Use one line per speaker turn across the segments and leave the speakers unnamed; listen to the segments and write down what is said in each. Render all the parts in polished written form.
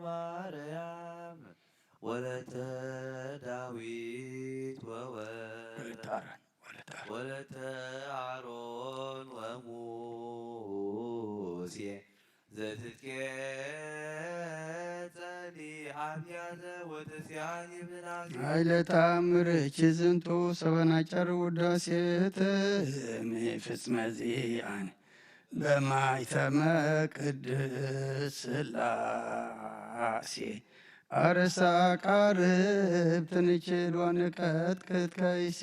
ማርያም ወለተ ዳዊት ወለተ አሮን ወሙሴ ዘትትኬጸኒ አብያተ ወተስያኒ ብናት
ኃይለ ተአምርኪ ዝንቱ ሰበናጨር ውዳሴት ፍጽመ ዚአን በማይተመ ቅድስ ሥላሴ አርሳ ቃርብ ትንችል ወንቀጥቅጥ ከይሴ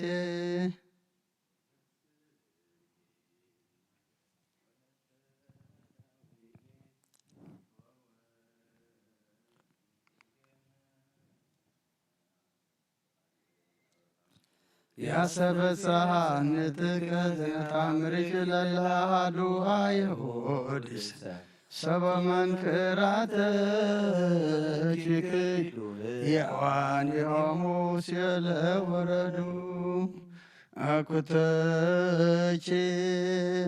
ያሰበሳሃን ጥቀት ታምርኪ ለላሃዱ አይሁድስ ሰበመንክራተኪ የዋን የሆሙስ የለወረዱ አኩተቺ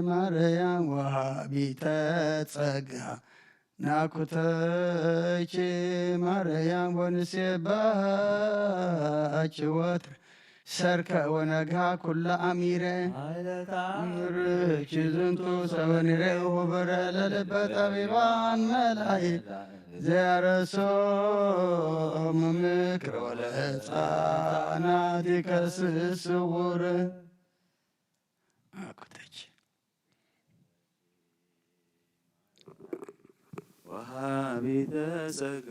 ማርያም ወሃቢተ ጸጋ ናኩተቺ ማርያም ወንሴባች ወትር ሰርከ ወነግሃ ኩላ አሚረ ታምርኪ ዝንቱ ሰበኒሬ ሁብረ ለልበ ጠቢባን መላእክት ዘያረሶም ምክረ ወለሕፃናት ይከስስ ስውር አኩተች
ወሃቢተ ጸጋ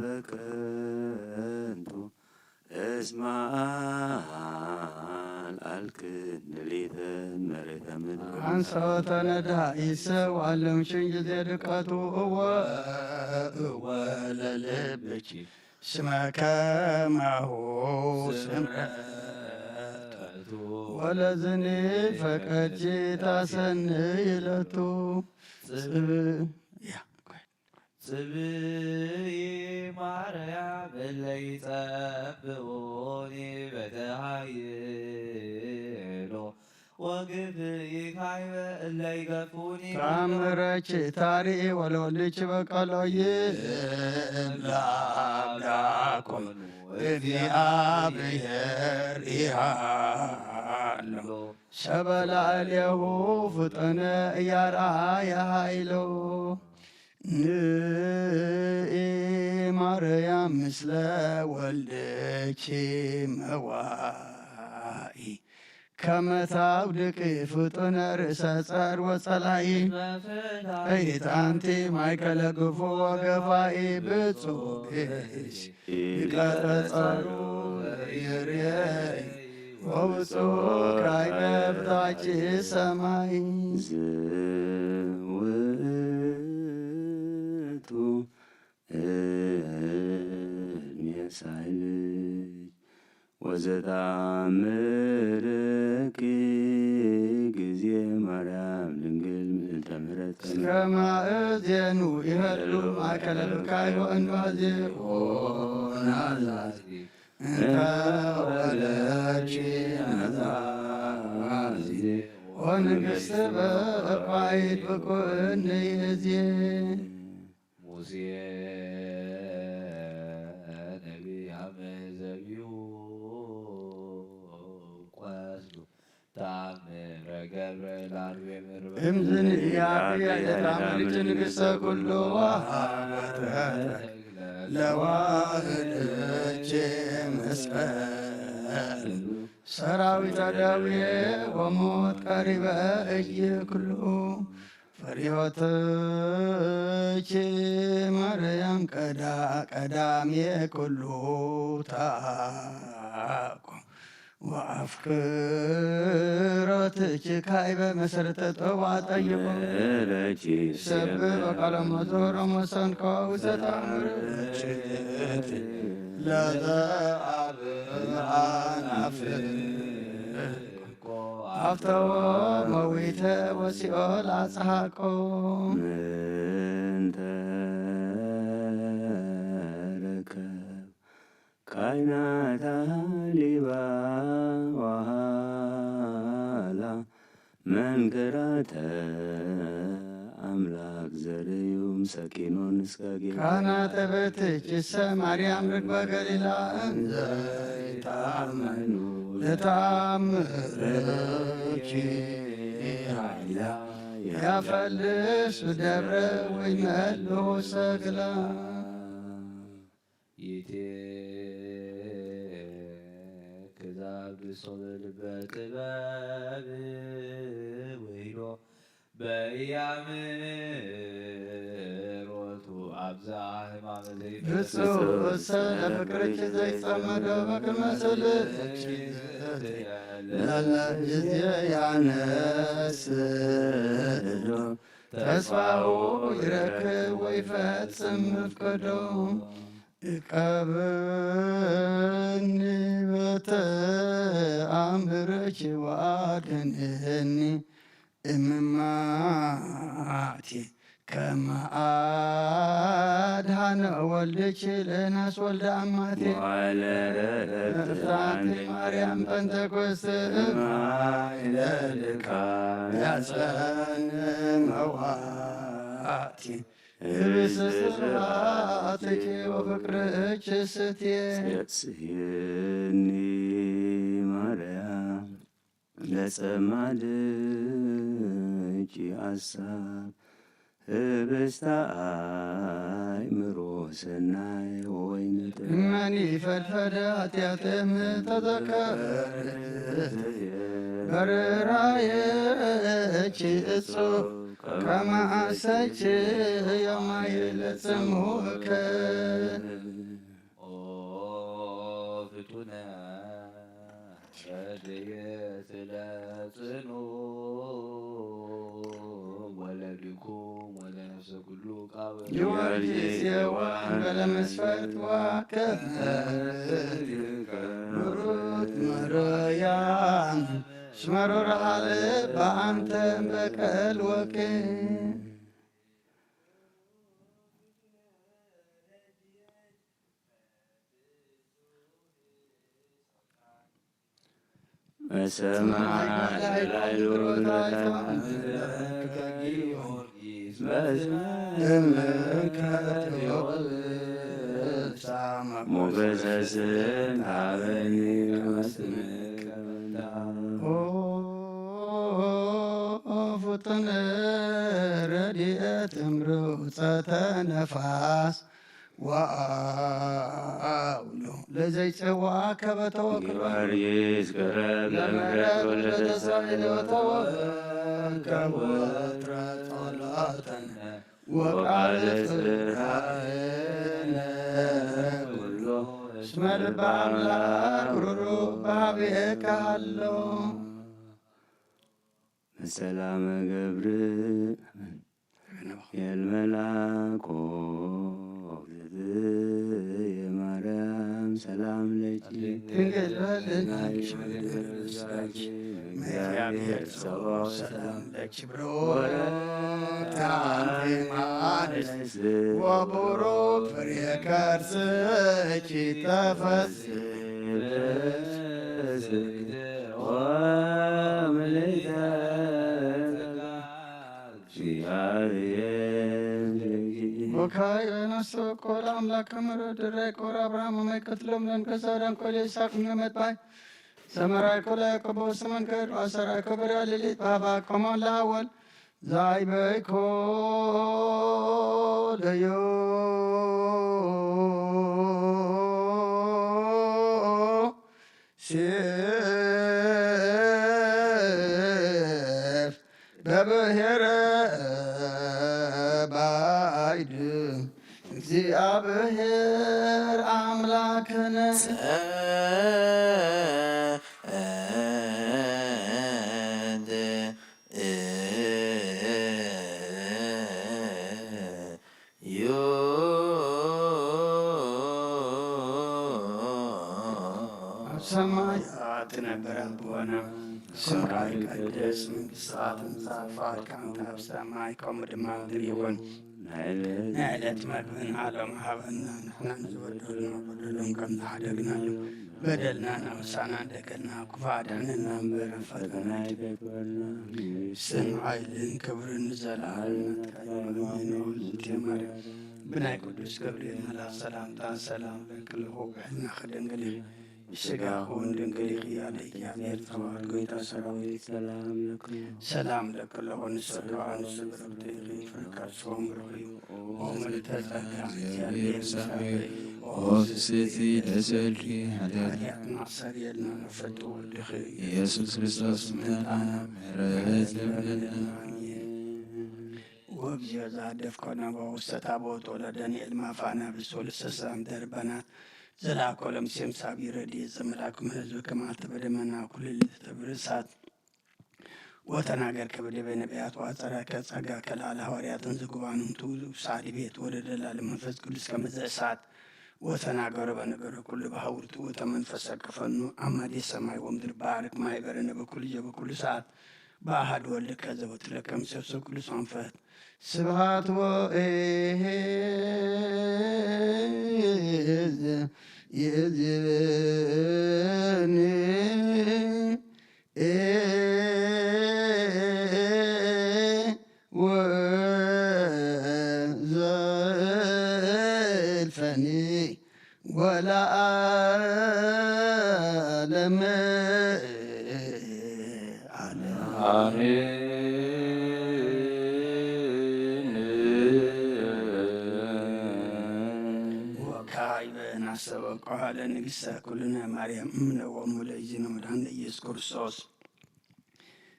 በከንቱ እስማል አልክን ሌተ መሬተ ምድር
አንሰው ተነዳ ይሰዋለም ሽንጊዜ ድቀቱ እወ ለልብኪ ስመ ከማሁ ስምረቱ ወለዝኒ ፈቀድኪ ታሰንይለቱ
ጽብኢ ማርያም እለ ይጸብዑኒ በተሃይሎ ወግብኢ ካይበ እለ ይገፉኒ
ታምረች ታሪኢ ወለወልድኪ በቀሎ ይምላምላኮን እግዚአብሔር ኢሃሎ ሰበላዕሌሁ ፍጥነ እያርአየ ኃይሎ ንኢ ማርያም ምስለ ወልድኪ መዋኢ ከመ ታውድቂ ፍጡነ ርእሰ ጸር ወጸላኢ እይት አንቲ ማእከለ ግፉ ወገፋኢ ብፁዕ ይቀረጸሩ ይርአይ ወብፁዕ ካይበ በታች ሰማይ
ሳይልጅ ወዘተአምርኪ ጊዜ ማርያም ድንግል ምልዕተ ምሕረት
እስከ ማእዜኑ ይህሉ ማእከለ ብካይ ወእንባዜ ናዛዝ እንተ ወለድኪ ናዛዝ ወንግሥት በባዕድ ብኩን ይእዜ
ሙሴ ነቢይ አመዘቢሁ ቆስሉ ተአምረ ገብረ ላርዌ ምርበ
እምዝንእያብያ የታምርኪ ንግሥተ ኩሉ ለዋህድኪ መስቀል ሰራዊተ ደዌ ወሞት ቀሪበ እይክሉ ፈሪሆትኪ ማርያም ቀዳሜ ኩሉ ታቆ ወአፍቅሮትኪ ካይበ መሰረተ ጠዋ ጠይቆ ሰብ በቃለ መዞር መሰንቆ ውዘታምርች ለዘአብአናፍቆ አፍተዎ መዊተ ወሲኦል አጽሐቆ
ምንተ ረከብ ካይናታ ሊባ ዋሃላ መንገራተ አምላክ ዘርዩም ሰኪኖን እስከጌ
ካህናተ ቤትኪሰ ማርያም ርግበ ገሊላ እንዘ ይታመኑ ለተአምርኪ ያፈልስ ደብረ ወይመልኡ ሰክላ
ይቴ ክዛብ ሶብል በጥበብ ወይሮ በያምሮቱ አብዛ ሕማመ
ብፁዕ ወሰነ ፍቅርኪ ዘይጸመደ በክመ ስልኪ ለለጊዜ ያነስዶ ተስፋው ይረክብ ወይፈጽም መፍቀዶ እቀብኒ በተአምርኪ ወአድኅነኒ እምማቴ ከመ አድኃነ ወልድኪ ለናስ ወልደ አማቴ እፍታቴ ማርያም ጴንጠቆስጥ ማይለልካ ያጸን መዋቲ ስብስባትኪ ወፍቅርኪ ስትየ
ጽየኒ ማርያም ለጸማድኪ አሳብ ህብስተ አእምሮ ሰናይ ወይን
እመኒ ፈድፈደ ኃጢአትም ተዘከር በርኅራኄኪ እጹብ ከመ አሰች የማይለጽሙከ
ፍቱነ ረድኤት ለጽኑ ወለድኩም ወለነፍሰ ኩሉ ቃበ
ጊዮርጊስ የዋን በለመስፈርት ዋከብ ሩት መርያም ሽመሮር አለ በአንተ በቀል ወቅ
በሰማይ ላይ ሞገሰ ስንታበኒ
ፍጡነ ረድኤት እምርውፀተ ነፋስ ወአውሎ ለዘይጽዋ ከበተወክሎ
ጊዮርጊስ ቀረብ ለምሕረት
ወለተሰይለወተወከወትረ ጸሎተነ ወቃለ ጽርሐነ ኩሎ እስመ ልበ አምላክ ሩሩህ በኀቤከ ሀሎ
በሰላመ ገብርኤል የልመላኮ የማርያም ሰላም ለኪ
ድንግል በልናኪ እግዚአብሔር ጸባዖ ሰላም ለኪ ብሩክት አንቲ እምአንስት ወቡሩክ ፍሬ ከርሥኪ ተፈሥሒ
ወምልዕተ
ወካይ በነፍስ ወኮል አምላከ ምሕረት ድራይ ኮር አብርሃም መይቀትሎም ለንከሳዳን ኮል ይስሐቅ መመጣይ ሰመራይ ኮላ ያዕቆብ ወሰመንከር አሰራይ ኮበሪያ ሌሊት ባባ ቆሞን ለሐወል ዛይ በይኮ ለዮ ሴፍ በብሔረ ባይድ እግዚአብሔር አምላክነ ሰማያት ነበረ በሆነ ስምከ ይትቀደስ መንግሥትከ ትምጻእ ፈቃድከ በሰማይ ከመ በምድር ይኩን ንዕለት ምግብና ሀበነ ንሕነ ንበድል ከመ ንሕነኒ በደልና ነውሳና እንደገና ኩፋ አዳንና ምሕረት ፈተና
ይገባልና
ስም ኃይልን ክብርን ዘላለም ብናይ ቅዱስ ገብርኤል መልአክ ሰላምታ ሰላም ለክልሆ ጋልና ከደንገል ስጋሁን ድንግል ያለ እግዚአብሔር ተዋሕዶ ሰራዊት ሰላም ለክልሆን ሰላም ስብረት ፍርካሶም ሮዩ ኦመልተጸጋ እግዚአብሔር ሳይ
ኦፍስቲ ለሰልኪ ኃጢአት
ማሰሪየልና ነፈጡ ወልድኽ
ኢየሱስ ክርስቶስ ምጣና ምሕረት ለምለና
ወብዚዮ ዛደፍኮነ በውስተ ታቦት ወለዳንኤል ማፋና ብሶልሰሳም ደርበናት ዘላኮለም ሴምሳቢ ረድኤት ዘመላክ ህዝብ ከማልተ በደመና ኩልል ተብርሳት ወተናገር ከበደበ ነቢያት ዋጸራከ ጸጋ ከላለ ሐዋርያትን ዝጉባኑም ትውዙ ሳሊ ቤት ወደ ደላል መንፈስ ቅዱስ ከመዘ እሳት ወተናገረ በነገረ ኩል በሐውርቱ ወተመንፈሰ ከፈኑ አማዴ ሰማይ ወምድር ባርክ ማይበረነ በኩል የበኩል ሰዓት በአሐድ ወልድ ከዘወት ለከም ሰብሰብ ቅዱስ መንፈስ ስብሐት ወእሄ ይዝብን ወዘልፈኒ ወለዓለመ ሰበቃለ ንግሥተ ኩልነ ማርያም እምነ ወእሙ ለእግዚእነ ወመድኃኒነ ኢየሱስ ክርስቶስ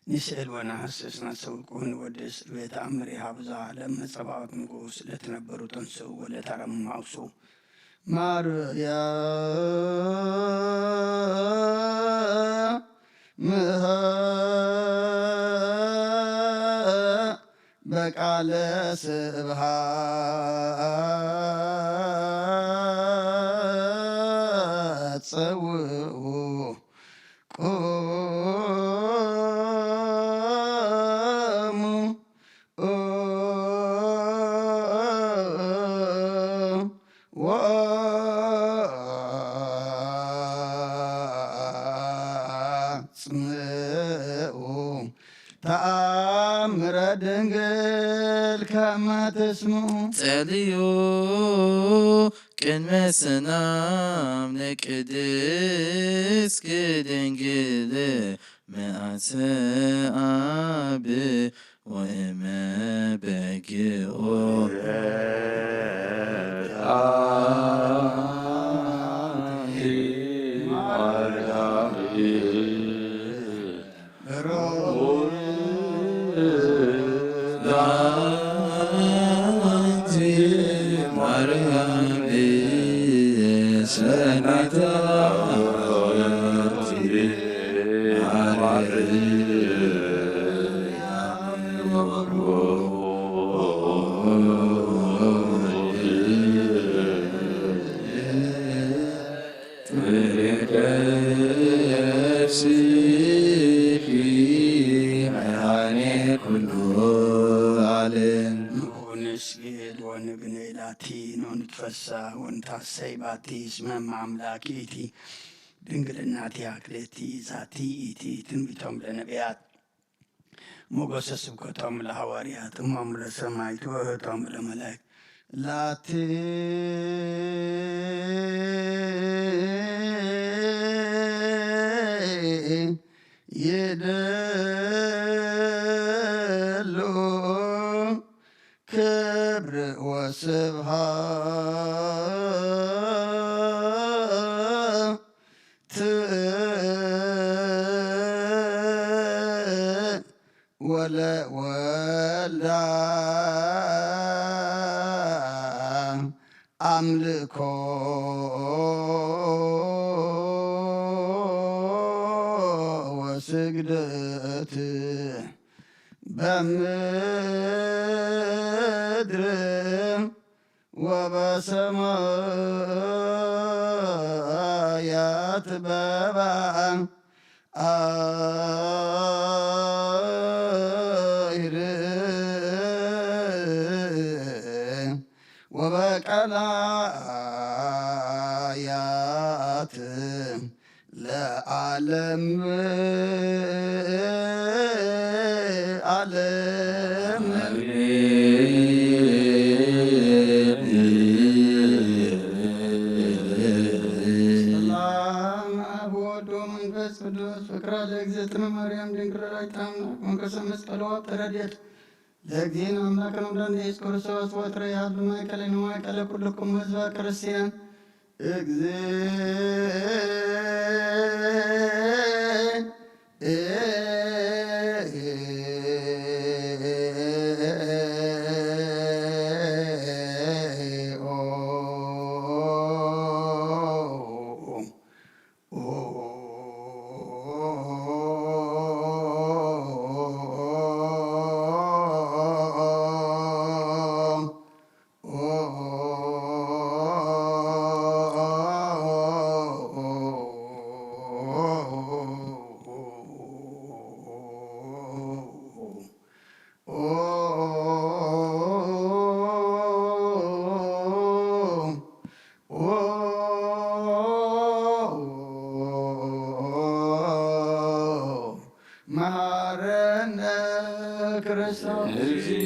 ንስእል ወነሐስስ ናሰብኩን ወድስ ቤተ አምሪሃ ብዝሃ ለመጸባዖት ንጉሥ ለተነበሩ ተንሥኡ ወለተረሙ አውሱ ማርያም በቃለ ስብሐት ጸውዑ ቆሙ ወአጽምዑ ተአምረ ድንግል ከመ ትስምዑ
ጸልዩ ቅድመ ሰላም ለቅድስት ድንግል መዓተ አብ ወእመ በግኦ
ንትፈሳ ወንታሰይ ባቲ እስመ አምላኪቲ ድንግልናቲ አክሌቲ ዛቲ ኢቲ ትንቢቶም ለነቢያት ሞገሰ ስብከቶም ለሐዋርያት እሞም ለሰማዕት ወእህቶም ለመላእክት ላቲ ይደሉ ክብር ወስብሐት ወለወልድ አምልኮ ወስግደት በምድር ወበሰማያት በባን አይር ወበቀላያት ዓለም ሰላም አብ ወወልድ ወመንፈስ ቅዱስ ፍቅራ ለእግዝእትነ ማርያም ድንግል ወላዲተ አምላክ መንከሰ መስቀሉ ተረድኤት ለእግዚእነ አምላክነ ወለወላዲተ ኢየሱስ ክርስቶስ ወትረ ያሉ ማእከለ ማእከለ ኩልክሙ ሕዝበ ክርስቲያን መሐረነ ክርስቶስ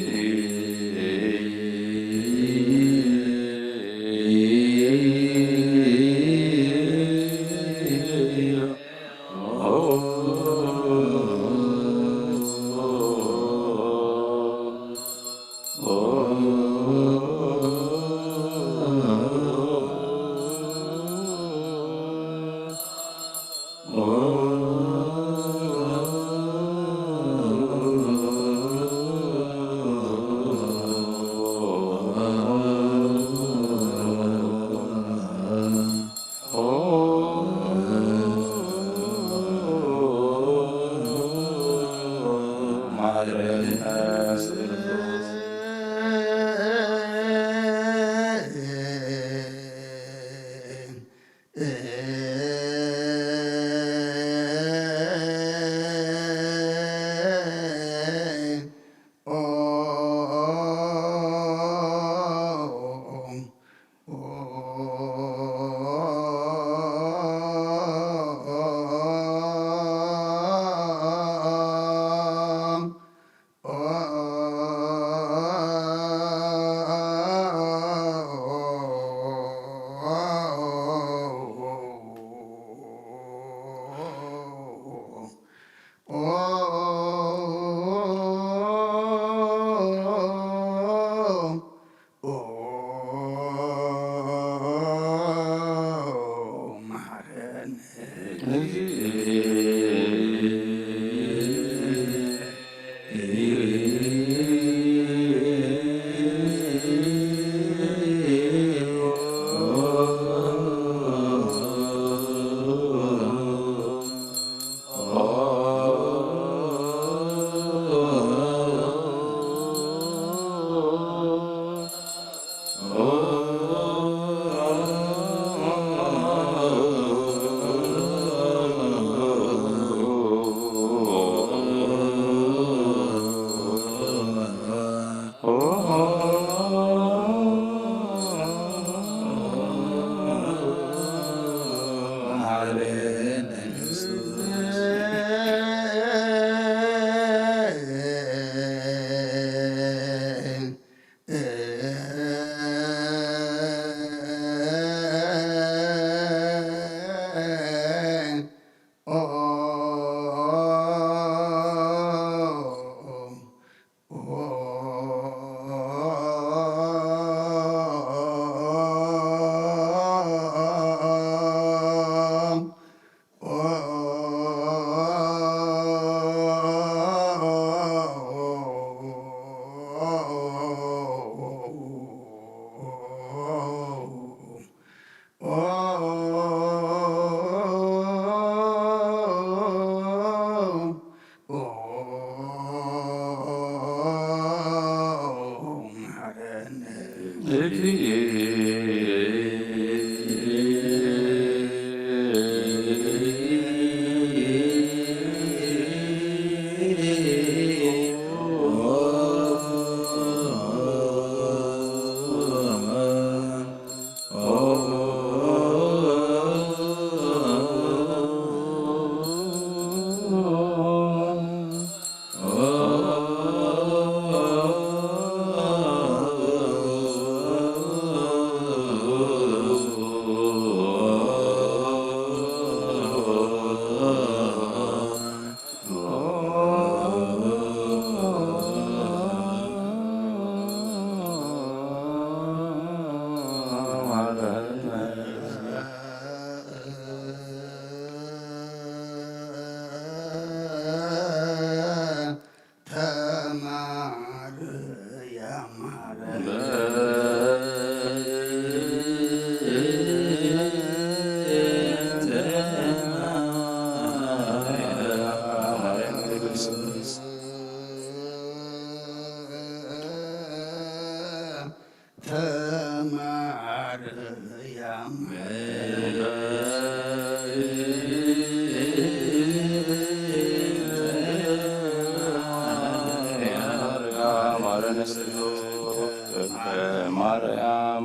ተማርያም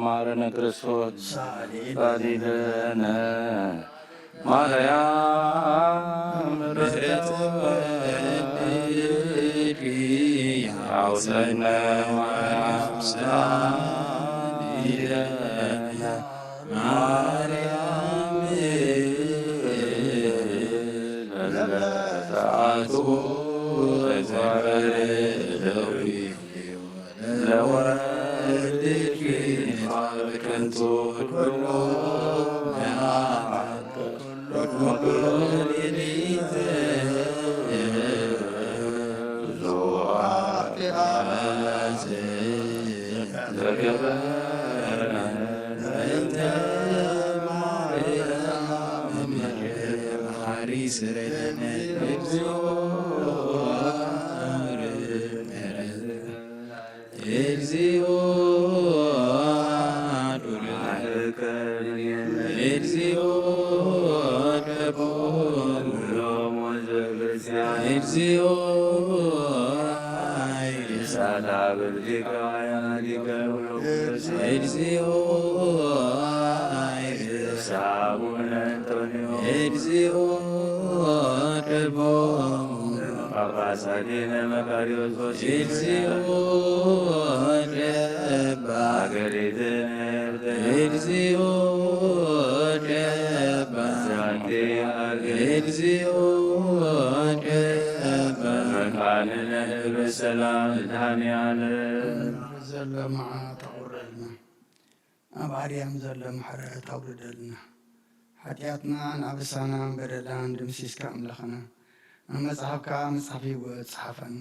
ማረነ ክርስቶስ ሳሊለነ ማርያም ምሕረት አውሰነ ማርያም ሳሊለነ ማርያም ለለሰዓቱ ዘረደዊ ለወልድኪ ከንቱ ኩሎ
አባሪያም ዘለ ምሕረት አውርደልና ሓጢአትና ናብሳና በደላን ድምሲስካ ኣምላኽና ኣብ መጽሓፍካ መጽሓፍ ይወት ጽሓፈና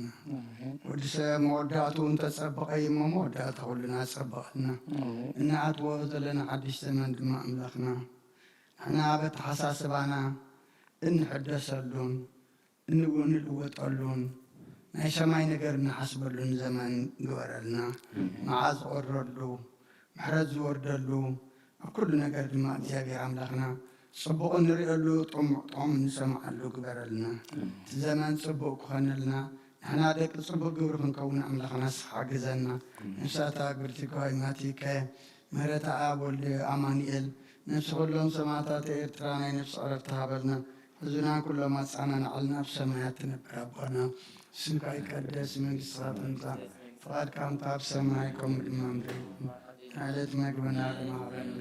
ወዲ ሰብ መወዳእቱ እንተጸበቐ እሞ መወዳእታ ኩልና ጸበቐልና እናኣትዎ ዘለና ሓድሽ ዘመን ድማ ኣምላኽና ንሕና በቲ ሓሳስባና እንሕደሰሉን እንልወጠሉን ናይ ሰማይ ነገር እንሓስበሉን ዘመን ግበረልና መዓዝ ዝወረሉ ምሕረት ዝወርደሉ ኣብ ኩሉ ነገር ድማ እግዚኣብሔር ኣምላኽና ጽቡቕ እንሪእሉ ጥሙዕ እንሰምዓሉ ግበረልና እቲ ዘመን ጽቡቕ ክኾነልና ንሕና ደቂ ጽቡቕ ግብሪ ክንከውን ኣምላኽና ስኻ ግዘና ነፍሳታ ግብርቲካይ ማቲከ ምህረታ ኣብ ወልዲ ኣማኒኤል ነፍሲ ኩሎም ሰማዕታት ኤርትራ ናይ ነፍሲ ዕረፍቲ ሃበልና ሕዙናን ኩሎም ኣጻና ንዓልና ኣብ ሰማያት ትነብር ኣቦና ስምካ ይቀደስ መንግሥትኻ ትምጻእ ፍቓድካ ኣብ ሰማይ ከምኡ ድማ ምድሪ ዕለት መግብና ድማሃበና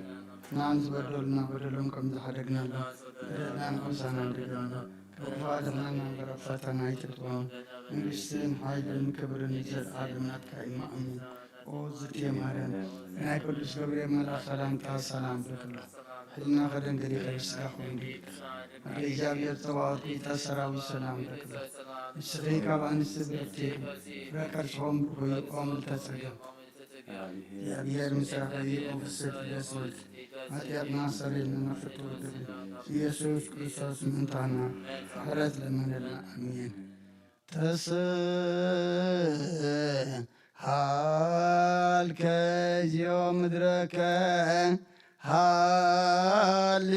ናን ዝበደሉና በደሎም ከም ዝሓደግናሎ በደልና ንዑሳና ንድገና ከፋድና መንበረ ፈተና ይትጥወም መንግሥትን ሓይልን ክብርን ዘለዓለም ናትካ እዩ ኣሜን። ኦ ዝትየ ማርያም ናይ ቅዱስ ገብርኤል መልአክ ሰላምታ ሰላም ብክላ ሕልና ከደንገዲ ከርስካ ኮይኑ ኣደ እግዚኣብሔር ተባወርኩ ሰራዊት ሰላም ብክላ ንስኺ ካብ ኣንስቲ ብረቲ ፍረቀርሶም ብኮይቆም ልተጸገም እግዚአብሔር ምስራቃዊ ኦፍስት ደስወት ኃጢአትና ሰሬልና ፍጡር ኢየሱስ ክርስቶስ ምንታና ምሕረት ለመነልና አሜን። ተስሃልከ እግዚኦ ምድረከ ሃሌ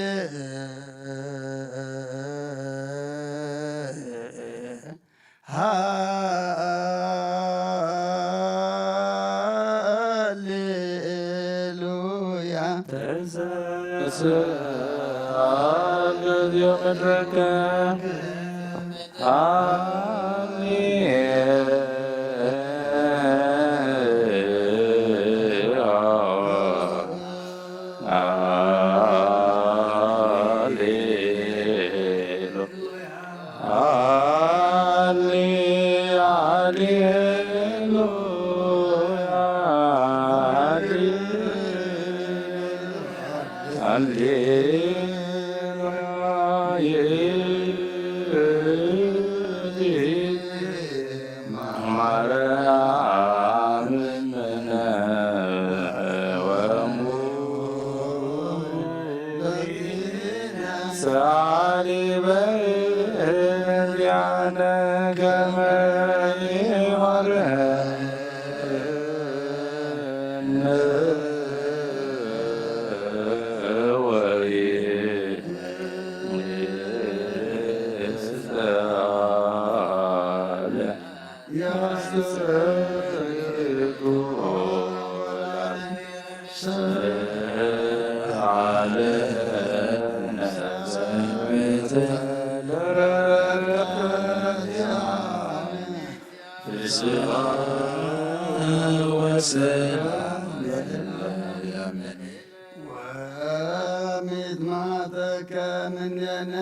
መድረከ
Amen. ወሚጥማጠከ ምንየነ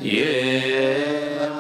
Yeah.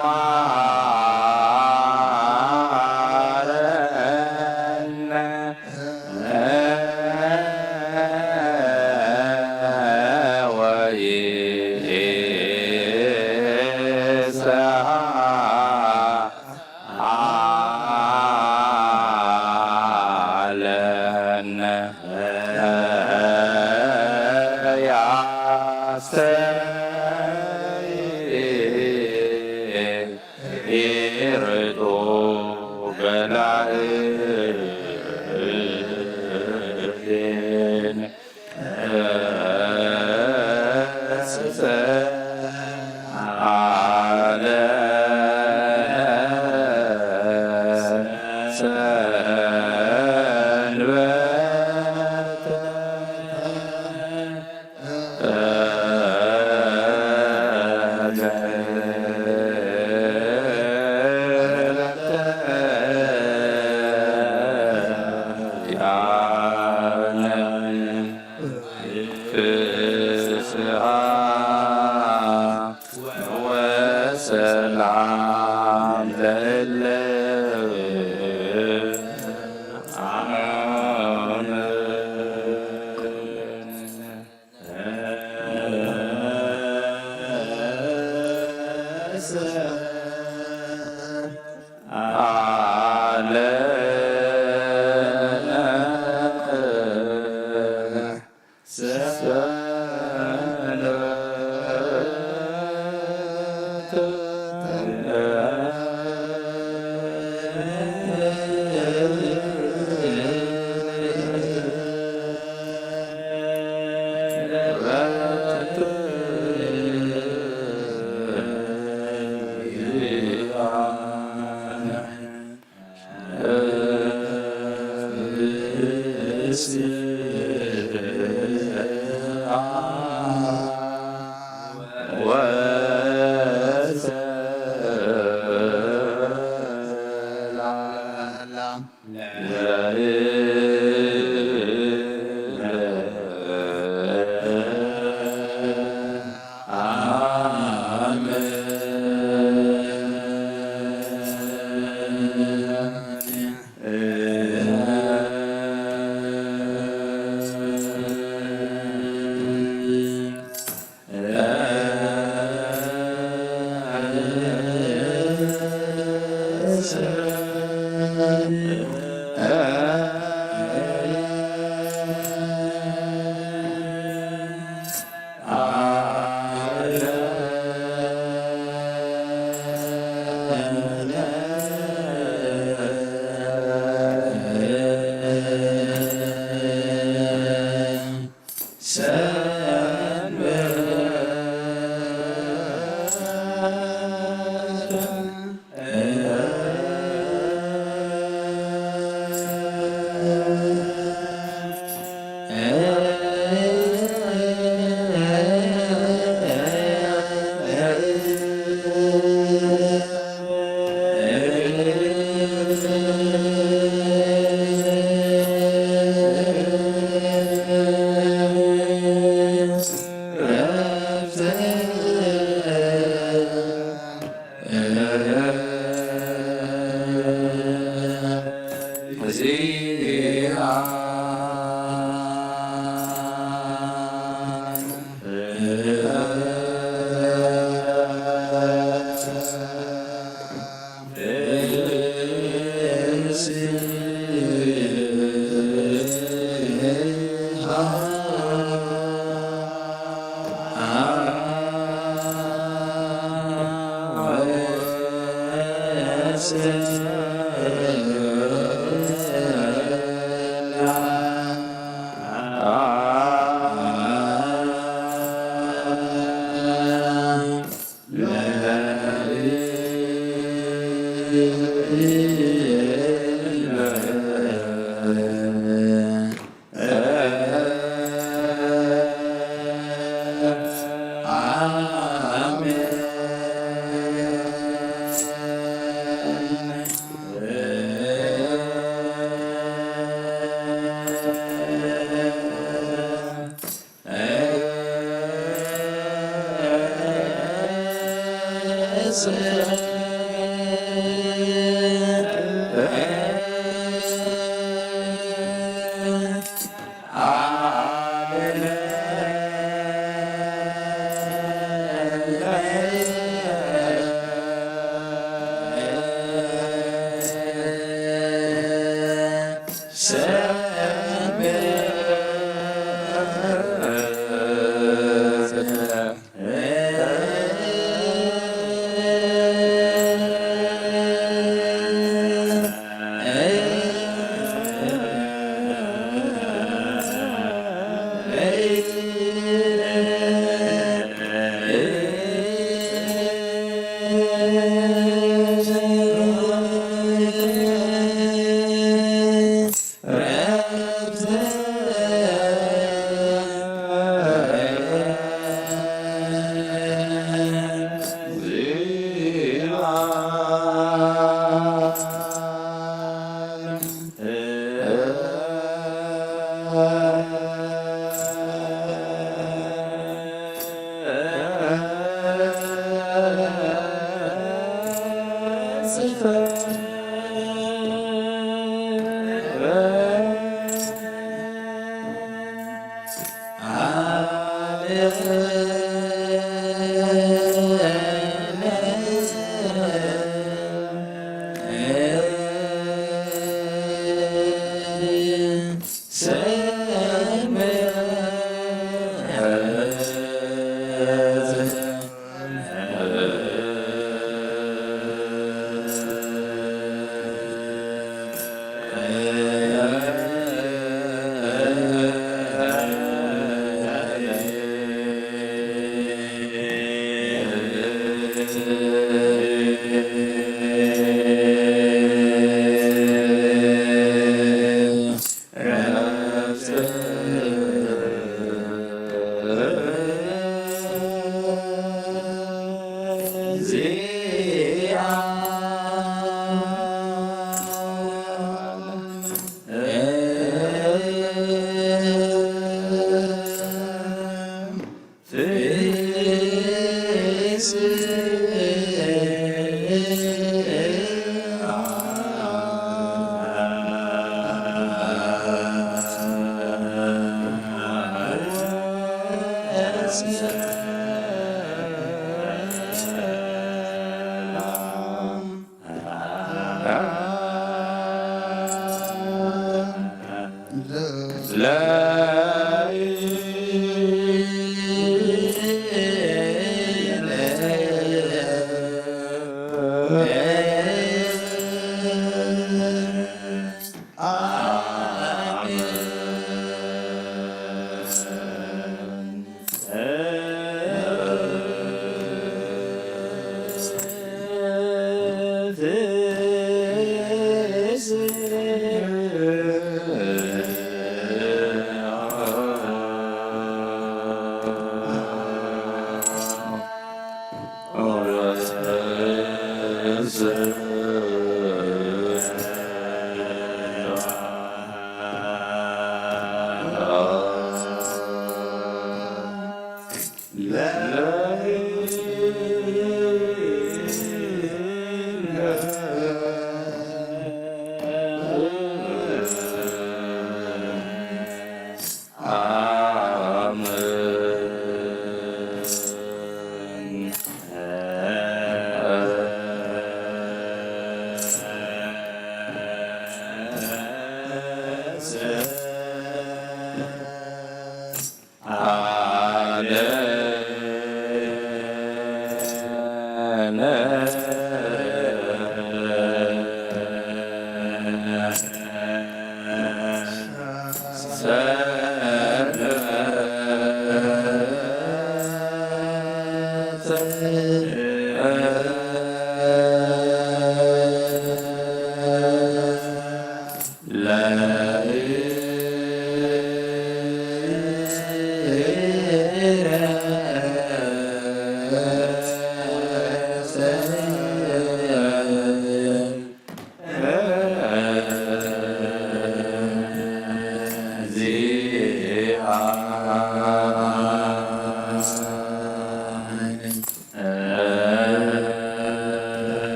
Re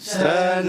Sen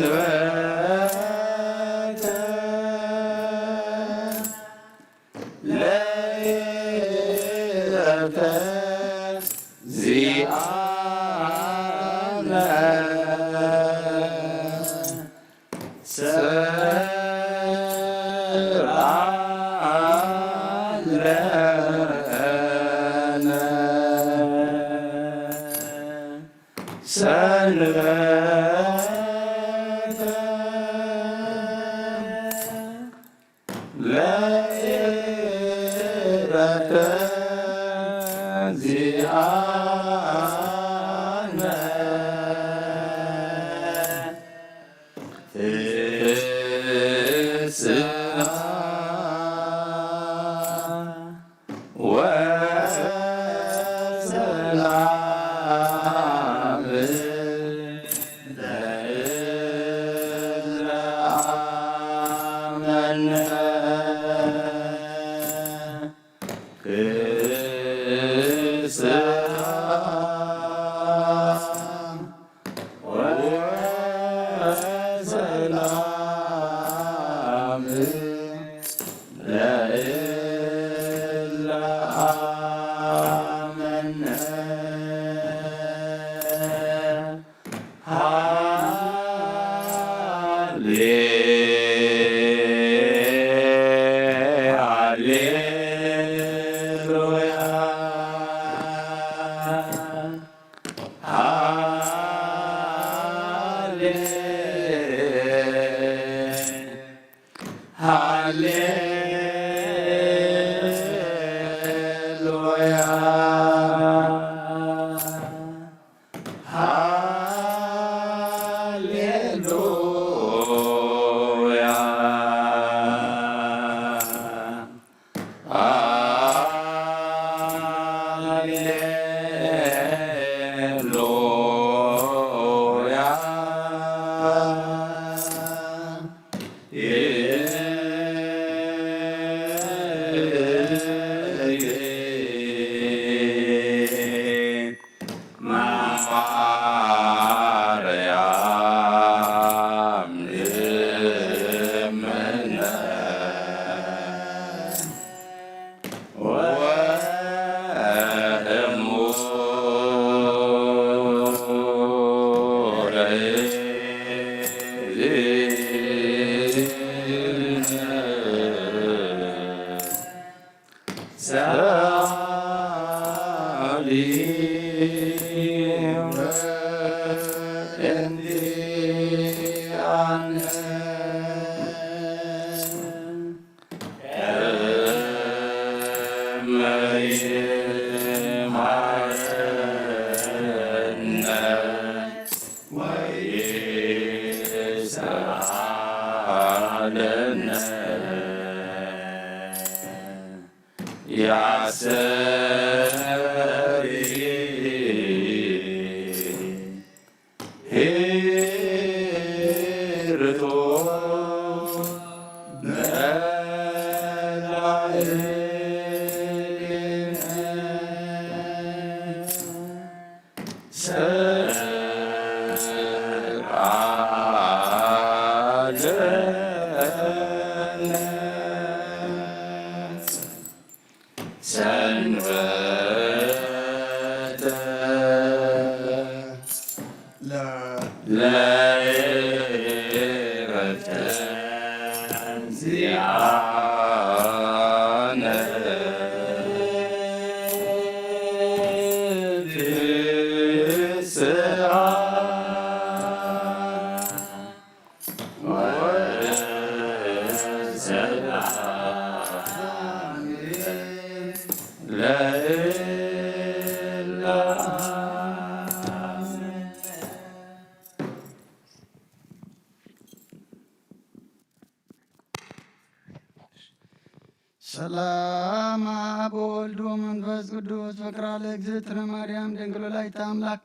ሰላም አብ ወወልድ ወመንፈስ ቅዱስ ፍቅራ ለእግዝእትነ ማርያም ድንግል ወላዲተ አምላክ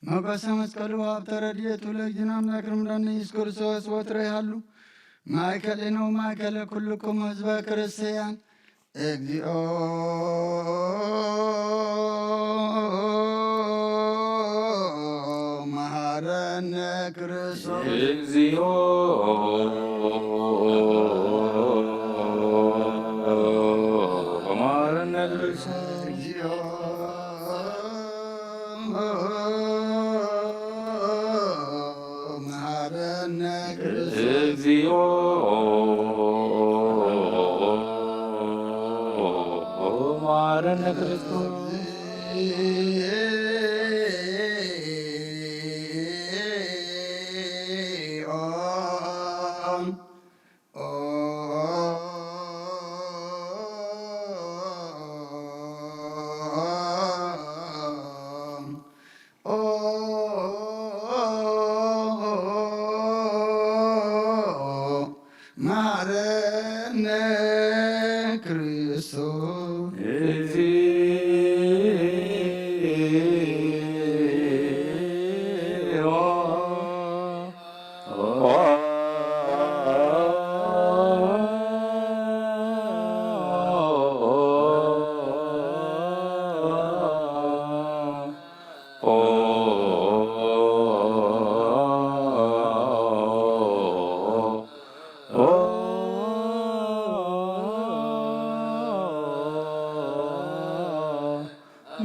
ሞገሰ መስቀሉ ሀብተ ረድኤቱ ለእግዚእነ አምላክ መድኃኒነ ኢየሱስ ክርስቶስ ወትረ ያሉ ማእከሌነ ወማእከለ ኩልክሙ ሕዝበ ክርስቲያን እግዚኦ መሐረነ ክርስቶስ
እግዚኦ መሐረነ ክርስቶስ
እግዚኦ መሐረነ ክርስቶስ
እግዚኦ መሐረነ ክርስቶስ
መሐረነ ክርስቶስ
እግዚኦ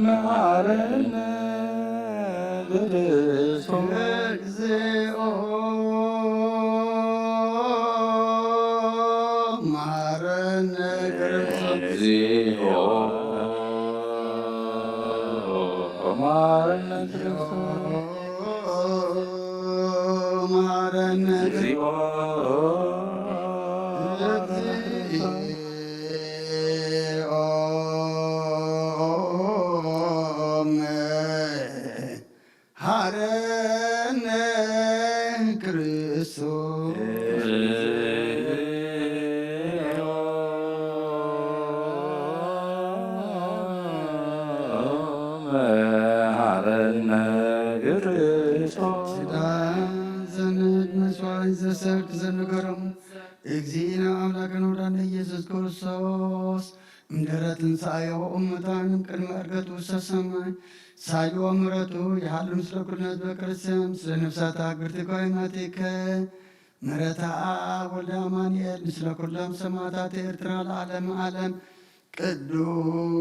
መሐረነ ክርስቶስ
እግዚኦ ማረነ
እግዚኦ
ሀረነ ክርስቶስ
መሐረነ ክርስቶስ
ዘንድ መስዋዕት ዘሰርክ ዘንገረሙ እግዚእነ አምላክነ ወልድነ ኢየሱስ ክርስቶስ እምድኅረ ትንሣኤሁ እሙታን ቅድመ ዕርገቱ ውስተ ሰማይ ሳዮ ምሕረቱ የሃሉ ምስለ ኩልነት በክርስቲያን ስለ ነፍሳት አግብርቲከ ወይማቲከ ምሕረተ አብ ወልደ አማኑኤል ምስለ ኩሎም ሰማዕታተ ኤርትራ ለዓለመ ዓለም ቅዱስ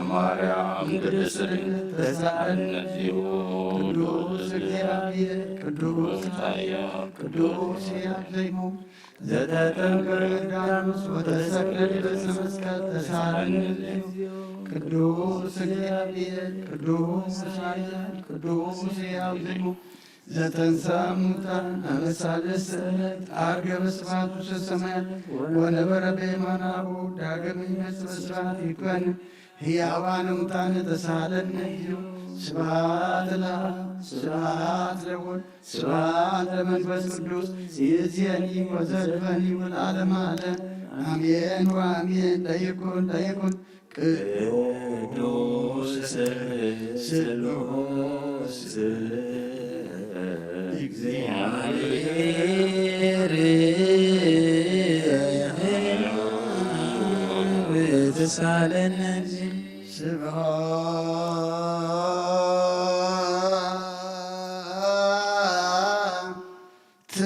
ማርያም ቅድስት ተሳለነ እግዚኦ
ቅዱስ እግዚአብሔር ቅዱስ ኃያል ቅዱስ ያለይሙ ዘተጠምቀ ዮርዳኖስ ወተሰቅለ በዕፀ መስቀል ተሳለነ ቅዱስ እግዚአብሔር ቅዱስ ኃያል ቅዱስ ያለይሙ ዘተንሥአ እሙታን አመ ሣልስት ዕለት ዐርገ በስብሐቱ ውስተ ሰማያት ወነበረ በየማነ አቡሁ ዳግም ይመጽእ በስብሐት ይኮንነ ሕያዋነ ሙታነ ተሳሃለነ እግዚኦ ስብሐት ለአብ ስብሐት ለወልድ ስብሐት ለመንፈስ ቅዱስ ይእዜኒ ወዘልፈኒ ወለዓለመ ዓለም አሜን ወአሜን። ለይኩን ቅዱስ ስሉስ እግዚአብሔር ተሳለነ ስብሐት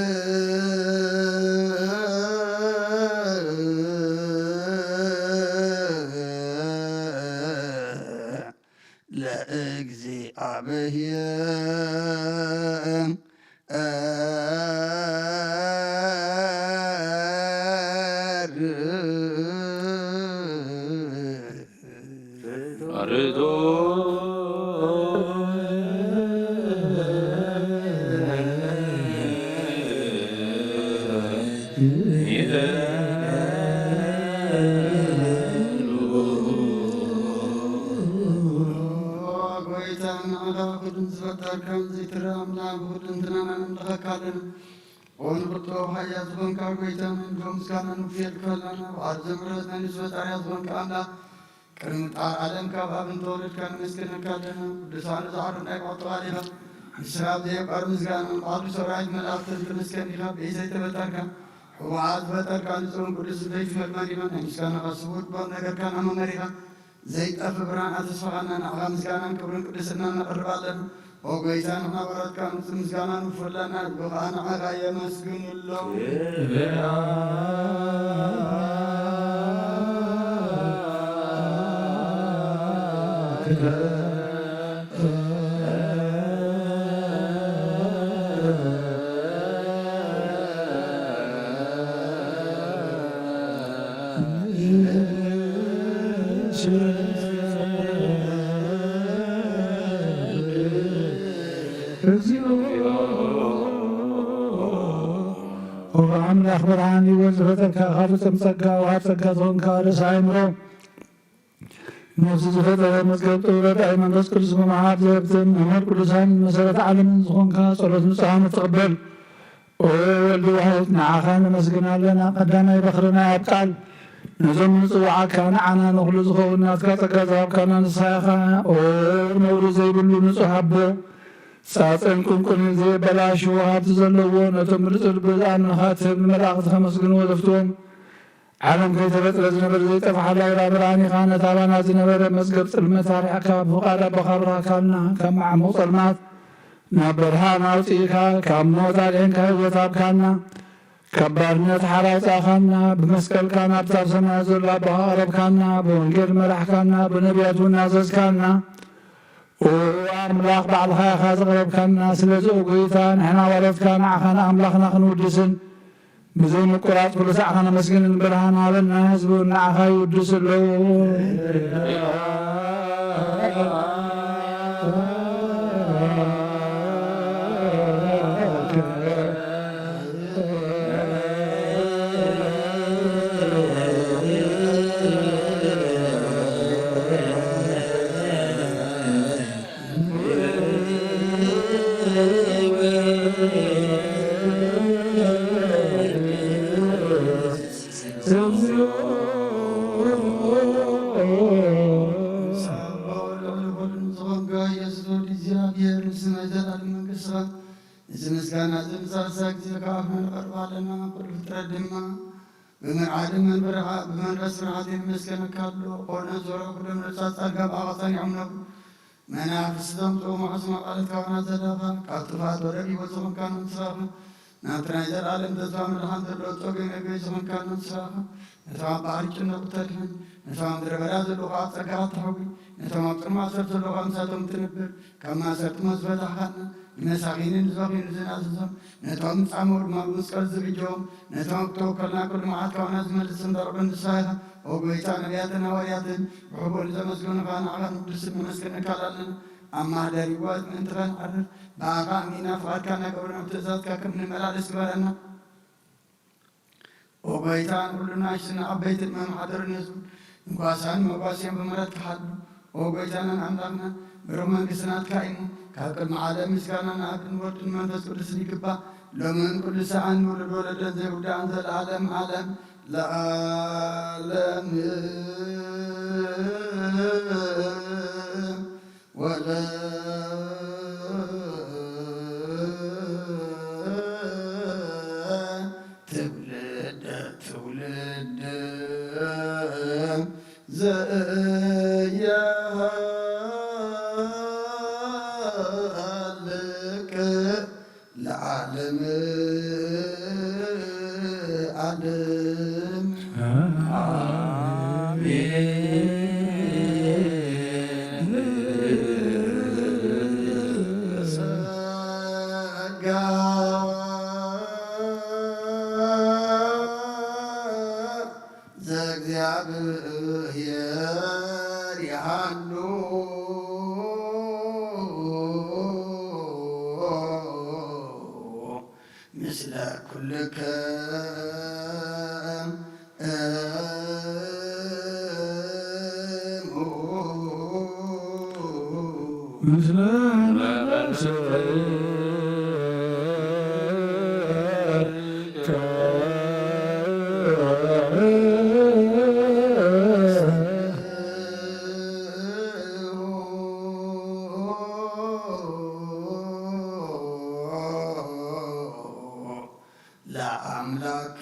ለእግዚአብሔር
አርዶ
ዓለም ካብ ኣብን ተወለድካ ንመስግነካለና ቅዱሳን ዝዓሩና ይቆጥባል ኢኻ ንስራብ ዘየቋር ምስጋና ባሉ ሰራዊት መላእክትን ተመስገን ኢኻ ብኢሰይ ተፈጠርካ ሕወሓት ፈጠርካ ንፅውን ቅዱስ ዘይትፈልመን ኢኻ ናይ ምስጋናኻ ስቡት ቦት ነገርካ ናመመሪኻ ዘይጠፍ ብርሃን ኣተስፋኻና ንዕኻ ምስጋናን ክብርን ቅድስና ነቕርባለን ኦ ጎይታ ንሕና ወረድካ ንፅእ ምስጋና ንፍለና ብኸዓ ንዓኻ የመስግኑለው
አምላክ ብርሃን ይወዝ ፈጠርካ ካልኦት ጸጋ ውሃብ ጸጋ ዝኾንካ ርእሰ ኣእምሮ ነፍሲ ዝፈጠረ መዝገብ ጥበብ መንፈስ ቅዱስ መምሃር ዘብትን መምህር ቅዱሳን መሰረተ ዓለምን ዝኾንካ ጸሎት ንጹሃን ትቕበል ኦ ወልዲ ዋሕድ ንዓኻ ነመስግናለና ቀዳማይ በኽርና ያብቃል ነዞም ንጽዋዓካ ንዓና ንኹሉ ዝኸውን ናትካ ጸጋ ዝሃብካና ንስኻ ኢኻ ኦ ነውሪ ዘይብሉ ንጹሕ ኣቦ ጻጽን ቁንቁንን ዘየበላሽዎ ሃብቲ ዘለዎ ነቶም ርፅድ ብዝኣምንኻ ትህብ ንመላእኽቲ ከመስግንዎ ዘፍትዎም ዓለም ከይተፈጥረ ዝነበረ ዘይጠፍሓላይ ብርሃን ኢኻ ነታ ባና ዝነበረ መዝገብ ጽልመት ታሪሕካ ብፍቓድ ኣቦኻ ብረኻካልና ካብ ማዕሙቕ ጸልማት ናብ ብርሃን ኣውፂኢካ ካብ ሞት ኣድሒንካ ህይወት ሃብካና ካብ ባርነት ሓራውፃእኻና ብመስቀልካ ናብታ ኣብ ሰማያት ዘሎ ኣቦኻ ቀረብካና ብወንጌል መራሕካና ብነቢያት እውን ኣዘዝካና ኣምላኽ ባዕልኻ ኢኻ ዘቕረብካና ስለዚ ጎይታ ንሕና ዋለትካ ንዓኻ ንኣምላኽና ክንውድስን ብዘይ ምቁራፅ ኩሉ ሰዕኻ ነመስግንን ብርሃን ሃበና ህዝቢ ንዓኻ ይውድስ ኣለዎ
ምስጋና ዝምሳሳ ጊዜ ካብ ንቐርባለና ኩሉ ፍጥረት ድማ ብመርዓድ ብመንፈስ ብርሃት የመስገነካ ኣሎ ኾነ ዞሮ ኩሎም ነፃ ጻልጋ ብኣቐፃኒዖም ነብሩ መናፍስቶም ጥቕሙ ሕስማ ቃለት ካብና ዘለኻ ካብ ጥፋት ወረዲ ወፅኹንካ ንስኻኸ ናብቲ ናይ ዘለዓለም ተስፋ ምድኻን ዘሎ ፀገይ ነገይ ዝኾንካ ንስኻኸ ነቶም ኣብ ባሕሪ ጭነቕ ተድሕን ነቶም ኣብ ምድረ በዳ ዘለኹ ኣብ ጸጋ ትሐዊ ነቶም ኣብ ቅድሚ ኣሰር ዘለኹ ኣምሳቶም ትንብር ካብ ማሰርቲ መስፈታኻና ንመሳኺንን ንዘኺኑ ዝናዝዞም ነቶም ጻምኡ ድማ ብመስቀል ዝብጆም ነቶም ክተወከልና ኩሉ መዓት ካብና ዝመልስን ደርበ ንስኻ ኢኻ ኦ ጎይታ ነቢያትን ሃዋርያትን ብሕቡር ዘመስግኑኻ ንዓኻ ንቅዱስን ነመስግነካ ኣለና ኣብ ማህደር ይወት ምእንትኻ ንዓርፍ ብኣኻ ኣሚና ፍቓድካ ናገብርና ብትእዛዝካ ከም ንመላለስ ግበረና ኦ ጎይታ ንኩሉና ሽና ዓበይትን መማሓደርን ህዝቡ እንኳሳን መጓስያን ብምሕረት ክሓሉ ኦ ጎይታናን ኣምላኽና ብሩህ መንግሥትናትካ ኢሙ ካብ ቅድሚ ዓለም ምስጋና ንኣብን ወልድን መንፈስ ቅዱስን ይግባእ ሎምን ኩሉ ሰዓን ንውሉድ ወለደን ዘይውዳእን ዘለዓለም ዓለም ለዓለም ትውልደ ትውልድ ዘያሃልቅ ለዓለም ዓለም ዘእግዚአብሔር ያሉ ምስለ ኩልከም ምስለ ለአምላክ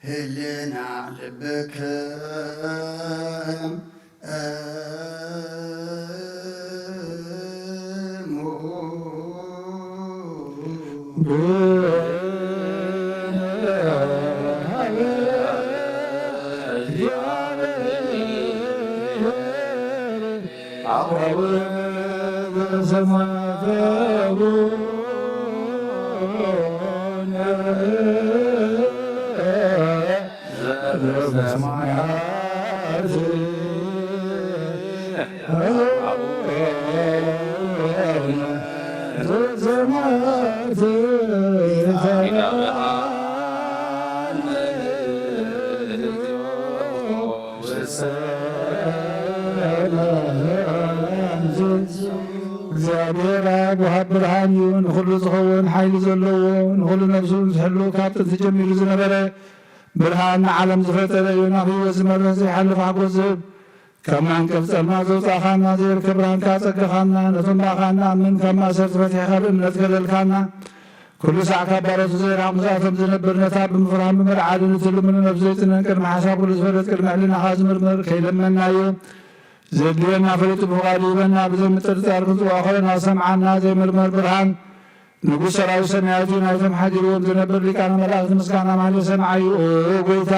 ህልና ልብከም እሙ
እግዚአብሔር አብ ወሃብ ብርሃን እዩ ንኩሉ ዝኸውን ሓይሊ ዘለዎ ንኩሉ ነብሱ ዝሕሉ ካብ ጥንቲ ጀሚሩ ዝነበረ ብርሃን ንዓለም ዝፈጠረ እዩ ናብ ህይወት ዝመርሕ ዘይሓልፍ ሓጎስ ዝህብ ካብ ማንቀፍ ጸልማት ዘውፃእኻና ዘይርከብ ብርሃንካ ፀገኻና ነቶም ባእኻና ምን ካብ ማእሰርቲ ፈቲሕኻ ብእምነት ገለልካና ኩሉ ሰዕ ካብ ባሮቱ ዘይራቕ ምስኣቶም ዝነብር ነታ ብምፍራን ብምርዓድን እትልምኑ ነብሱ ዘይጥነን ቅድሚ ሓሳብ ኩሉ ዝፈለጥ ቅድሚ ሕሊናኻ ዝምርምር ከይለመናዮ ዘድልየና ፈሊጡ ብፍቓዱ ይበና ብዘይምጥርጣር ክንፅዋዕ ኸለና ሰምዓና ዘይምርመር ብርሃን ንጉሥ ሰራዊት ሰማያት ናይቶም ሓዲርዎም ዝነብር ሊቃነ መላእክቲ ምስጋና ማህሌ ሰምዓዩ ጎይታ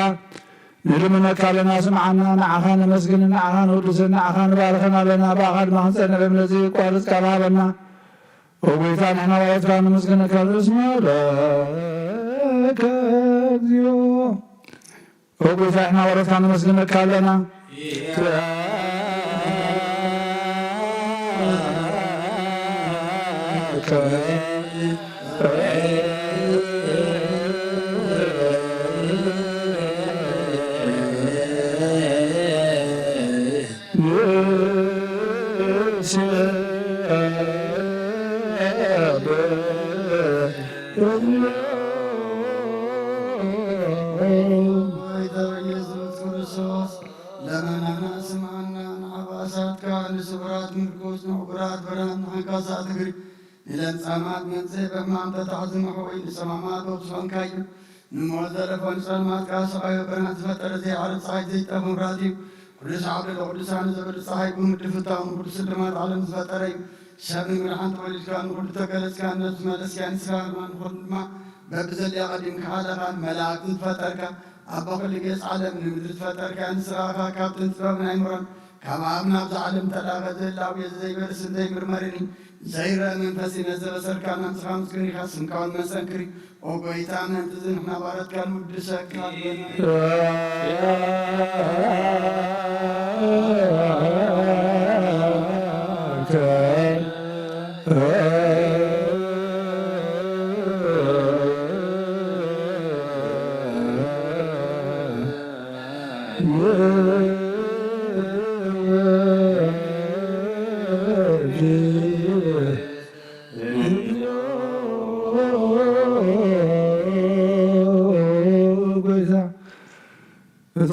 ንልምነካ ኣለና ስምዓና ንዓኻ ነመስግን ንዓኻ ንውድስን ንዓኻ ንባርኸና ኣለና ብኣኻ ድማ ክንፀንዕ በእምነት ዘይቋርፅ ቃል ሃበና ጎይታ ንሕና ባሮትካ ነመስግነካ እስመ ለከ እግዚኦ ጎይታ ንሕና ባሮትካ ነመስግነካ ኣለና
ንለምጻማት መንጽህ በማን ተታዕዝመ ሆይ ንሰማማት ወብሶንካዩ ንሞት ዘለፎን ጸልማት ካሰቃዮ ብርሃን ዝፈጠረ ዘይዓርብ ፀሓይ ዘይጠፍ ምብራት እዩ ቅዱስ ዓብዲ ለቅዱሳን ዘብል ፀሓይ ብምድፍታው ንኩሉ ስልማት ዓለም ዝፈጠረ እዩ ሰብ ንምድሓን ተወሊድካ ንኩሉ ተገለጽካ ነብስ መለስካ ንስኻ ንኩሉ ድማ በብዘልያ ቀዲምካ ሓለኻን መላእክቲ ዝፈጠርካ ኣባ ኩሉ ጌፅ ዓለም ንምድሪ ዝፈጠርካ ንስኻኻ ካብ ጥንቲ ጥበብን ኣይምሮን ካብ ኣብ ናብዚ ዓለም ተላኸ ዘህላው ዘይበርስን ዘይምርመርን ዘይረአ መንፈስ ነዘበሰልካ ናንስኻ ምስግን ኢኻ ስምካውን መሰንክሪ ኦ ጎይታ መንትዝ ንሕና ባረትካ ንውድሰካ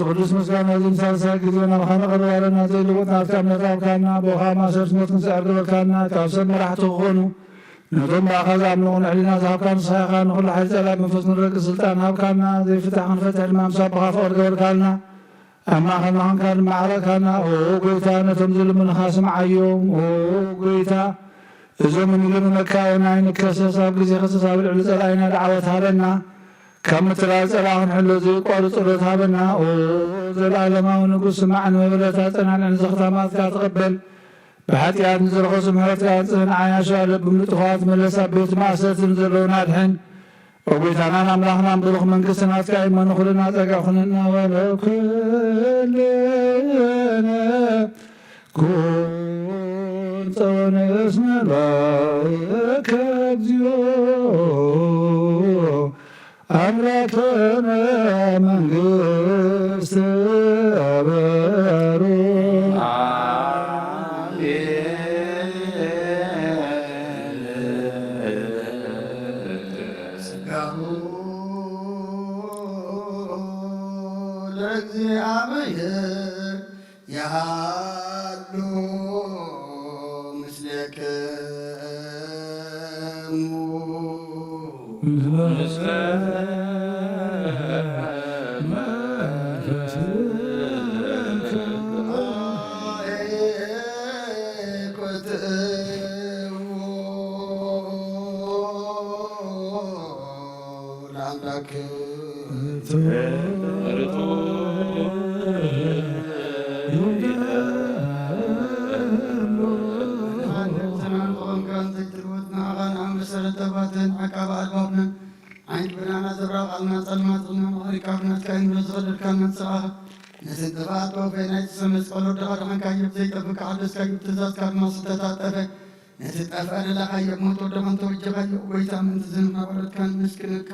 ቅዱስ ምስጋና ዝምሳልሳ ጊዜ ናብኻ ነቐርባለና ዘይልውጥ ናትካ እምነት ኣብካና ቦኻ ማሰርት ሞት ክንፅዕር ግበልካና ካብ ሰብ መራሕቲ ክኾኑ ነቶም ባእኻ ዝኣምልኹ ንሕሊና ዝሃብካ ንስኻ ኢኻ ንኩሉ ሓይሊ ጸላኢ መንፈስ ንረቂ ስልጣን ሃብካና ዘይፍታሕ ክንፈትሕ ድማ ምሳብ ብኻ ፍቕሪ ገበርካልና ኣብ ማእኸልና ኾንካ ንማዕረግካና ኦ ጎይታ ነቶም ዝልምንኻ ስምዓዮም ኦ ጎይታ እዞም ንልምነካ ናይ ንከሰስ ኣብ ግዜ ክሰስ ኣብ ልዕሊ ጸላኢና ዳዕወት ሃበና ካብ ምትላል ጸላእ ክንሕሎ ዘይቋርፅ ጸሎት ሃበና ኦ ዘለኣለማዊ ንጉሥ ስማዕን መበለታ ጸናንዕን ዘኽታማትካ ትቕበል ብሓጢኣት ንዝረኸሱ ምሕረትካ ንጽህን ዓያሻ ለብምልጥኻት መለሳ ቤት ማእሰትን ዘለውና ድሕን ኦ ጎይታናን ኣምላኽናን ብሩኽ መንግሥቲ ናትካ ይመኑ ኩልና ጸጋ ኩነና ወለኩልነ ኩን ጸወነስነ ለከ እግዚኦ አምላክነ መንግሥት አበሩ ስጋሁ ለእግዚአብሔር ያሃሉ ምስለ ሰባት ወፈናይ ስምስ ቆሎ ደኻን ካየብ ዘይጠብቅ ዓደስ ካየብ ትእዛዝ ካድማ ዝተታጠፈ ነቲ ጠፍአ ለላኻየ ሞቶ ደኻን ተወጀኻየ ወይታ ምንቲ ዝንናበረትካን ምስክንካ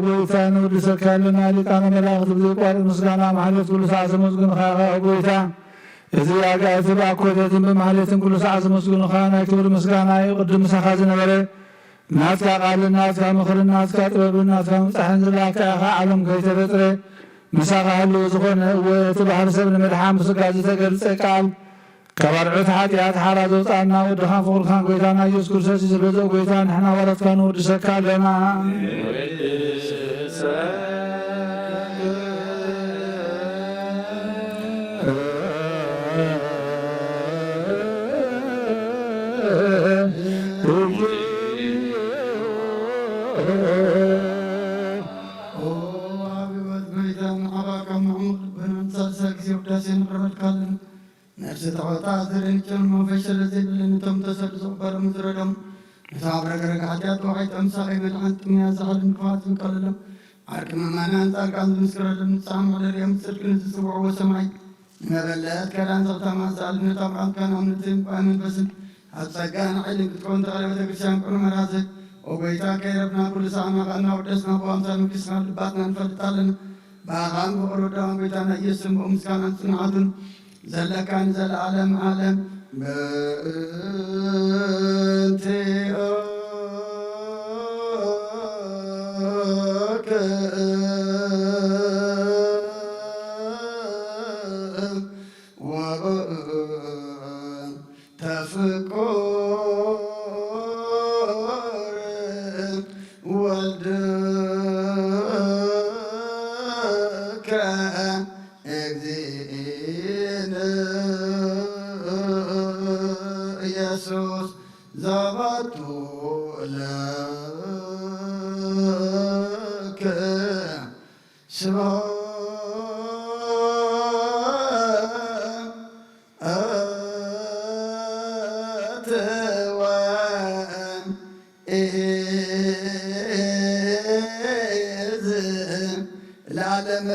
ጎይታን ወድሰካልና ሊቃነ መላእክት ብዘይቋርጥ ምስጋና ማሕሌት ኩሉ ሰዓት ዘመስግኑኻ ጎይታ እዚ ኣጋእቲ ብኣኮቴትን ብማሕሌትን ኩሉ ሰዓት ዘመስግኑኻ ናይ ክብሪ ምስጋና ይቕድም ምሳኻ ዝነበረ ናትካ ቃልን ናትካ ምኽርን ናትካ ጥበብን ናትካ ምብፃሕን ዝላካ ኢኻ ዓለም ከይተፈጥረ ምሳኻ ህልው ዝኾነ እቲ ባህሪ ሰብ ንመድሓን ብስጋ ዝተገልፀ ቃል ካብ ኣርዑት ሓጢኣት ሓራ ዘውፃእና ወድኻን ፍቑርካን ጎይታና ኢየሱስ ክርስቶስ ስለዘ ጎይታ ንሕና ዋላትካ ንወድሰካ ኣለና
ነፍሲ ተቆጣ ዝርንጭን መንፈሸለ ዘይብልን እቶም ተሰልሶ በረም ዝረዶም ንሳብረገረግ ሓጢኣት ተባሒጦም ሳኸይ መድሓን ጥምያ ዝሓልን ክፋት ዝንቀለሎም ዓርቂ መማናን ጻድቃን ዝምስክረሎም ንጻም መዕደርዮም ጽድቅን ዝጽውዕዎ ሰማይ ንመበለት ከዳን ዘኽተማ ዝኣልነት ኣብርሃምካን ኣምነትን ቋይ መንፈስን ኣብ ጸጋን ኃይልን ክትኮን ተኽለ ቤተ ክርስቲያን ቁኑ መራዝህ ወጎይታ ከይረብና ኩሉ ሰዓና ቃልና ወደስና ብዋምሳል ምክስና ልባትና እንፈልጣለን ብኣኻን ብቕሩ ደዋን ጎይታና ኢየሱስን ብኡ ምስጋናን ጽንዓቱን ዘለካን ዘለዓለም ዓለም በእንቲኦከ ወተፍቆረ ወልድከ እግዚእነ ኢየሱስ ዘባቱ ለከ ስብሐት ወእዝ ለዓለመ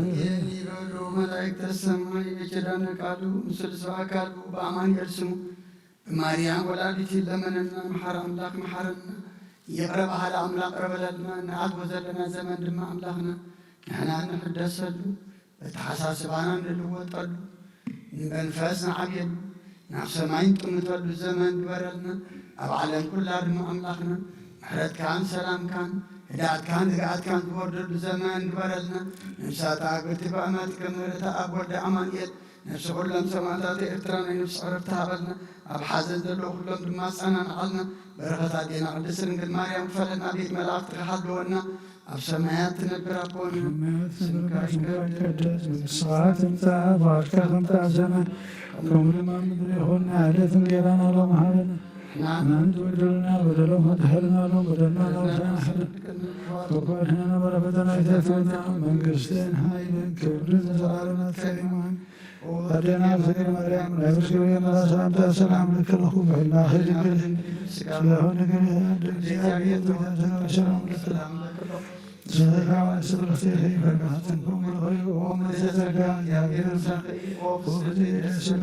የሚበሉ መላእክተ ሰማይ የኪዳነቃሉ ምስል ሰባካሉ በአማኑኤል ስሙ በማርያም ወላዲት ለመነና መሐረ አምላክ መሐረና የቅረብ ባህል አምላክ ቀረበለልና ንዓት ወዘለና ዘመን ድማ አምላክና ንሕና ንሕደሰሉ በተሓሳስባና ንልወጠሉ ንመንፈስ ንዓብየሉ ናብ ሰማይ ንጥምተሉ ዘመን ግበረልና ኣብ ዓለም ኩላ ድማ ኣምላኽና ምሕረትካን ሰላምካን ህዳእትካን ህግኣትካን ዝወርደሉ ዘመን ግበረልና ነብሳት ኣገርቲ ብኣማት ከምረታ ኣብ ወልደ ኣማኑኤል ነፍሲ ኩሎም ሰማዕታት ኤርትራ ናይ ነፍሲ ዕረፍቲ ሃበልና ኣብ ሓዘን ዘለዉ ኩሎም ድማ ጸናንዓልና በረኸታት ዴና ቅድስት ድንግል ማርያም ክፈለና ቤት መላእኽቲ ክሓልወና ኣብ ሰማያት ትነብር ኣቦና ስምካ ይትቀደስ
ንስኻ ትምጻእ ፍቃድካ ከምቲ ኣብ ሰማይ ከምኡ ድማ ምድሪ ይኹን ዕለት እንጀራና ሎሚ ሃበና ናንቲ በደሉና በደሎም ወትሕልና ሎም በደልና ናውሳና ሕድን ወኳድሕና ነበረ ፈተና ይተትወና መንግሥትን ኃይልን ክብርን ዘላለሙ ናትከኢማን አደና ፍቅር ማርያም ናይብስ ገብርኤል ሰላምታ ሰላም ልክለኹ በህላኺ ድንግል ስለሆነ ግን እግዚአብሔር ሰላም ለሰላም ዘካዋ ስብረቴ ፈርጋትንኩም ለኸይ ወመዘዘጋ እግዚአብሔር ሳኺ ወፍዚ ደስል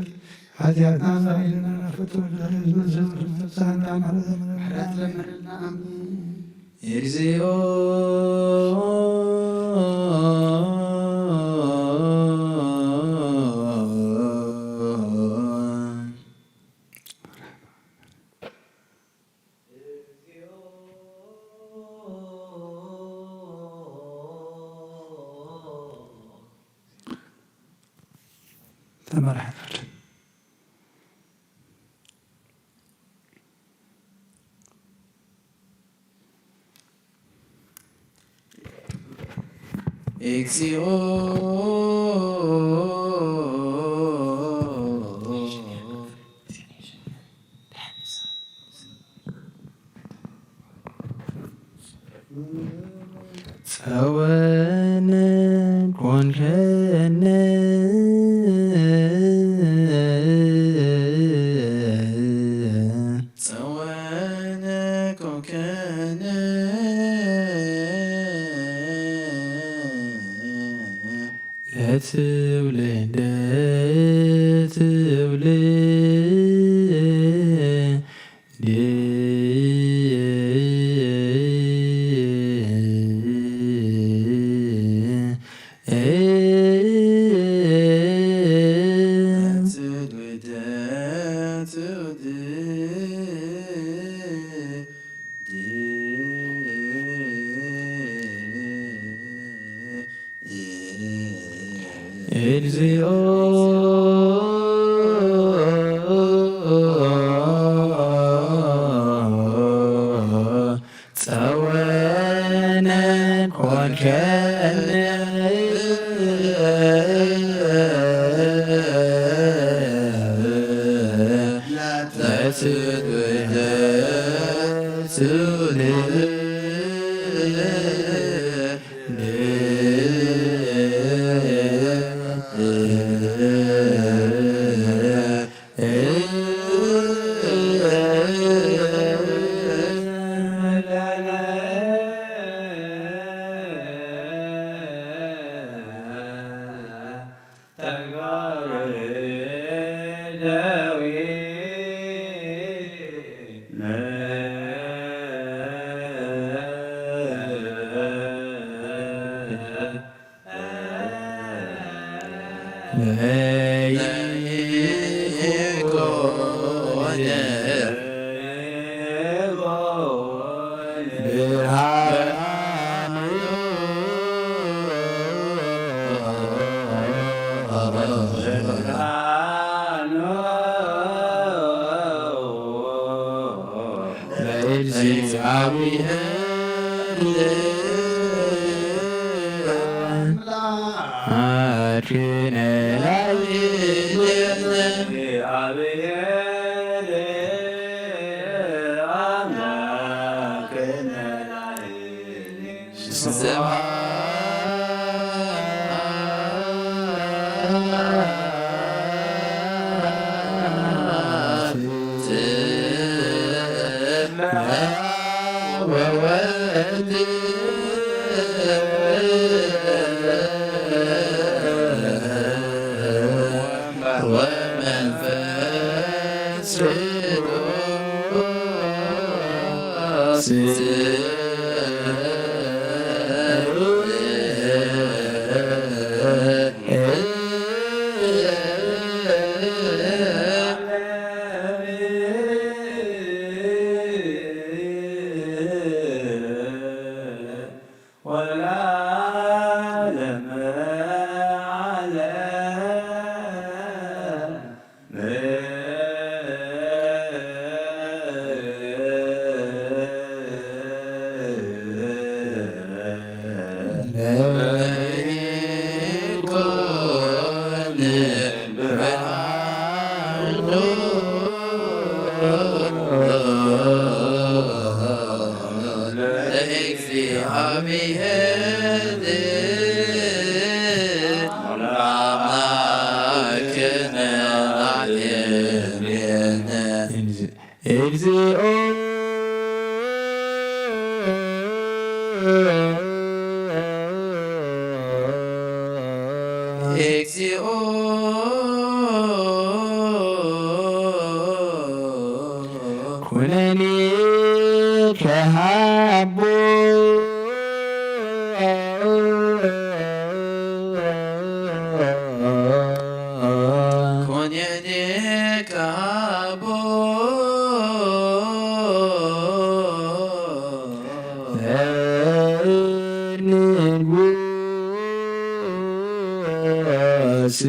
ኃጢአትና ዛይልና ነፍቶ ለህዝብ ዝብር ፍጻና ምሕረት ለምሕረትና አሜን
እግዚኦ
ተመርሐናል።
እግዚኦ ጸወነ ኮንከነ ጸወነ ኮንከነ ለትውልደ እግዚኦ ጸወነ ኮንከነ ለትውልደ ኩነኔ ከሃቦ ኩነኔ ከሃቦ ንጉስ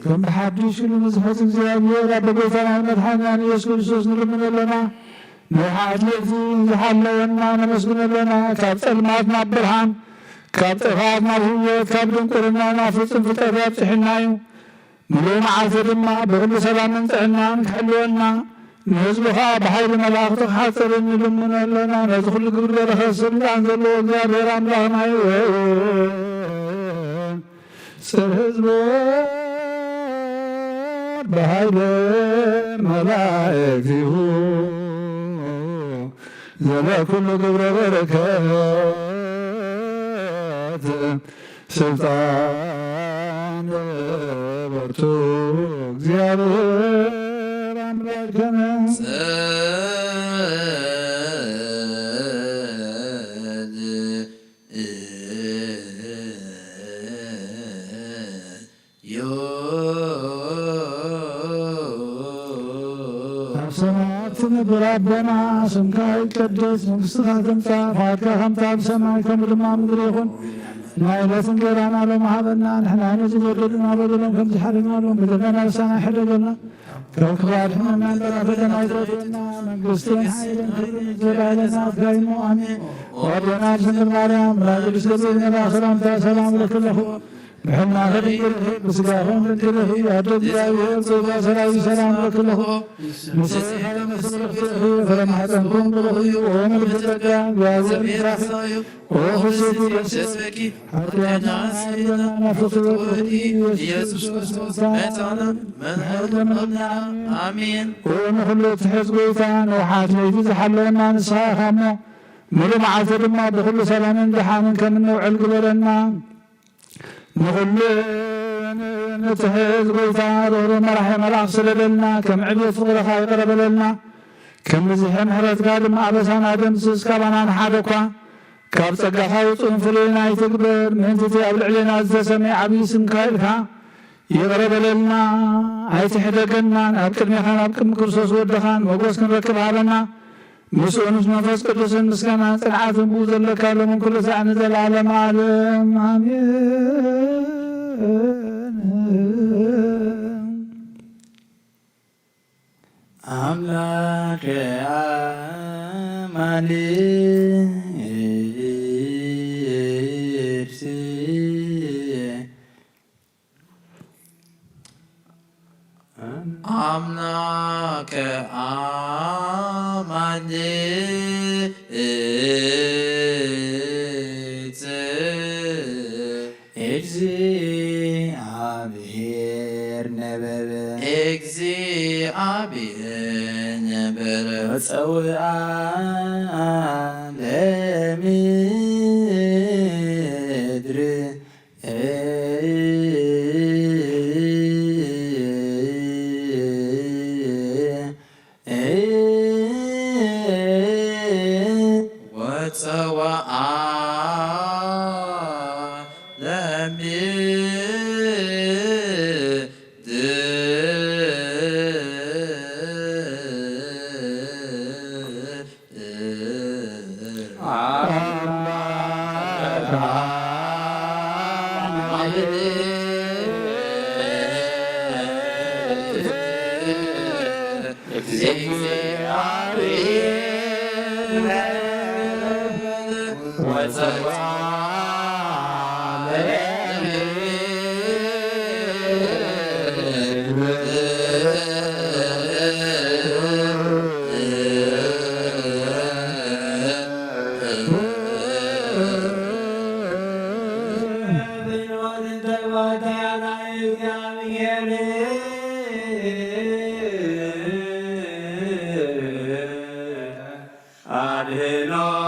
كم بحديث المزحف እግዚአብሔር በጌታና መድኃኒያን ኢየሱስ ክርስቶስ ንልምነለና ንሓት ለዚ ዝሓለወና ነመስግነለና ካብ ጸልማት ናብ ብርሃን ካብ ጥፋት ናብ ህይወት ካብ ድንቁርና ናብ ፍጹም ፍጥረት ያብጽሕና እዩ ምሉእ መዓልቲ ድማ ብኩሉ ሰላምን ጥዕናን ክሕልወና ንህዝቡኻ ብሓይሊ መላእኽቲ ክሓጽር ንልምነለና ነዚ ኩሉ ግብሪ በረኸት ስልጣን ዘለዎ እግዚአብሔር ኣምላኽና እዩ ጽር ህዝቦ በኃይለ መላእክቲሁ ዘለኩሉ ግብረ በረከት ስልጣን በርቱ እግዚአብሔር አምላክነ نبر ربنا اسمك يتقدس منግሥትከ ትምጻእ ፈቃድከ ከምታ ብሰማይ ከምኡ ድማ ምድሪ ይኹን ናይዕለት እንጀራና ሎሚ ሃበና ንሕና ንዝበደሉና በደሎም ከም ዝሓርናሎም በደለና ንሳና ይሕደገልና ካብ ክባድሕና እንጠራፈለና ይትረፍየና መንግሥትን ሓይልን ክብርን ዘለዓለና ኣትጋይሞ ኣሜን ወደና ድንግል ማርያም ቅዱስ ገብርኤል መልአክ ሰላምታ ሰላም ለክለኹ بحنا خليل بسقاهم لنجله يهد እግዚአብሔር ጸጋ ሰራዊት ሰላም ለክለኹ مسيح مسيح فلما حتنكم بلغي وملك الدجا እግዚአብሔር ይራፍዩ وخسيت يسسك حتى نعسينا نفطر ኢየሱስ ክርስቶስ መጻና መንሐር ለምና አሜን ወንሁሉ ተሕዝጎይታ ነውሓት ለይቲ ዝሓለወና ንስኻ ኻሞ ምሉእ መዓልቲ ድማ ብኩሉ ሰላምን ድሓንን ከምነውዕል ግበረና نقول نتحيز قلتا رورو مرحي ملاق سلبلنا كم عبيت فقر خاي قرب لنا كم زحم حرات قادم أبسان آدم سيسكا بنان حادقا ካብ ፀጋኻ ውፅኡን ፍሉይና ይትግበር ምእንትቲ ኣብ ልዕልና ዝተሰመየ ዓብዪ ስምካ ኢልካ ይቕረ በለልና ኣይትሕደገናን ኣብ ቅድሚኻን ኣብ ቅድሚ ክርስቶስ ወድኻን ሞገስ ክንረክብ ሃበና ምስኡ ምስ መንፈስ ቅዱስን ምስጋናን ፅንዓትን ብኡ ዘለካ ሎምን ኩሉ ሰዓት ንዘለዓለም ዓለም ኣሜን።
አምላከ አማልክት አምላከ አማልክት እግዚአብሔር ነበበ እግዚአብሔር ነበረ ወፀውአ ለምድር ወፀውአ Yeah.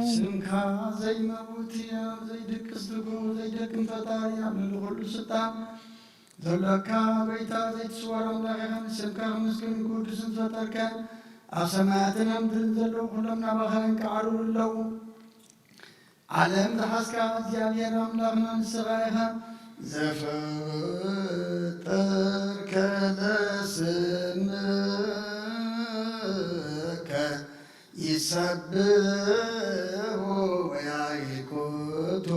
ስምካ ዘይመውት ዘይድቅስ ድጉ ዘይደክም ፈጣሪ አምልሎ ሁሉ ስልጣን ዘለካ ጎይታ ዘይትስዋር አምላክ ኢኻ ስምካ ምስግን ቅዱስን ዝፈጠርከ ኣብ ሰማያትን ኣብ ምድርን ዘለዉ ኩሎም ናባኸን ክዓርሩ ኣለዉ ዓለም ዝሓዝካ እግዚኣብሔር ኣምላኽና ንስኻ ኢኻ ዘፈጠርከ ለስምከ ይሰብሖ ወያይኩቶ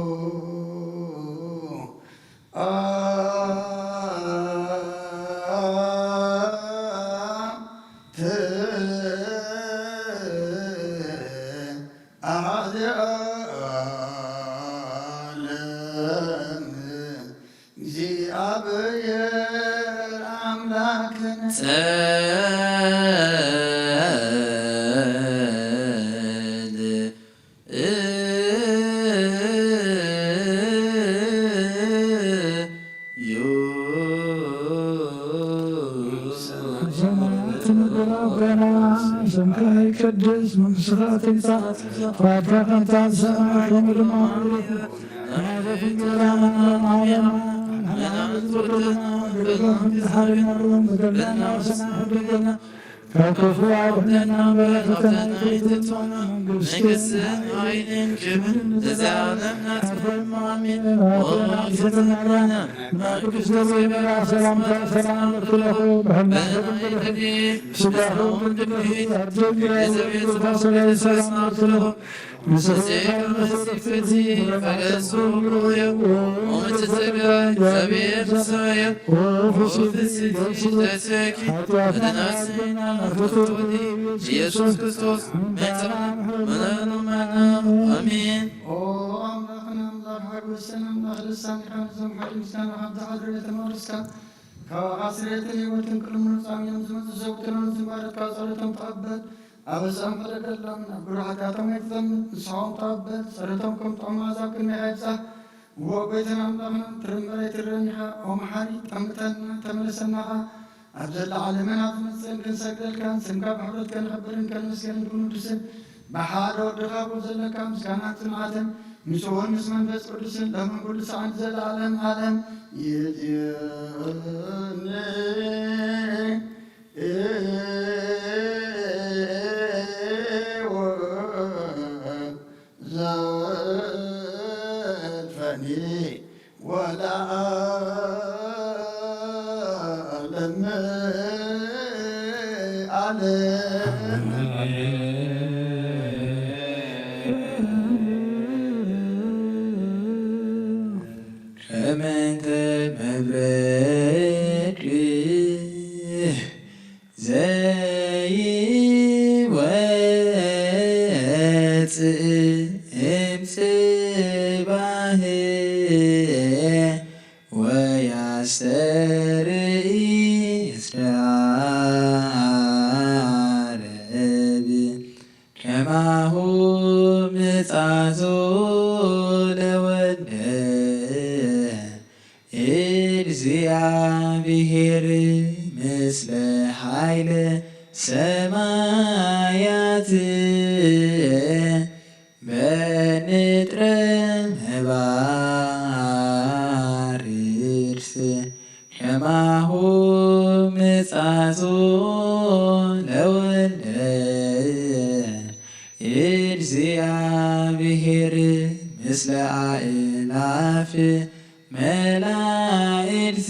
ስምከ ይቀደስ መንግሥትከ ትምጻእ ፈቃድከ በከመ በሰማይ ከማሁ ካብ ክፉ አውጥተና በረከተና ይትቶና መንግሥትህ ኃይልን ክብርን ለዘለዓለም ናት። አሜን። ወአብዝተናልና ቅዱስ ገብርኤል መልአክ ሰላምታ ሰላም ለኩለሁ በህልናከ ስጋሁ ምንድምሂት የዘቤት ታሰለ ሰላም ለኩለሁ ምስክቲ ፈገሱ ብሩየው ወምትዘጋይ እግዚአብሔር ተሰየ ወፍስስተሰኪ ለናስና መፍቶቲ ኢየሱስ ክርስቶስ መጽናም መናኑማና አሜን።
ኦ አምላክና አምላክ ሀጎስን አምላክ ልሳን ካንዘም ሀዲ ምስጋና ሀብተ ሀድር የተመርስካ ከአስሬትን ህይወትን ቅልሙን ጻሚያም ዝመት ዘውትነን ዝባረት ካጸሎተም ተቀበል አበሳም ፈለገለም ነብሩ ኃጢአቶም አይትዘምት ንስሖም ተቀበል ጸሎቶም ከም ጥዑም መዓዛብ ቅድሜ ይብጻሕ ወጎይተን አምላክና ትርምረ ትረኒኻ ኦ መሓሪ ጠምተና ተመለሰናኻ ኣብ ዘላ ዓለመን ኣብ ትመፅእን ክንሰግደልካን ስምካ ብሕብረት ከንኸብርን ከንመስገንን ክንውድስን ብሓደ ወድኻ ኩን ዘለካ ምስጋናን ጽንዓትን ምስውን ምስ መንፈስ ቅዱስን ለምን ኩሉ ሰዓት ዘለዓለም ዓለም ይእዜኒ ዘልፈኒ ወለዓለም ዓለም
ከመንተ መብረቅ ዘይወፅእ እምጽባህ ወያስተርኢ እስራረብ ከማሁ ምጻዞ ለወልደ እግዚአብሔር ምስለ ኃይለ ሰማያት በንጥረ መባርር ከማሁ ምጻዞ ለወልደ እግዚአብሔር ምስለ አእላፍ መላእክት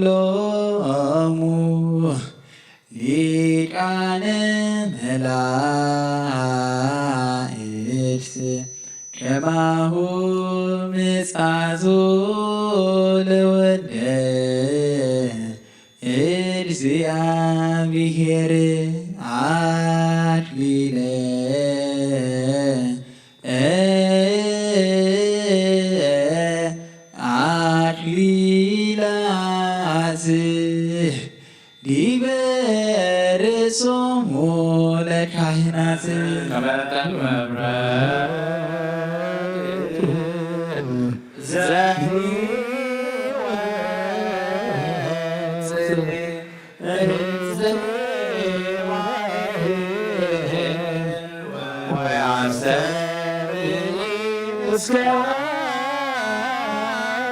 ወኩሎሙ ሊቃነ መላእክት ከማሁ ምጻዞ ለወልደ እግዚአብሔር አክሊለ አክሊላት ዲበ ርእሶሙ ለካህናት
ከመጠን መብረቅ
እስከ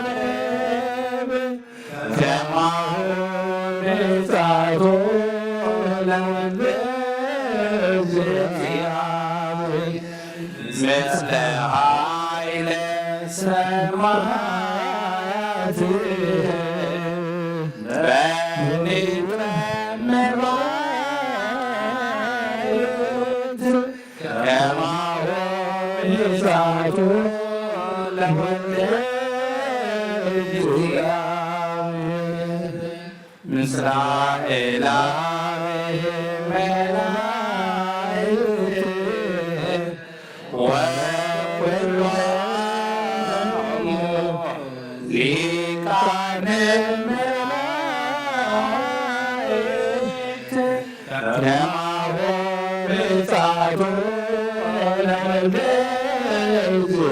ዓርብ ከማሁ ምጽአቱ ለወልደ እግዚአብሔር ምስለ ኃይለ ሰማያት በኒበ መባይት ከማሁ ምጽአቱ ለወልደ እግዚአብሔር ምስራኤላዊ መላእክት ወኩሎሙ ሊቃነ መላእክት ከማሁ ምጽአቱ ለወልደ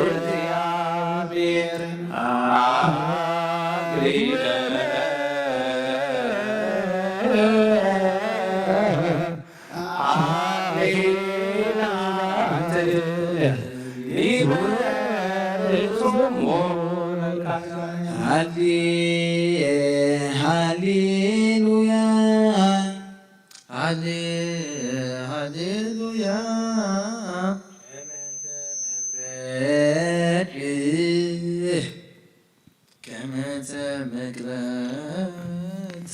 እግዚአብሔር አክሊለ ሃሌሉያ ሃሌሉያ ከመተ መቅረት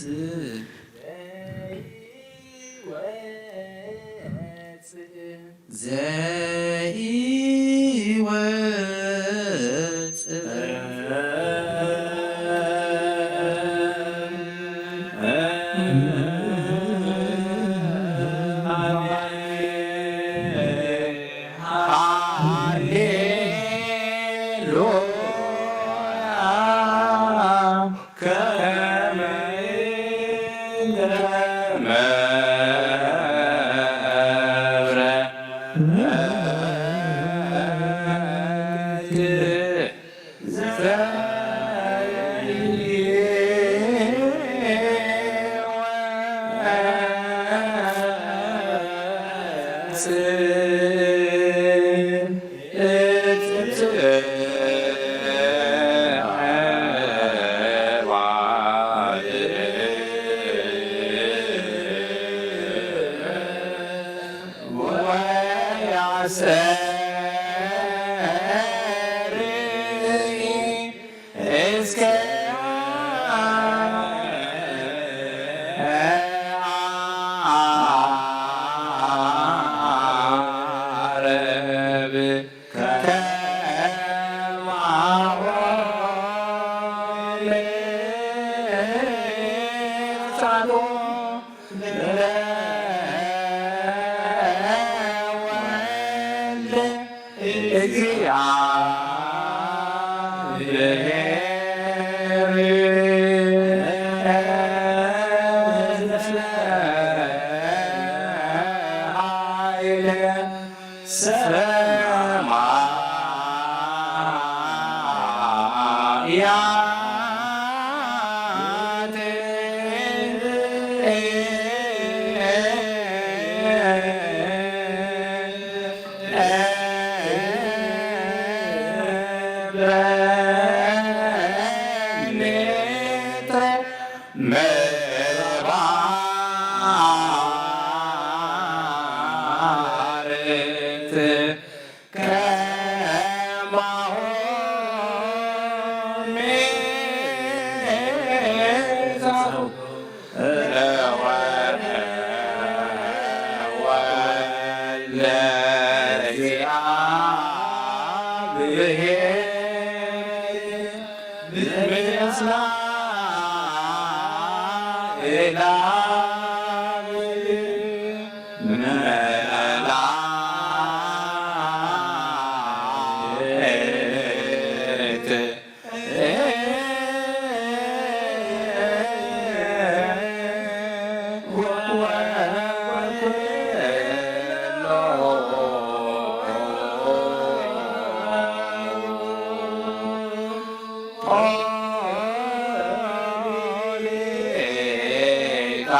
ቃ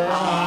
Ah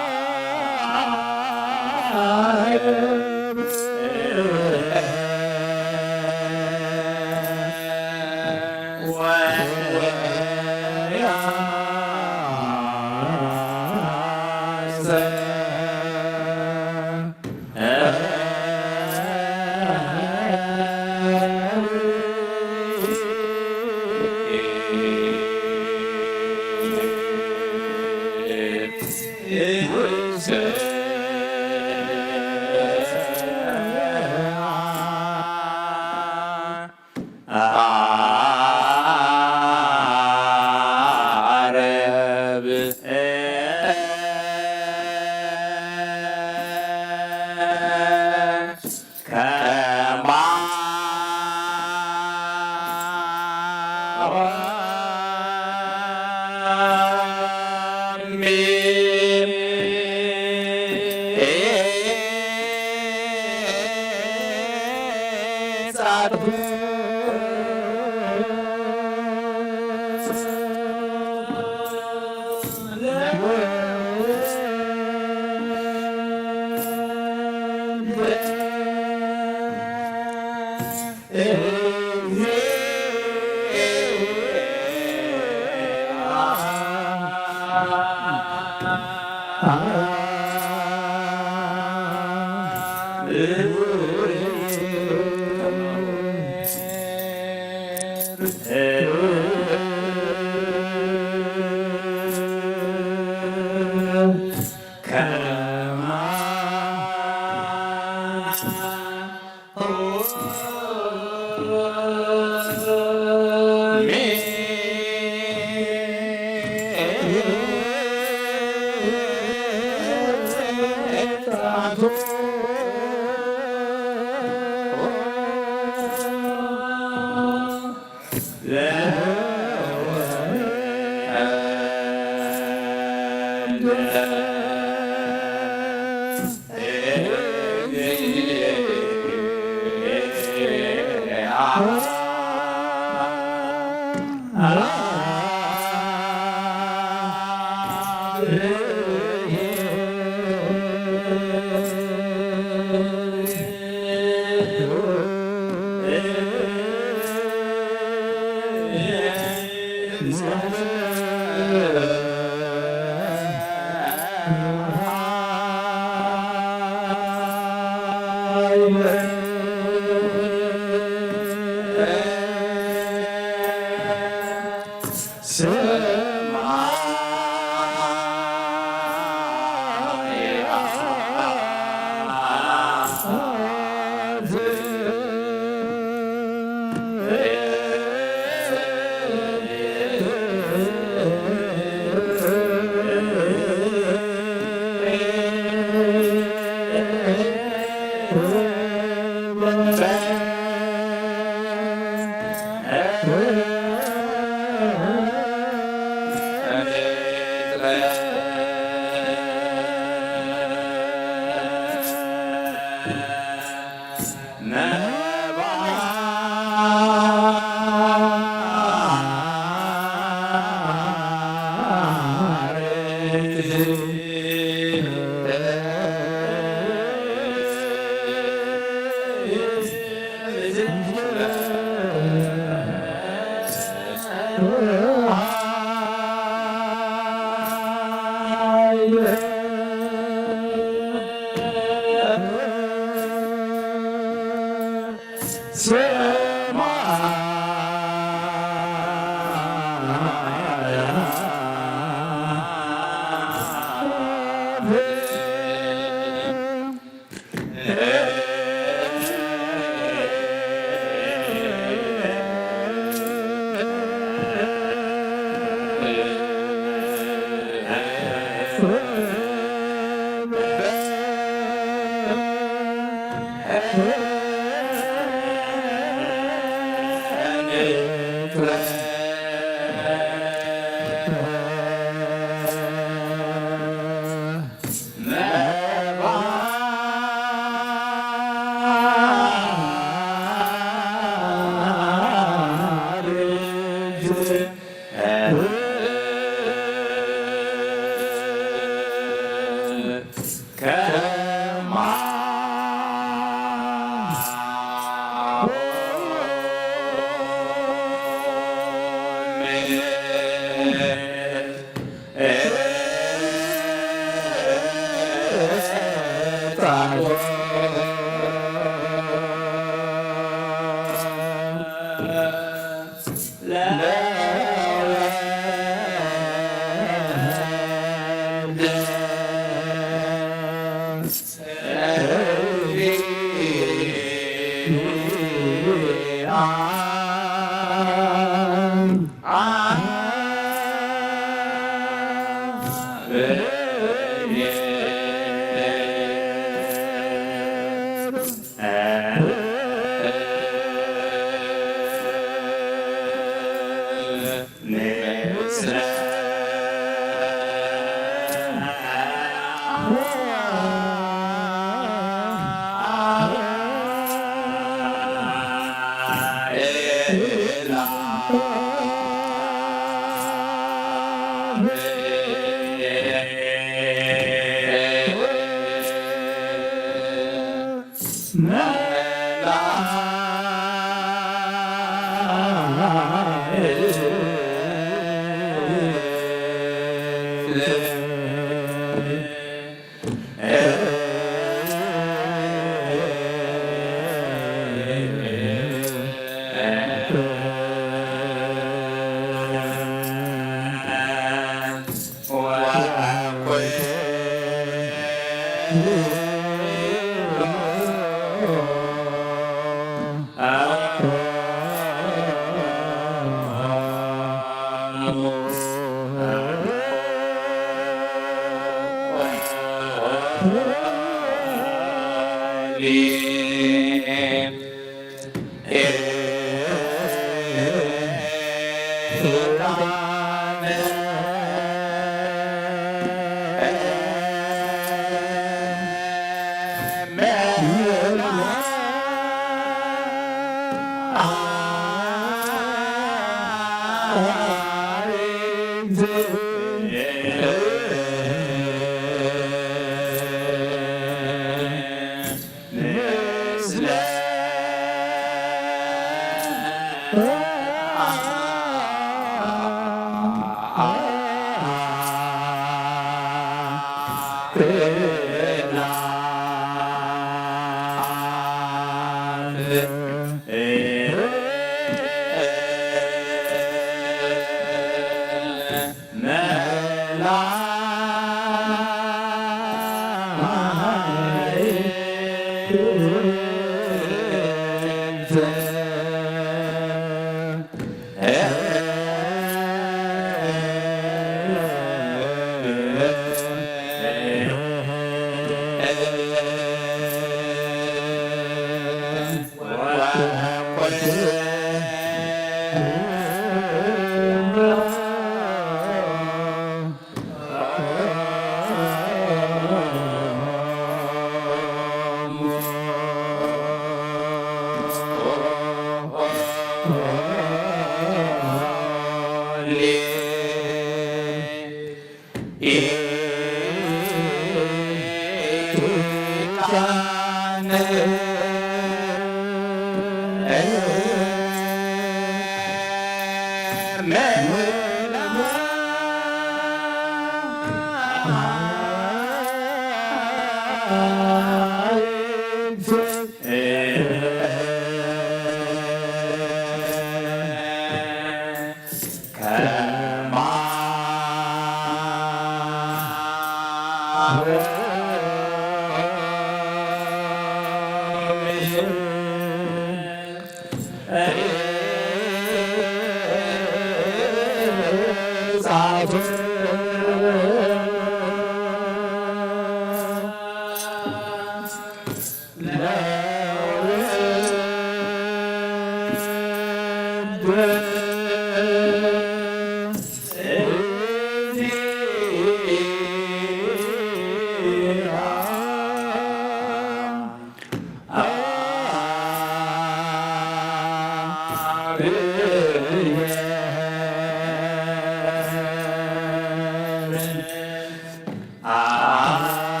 Ah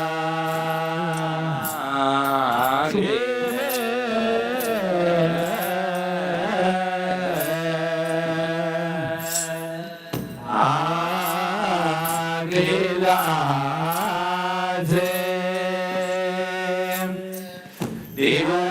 Let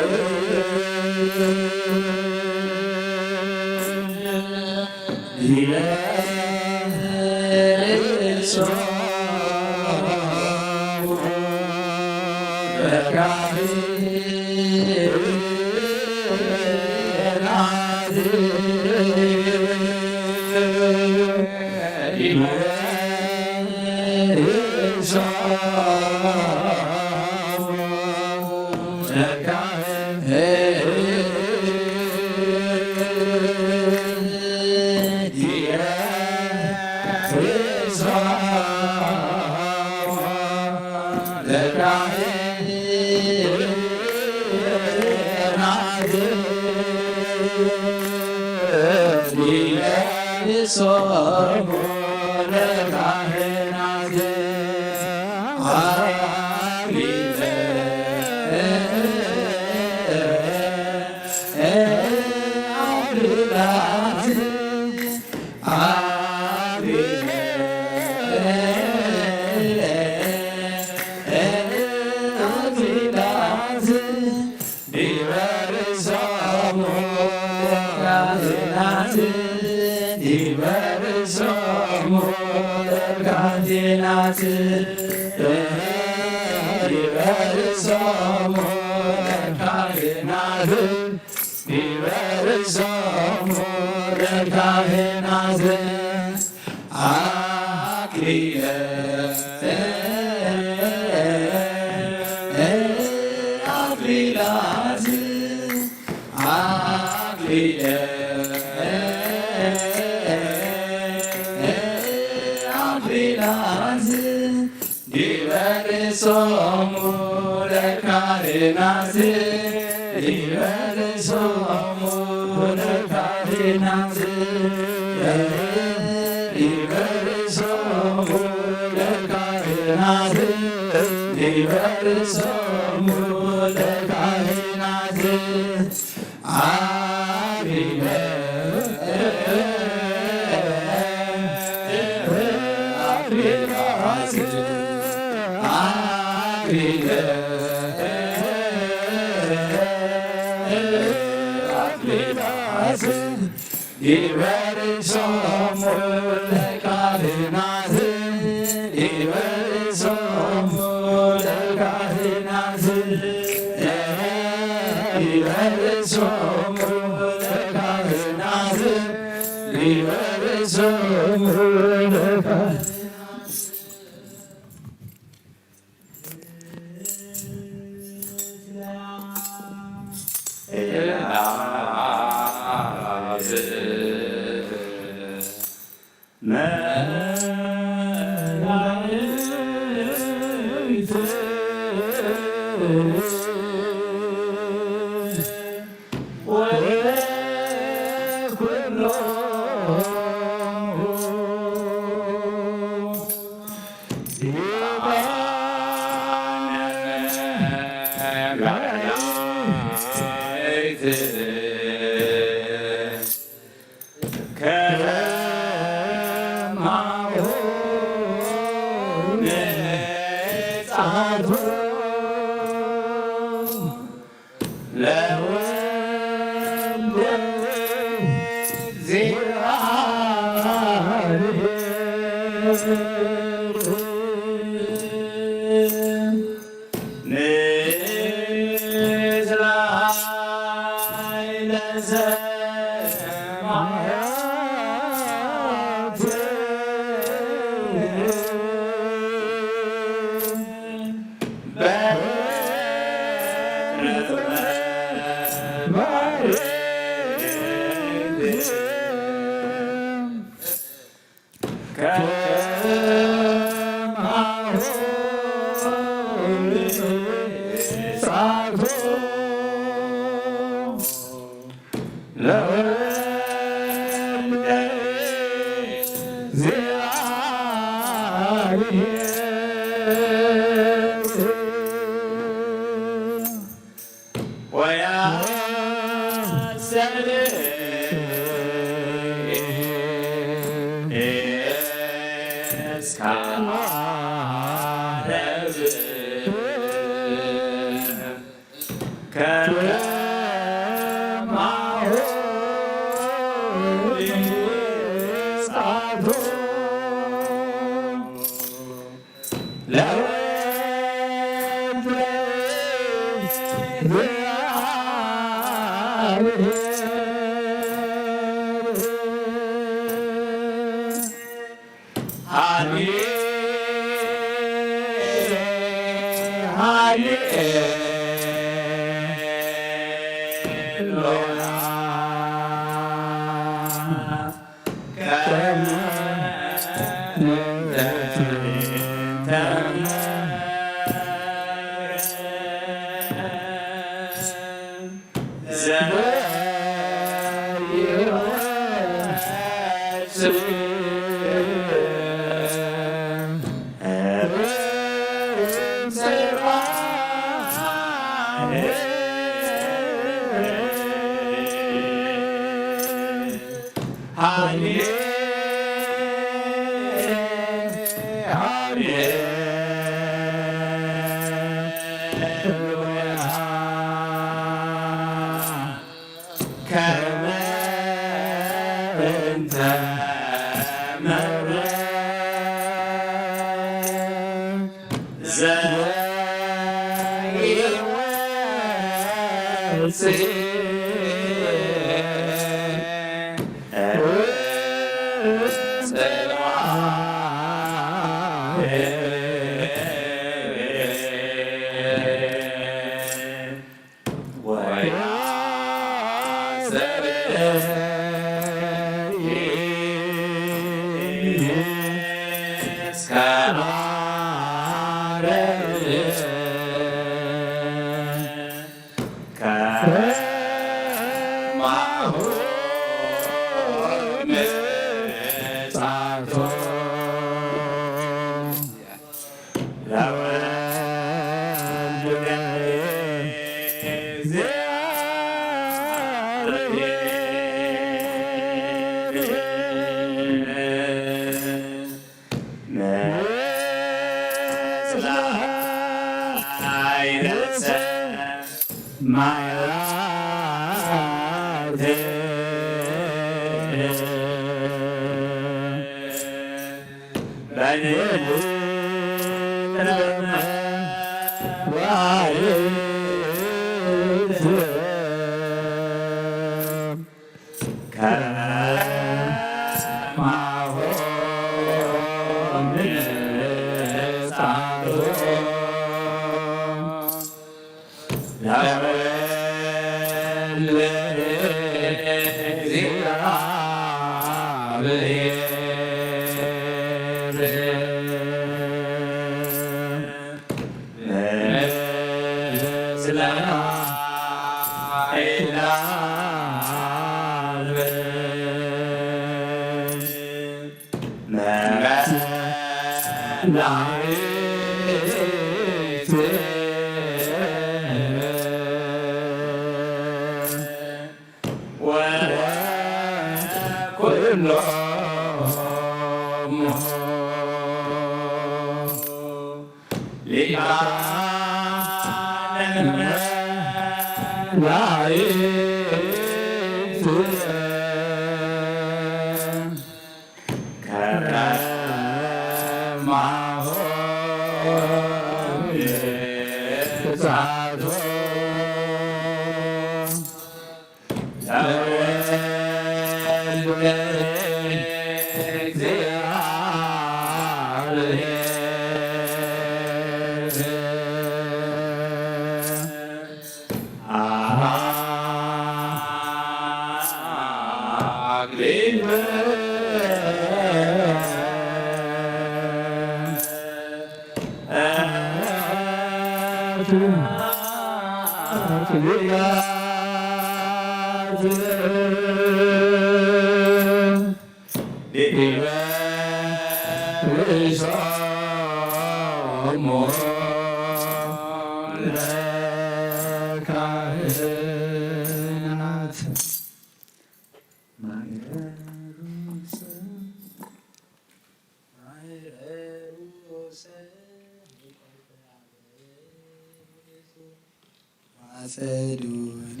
አጸዱኒ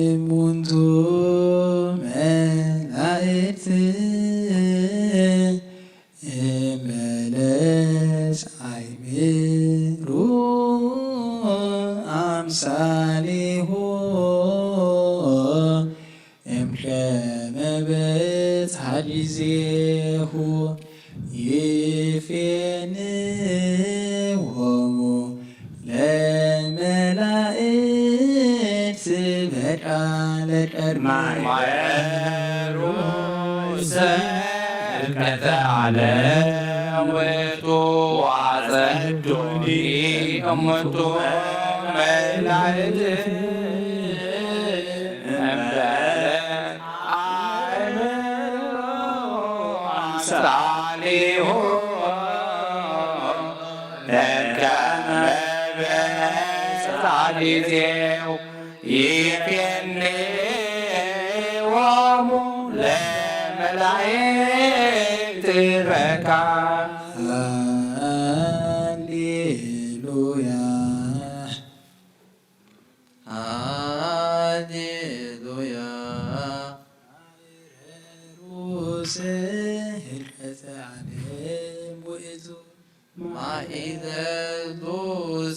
እሙንቱ መላእክት እመለስ አይምሩ አምሳሊሁ እምከመ በትሐዲዜሁ ይፌንዎሙ ለመላእክት በቃለ ቀድሞ
ማየሩ ስብከተ ዓለም ውእቱ ወአጸዱኒ እሙንቱ መላእክት አምሳሊሁ እምከመ በትሐዲዜሁ ይፌንዎሙ ለመላእክት በቃለ
ሃሌሉያ ሃሌሉያ ስብከተ ዓለም ውእቱ ማእከሉ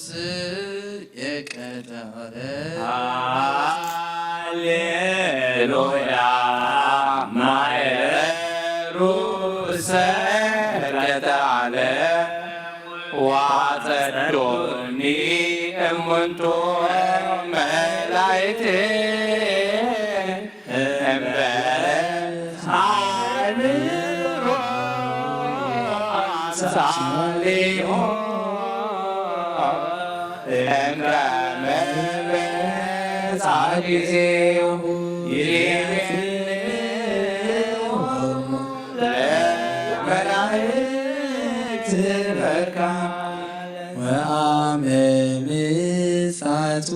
ስብከተ
ሃሌሉያ ማየሩ ስብከተ ዓለም ወአጸዱኒ እሙንቱ መላእክት አእምሮ አምሳሊሁ እምከመ በትሐዲዜሁ ይፌንዎሙ ለመላእክት በቃለ
ወአመ ምጽአቱ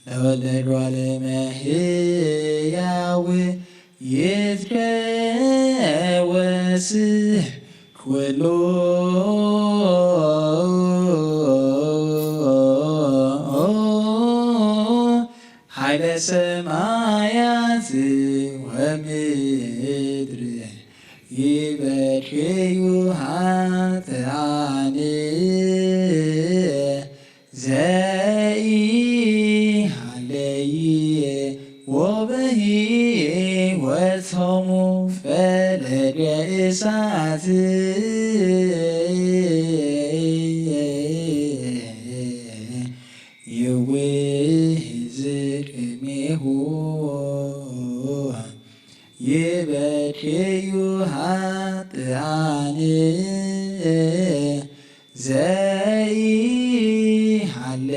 ለወልደ እጓለ እመሕያው ይትከወስ ኩሉ ኃይለ ሰማያት ወምድር ይበክዩ ኃጥኣን ዘኢሃለየ ወበሕይወቶሙ ፈለገ እሳት ይውሕዝ ቅድሜሁ ይበክዩ ኃጥኣን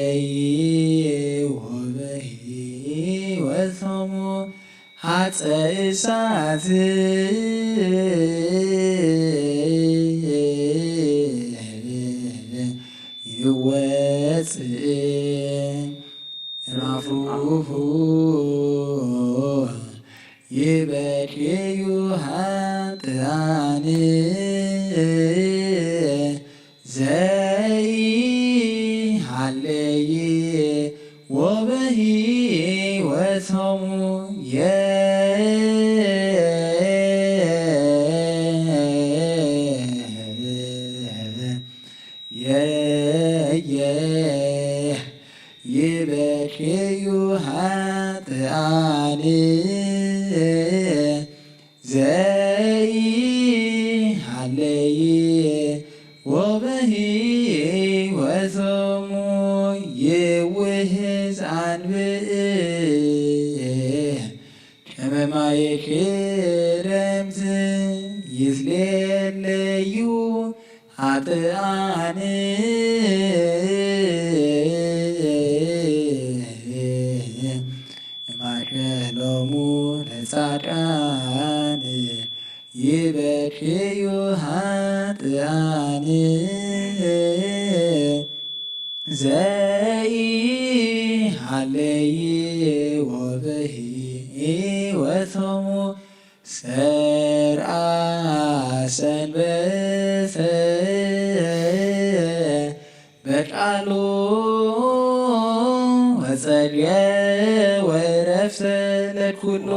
ዘይሃለየ ወበሕይወቶሙ ኃጥአ እሳት ይወፅእ ራፉሁ ይበክዩ ኃጥኣን ዘይሃለየ ወበሕይወቶሙ ይበክዩ ኃጥኣን ዘይሃለየ ወበሕይወቶሙ ይውሕዝ አንብዕ ከመ ማየ ክረምት ይትሌለዩ ኃጥኣን ማሸሎሙ ለጻድቃን ይበክዩ ኃጥኣን ዘይሃለይ ወበሂወቶሙ ሰርአ ሰንበተ በቃሉ ወጸልየ ወረፍተ ለኩሉ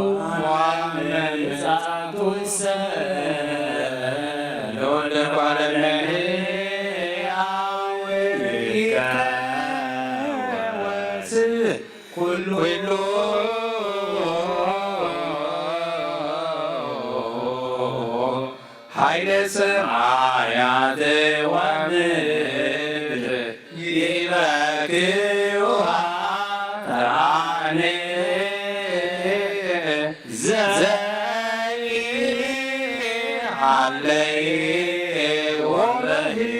ኩሉ ኃይለ ሰማያት ወምድር ይበክዩ ኃጥኣን ዘይሃለይ ወበሂወቶም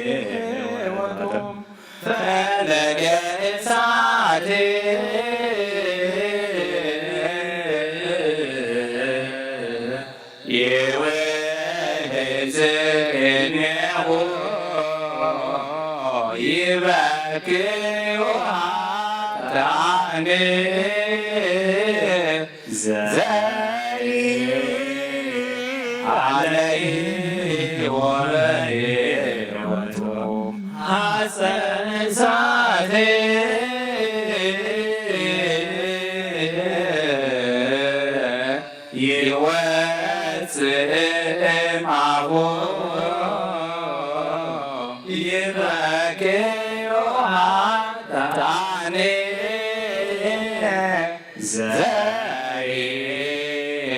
ፈለገ እሳት ይውሕዝኔሁ ይበክዩ ኃጥኣን ዘይሃለይ ወበሂወቶም ሐፀነ እሳት ይወፅእ እምአፉ ይበክዩ ኃጥኣን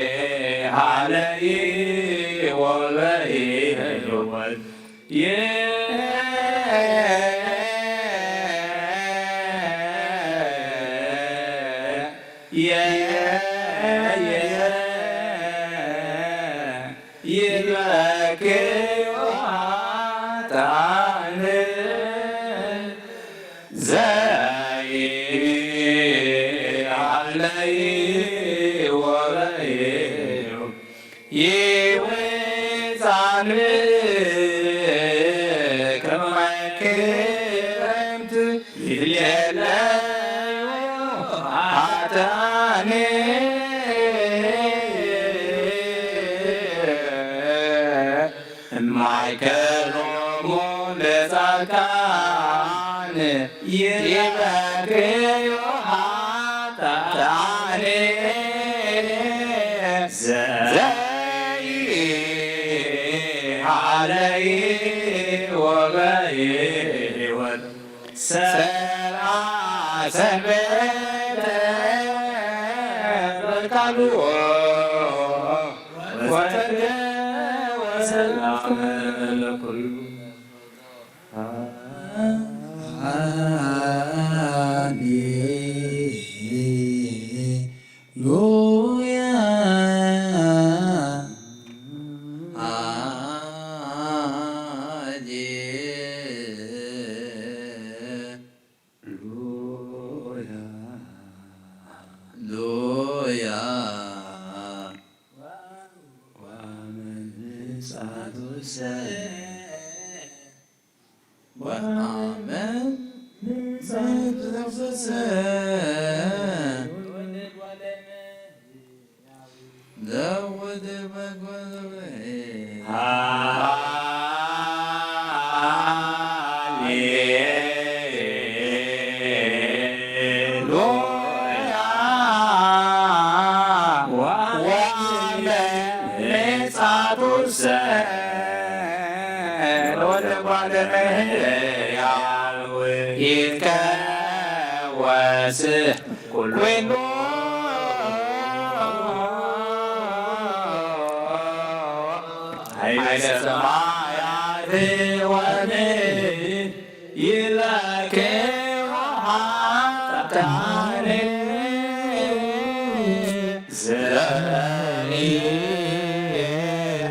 ዘይሃለይ ወበሂወቶም ይበክዩ ኃጥኣን ዘይሃለይ ወበሂወቶም ይወፃን ከመ ክረምት ይትሌለዩ ኃጥኣን ማእከሎሙ ለጻድቃን ይበክዩ ኃጥኣን ዘይሃለይ ወበሂወቶም ሰርአ ሰንበተ በቃሉ ወጸልየ ወሰላም ለኩሉ
ሃሌሉያ ሃሌሉያ ወመንጻቱሰ ወአመን ንጻቱሰ ለወደ በጎ
ይትከወስ ኩሉ ኃይለ ሰማያት ወምድር ይበክዩ ኃጥኣን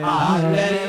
ዘይሃለይ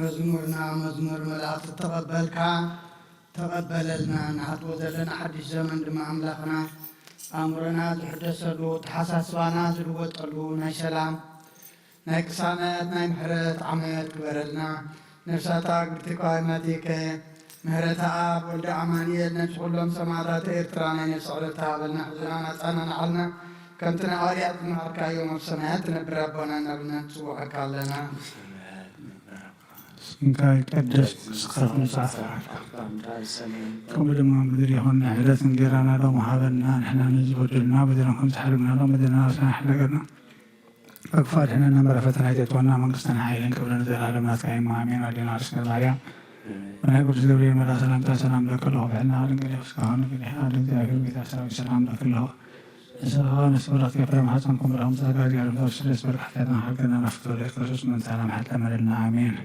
መዝሙርና መዝሙር መልእኽቲ ተቐበልካ ተቐበለልና ንሓትዎ ዘለና ሓድሽ ዘመን ድማ ኣምላኽና ኣእምሮና ዝሕደሰሉ ተሓሳስባና ዝልወጠሉ ናይ ሰላም ናይ ቅሳነት ናይ ምሕረት ዓመት ግበረልና ነፍሳታ ግብቲካዊ መቲከ ምህረታ ኣብ ወልደ ኣማንኤል ነብሲ ኩሎም ሰማዕታት ኤርትራ ናይ ነፍሲ ዕረፍቲ ሃበልና ሕዝና ናፃና ንዓልና ከምቲ ንሐዋርያት ዝመሃርካዮም ኣብ ሰማያት ትነብር ኣቦና እናብልና ንፅውዐካ ኣለና
ስምካ ይቀደስ ስምካ ይምጻእ ከምኡ ድማ ምድሪ ይኹን ሕደትን ጌራና ሎም ሃበና ንሕና ንዝበደልና በደልና ከም ዝሓርግና ሎም በደልና ወስና ሕለገና أكفار هنا نمر فتنة يتوانا من قصتنا حيلين قبل نزل على مناطق آمين ودينا رسول مريم ونقول جبريل ملا سلام سلام لك الله وعلنا ونقول يفسكهون ونقول حال ذاكر بيتا سلام لك الله نسألنا سورة يفرم حسنكم برهم ساقات يعلم ذو السلس برحتنا حقنا نفضل لك رسول من سلام حتى مرلنا آمين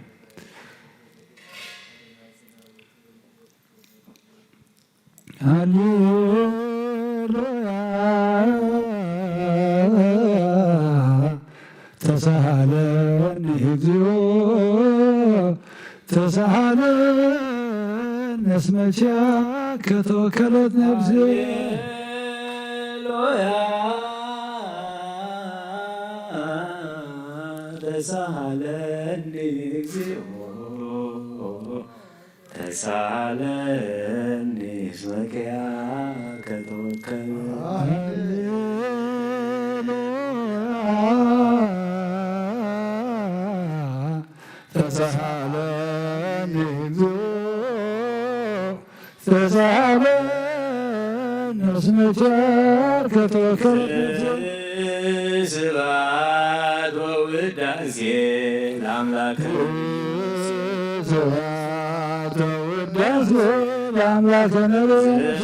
تسهلن هديو تسهلن اسمك كتوكلت نفسي
تسهلن هديو تسهلن اسمك كتوكلت
تسهلن اسمك كتوكلت
سبات ووداسي لأملاك
سبات ووداسي لأملاك نبي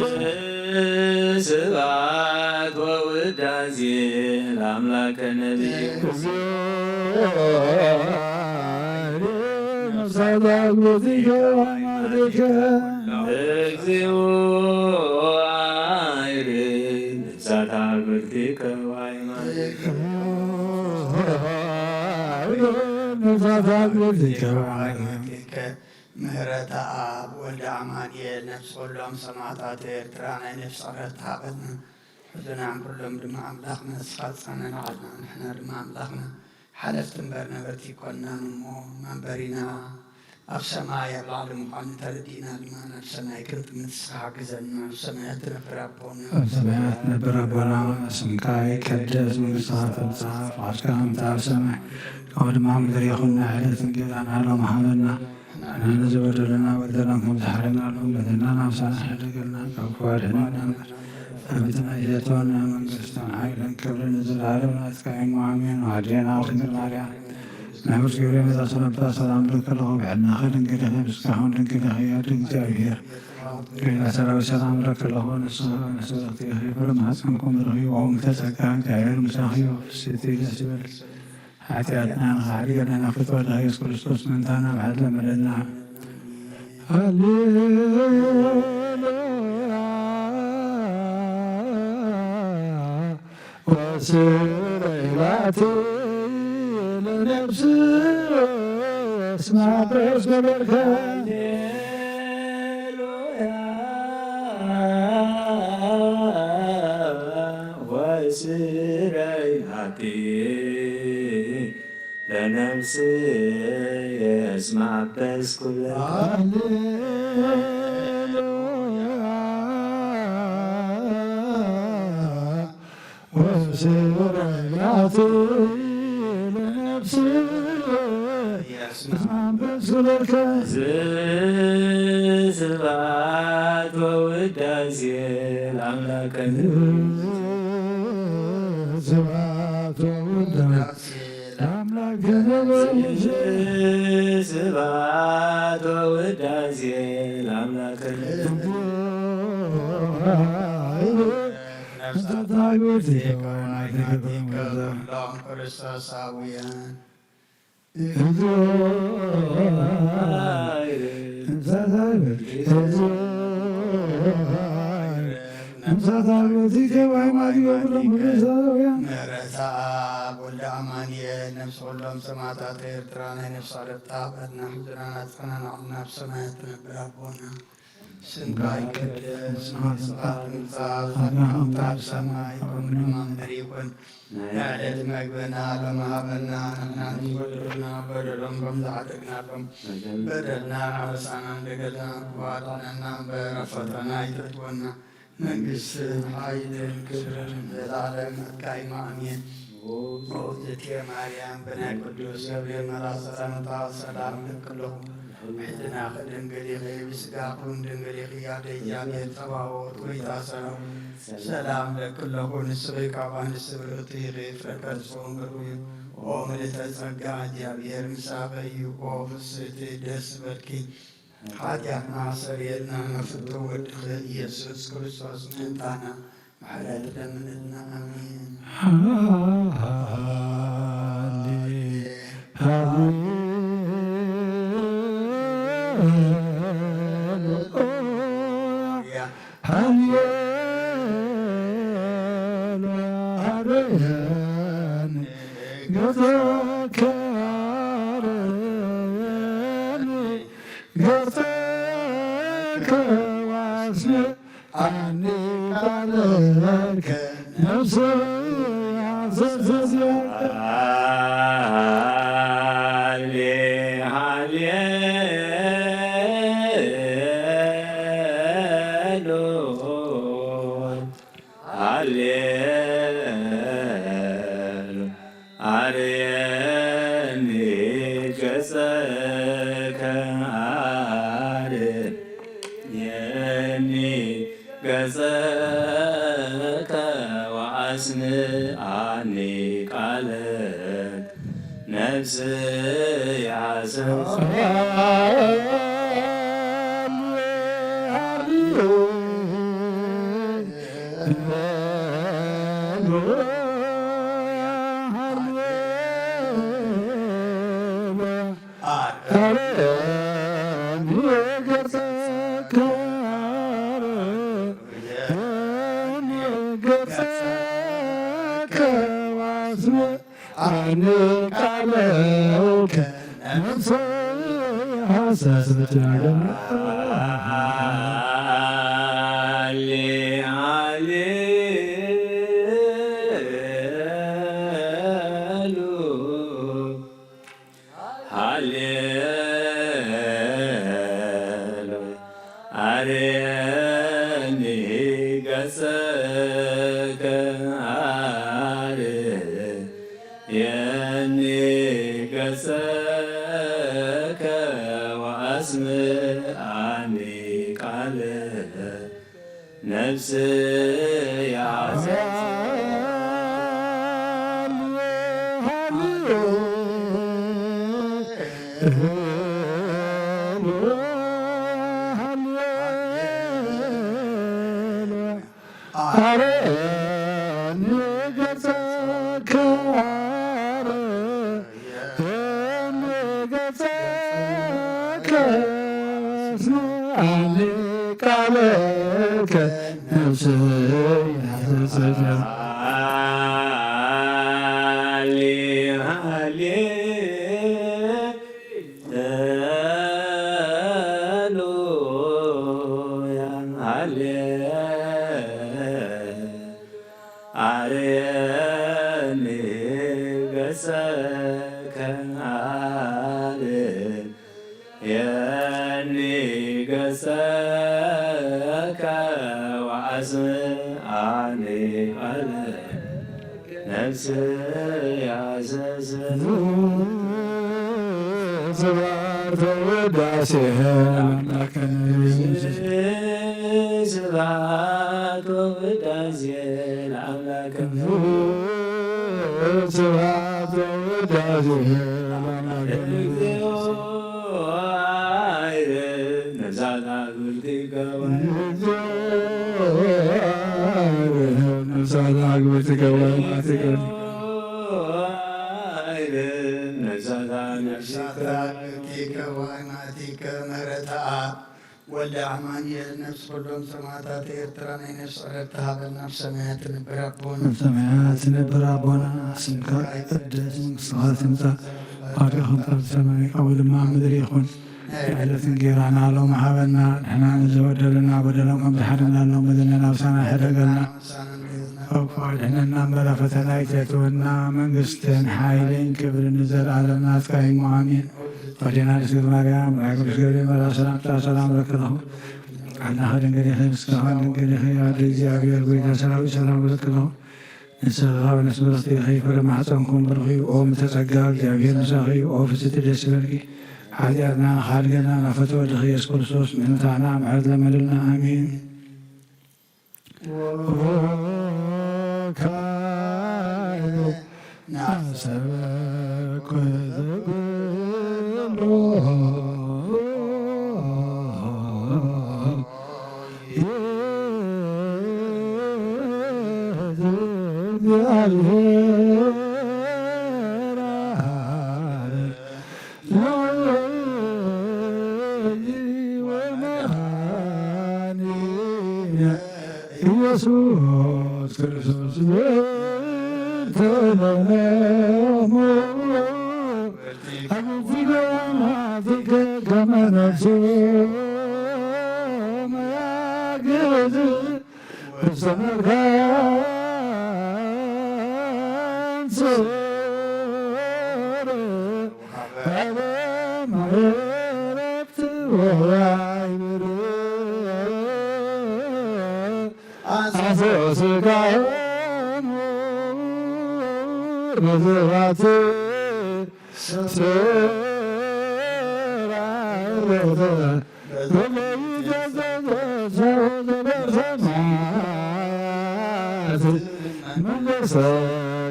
سبات ووداسي لأملاك نبي
صدق بذيك ومالك
እግዚኦ አይሬን ሳታብርቲከ ዋይማሪከ
ምህረተ አብ ወልደ አማንኤል ነፍሲ ኩሎም ሰማዕታት ኤርትራ ናይ ነፍሲ ዕረፍቲ ሃበትና ሕዝናን ኩሎም ድማ ኣምላኽና ንስኻ ዝፀነና ዓድና ንሕና ድማ ኣምላኽና ሓለፍቲ እምበር ነበርቲ ይኮንናን እሞ መንበሪና ኣብ ሰማይ ኣብ ላዕሊ ምዃኑ ተረዲእና ድማ ናብ ሰማይ ክንጥምት ሓግዘና ኣብ ሰማያት ትነብር ኣቦና
ኣብ ሰማያት ነብር ኣቦና ስምካ ይቀደስ መንግሥትኻ ትምጻእ ፍቃድካ ከምቲ ኣብ ሰማይ ከምኡ ድማ ምድሪ ይኹን ዕለትን ጌዛና ሎም ሃበና ንሕና ንዝበደሉና በደልና ከም ዝሓረግናሎም በደልና ናብሳና ሕድገልና ካብ ክዋድሕና እምበር ኣብትና ኢለቶና መንግሥትን ሓይልን ክብርን ንዝለዓለም ናትካ ኢሙ ኣሜን ወኣዴና ድንግል ማርያም نعوذ بالله من الشيطان السلام لك الله بعدنا خير كده بسكون كده يا دكتور كده سلام السلام لك الله ونسألك يا خير ما حسنكم رهي ومتسك تعير مساخي وستي سبل حتى أدنى خارجنا نفط ولا يسكر الصوص من تانا بعد لما لنا وسيراتي نفسي اسمع بس بالخير
وسيري አሐቲ ለነፍስ እስመ አበስኩ
ወስብሐት ለነፍስ እስመ አበስኩ ለከ
ስብሐት ወውዳሴ ለአምላከነ
ስብሐት ወውዳሴ ለአምላከነ
ስብሐት ወውዳሴ ለአምላከነ
ክርስቶሳውያን ምሕረተ አብ ወልደ አማኑኤል ነፍስ ሁሎም ሰማዕታት ኤርትራን ነፍስ አለታ በድና ምድራን አጽናናትና ብሰማያት ነበር አቦና ስምከ ይቀደስ ስምዐ ይምጻእ ፈቃድከ በሰማይ ከማሁ በምድር ይኩን የዕለት ምግብና በማኅበርና ንሕና በደሎም ከምዝዓደግናሎም በደልና አበሳና እንደገና ዋጥነና በፈተና ይፈትወና መንግሥትን ኃይልን ክብርን ዘላለም አቃይማ አሜን። ወእግዝእትየ ማርያም ብናይ ቅዱስ ገብርኤል መልአክ ሰላምታ ሰላም እልክለሁ ሕድና ከድንግል ብስጋኹን ድንግል ያደ እግዚአብሔር ጸባኦት ወይታሰረው ሰላም ለክለኹ ንስብእ ካብ አንስት ብርክቲ ፍረከርሶም ብሩይ ኦ ምልዕተ ጸጋ እግዚአብሔር ምሳበ እዩ ኦ ፍስሕቲ ደስ በልኪ ኃጢአትና ሰሬትና ነፍቶ ወድኸ ኢየሱስ ክርስቶስ ምንታና ምሕረት ለምንልና አሜን።
አርየኒ ገጸከ አርየኒ ገጸከ ወአስምዓኒ ቃለከ ነፍስ ያሰብሰ አርየኒ ገጸከ አርየኒ ገጸከ ወአስምዓኒ ቃለከ ነፍስ አርየኒ ገጸከ አልል የኒ ገጸከ ወአስምዓኒ ቃለ ነፍስ ያዘዘ
ስብሐት ወውዳሴ
ስብሐት ወውዳሴ ለአምላከ
ስብሐት ወውዳሴ
እግዚኦ አይር ነፍሳት አግብርቲከ
ነፍሳት አግብርቲከ ወማቲከ
ነፍሳቲከ ወአማቲከ መረታአ ወልደ አማኑኤል ነፍስ ሁሉም ሰማዕታት ኤርትራ ናይ ነፍስ ዕረፍትሃ በናፍ ሰማያት ንብር አቦነ
ሰማያት ንብር አቦነ ስምከ ይትቀደስ መንግሥትከ ትምጻእ ፈቃድከ በከመ በሰማይ ከማሁ በምድር ምድር ይኹን የዕለት እንጀራና ሀበነ ሀበና ንሕና ንዘበደለና በደለም ከም ዝሓደግናሎ በደለና አብሳና ይሕደገልና ወድኅነና እምበለ ፈተና ይእትየትወና መንግሥትን ኃይልን ክብርን ዘለዓለም ናትካይሙ አሜን። ወዴና ንስግድ ማርያም ቅዱስ ገብርኤል መልአከ ሰላምታ ሰላም ለክለሁ ቃልናኸ ድንግል ምስጋናኸ ድንግል ያደ እግዚአብሔር ጐይታ ሰራዊት ሰላም ለክለሁ ንስሐ ወነስምረቲ ከይፈረ ማኅፀንኩም ብርኺ ኦ ምተጸጋ እግዚአብሔር ንሳኺ ኦ ፍጽእቲ ደስ ይበልኪ ኃጢአትና ኻድገና ናፈተ ወልድኺ ኢየሱስ ክርስቶስ ምሕረታና ምሕረት ለመልልና አሜን። ኢየሱስ ክርስቶስ ተለሞ አብዚገ ማዚገ ገመነሱ መያግዝ ሰመርካን ስር አበ ማረብት ወያይብር አሰስጋሙ በዝባት ስራይበተ በሰማያት መንግሥተ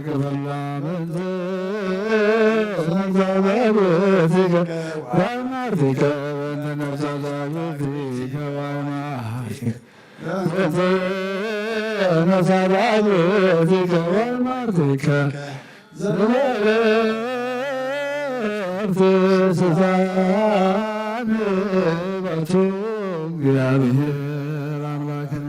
ግብርና መንዝ እግዚአብሔርቲከ ወአማርቲከ በእንተ ነፍሳት አግብርቲከ ወአማርቲከ ነሳዳግብርቲከ ወአማርቲከ ዘበርት ስሳን በቱ እግዚአብሔር አምላክነ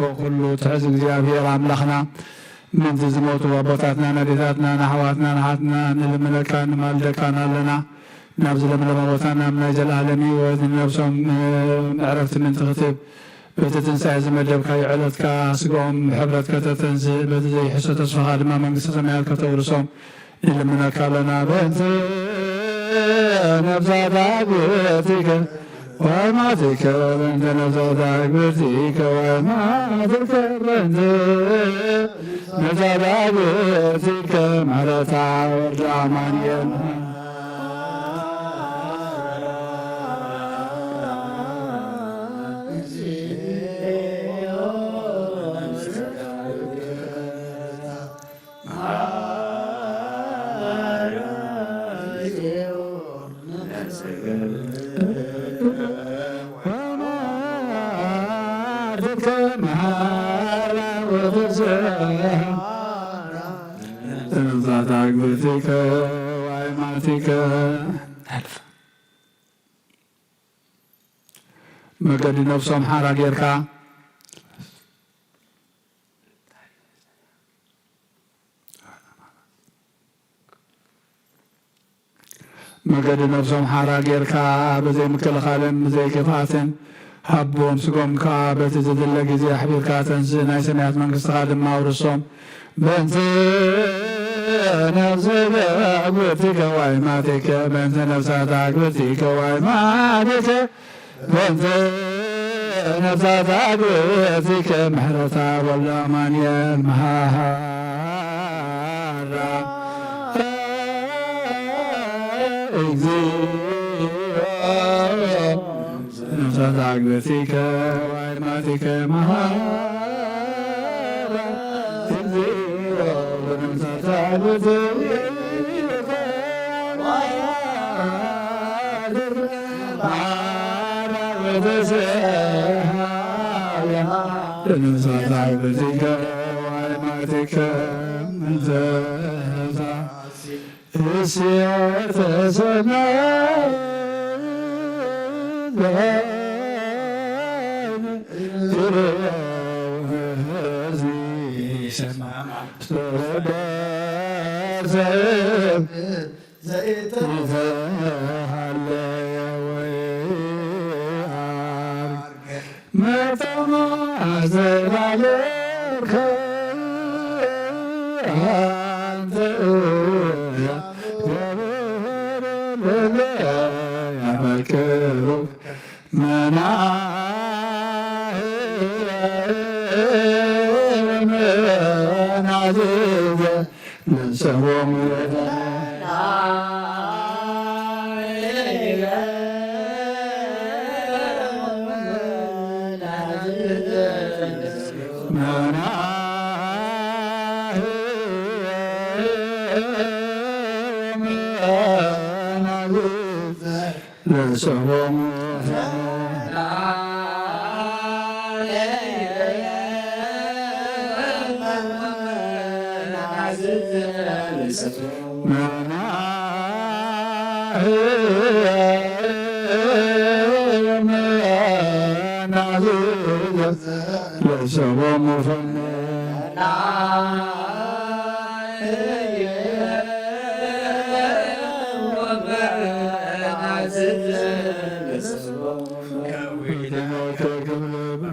ወኩሉ ትሕዝ እግዚአብሔር አምላኽና ምንቲ ዝሞቱ አቦታትና ነዴታትና ንኣሕዋትና ንሓትና ንልምለካ ንማልደካን ኣለና ናብ ዝለምለመ ቦታ ናብ ናይ ዘለኣለም ህይወት ንነብሶም ዕረፍቲ ምንቲ ክትብ በቲ ትንሣኤ ዝመደብካዮ ዕለትካ ስግኦም ሕብረት ከተተንስእ በቲ ዘይሕሶ ተስፋኻ ድማ መንግስቲ ሰማያት ከተውርሶም ንልምነካ ኣለና በእንቲ ነብሳት አግብርቲከ ወአማትከ በእንተ ነፍሳት አግብርቲከ ወአማትከ በእንተ ነፍሳት አግብርቲከ ማረታ ወልደ አማኑኤል ማርትከ መሃራ ወፍስሐ እንዛታ ግብርቲከ ወአይማቲከ መገዲ ነፍሶም ሓራ ጌርካ መገዲ ነፍሶም ሓራ ጌርካ ብዘይ ምክልኻልን ብዘይ ክፍኣትን ሃቦም ስጎምካ በቲ ዝድለ ግዜ ኣሕቢርካ ተንስ ናይ ሰማያት መንግስትኻ ድማ ውርሶም በእንተ ነፍስከ ኣግብርቲከ ወአይማቲከ በእንተ ነፍሳት ኣግብርቲከ ወአይማቲከ በእንተ ነፍሳት ኣግብርቲከ ምሕረታ ወልደ ኣማኑኤል መሃራ ነፍሳት አግብርቲከ ወአይማቲከ መሃራ ነፍሳት አግብርቲከ ነፍሳት አግብርቲከ ወአይማቲከ እስየተ ሰማይ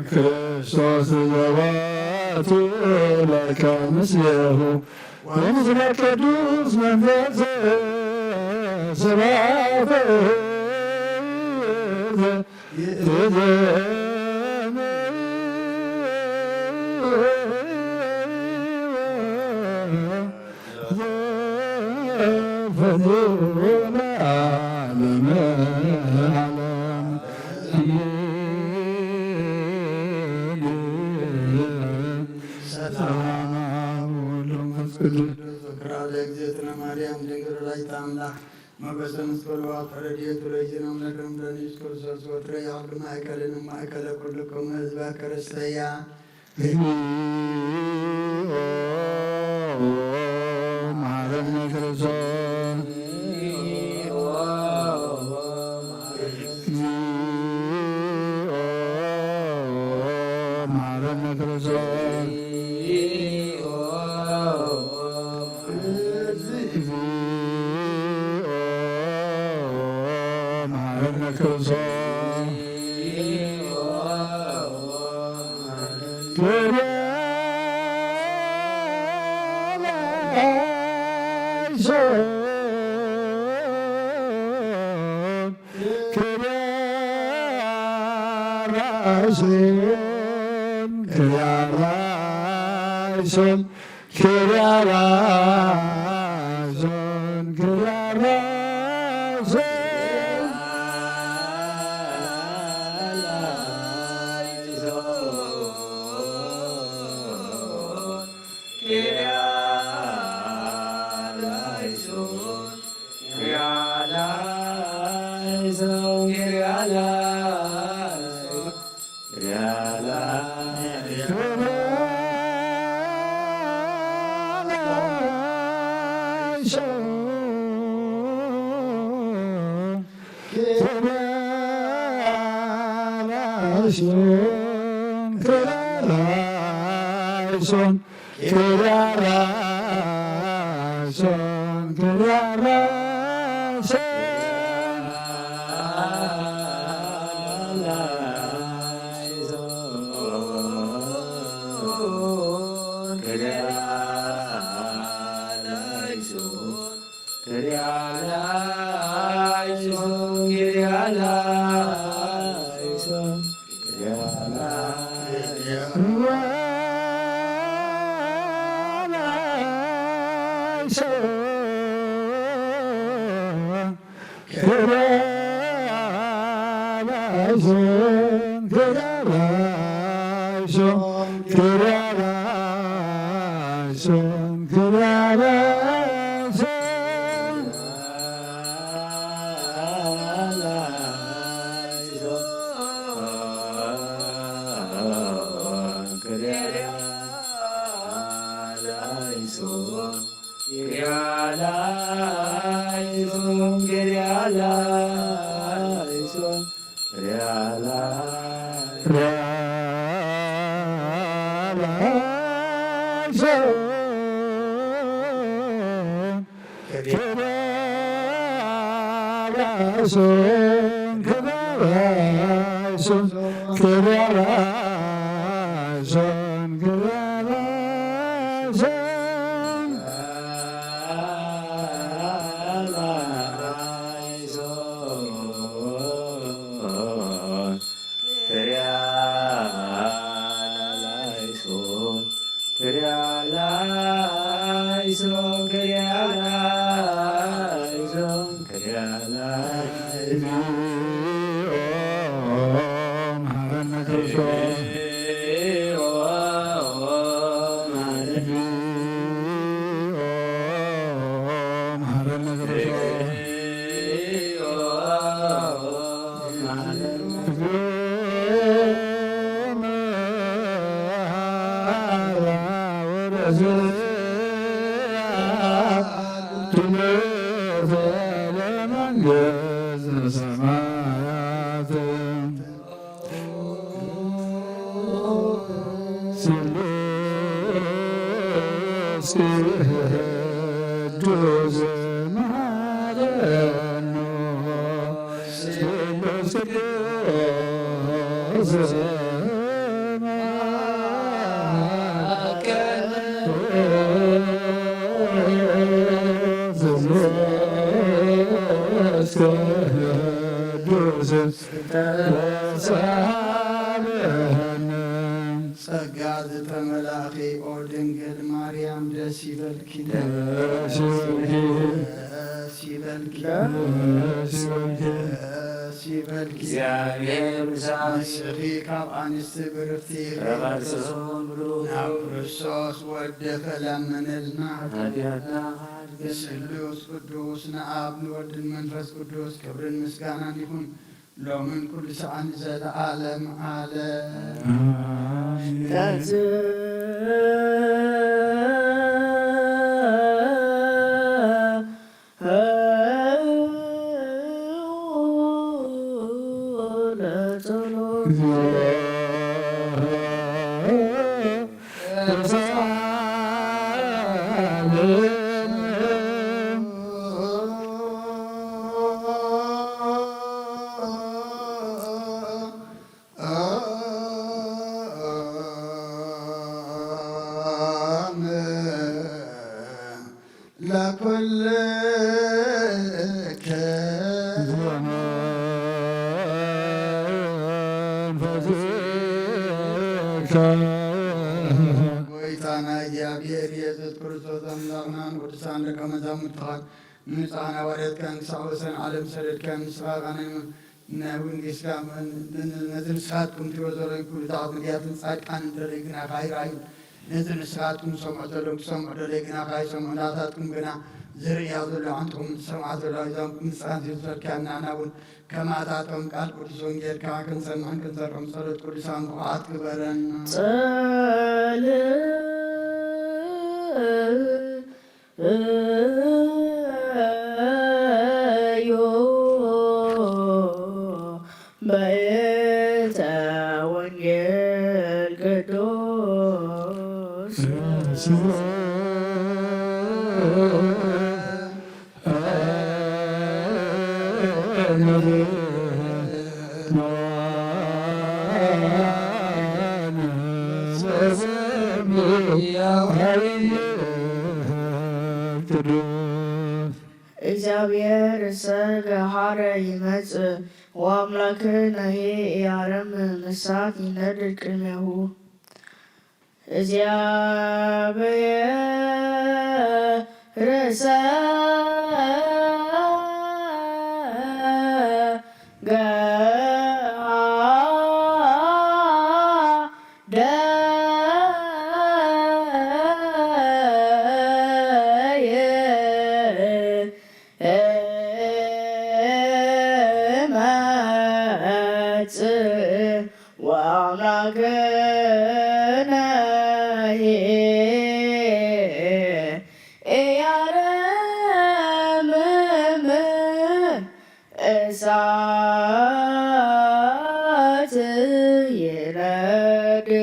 ክርስቶስ ዘባቱ ለከ ምስሌሁ ወምስለ ቅዱስ መንፈስ ስብሐት
ለእግዝእትነ ማርያም ድንግል ወላዲተ አምላክ ሞገሰ ምስለ ረድኤቱ ለእግዚእነ ለኢየሱስ ክርስቶስ ወትረ ያሉ ማእከልን ማእከለ ኩልክሙ ሕዝበ ክርስቲያ
መሐረነ ክርስቶስ መሐረነ ክርስቶስ
Yeah.
Kyrieleison, Kyrieleison, Kyrieleison.
ጸጋት ተመላኺ ኦ ድንግል ማርያም ደስ ይበልኪ
እግዚአብሔር
ምስኺ ካብ አንስት ብርክቲ ናብ ክርስቶስ ወደፈ ለምንልና ስሉስ ቅዱስ ንአብ ንወልድን መንፈስ ቅዱስ ክብርን ምስጋናን ይሁን ሎምን ኩሉ ሰዓን ዘለዓለም ዓለም። ጎይታና እግዚአብሔር ኢየሱስ ክርስቶስ አምላክናን ወድሳን ደቀ መዛሙርትኻን ንፃና ወሬትከን ክሳብ ወሰን ዓለም ሰደድከ ምስራቃነ ንውንጌስካ ነቲ ንስኻትኩም ትሪኦ ዘለኹም ኩሉ ተኣምርያትን ጻድቃንን ደለይ ግና ካይራዩ ነቲ ንስኻትኩም ሰምዖ ዘለኹም ክሰምዑ ደለይ ግና ካይሰምዑ ናታትኩም ግና ዝርእያ ዘሎ ዓንትኩም ዝሰምዓ ዘሎ እዞም ንስኻት ዝሰርክያና ኣና እውን ከማታቶም ቃል ቅዱስ ወንጌልካ ክንሰምዕን ክንሰርሖም ጸሎት ቅዱሳን ብቕዓት ግበረና።
በየተ ወንጌል ቅዱስ
እግዚአብሔር ሰገሃረ ይመጽእ ወአምላክነሂ ኢያረምም እሳት ይነድድ ቅድሜሁ። እግዚአብሔር ወአምላክነሂ ኢያረምም እሳት ይነድድ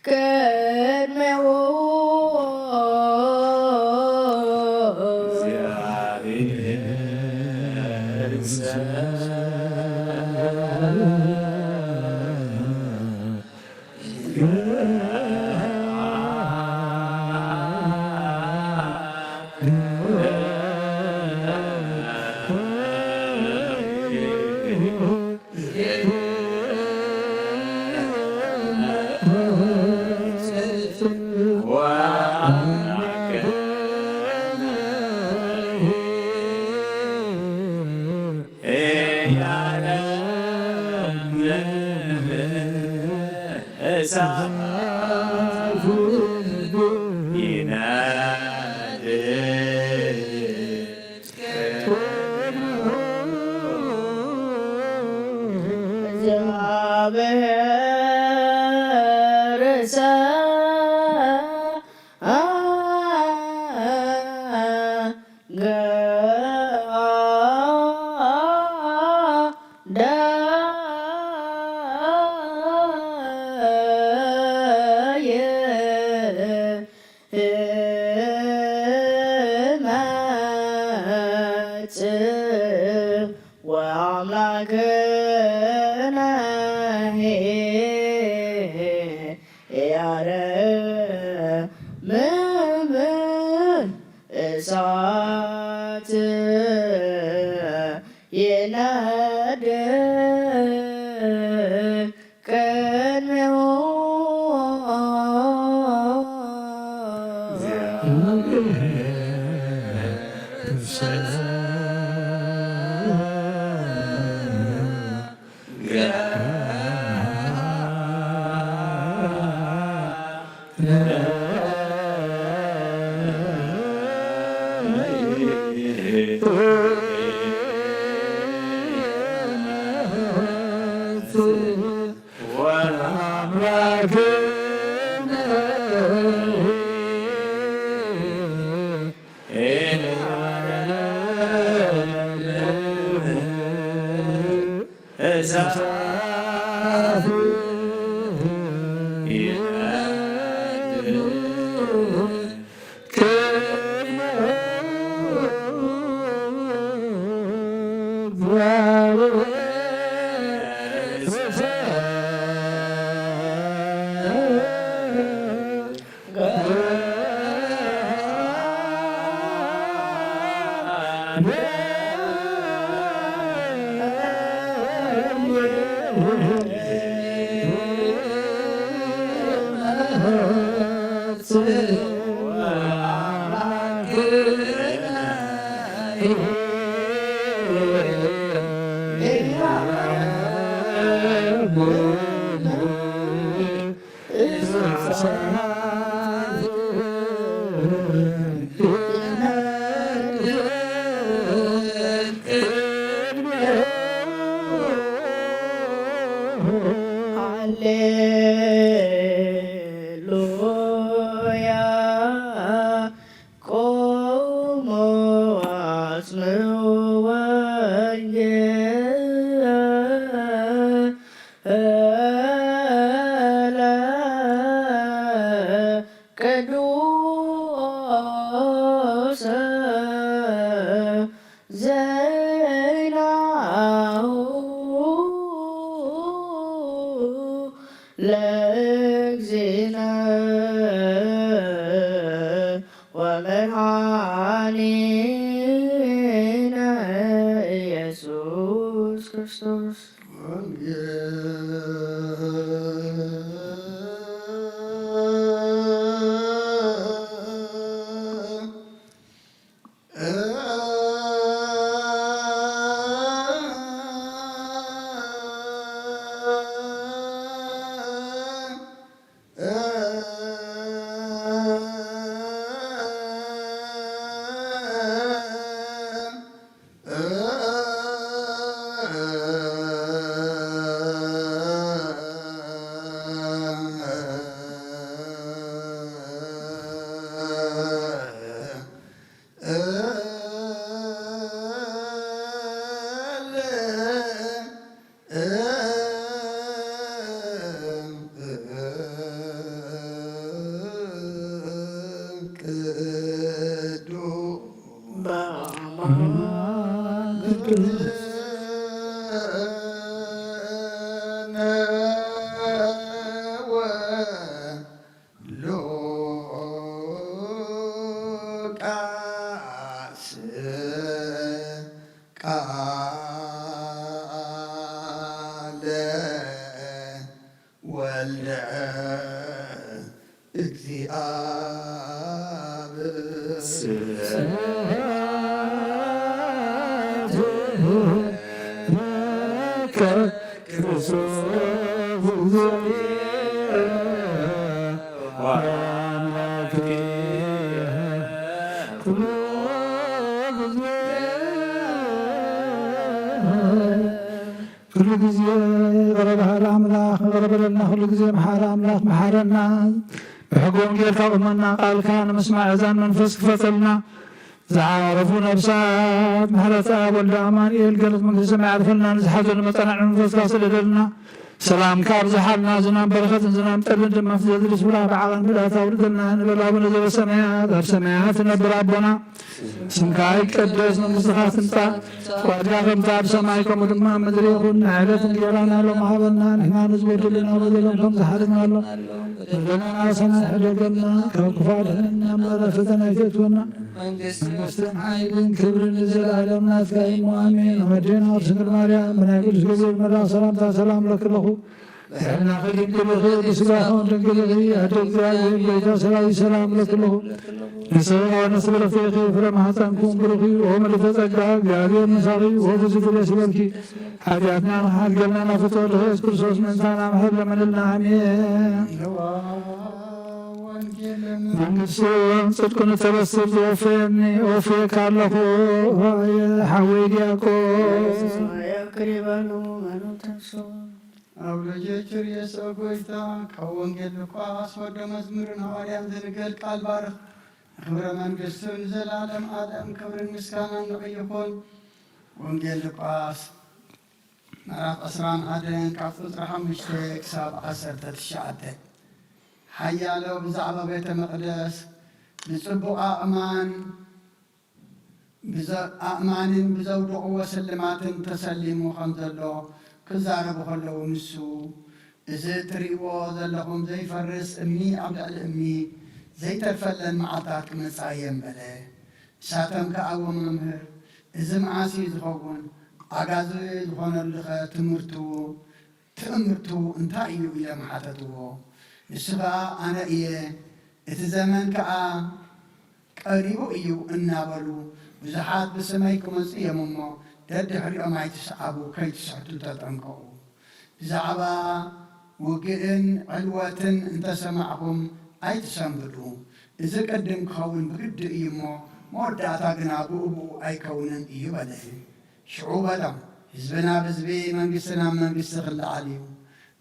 ቅድሜሁ። እግዚአብሔር ወአምላክነሂ ኢያረምም እሳት ይነድድ ቅድሜሁ። ሃሌሉያ ቆሞ አጽንዑ ወንጌለ
كل ጊዜ غربها الأملاك غرب لنا كل ጊዜ محار أملاك محارنا بحقهم غير كأمنا قال كان مسمع أذان منفس كفتلنا زعرفوا نفسات محرة أب والأمانيل قلت من سمع عرفنا نزحزوا المطنع منفس كاسل لنا سلام كار زحلنا زنام برخة زنام تبن دم في زدرس ولا بعضا بلا تولدنا نبلا بنزل السماء دار سماءات نبر ربنا سمكاي قدس نمسخات انت وادغم تاب سمايكم ودما مدريكم عادة جيرانا لو محبنا نحنا نزود لنا ودلكم زحرنا الله لنا سنة حدقنا كوكفاتنا مرفتنا يتونا مستن عايلين كبر نزل عالمنا تكايم وامين ومدينة ورسل الماريا من يقول سكبير مرة سلام لك له احنا خليم كل خير بسباحة ونقل غي أهدك ذاك بيتا سلام لك له نسأل ونسبر في خير فرما تنكم برخي وهم اللي فتقها قاعدين مساقي وفزت الاسبابكي حاجاتنا وحال قلنا نفتور رئيس كرسوس من ثانا محل من النعمين من السوء صدقنا تبسط وفيني وفيك الله حويد ياكو
أولجيتر يسوع قويتا كون جلقاس ود مزمرنا وريان ذلقل قال بارخ خبر من قسون زلالم آدم كبر مسكانا نقيقون ونجل لقاس مراف أسران آدم كافوت رحم مشتك ساب أسر تتشعته حيا لو بزعب بيت مقدس بصبو أأمان أأمان بزودع وسلمات تسلموا خمز الله كزارب خلو نسو إذا تريبوا ذلهم زي فرس أمي عبد الأمي زي ترفلن معطاك مسايم بلا ساتم كأول ممهر إذا معاسي زخون أغازي زخون اللغة تأمرتو انتايو إلى محاتتو نسبا أنا إيه إتزامن كأ قريبو إيو النابلو بزحات بسمايكم أزئي ممو دد حريق ما يتسعبو كي تسعتو تتنقو زعبا وقئن علوة انت سمعهم أي تسنبدو إذا قدم كون بقد إيمو مودعتا قنابو أي كونن إيو بله شعوبة لهم حزبنا بزبي من قسنا من قسخل عليو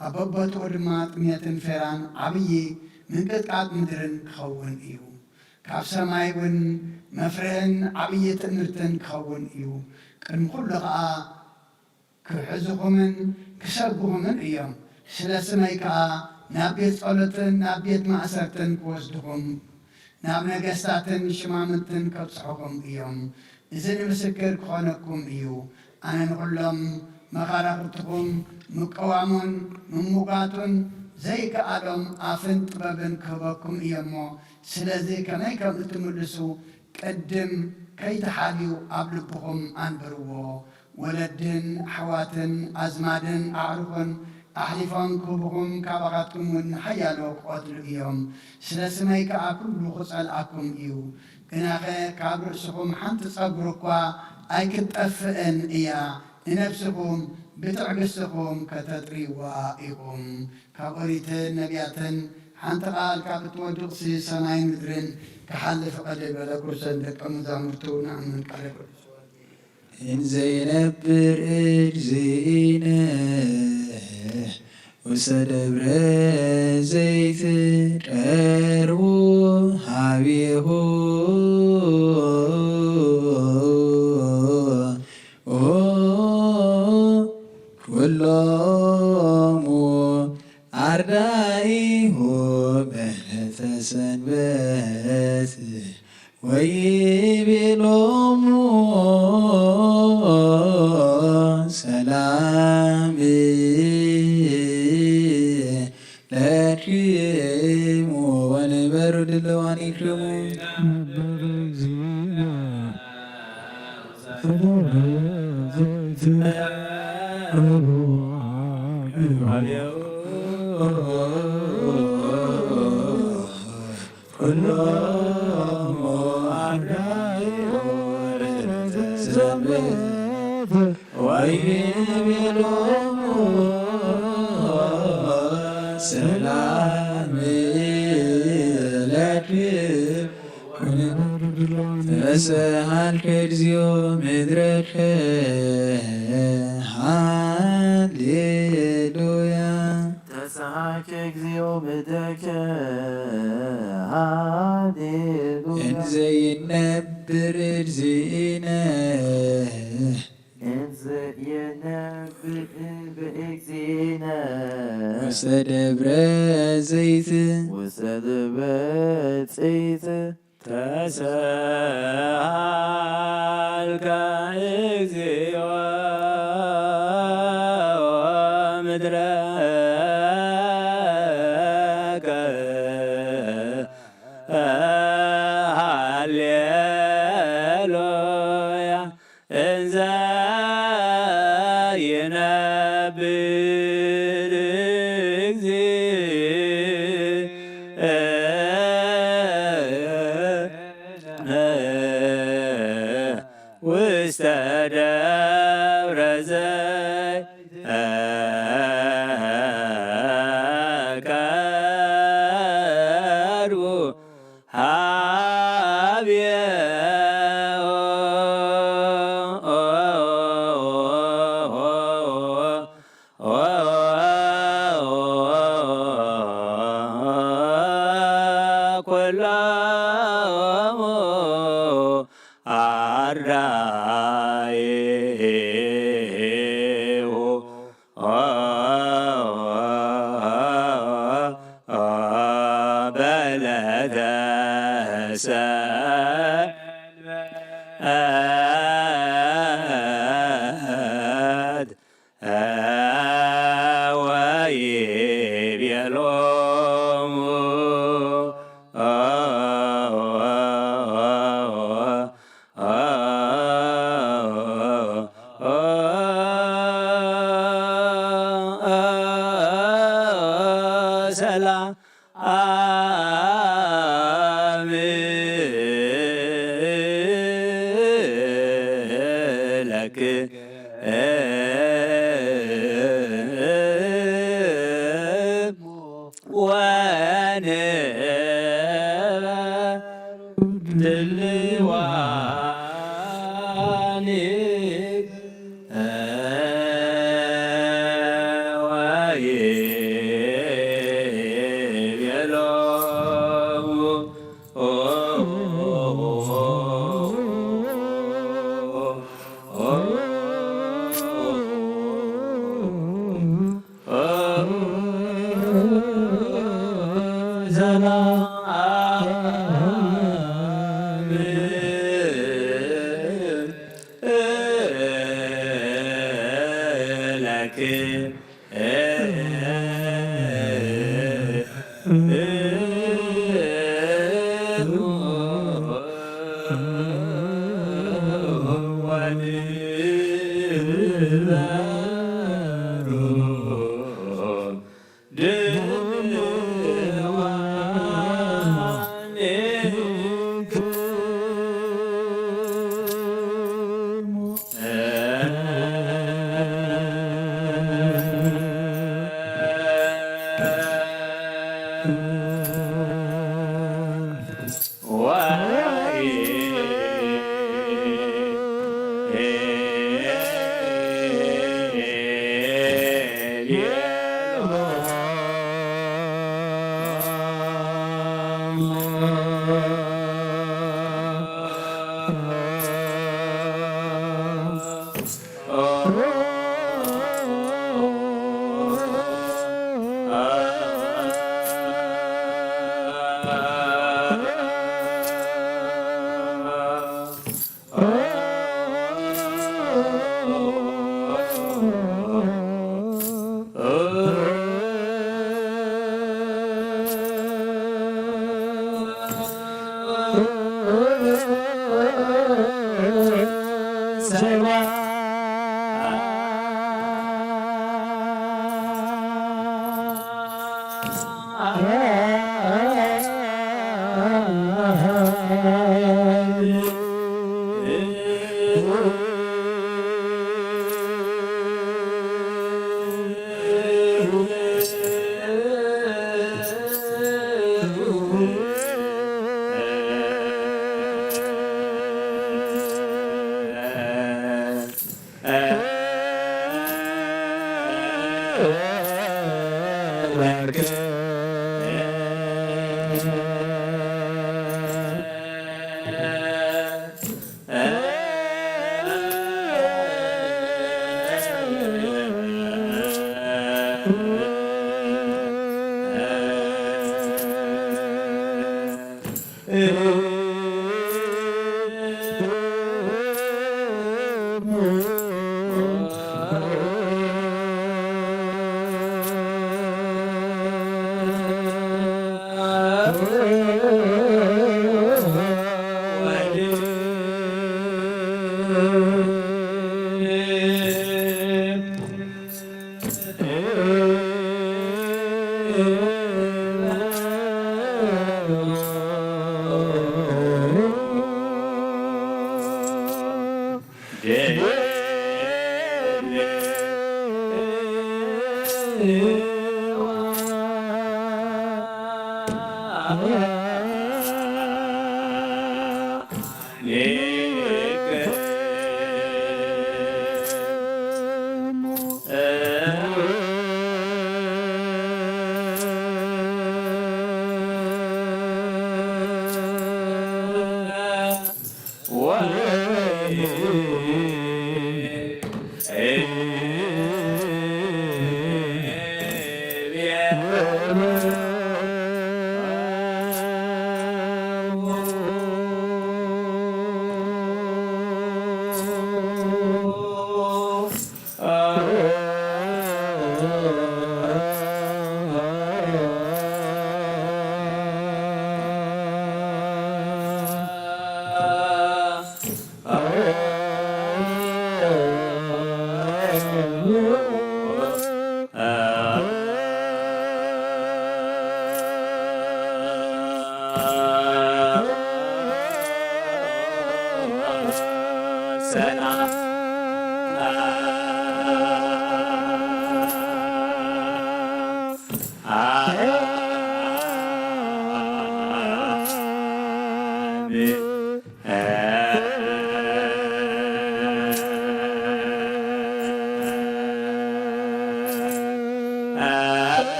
أببت ودمات ميتن فيران عبي من قد قاد مدرن كون إيو كاف سمايون مفرن عبي تنرتن كون إيو كن خلقا كحزقهم كسبهم إيام سلسميكا نابيت صلتن نابيت مأسرتن كوزدهم ناب نقستاتن شمامتن كبصحكم إيام إذن مسكر كونكم إيو أنا نقولهم مخارقتكم مقوامون مموقاتون زي كألم آفن طبابن كبكم إيامو سلازي كماي كم تملسو قدم كي تحاليو أبلبهم أنبروا ولدن حواتن أزمادن أعرفن أحلفان كوبهم كابغاتكم من حيالو قوتل إيوم سلسمي كأكل خسال أكم إيو إناخي كابرسكم حانت صبركوا أي كتأفئن إيا نفسكم بتعقسكم كتطريوا إيكم كابريتن نبياتن حانت قال كابتوجد سي سماين مدرن كحلف قلب لكرسن لك مزامرتون عمن قلب
إن زينبر إجزينا وسدبر زيت قربو حبيه كلهم أردائه بهت سنبت ويبلهم سلام لكم ونبرد لوانكم ኩሎሙ አርዳኢሁ ሰንበት ወይቤሎሙ ሰላም ለክሙ ተሰአልከ እግዚኦ ምድረከ ሃሌሉያ
ተሰአልከ እግዚኦ ምድረከ ሃሌሉያ
እንዘ ይነብር እግዚእነ
እንዘ ይነብር እግዚእነ
ውስተ ደብረ ዘይት
ውስተ ደብረ ዘይት
ተሰአልከ እግዚኦ ምድረከ ሃሌሉያ እንዘ ይነብር ውስተ ደብረ ዘይት ቀርቡ ኩሎሙ አርዳኢሁ በዕለተ ሰንበት ወይቤሎሙ ሰላም ለክሙ ወንበሩ ድልዋኒ ወይቤሎሙ Yeah.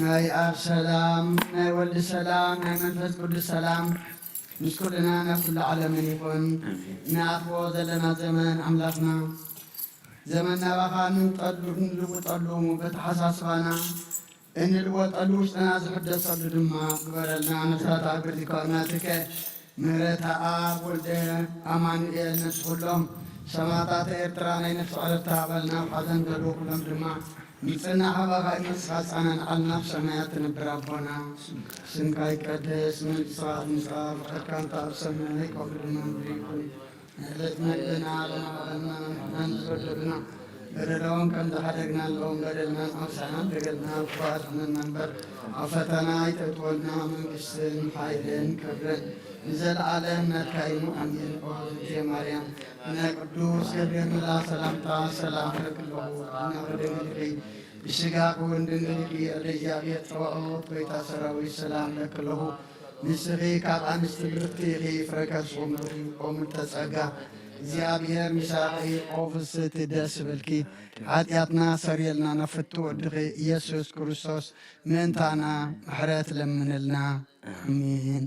ናይ ኣብ ሰላም ናይ ወልዲ ሰላም ናይ መንፈስ ቅዱስ ሰላም ምስ ኩልና ናብ ኩሉ ዓለምን ይኹን። ንኣኽቦ ዘለና ዘመን ኣምላኽና ዘመን ናባኻ እንልውጠሉ በተሓሳስባና እንልወጠሉ ውሽጥና ዝሕደሰሉ ድማ ግበረልና። ነፍሳት ኣገዲካ እናትከ ምህረታ ኣብ ወልደ ኣማኑኤል ነፍሲ ኩሎም ሰማዕታት ኤርትራ ናይ ነፍሲ ዕረፍቲ ሃበልና ሓዘን ዘለዉ ኩሎም ድማ ንጽናዕ ሃባኻ ይመስኻ ጻናን ዓልናብ ሰማያት ትነብር ኣቦና ስምካ ይቀደስ መንግሥትኻ ትምጻእ ፍቃድካ እንተ ኣብ ሰማይ ከምኡ ድማ ምድሪ ይኩን ዕለት መግብና ለናበልና ንሕናን ዝበደሉና በደለዎም ከም ዝሓደግና ኣለዎም በደልናን ኣውሳናን ደገልና ክባርሕነና እምበር ኣብ ፈተና ይተእትወልና መንግሥትን ሓይልን ክብርን ንዘለዓለም ናትካይኑ ኣሜን። ኦ እግዝእትየ ማርያም ናይ ቅዱስ ገብርኤል መልአክ ሰላምታ ሰላም ለክለኹ እናኸደንግልኺ ብስጋኹ እንድንግልኺ ዕደ እግዚአብሔር ፀዋዖት ጎይታ ሰራዊት ሰላም ለክለኹ ንስኺ ካብ ኣንስቲ ብርክቲ ኢኺ ፍረ ከርሱ ምልኩ ኦ ምልዕተ ጸጋ እግዚአብሔር ሚሳኺ ኦ ፍስሕቲ ደስ በልኪ ኃጢአትና ሰሪየልና ነፍቱ ወድኺ ኢየሱስ ክርስቶስ ምእንታና ምሕረት ለምንልና አሜን።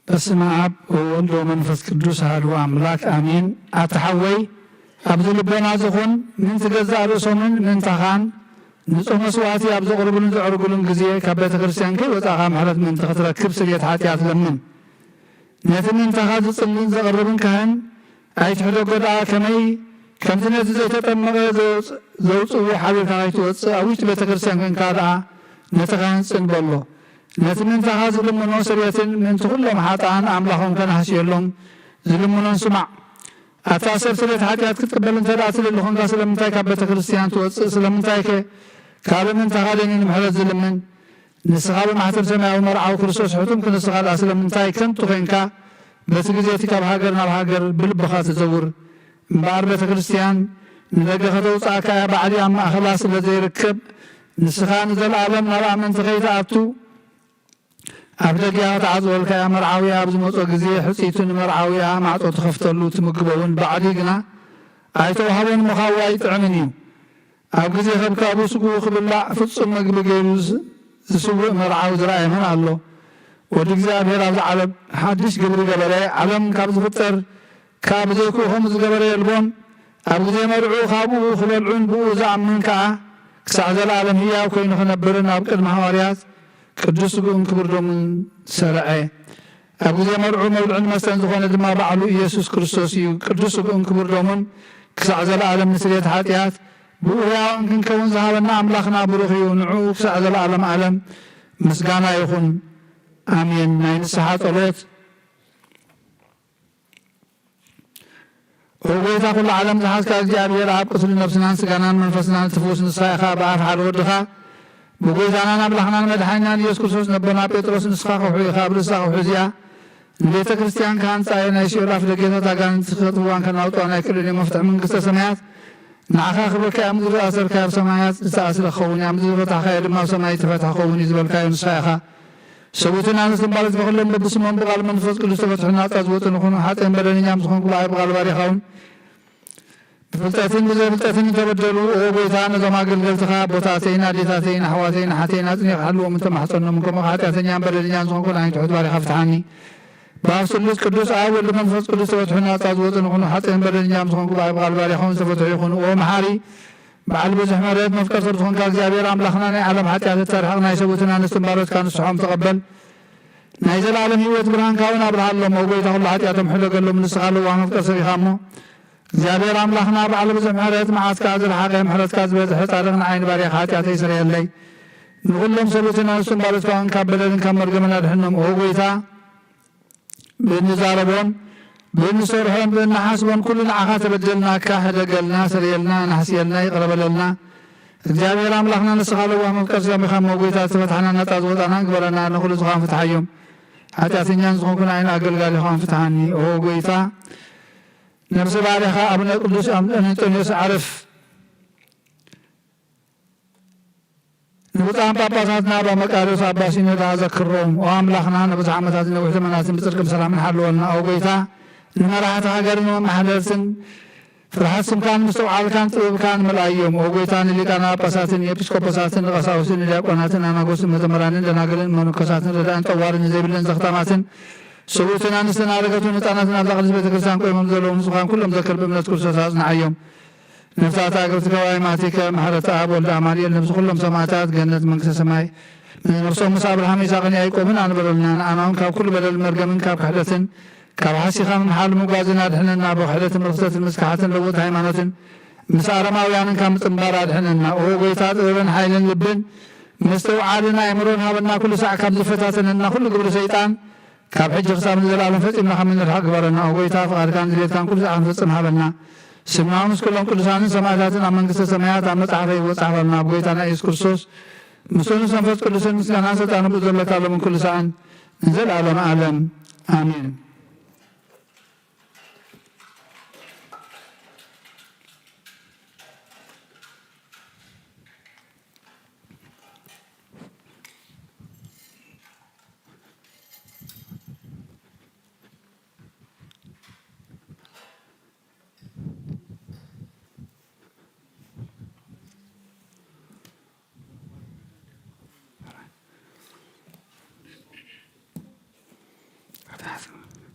በስመ አብ ወወልድ ወመንፈስ ቅዱስ አሐዱ አምላክ አሜን። አትሐወይ ኣብ ልቦና ዝኾን ምን ትገዛእ ርእሶምን ምንታኻን ንጹህ መስዋዕቲ ኣብ ዘቕርብሉን ዘዕርጉሉን ግዜ ካብ ቤተ ክርስቲያን ከይወፃእኻ ምሕረት ምንቲ ክትረክብ ስርየት ሓጢኣት ለምን። ነቲ ምንታኻ ዝጽልን ዘቕርብን ካህን ኣይትሕዶ ጎድኣ ከመይ ከምቲ ነቲ ዘይተጠመቐ ዘውፅኡ ሓቢርካ ከይትወፅእ ኣብ ውሽጢ ቤተ ክርስቲያን ኮንካ ደኣ ነቲ ካህን ጽንበሎ። ነቲ ምንታኻ ዝልምኖ ስርየትን ምንቲ ኩሎም ሓጥኣን ኣምላኾም ከናህስየሎም ዝልምኖን ስማዕ። ኣታ ሰብ ስርየት ሓጢኣት ክትቅበል እንተ ደኣ ትልሊ ኮንካ ስለምንታይ ካብ ቤተ ክርስቲያን ትወፅእ? ስለምንታይ ከ ካልእ ምንታኻ ደኒ ንምሕረት ዝልምን? ንስኻ ብማሕተር ሰማያዊ መርዓዊ ክርስቶስ ሕቱም ክንስኻ ደኣ ስለምንታይ ከንቱ ኮንካ በቲ ግዜቲ ካብ ሃገር ናብ ሃገር ብልብኻ ትዘውር? እምበኣር ቤተ ክርስቲያን ንደገ ከተውፃእካ እያ ባዕሊ ኣብ ማእኸላ ስለ ዘይርከብ ንስኻ ንዘለኣለም ናብ ኣመንቲ ከይተኣቱ ኣብ ደጊኣ ተዓፅወልካያ መርዓውያ ኣብ ዝመፆ ግዜ ሕፂቱ ንመርዓውያ ማዕፆ ትኸፍተሉ ትምግበውን ባዕሊ ግና ኣይተዋህቦን ምኻቡ ኣይጥዕምን እዩ። ኣብ ግዜ ከብካቡ ስጉኡ ክብላዕ ፍጹም ምግቢ ገይሩ ዝስውእ መርዓዊ ዝረኣየመን ኣሎ። ወዲ እግዚኣብሔር ኣብዚ ዓለም ሓድሽ ግብሪ ገበረ። ዓለም ካብ ዝፍጠር ካብ ዘይክኡ ከምኡ ዝገበረ የልቦን። ኣብ ግዜ መርዑ ካብኡ ክበልዑን ብኡ ዝኣምን ከዓ ክሳዕ ዘለኣለም ህያው ኮይኑ ክነብርን ኣብ ቅድሚ ሃዋርያት ቅዱስ ስጉኡን ክቡር ደሙን ሰረዐ። ኣብ ግዜ መርዑ መብልዕን መስተን ዝኾነ ድማ ባዕሉ ኢየሱስ ክርስቶስ እዩ። ቅዱስ ስጉኡን ክቡር ደሙን ክሳዕ ዘለኣለም ንስርየት ሓጢኣት ብኡ ሕያውን ክንከውን ዝሃበና ኣምላኽና ብሩኽ እዩ። ንዕኡ ክሳዕ ዘለኣለም ዓለም ምስጋና ይኹን ኣሜን። ናይ ንስሓ ጸሎት። ኦ ጎይታ ኩሉ ዓለም ዝሓዝካ እግዚኣብሔር ኣብ ቅትሉ ነብስናን ስጋናን መንፈስናን ትፍውስ ንስኻ ኢኻ ብኣፍ ሓደ ወድኻ ብጎይታናን ኣምላኽናን መድሓኒናን ኢየሱስ ክርስቶስ ነቦና ጴጥሮስ ንስኻ ከውሑ ኢኻ። ብርሳ ከውሑ እዚኣ ቤተ ክርስቲያን ከአንጻይ ናይ ሲኦል ኣፍደገታት ኣጋንንት ክኸጥፍዋን ከናውጥዋ ናይ ክልል መፍትሒ መንግስተ ሰማያት ንዓኻ ክብለካ እያ ምድሪ ኣሰርካዮ ኣብ ሰማያት ዝተኣስረ ክኸውን እያ ምድሪ ፈታሕካዮ ድማ ኣብ ሰማይ ተፈትሐ ክኸውን እዩ ዝበልካዮ ንስኻ ኢኻ ሰቡትን ኣንስትን ማለት በኩሎም በብስሞም ብቓል መንፈስ ቅዱስ ተፈትሑ ናፃ ዝወፁ ንኾኑ ሓጥን በደለኛም ዝኾንኩ ብኣይ ብቓል ባሪኻውን ብፍልጠትን ብዘይፍልጠትን ተበደሉ ጎይታ ነዞም ኣገልገልትኻ ቦታተይን ኣዴታተይን ኣሕዋተይን ሓተይን ኣፅኒዕ ክሓልዎም እንተማሕፀኖም ከምኡ ሓጢኣተኛን በደለኛን ዝኾንኩ ናይ ትሑት ባሪኻ ፍትሓኒ በኣብ ስሉስ ቅዱስ ኣብ ወልዲ መንፈስ ቅዱስ ተፈትሑ ናፃ ዝወፁ ንኾኑ ሓጥን በደለኛም ዝኾንኩ ብኣይ ብቓል ባሪኻውን ዝተፈትሑ ይኹኑ ኦ መሓሪ በዓል ብዙሕ ምሕረት መፍቀር ዝኾንካ እግዚኣብሔር ኣምላኽና ናይ ዓለም ሓጢኣት ተርሕቕ ናይ ሰቡትን ኣንስትን ባሮትካ ንስሖም ተቐበል ናይ ዘለዓለም ህይወት ብርሃንካ እውን ኣብርሃሎም ጎይታ ኩሉ ሓጢኣቶም ሕለገሎም ንስኻ ኣለዋ መፍቀር ሰቢኻ እሞ እግዚኣብሔር ኣምላኽና በዓል ብዙሕ ምሕረት መዓስካ ዝረሓቐ ምሕረትካ ዝበዝሐ ጻድቕ ንዓይኒ ባርያኻ ሓጢኣተይ ይስረየለይ ንኹሎም ሰቡትን ኣንስትን ባሮትካ እውን ካብ በደልን ካብ መርገምን ኣድሕኖም ኦ ጎይታ ብንዛረቦን ብንሰርሖን ብናሓስቦን ኩሉ ንዓኻ ተበደልናካ ሕደገልና ሰረየልና ናሕስየልና ይቕረበለልና እግዚኣብሔር ኣምላኽና ንስኻ ኣለዋ መፍቀር ሰቢኻ እሞ ጎይታ ዝተፈትሐና ነፃ ዝወጣና ግበረና ንኹሉ ዝኾን ፍትሓዮም ሓጢኣተኛን ዝኾንኩን ዓይን ኣገልጋሊ ኾን ፍትሓኒ ኦ ጎይታ ነብሲ ባርያኻ ኣቡነ ቅዱስ አንጦንዮስ ዓርፍ ንብፃን ጳጳሳትና ኣባ መቃርዮስ ኣባ ሲኖዳ ዘክሮም ኦ ኣምላኽና ንብዙሕ ዓመታት ነዊሕ ዘመናትን ብፅድቅን ሰላምን ሓልወልና ኦ ጎይታ ንመራሕቲ ሃገርን መማሕደርትን ፍርሃት ስምካን ምስተውዓልካን ጥበብካን መልኣዮም ኦ ጎይታ ንሊቃና ጳጳሳትን ኤጲስቆጶሳትን ንቐሳውስትን ንዲያቆናትን ኣናጎስን መዘመራንን ደናግልን መነኮሳትን ረዳእን ጠዋርን ዘይብልን ዘኽታማትን ሰቡትን ኣንስትን ኣረገቱን ህፃናትን ኣብ ላቕልስ ቤተ ክርስቲያን ቆይሞም ዘለዉ ንስኻን ኩሎም ዘክር ብእምነት ክርስቶስ ኣጽንዓዮም ነፍሳት ኣገርቲ ከባቢ ማቲከ ማሕረተ ኣብ ወልደ ኣማኑኤል ነብሲ ኩሎም ሰማዕታት ገነት መንግስተ ሰማይ ነፍሶም ምስ ኣብርሃም ይስሐቅን ያዕቆብን ኣንበረልና ንኣና እውን ካብ ኩሉ በደል መርገምን ካብ ክሕደትን ካብ ሓሲኻ ምምሓል ምጓዝን ኣድሕነና ብክሕደትን ርክሰትን ምስካሓትን ለውጥ ሃይማኖትን ምስ ኣረማውያንን ካብ ምፅምባር ኣድሕነና ኦ ጎይታ ጥበብን ሓይልን ልብን ምስተውዓልን ኣእምሮን ሃበና ኩሉ ሳዕ ካብ ዝፈታተነና ኩሉ ግብሪ ሰይጣን ካብ ሕጂ ክሳብ ንዘለዓለም ፈፂምና ከም ንርሓቅ ግበረና ኦ ጎይታ ፍቓድካን ድሌትካን ኩሉ ሰዓት ንፈፅም ሃበና ስምናው ምስ ኩሎም ቅዱሳንን ሰማዕታትን ኣብ መንግስተ ሰማያት ኣብ መፅሓፈ ይወፅ ሃበልና ኣብ ጎይታና ኢየሱስ ክርስቶስ ምስኑ መንፈስ ቅዱስን ምስጋናን ስልጣን ብኡ ዘለካሎምን ኩሉ ሰዓን ንዘለዓለም ዓለም ኣሚን That's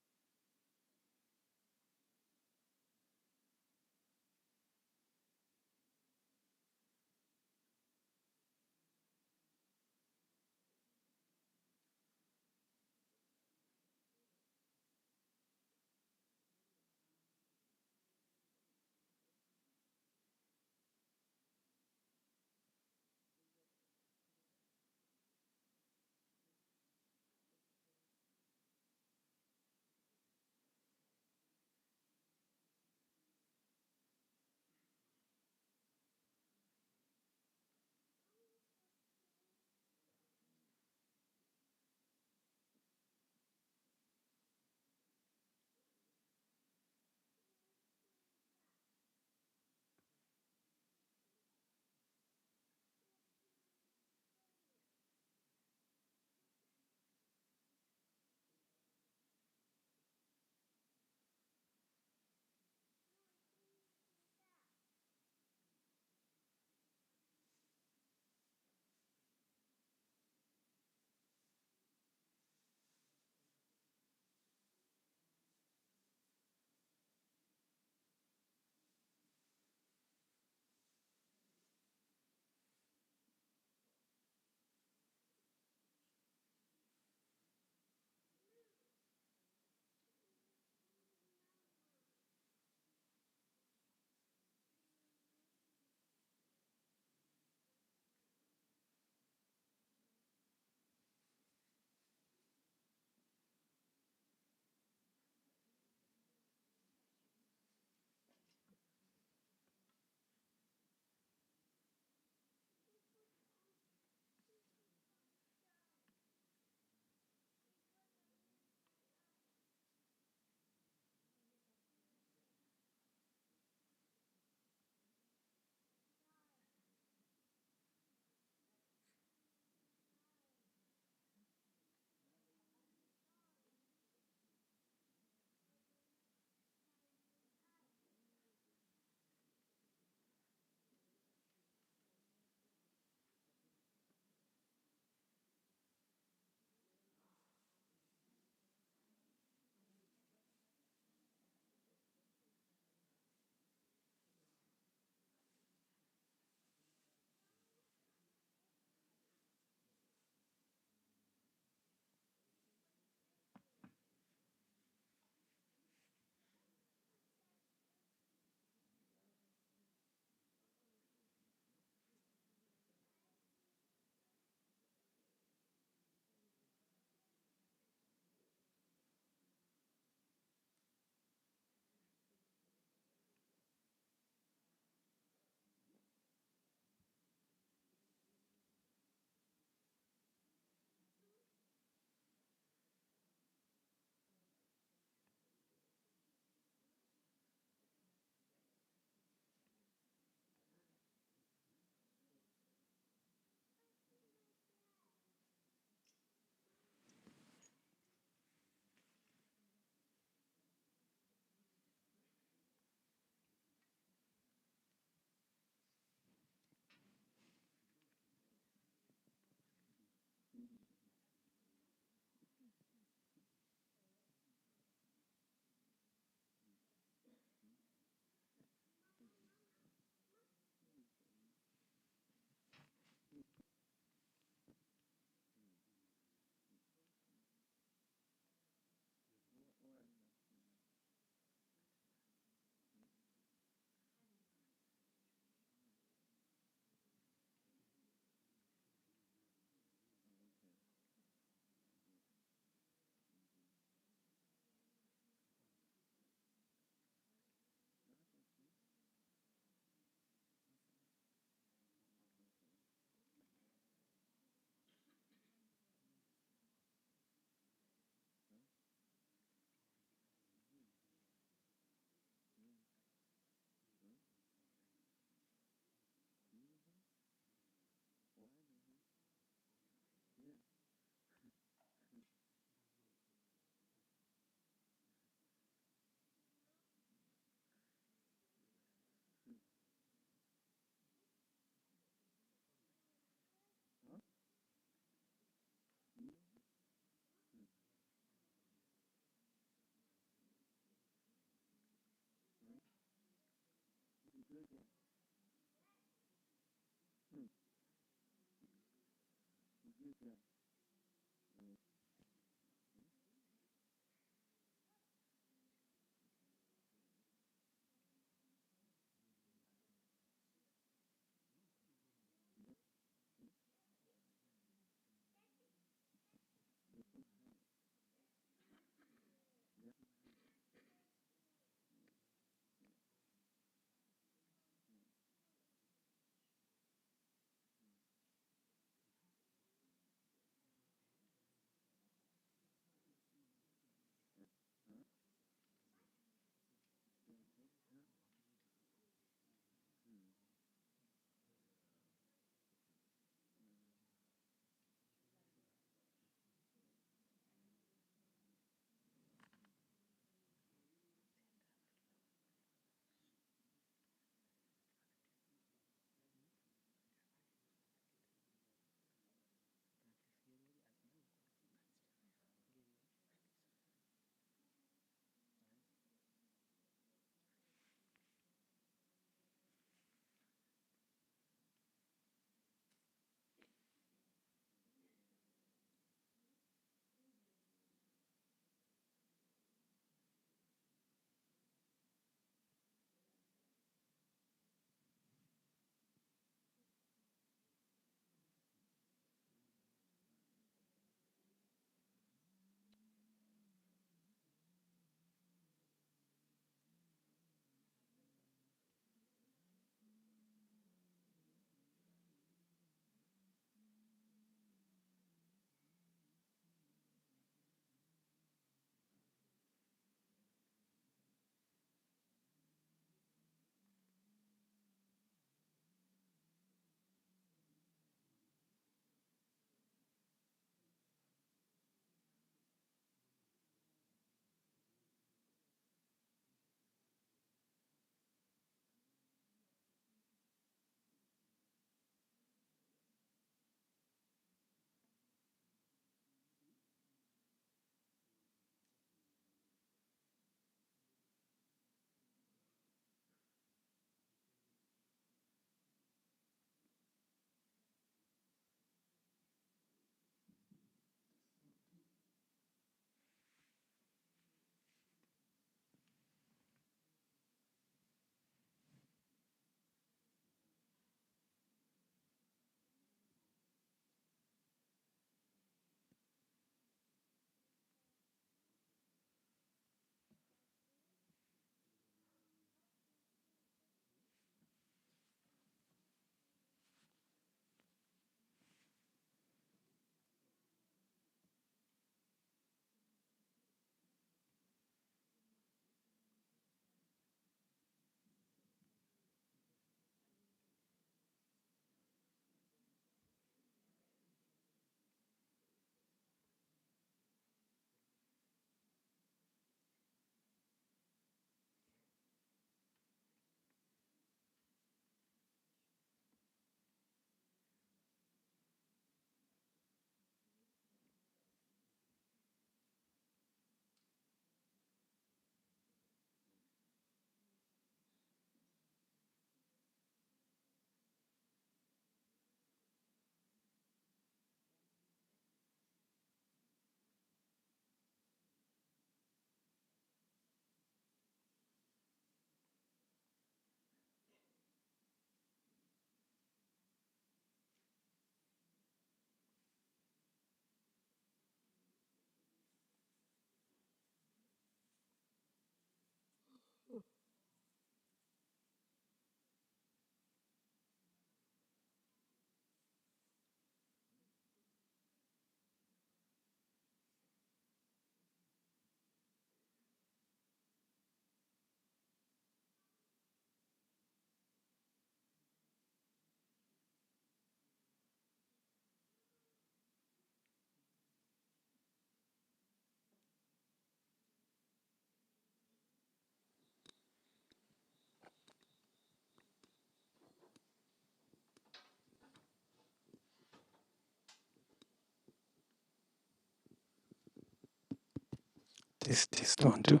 Test 1, 2.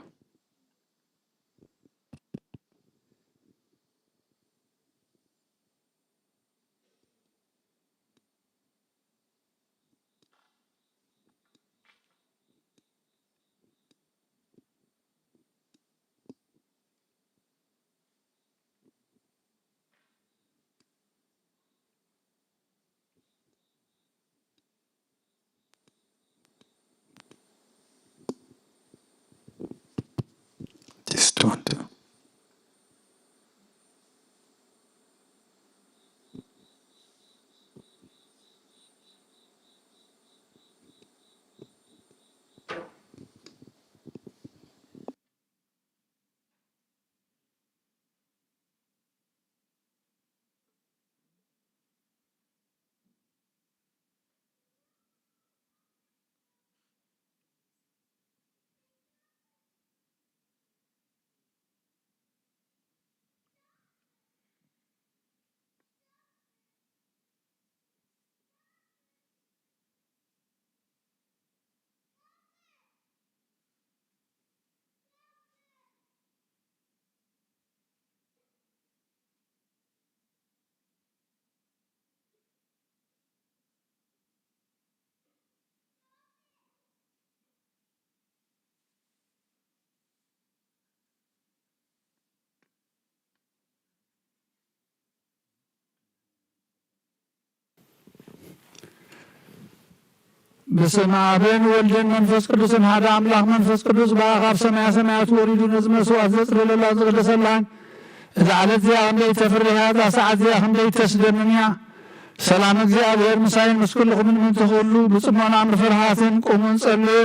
በስመ አብ ወወልድ ወመንፈስ ቅዱስ አሐዱ አምላክ መንፈስ ቅዱስ በአኻብ ሰማያ ሰማያት ወሪዱ ነዝ መስዋዕት ዘጽለላ ዘቅደሰላን እዛ ዓለት እዚኣ ክንደይ ተፍርያ እዛ ሰዓት እዚኣ ክንደይ ተስደምምያ ሰላም እግዚአብሔር ምሳይን ምስ ኩልኩም ምን ትኽእሉ ብጽሞና ምፍርሃትን ቁሙን ጸልዩ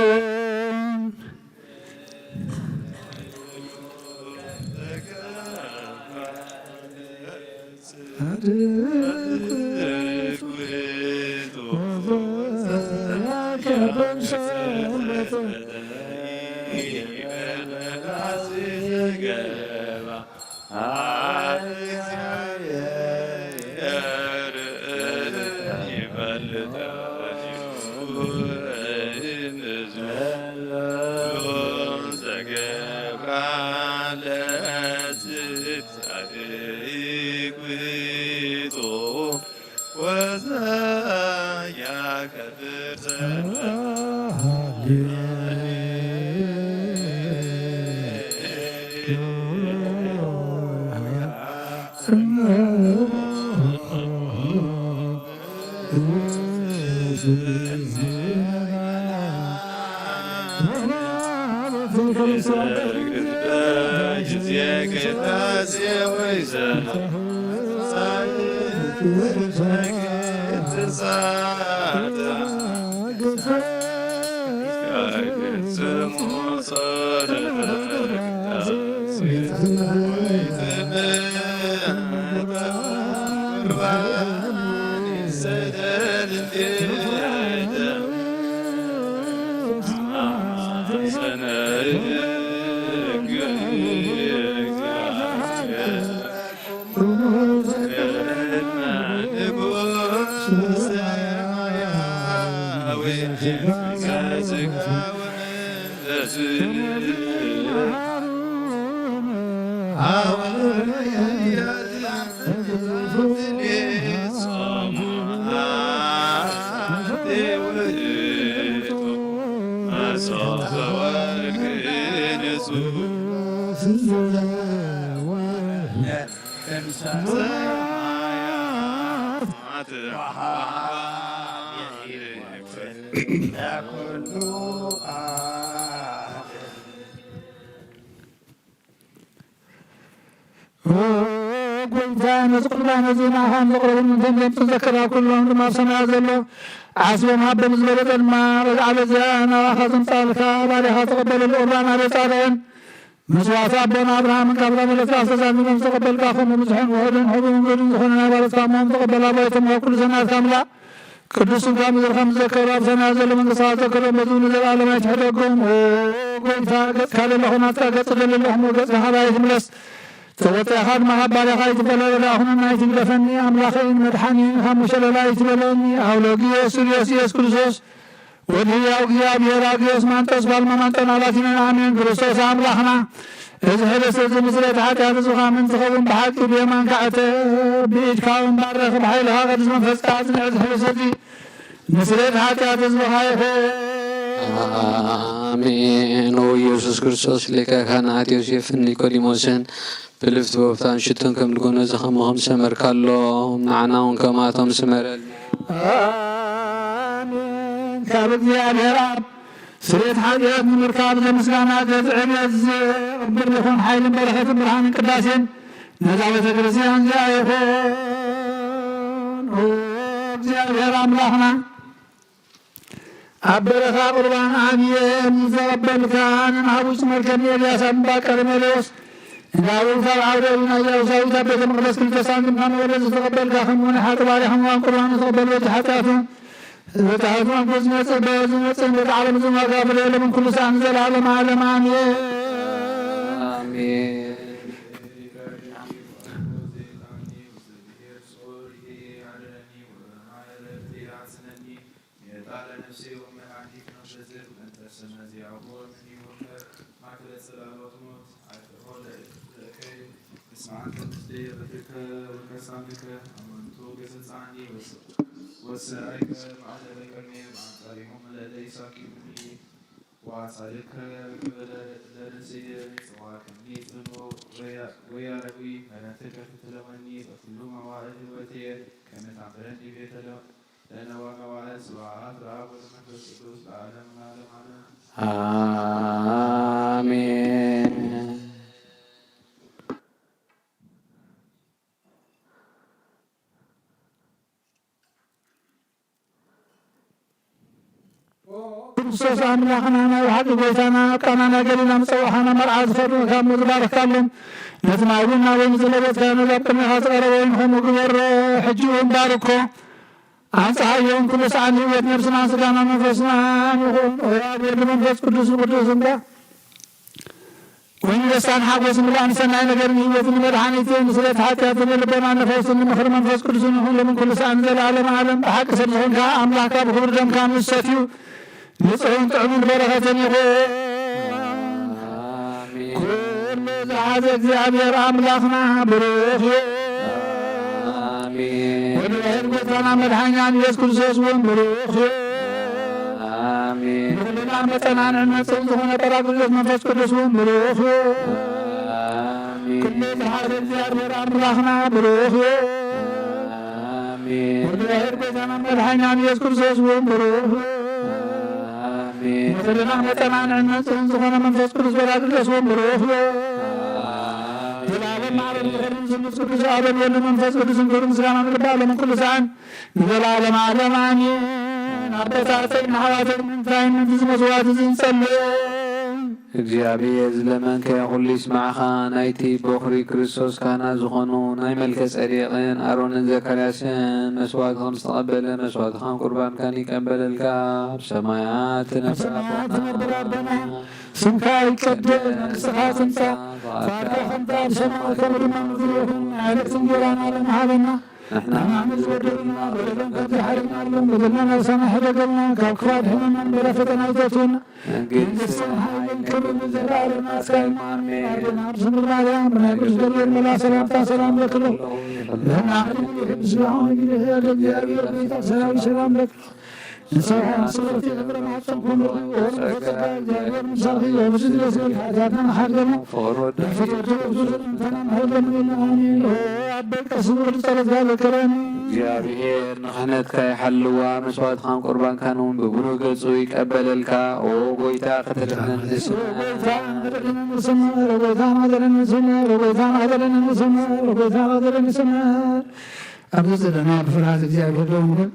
تذكر كلهم ما سمع ذلو عسبهم حب مزبلة الماء على زيانا وخاتم صالحا وعليها تقبل القرآن على صالحين مسوات أبونا أبراهام قبل ملك أساسا من تقبل كافهم ومسحن وهدن حبهم قدن زخننا والسلامهم تقبل أبويتم وكل سنة كاملة قدس كامل الخمس ذكر أبسنا زل من صلاة كرم بدون زلال ما يتحدقهم وقلت كان لهم أتاقت لهم وقلت حبايتم لس توت أحد محبة لخيط بلا لهم ما يتقفني أملاخين مدحني خمش لا يتبلوني أولوغي سوريوس كرسوس ودهي أوغيا بيراغيوس من تصبال ممانتنا لاتنا آمين كرسوس أملاخنا إذ هلس المسرات حتى هذا من تخوم بحق بيمان كعت بإجكاهم بارخ بحيلها قد اسم فسكاتنا إذ هلستي مسرات حتى تزبخاي
آمين ويسوس كرسوس لك كانت يوسف نيكوديموسن بلفت وفتان شتن كم لكون زخمهم سمر كالله معناهم كما تم سمر
آمين كابد يا الهراب سريت حاجات من مركاب المسكانة عمز ربنا يكون حيل بركة برهان قداسين نزعة كرسيان جايفون وبزي الهراب لحنا أبرخا قربان عميم زربل كان نحبوش مركب يلياس أمبا كرمليوس نقول فالعودة ونجاو سويتا بيت المقدس كل تسان كم ولد تقبل كاخم ونحات بارحم وقرآن تقبل وتحتاتهم وتحتاتهم كزمة بازمة سنة عالم زمة قابل من كل سان زل عالم عالم آمين
آمين
وسائك على ذكرني مع صالحهم لدي ساكنني وعسالك لنسي سواكني ثنو ويا ربي فنتك فتلوني وكل مواعيد الوتي كانت عبرني ለነዋጋ ዋለት ስብሐት ለአብ ወለመንፈስ ቅዱስ ለዓለሙ ዓለም ዓለም።
አሜን።
ክርስቶስ አምላክና ናይ ባሕቂ ጎይታና ቃናና ገሊና ምፀዋሕና መርዓ ዝፈርዱ ካብ ምዝባረካለን ነቲ ማይቡና ወይም ዝለበትካ ነዛብ ቅድሚኻ ዝቐረበ ይንኸም ግበር ሕጂ እውን ባርኮ አንጻሐየውን ኩሉ ሰዓት ህይወት ነፍስና ስጋና መንፈስና ይኹን ወያብ ወልድ መንፈስ ቅዱስ ቅዱስ እንዳ ወይም ደስታን ሓጎስ ምላእን ሰናይ ነገርን ህይወትን መድኃኒትን ስለት ኃጢአትን ልቦና ነፈስን ምኽሪ መንፈስ ቅዱስን ይኹን ለምን ኩሉ ሰዓት ዘለዓለም ዓለም ብሓቂ ሰብ ዝኾንካ ኣምላክካ ብክብሪ ደምካ ምሰትዩ ንጽሕን ጥዕሙን በረኸትን ይኹን ኩሉ ዝሓዘ እግዚአብሔር ኣምላኽና ብሩኽ ወድሕር ጎይታና መድሓኛን ኢየሱስ ክርስቶስ እውን ብሩኽ ንኩልና መፀናንዕነትን ዝኾነ ጰራቅሊጦስ መንፈስ ቅዱስ እውን ብሩኽ ኩሉ ዝሓዘ እግዚአብሔር ኣምላኽና ብሩኽ ወድሕር ጎይታና መድሓኛን ኢየሱስ ክርስቶስ እውን ብሩኽ ንኩልና መፀናንዕነትን ዝኾነ መንፈስ ቅዱስ ጰራቅሊጦስ እውን ብሩኽ ዘላለም ዓለም ዝኸርን ስሉስ ቅዱስ አብን ወልድ መንፈስ ቅዱስን ክብር ምስጋና ንግባእ ለምን ኩሉ ሰዓት ንዘላለም ዓለም አሜን። አበታተይን ሓዋተይን ምንታይን እዚ መስዋዕት እዚ ንጸልይ
እግዚአብሔር ዝለመንከ ኩሉ ይስማዕኻ። ናይቲ በኹሪ ክርስቶስ ካህና ዝኾኑ ናይ መልከ ጸዴቕን ኣሮንን ዘካርያስን መስዋዕት ከም ዝተቐበለ መስዋዕትኻን ቁርባንካን ይቀበለልካ። ብሰማያት
ትነብር ኣቦና ስምካ ይቀደስ መንግሥትኻ ትምጻእ ፈቃድካ ከምታ ኣብ ሰማይ ከምኡ ድማ ምድሪ ይኹን ዕለት እንጀራና ለን ሃበና ንሕና ንዓመት ዝበደሉና በደሎም ከምዘይሓርግናሎም በደልና ነብሳና ሕደገልና ካብ ክፋድ ሕመናን በለ ፈተና ይተትውና መንግሥትን ሓይልን ክብርን ዘለዓለምና እስከ አሜን። ኣዴና ርስንብል ማርያም ብናይ ቅዱስ ገብርኤል መላ ሰላምታ ሰላም ለክሎ ለና ቅድሙ ምስጋና ጊዜ ለእግዚአብሔር ቤታ ሰላዊ ሰላም ለክሎ ንሰብሓን ስብርቲ ክብረ ማዕፀንኩም ወርፈፀጋ እግዚአብሔር ምሳኺ ወብስድ ለስል ሓቲያትና ሓገና ፍትወትወብሱዝንተና ምሕለምንና አሜን። ኣበይ ቀስብር ጸሎትካ ዘከረኒ
እግዚአብሔር ንኽህነትካ ይሓልዋ መስዋዕትኻን ቁርባንካን እውን ብብሩህ ገጹ ይቀበለልካ። ኦ ጎይታ ከተድሕነን
ንስምር ጎይታ ናዘረኒ ስምር ጎይታ ናዘረኒ ስምር ጎይታ ናዘረኒ ስምር ኣብዚ ዘለና ብፍርሃት እግዚአብሔር ዶ ንብል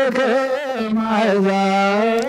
ለከመ አሕዛብ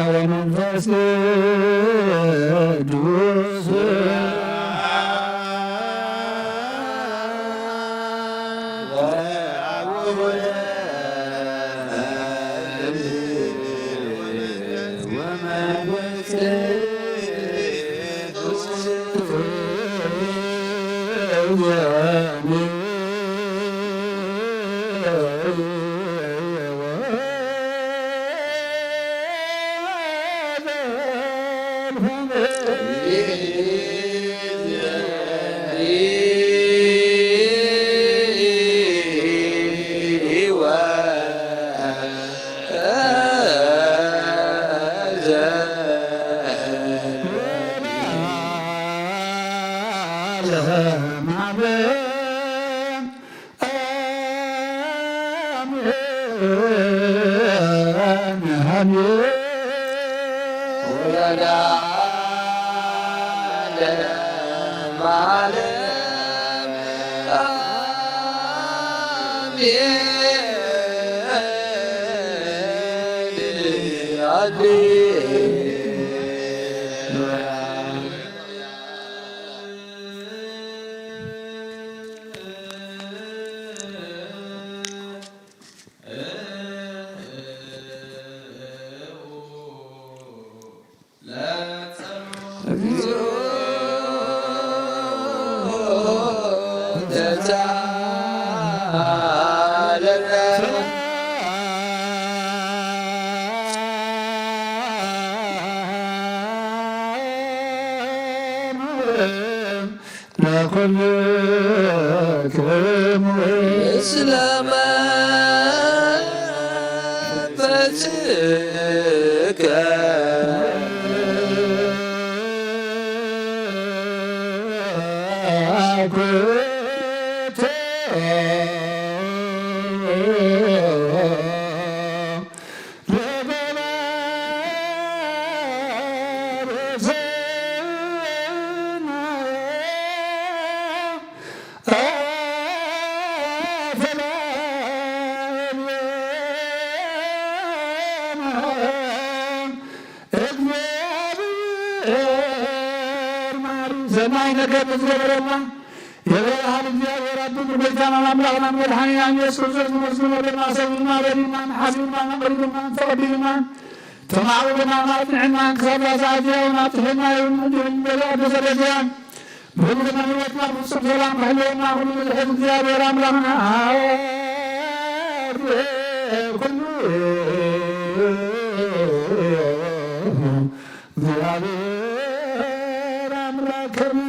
ወመንፈስ ቅዱስ ሰማይ ነገር ዝገበረና የበረሃን እግዚአብሔር አብዱ በዛና አምላክና መድኃኒና ኢየሱስ ክርስቶስ መስሎ ወደና ሰውና በዲና ሐሲብና መሪና ተቀቢልና ተማውና ማጥንና ከራሳቸውና ጥህና ይሁን በለደሰለዚያን ሁሉና ህይወትና ፍጹም ሰላም ህልውና ሁሉ እግዚአብሔር አምላክና ሁሉ እግዚአብሔር አምላክም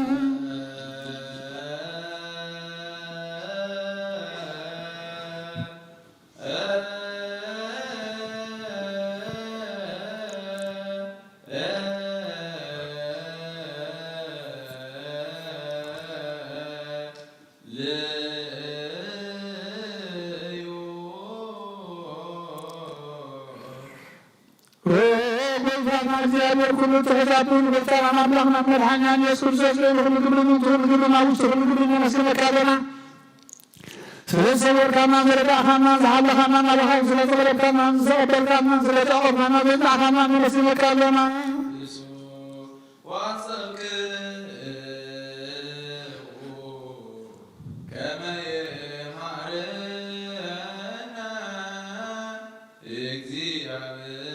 እግዚአብሔር ሁሉ ተፈዛቱን በጣም አምላክና መድኃኒያ ኢየሱስ ክርስቶስ ለሁሉ ግብሩ ማውስ ሁሉ ግብሩ መስከረካለና ስለሰወር ካና መረዳ ካና ዘሐለ ካና ለሃይ ስለሰወር ካና ዘበል ካና ስለጫው ካና በዛ ካና መስከረካለና
ዋሰብክ ከመየ ማረና እግዚአብሔር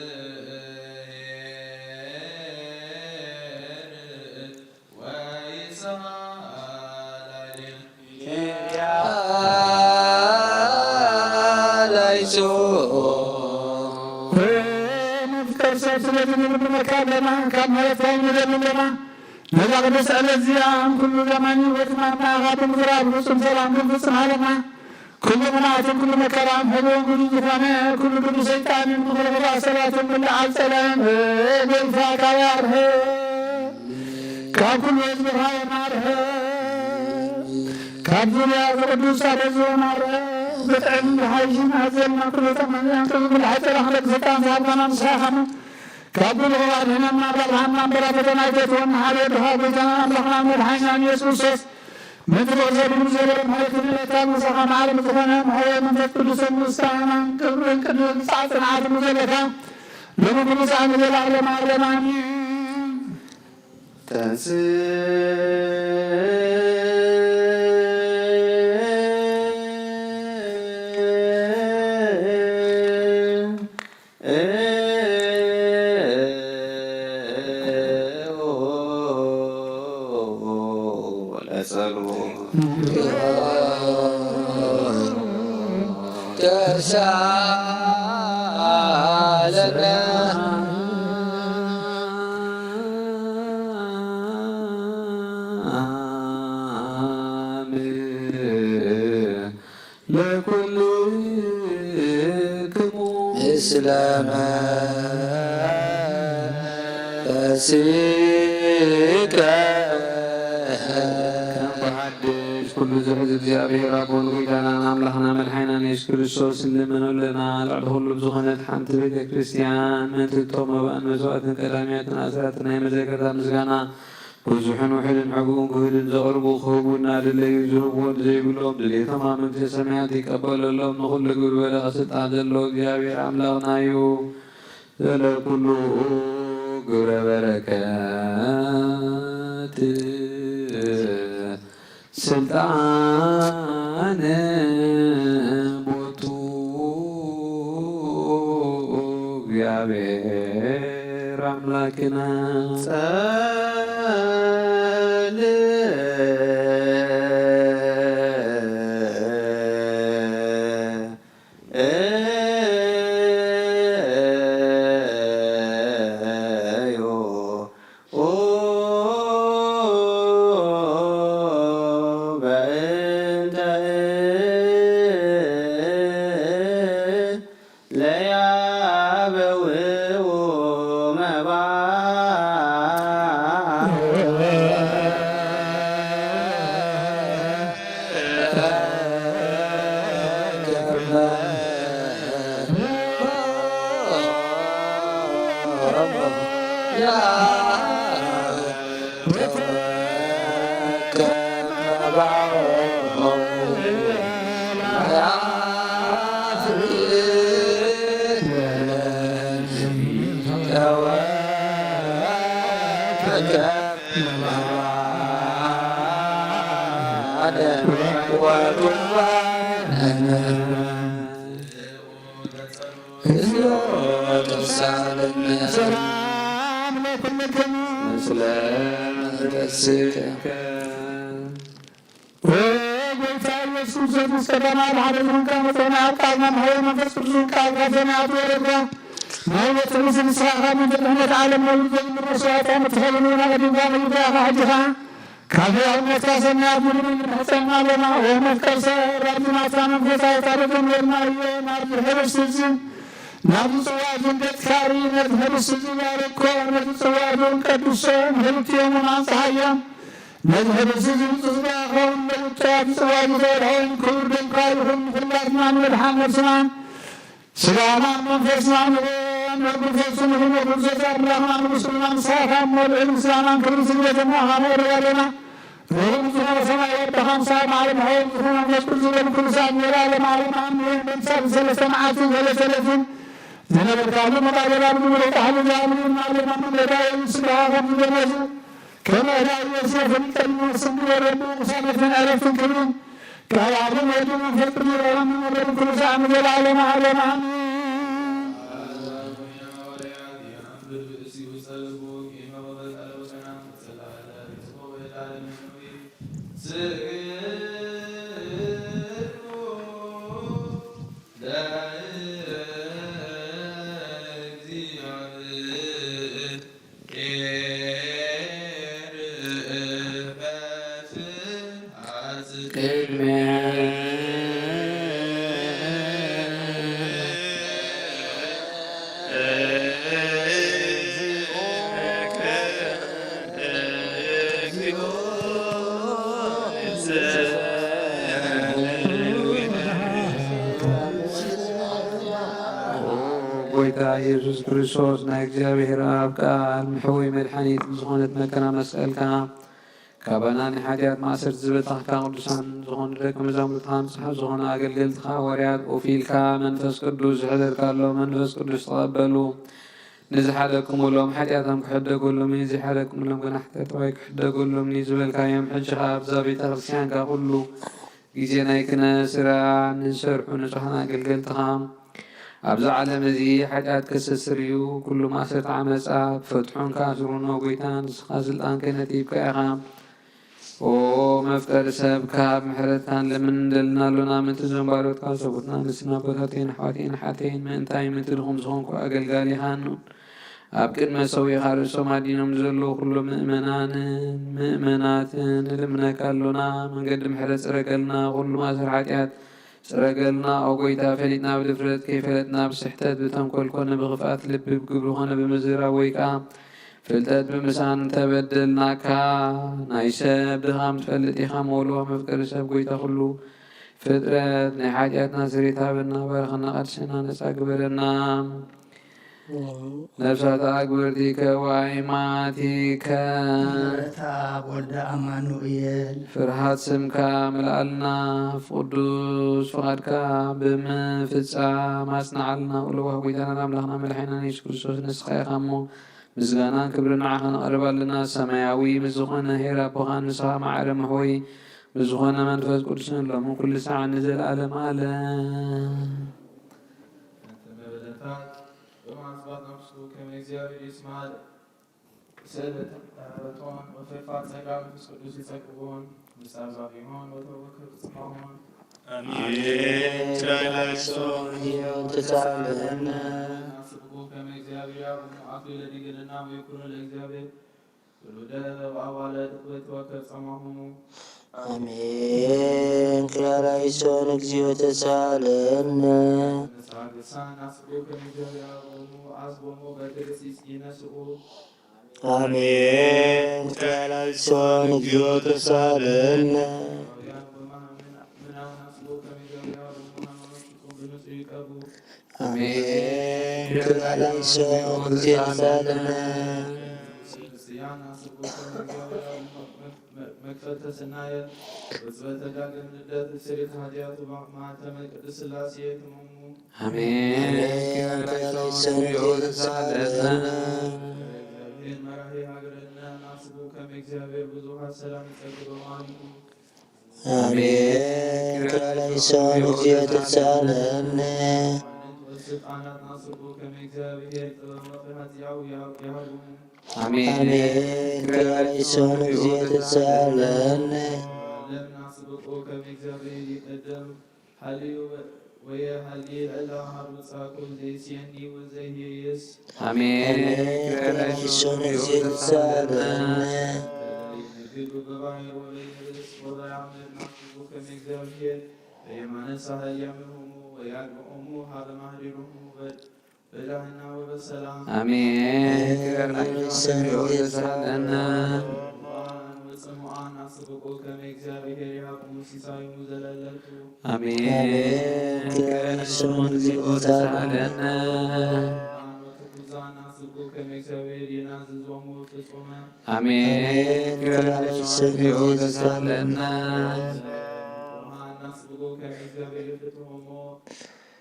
መካለና ከመለታው ለለማ ነዛ ቅዱስ አለዚያም ኩሉ ዘመን ወጥማና ጋብን ዝራብ ፍጹም ሰላም ፍጹም አለማ ኩሉ መናትን ኩሉ መከራም ሄዶ ኩሉ ዝፋነ ኩሉ ኩሉ ሰይጣን ምክረ ሰላት ምን አልጸለም በልፋ ካያርህ ካኩሉ ህዝብ ሃይማርህ ካዱንያ ቅዱስ አለዞናር በጣም ሃይጅን አዘልና ኩሉ ተማን ኩሉ ሐጠራ ሐለቅ ሰጣን ዛባና ሰሃኑ ካቡል ወራህና ባላህና በራበተና ይተውን ሐለድ ሀበተና አላህና መድኃኒዓን ኢየሱስ ምድር ዘብሩ ዘበር ማለት ለታም ሰሃን ዓለም ተሆነ ማየ መንፈስ ቅዱስ ምስጋና ክብርን ቅዱስ ጻጽናት ሙዘለታ ለሙሉ ጻን ዘላለም ዓለማኒ
ተንስ
እስላም ሲከ ኩሉ ዝሕዝ እግዚአብሔር አቦን ጎይታና አምላኽና መድሓኒና ኢየሱስ ክርስቶስ እንለምነለና ልዕሊ ኩሉ ዝኾነት ሓንቲ ቤተ ክርስቲያን ምእንትቶ መባእን መስዋዕትን ቀዳሚያትን ኣስራትን ናይ መዘከርታ ምስጋና ብዙሕን ውሕድን ዕጉን ክህድን ዘቕርቡ ክህቡና ድለዩ ዝህብዎን ዘይብሎም ድሌቶም ኣብ መንግስተ ሰማያት ይቀበለሎም ንኹሉ ግብር በለኸ ስልጣን ዘለዎ እግዚአብሔር ኣምላኽና እዩ ዘለኩሉ ግብረ በረከት ስልጣን ቦቱ እግዚአብሔር አምላክና
نذهب السجن تصبحهم بالوتات صواب فرعون كردن قائهم خلاتنا من الحام نفسنا سلاما من فرسنا نقول فرسنا نقول سفر لنا مسلمان صاحا والعلم سلاما كل سنة ما غمور لنا رهم سنة سنة يبتهم صاحب عالم حيث هنا نشكر سنة كل سنة يرى لما علم عمين من سنة سمعات ثلاثة جنب الكعب مقابل عبد الملك أهل الجامعين معلم من لدائم سبحانه من جنازه كما لا يسير فلتن وصدر ربه وصالح من ألف كبير كالعظم يدوم فكر العلم ورب كل ساعة من العالم علم
ጎይታ ኢየሱስ ክርስቶስ ናይ እግዚአብሔር ኣብ ቃል ምሕወይ መድሓኒት ዝኾነት መከራ መስቀልካ ካባና ንሓጢኣት ማእሰርቲ ዝበፅሕካ ቅዱሳን ዝኾኑ ደቂ መዛሙርትካ ንፅሓፍ ዝኾኑ ኣገልገልትካ ወርያት ኦፊልካ መንፈስ ቅዱስ ዝሕደርካሎ መንፈስ ቅዱስ ተቐበሉ ንዝሓደክሙሎም ሓጢኣቶም ክሕደገሎም ዘይሓደክሙሎም ግን ሓጢኣተዋይ ክሕደገሎም ዝበልካዮም ሕጂኻ ኣብዛ ቤተ ክርስቲያንካ ኩሉ ግዜ ናይ ክህነት ስራሕ ንዝሰርሑ ንጹሓን ኣገልገልትካ ኣብዚ ዓለም እዚ ሓጢኣት ከሰስር እዩ ኩሉ ማእሰርቲ ዓመፃ ክፈትሑን ካስሩኖ ጎይታ ንስኻ ስልጣን ክህነት ሂብካ ኢኻ ኦ መፍቀሪ ሰብ ካብ ምሕረትካን ለምን እንደልና ኣሎና ምንቲ ዘንባሮትካ ሰቡትና ንስና ቦታቴን ኣሕዋቴን ሓተይን ምእንታይ ምንቲ ድኹም ዝኾንኩ ኣገልጋሊ ኢኻን ኣብ ቅድመ ሰዊኻ ርእሶም ኣዲኖም ዘለዉ ኩሉ ምእመናትን ንልምነካ ኣሎና መንገዲ ምሕረት ፅረገልና ኩሉ ማእሰር ሓጢኣት ፅረገልና ኦ ጎይታ ፈሊጥና ብድፍረት ከይፈለጥና ብስሕተት ብተንኰል ኮነ ብኽፍኣት ልቢ ብግብሪ ኮነ ብምዝራብ ወይ ከዓ ፍልጠት ብምሳን ተበደልናካ ናይ ሰብ ድኻም ትፈልጥ ኢኻ መወልዋ መፍቀሪ ሰብ ጎይታ ኩሉ ፍጥረት ናይ ሓጢኣትና ስሬት ሃበና ባርኸና ቃድሰና ነፃ ግበረና ነፍሳት ኣግብርቲከ ዋይማቲከ
ምሕረታ ወልደ ኣማኑኤል
ፍርሃት ስምካ ምልኣልና ቅዱስ ፍቓድካ ብምፍፃም ኣጽናዓልና ቁልዋ ጎይታና ኣምላኽና መድሓኒና ኢየሱስ ክርስቶስ ንስኻ ኢኻ እሞ ምስጋናን ክብርን ንዓኻ ነቕርብ ኣለና ሰማያዊ ምዝኾነ ሄር ኣቦኻ ንስኻ ማዕረ መሕወይ ብዝኾነ መንፈስ ቅዱስን ሎምን ኩሉ ሰዓት ንዘለኣለም ዓለም
በማስባት ነፍሱ ከመግዚአብሔር ይስማል ስእለቶን ወፈፋት ጸጋ መንፈስ ቅዱስ ይጸቅቦን ምሳዛብ ይሆን ወተወክር ጽማሆን
አሜን ቻላሶን
ተሳለነ
አስብኩ ከመግዚአብሔር አቡነ አክሊለ ድንግልና ወይኩኑ ለእግዚአብሔር ወልደ ወአዋለ ወተወክር ጽማሆኑ
አሜን ክራራይሶን እግዚኦ ተሳለነ
ሳግሳን አስብኩ ከመግዚአብሔር አቡነ አስቦሞ በድርሲስ ይነስኡ
አሜን ክራራይሶን እግዚኦ ተሳለነ አሜን ክራራይሶን እግዚኦ ተሳለነ
መክፈተ ስናየ ወጽበተ ዳግም ልደት ስሬት ኃጢአቱ ማኅተመ ቅድስት ሥላሴ የተመሙ
አሜን ክራራይሶን እግዚኦ ተሳለነ
እግዚአብሔር መራሄ ሀገርነ ናስቡ ከመ እግዚአብሔር ብዙኃት ሰላም ይጸግሮ ማኑ
አሜን ክራራይሶን እግዚኦ ተሳለነ
ወስልጣናት ናስቡ ከመ እግዚአብሔር ጥበብ ወፍርሃት ያህቡ
አሜን
ክራራይሶን እግዚኦ ተሳለነ
ለምን አስብቆ ከመ እግዚአብሔር ይቀደም ሀልዩ ወየ ሀሊል ዕላ ሀሩፃ ኩል ዘይስየኒ ወዘይሄየስ
አሜን ክራራይሶን እግዚኦ ተሳለነ
ግብ በባሕር ወበየብስ ወበያምር ናስቡ ከመ እግዚአብሔር በየማነ ሳህል ያምርሁሙ ወያግኦሙ ሀበ ማኅደሮሙ በዳህና ወበሰላም
አሜን ክራራይሶን እግዚኦ ተሳለነ
ወጽሙዓን አስብቆ ከመ እግዚአብሔር ያቁሙ ሲሳዩ ዘለለቱ
አሜን ክራራይሶን እግዚኦ ተሳለነ
ወትኩዛን አስብቆ ከመ እግዚአብሔር የናዝዞሙ ፍጹመ
አሜን ክራራይሶን እግዚኦ ተሳለነ
አስብቆ ከመ እግዚአብሔር ፍትሆሞ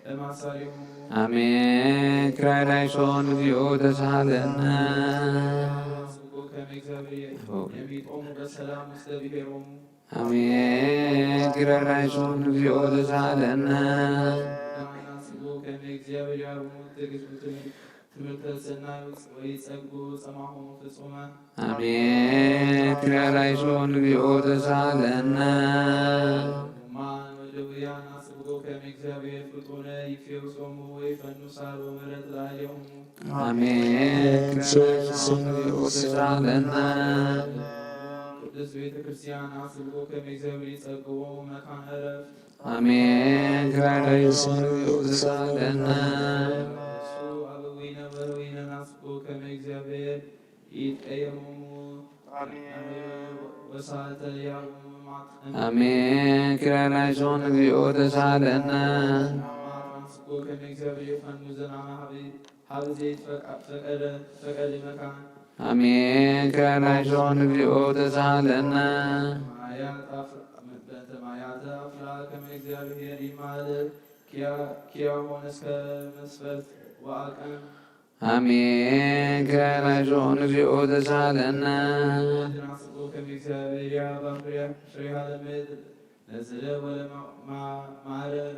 ለማሳሪሆሙ
አሜን ክራራይሶን እግዚኦ ተሳለነ
አስብቆ ከመ እግዚአብሔር የሚቆሙ በሰላም ውስተ ብሔሮሙ
አሜን ክራራይሶን እግዚኦ ተሳለነ
አስብቆ ከመ እግዚአብሔር ያርሙ ትዕግስቱ ትምህርተ ሰናይ ወይጸጉ ጸማሆሙ ፍጹመ
አሜን ክራራይሶን እግዚኦ ተሳለነ
ማን ወደውያን አስብቆ ከመ እግዚአብሔር ፍጡነ ይፌውሶሙ ወይፈኑ ሳር ወምሕረት ላዕሌሆሙ
አሜን ክራራይሶን እግዚኦ ተሳለነ
ቅዱስ ቤተ ክርስቲያን አስብቆ ከመግዚአብሔር ይጸግቦ መካነ ዕረፍት
አሜን። ክብር ተሳለነ
እሱ አበዊነ በህዊነ ናስቆ ከመግዚአብሔር ይትቀየሙ ወሳተ ያሙ
አሜን። ክብር እግዚኦ ተሳለነ
ናስቆ ከመግዚአብሔር ይፈኑ ዘናና ሀብዜት ፈቀደ መካን
አሜን። ክብር እግዚኦ ተሳለነ
ማያተ አፍላ ከመግዚአብሔር ይማልር ኪያሆን እስከ መስፈርት ወአቀም
አሜን። ክብር እግዚኦ ተሳለነ
ናስቆ ከመግዚአብሔር ያባፍሪያ ፍሬሃ ለምድር ነዝለ ወለማረር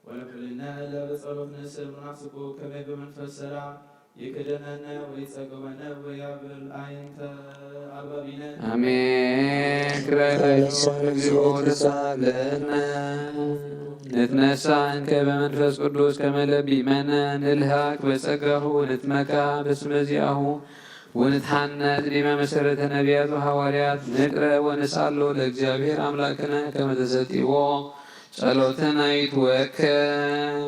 ወለኩልነ ለበጸሎት ንስር ናስቆ ከመ በመንፈስ ሰላም ይክደነነ ወይጸገበነ ወያብል አይንተ አልባቢነ
አሜን። ክብር እግዚኦ ተሳለነ ንትነሳን በመንፈስ ቅዱስ ከመለቢመነ ንልሃቅ በጸጋሁ ንትመካ በስመ ዚአሁ ወንትሐነጽ ዲበ መሰረተ ነቢያት ወሐዋርያት ንቅረብ ወንሳሎ ለእግዚአብሔር አምላክነ ከመ ተሰጢዎ ጸሎትነ ይትወከል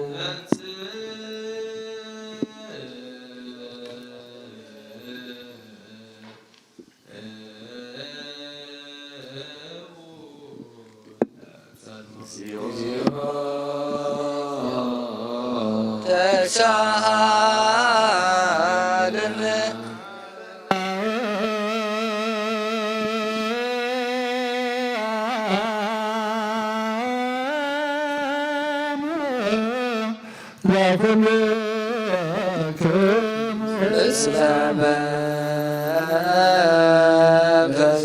ተሳሃለነ እስመ መንፈስከ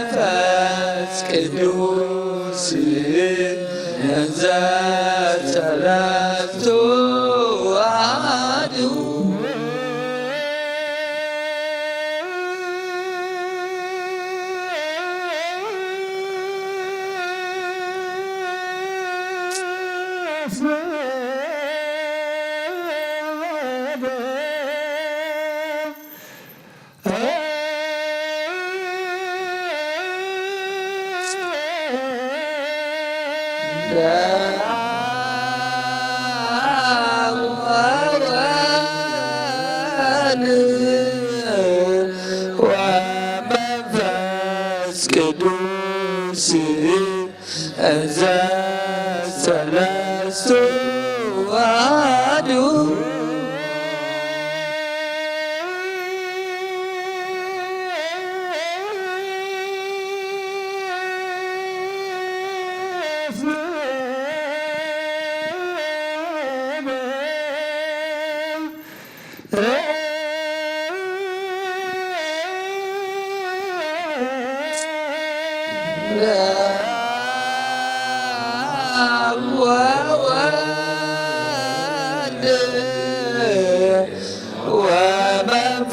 ወመንፈስ ቅዱስ እንዘ ሰለስቱ አሐዱ ወመንፈስ ቅዱስ እንዘ ሰለስቱ አሐዱ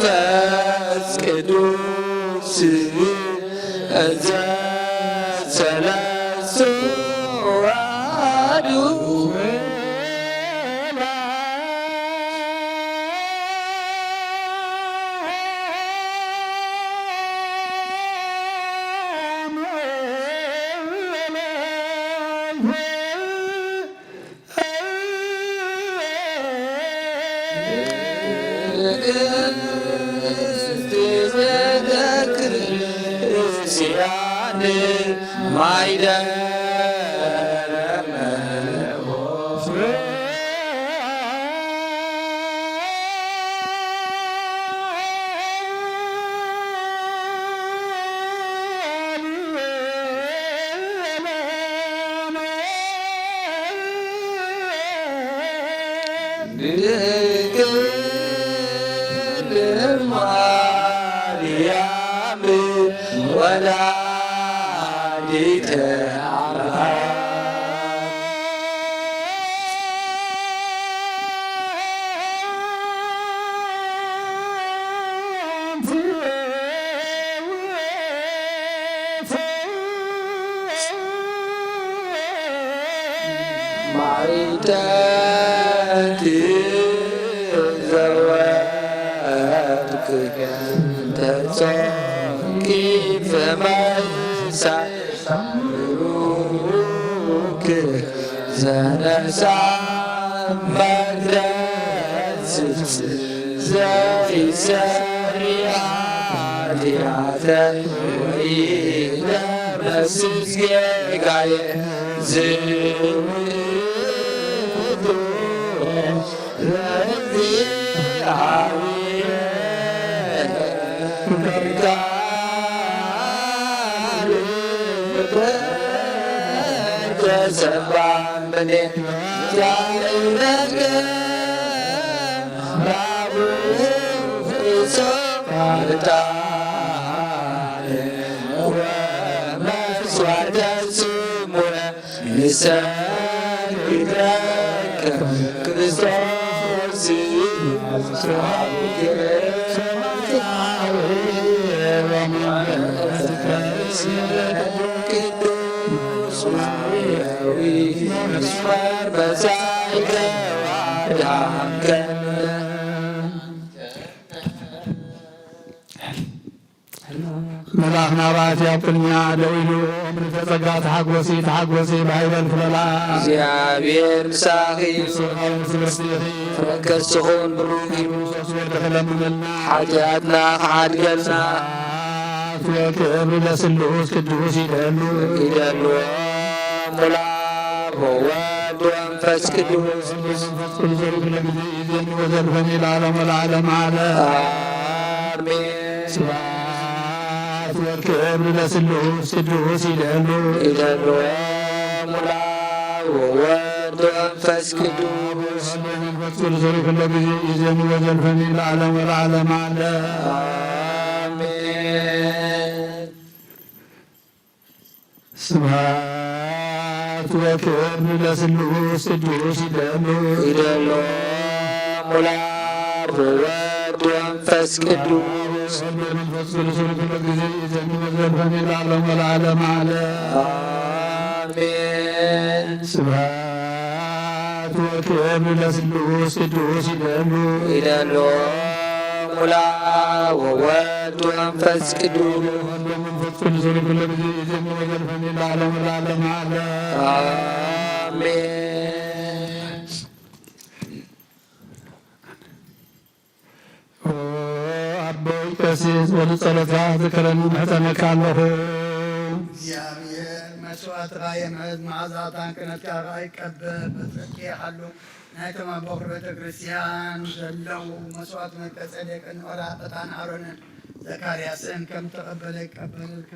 ወመንፈስ ቅዱስ እንዘ ሰለስቱ አሐዱ ክርስቲያን ማይደረ ድንግል ወላዲተ አምላክ ማይጠት ዘወርቅ ተጾቂ ፈመሳይ ብሩክ ዘነሳ መቅደስ ዘይሰሪያ ኃጢአተ ወይደመስስ ጌጋየ ክርስቶስ ቅዱስ ምስማር በሳይከ ዋዳምከን
መልአክ ናባት ያብቅልኛ ደዊሉ እምርተ ጸጋ ተሓጐሲ ተሓጐሲ ባይበል ፍለላ
እግዚአብሔር ምሳኺ ፈከስኹን ብሩክ
ተለምመልና
ሓጢአትና ከዓድገልና
ክብሪ ለስሉስ ቅዱስ ይደሉ
ይደልዎ ሙላብ ወወልድ ወመንፈስ ቅዱስ
ወዘልፈኒ ለዓለመ ለዓለም አለ
አሜን
ክብሪ ለስሉስ ቅዱስ ይደሉ
ይደልዎ ሙላብ ወወልድ ወመንፈስ ቅዱስ
መንፈስ ቅዱስ ኩለ ጊዜ ይዜኑ ወዘልፈኒ ለዓለመ ለዓለም አለ
አሜን
ስብሐት ወክብር ለስሉስ ቅዱስ ይደሉ
ይደልዎ ሙላብ ወወልድ ወመንፈስ ቅዱስ
መንፈስ ቅዱስ ኩለ ጊዜ ይዜኑ ወዘልፈኒ ለዓለመ ለዓለም አለ
አሜን
ስብሐት ወክብር ለስሉስ ቅዱስ ይደሉ
ይደልዎ ሙላብ ወወልድ ወመንፈስ ቅዱስ
መንፈስ ቅዱስ ኩለ ጊዜ ይዜኑ ወዘልፈኒ ለዓለመ ለዓለም አለ
አሜን
አቦይ ቀሲስ ወደ ጸሎታ ዝክረኒ ምሕተነካ ኣለኹ
እግዚአብሔር መስዋዕትኻ የምሕረት መዓዛታን ክነትካ ይቀበል በፀቂሓሉ ናይቶም ኣብ በኩሪ ቤተ ክርስቲያን ዘለው መስዋዕት መልከ ጼዴቅን ወራቅታን አሮንን ዘካርያስን ከም ተቐበለ ይቀበልልካ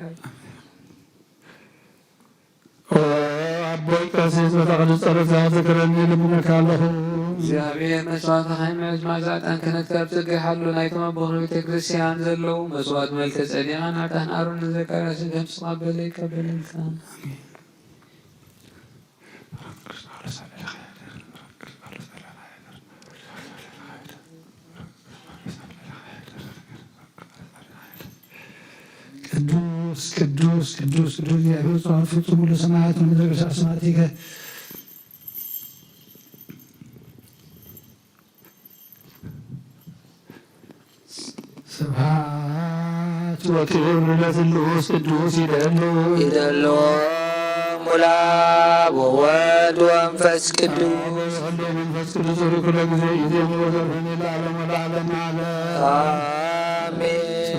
አቦይ ቀሲስ በተቐድስ ጸሎታ ዝክረኒ ልምነካ ኣለኹ
እግዚአብሔር መስዋዕት ሃይማኖት ማዕዛጣን ክህነት ካብ ዝገሓሉ ናይቶም ኣብ በኩሪ ቤተ ክርስቲያን ዘለው መስዋዕት መልከ ጼዴቅን ወራቅታን አሮንን ዘካርያስን ከም ዝተቐበለ ይቀበልልካ
ቅዱስ ቅዱስ ቅዱስ ቅዱስ እግዚአብሔር ጽባሕ ፍጹም ሁሉ ሰማያት ወምድር አስማቲከ ስብሐት ወክብር ለስሉስ ቅዱስ ይደሉ
ይደልዎ ሙላብ ወወልድ ወመንፈስ ቅዱስ
መንፈስ ቅዱስ ኩለ ጊዜ ይዜኑ ወዘልፈኒ ለዓለመ ለዓለም አለ
አሜን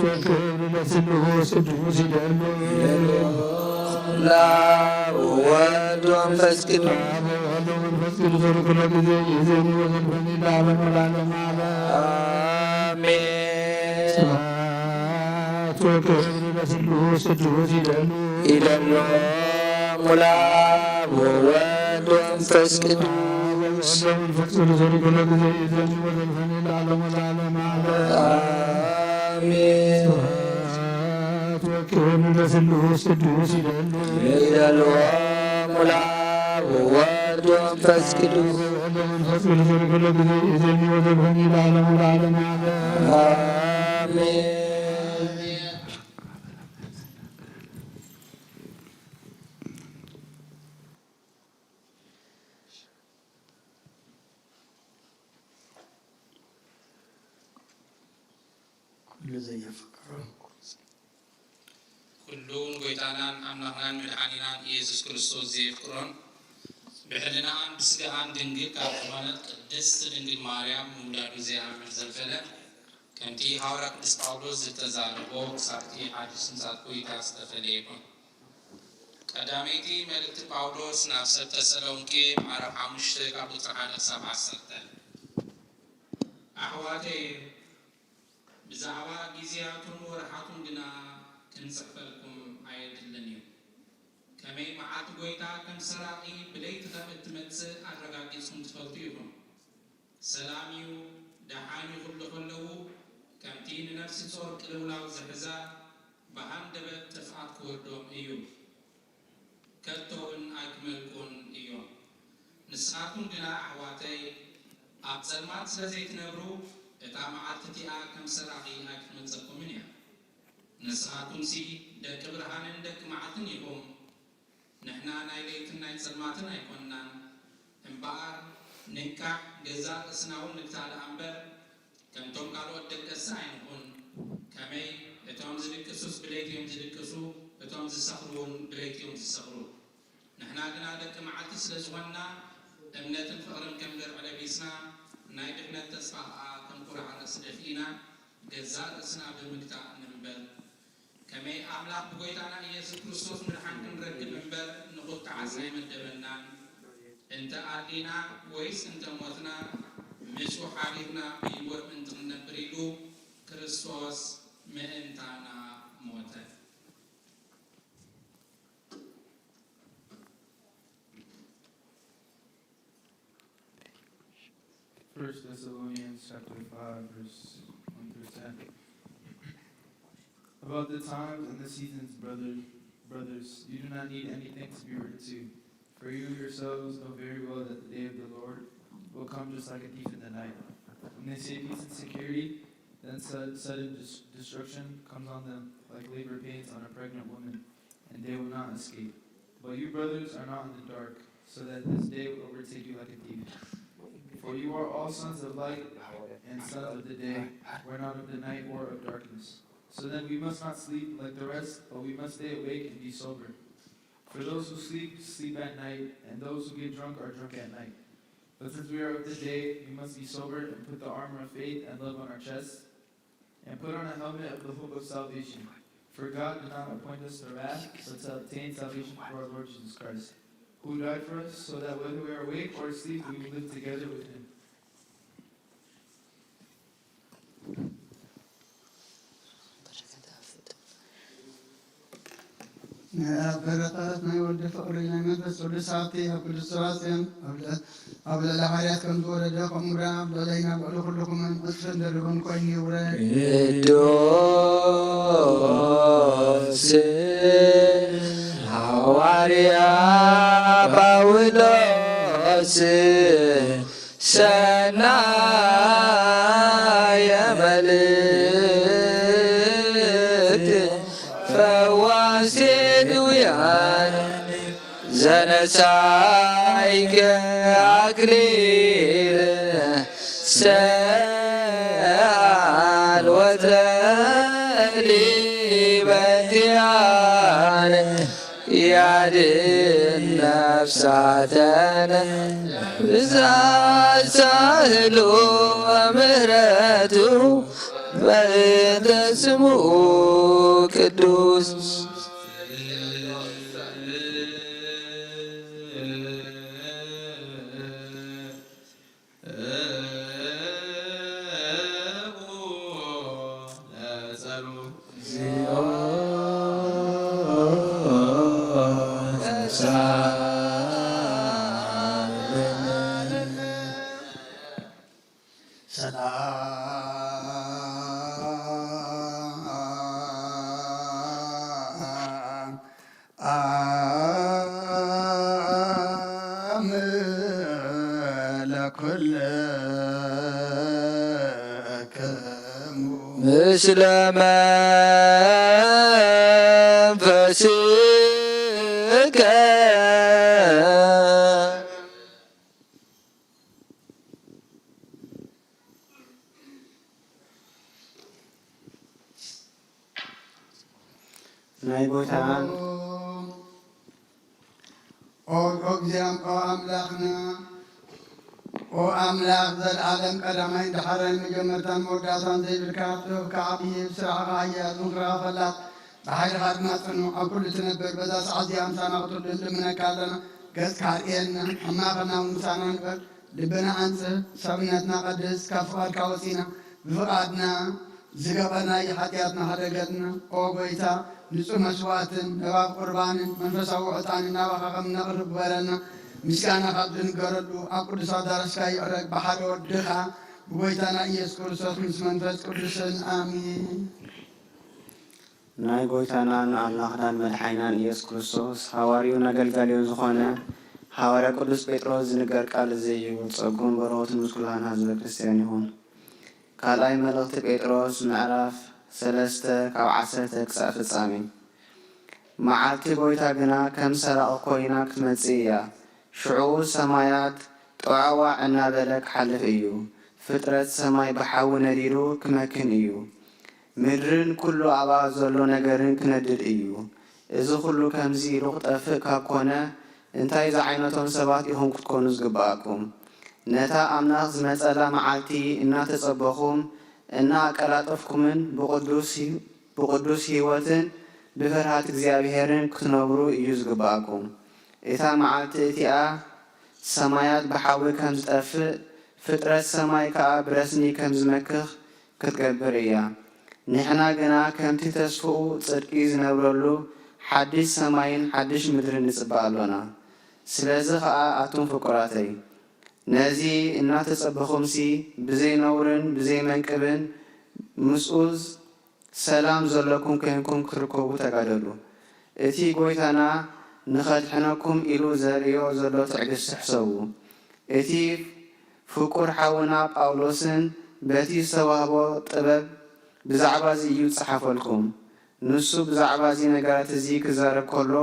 ወክብር ለስሉስ ቅዱስ ይደሉ
ሙላብ ወወልድ ወመንፈስ ቅዱስ
መንፈስ ቅዱስ ኩለ ጊዜ ይዜኑ ወዘልፈኒ ለዓለመ ለዓለም አለ
አሜን
ወክብር ለስሉስ ቅዱስ ይደሉ
ይደልዎ ሙላብ ወወልድ ወመንፈስ ቅዱስ
መንፈስ ቅዱስ ኩለ ጊዜ ይዜኑ ወዘልፈኒ ለዓለመ ለዓለም አለ
አሜን
ወኪል ለስሉስ ቅዱስ ይደል
ይደልዎ ሙላው ወወልድ ወመንፈስ ቅዱስ
መንፈስ ቅዱስ ለኩሉ ጊዜ ይዘኒ ወዘልፈኒ ለዓለሙ ለዓለም
አሜን።
ኩሉን ጎይታናን አምላኽናን መድኃኒናን ኢየሱስ ክርስቶስ ዘየፍቅሮን ብሕልናን ብስጋኣን ድንግል ካብ ዝኾነት ቅድስት ድንግል ማርያም ምውላዱ ዘየኣምር ዘልፈለ ከምቲ ሐዋርያ ቅዱስ ጳውሎስ ዝተዛረቦ ክሳብቲ ሓድሽ ህንፃት ጎይታ ዝተፈለየ ይኹን። ቀዳመይቲ መልእክቲ ጳውሎስ ናብ ሰብ ተሰሎንቄ ምዕራፍ 5 ካብ ቁፅሪ 1 ክሳብ 10 ኣሕዋተይ ብዛዕባ ጊዜያቱን ወርሓቱን ግና ክንፅሕፈልኩም ኣየድልን እዩ። ከመይ መዓልቲ ጎይታ ከም ሰራቂ ብለይቲ ከም እትመፅእ ኣረጋጊፅኩም ትፈልጡ ኢኹም። ሰላም እዩ ደሓን ይኹሉ ከለዉ ከምቲ ንነፍሲ ጾር ቅልውላው ዝሕዛ ብሃንደበት ጥፍኣት ክወዶም እዩ። ከቶውን ኣይክመልኩን እዮም። ንስኻትኩም ግና ኣሕዋተይ ኣብ ጸልማት ስለ ዘይትነብሩ እታ መዓልቲ እቲኣ ከም ሰራቂ ኣይክትመፀኩምን እያ። ንስኻትኩም ሲ ደቂ ብርሃንን ደቂ መዓልትን ኢኹም። ንሕና ናይ ለይትን ናይ ጸልማትን ኣይኮንናን እምበኣር ንንካሕ ገዛ ርእስና እውን ንክታልኣ እምበር ከምቶም ካልኦት ደቀሲ ኣይንኹን። ከመይ እቶም ዝድቅሱስ ብለይትዮም ዝድቅሱ እቶም ዝሰኽሩ እውን ብለይትዮም ዝሰኽሩ። ንሕና ግና ደቂ መዓልቲ ስለ ዝኾንና እምነትን ፍቕርን ከም ገርዕ ለቢስና ናይ ድሕነት ተስፋ ከዓ ከም ቁራዕ ርእሲ ደፊእና ገዛ ርእስና ብምግታእ ንንበር። ከመይ ኣምላኽ ብጎይታና ኢየሱስ ክርስቶስ ምድሓን ክንረክብ እምበር ንኹትዓስ ኣይመደበናን። እንተ ኣዲና ወይስ እንተ ሞትና ምስኡ ሓቢርና ብሂወት ምንቲ ክንነብር ኢሉ ክርስቶስ ምእንታና ሞተ።
First Thessalonians chapter 5, verse 1 through 10. About the times and the seasons, brothers, you do not need anything to be written to, for you yourselves know very well that the day of the Lord will come just like a thief in the night. When they say peace and security, then sudden destruction comes on them like labor pains on a pregnant woman, and they will not escape. But you, brothers, are not in the dark, so that this day will overtake you like a thief. For you are all sons of light and sons of the day. We're not of the night or of darkness. So then we must not sleep like the rest, but we must stay awake and be sober. For those who sleep, sleep at night, and those who get drunk are drunk at night. But since we are of the day, we must be sober and put the armor of faith and love on our chests, and put on a helmet of the hope of salvation. For God did not appoint us to wrath, but to obtain salvation through our Lord Jesus Christ, who died for us, so that whether we are awake or asleep, we will live together with him.
በረከት ናይ ወልዲ ፍቅሪ ናይ መንፈስ ቅዱስ ሃብቲ ኣብ ቅዱስ ሥራጽዮን ኣብ ልዕሊ ሐዋርያት ከም ዝወረደ ከምኡ'ውን ኣብ ልዕለይና ልዕሊ ኩልኩምን ቅዱስን ደርብን ኮይኑ ይውረድ።
ቅዱስ ሐዋርያ ጳውሎስ ሰናየ መልእክት ፈዋሴ ድውያን ዘነሣእከ አክሊል ሰአልወተ ሊበንቲያን ያድን ነፍሳተነ ብዛት ሳህሉ ወምሕረቱ በእንተ ስሙ ቅዱስ ምስለ መንፈስከ
ናይ ጎይታን ኦ እግዚአብሔር አምላክና ኦ አምላክ ዘለዓለም ቀዳማይ ድሓረን መጀመርታን መወዳእታን ዘይብልካ ጥበብካ ዓብዪ ብስራሕኻ ኣያያዝ ምክራኸላት ብሓይልኻ ድማ ፅኑዕ ኣብ ኩሉ ትነብር በዛ ሰዓት እዚኣ ምሳና ክትህሉ ንልምነካ ኣለና ገጽካ ኣርኤና ኣብ ማእኸልና እውን ምሳና ንበር ልብና ኣንጽህ ሰብነትና ቀድስ ካብ ፍቓድካ ወፂና ብፍቓድና ዝገበርና የኃጢአትና ሓደገትና ኦ ጎይታ ንጹህ መስዋዕትን ነባብ ቁርባንን መንፈሳዊ ዕጣንን ናባኻ ከም ነቕርብ በለና ምስጋና ካብ ዝንገረሉ ኣብ ቅዱስ ኣዳራሽካ ይዕረግ ብሓደ ወድኻ ብጎይታና ኢየሱስ ክርስቶስ ምስ መንፈስ ቅዱስን ኣሚን።
ናይ ጎይታናን ኣምላኽናን መድሓይናን ኢየሱስ ክርስቶስ ሃዋርዩን ኣገልጋሊውን ዝኾነ ሃዋርያ ቅዱስ ጴጥሮስ ዝንገር ቃል እዚ እዩ። ጸጉም በረኸትን ምስ ኩላና ህዝበ ክርስቲያን ይኹን። ካልኣይ መልእኽቲ ጴጥሮስ ምዕራፍ 3 ካብ 10 ክሳብ ፍጻሜ። መዓልቲ ጎይታ ግና ከም ሰራቕ ኮይና ክትመጽእ እያ። ሽዑ ሰማያት ጠዋዕዋዕ እናበለ ክሓልፍ እዩ። ፍጥረት ሰማይ ብሓዊ ነዲዱ ክመክን እዩ። ምድርን ኩሉ ኣብኣ ዘሎ ነገርን ክነድድ እዩ። እዚ ኩሉ ከምዚ ኢሉ ክጠፍእ ካብ ኮነ እንታይ ዝዓይነቶም ሰባት ኢኹም ክትኮኑ ዝግብኣኩም? ነታ ኣምላኽ ዝመጸላ መዓልቲ እናተጸበኹም እናኣቀላጠፍኩምን ብቕዱስ ህይወትን ብፍርሃት እግዚኣብሔርን ክትነብሩ እዩ ዝግብኣኩም። እታ መዓልቲ እቲኣ ሰማያት ብሓዊ ከም ዝጠፍእ ፍጥረት ሰማይ ከዓ ብረስኒ ከም ዝመክኽ ክትገብር እያ። ንሕና ግና ከምቲ ተስፍኡ ጽድቂ ዝነብረሉ ሓድሽ ሰማይን ሓድሽ ምድርን ንጽባእ ኣሎና። ስለዚ ከዓ ኣቱም ፍቁራተይ ነዚ እናተጸበኹምሲ ብዘይ ነውርን ብዘይ መንቅብን ምስኡዝ ሰላም ዘለኩም ኮይንኩም ክትርከቡ ተጋደሉ። እቲ ጎይታና ንኸድሕነኩም ኢሉ ዘርእዮ ዘሎ ትዕግስቲ ሕሰቡ። እቲ ፍቁር ሓውና ጳውሎስን በቲ ዝተዋህቦ ጥበብ ብዛዕባ እዚ እዩ ዝጸሓፈልኩም። ንሱ ብዛዕባ እዚ ነገራት እዚ ክዛረብ ከሎ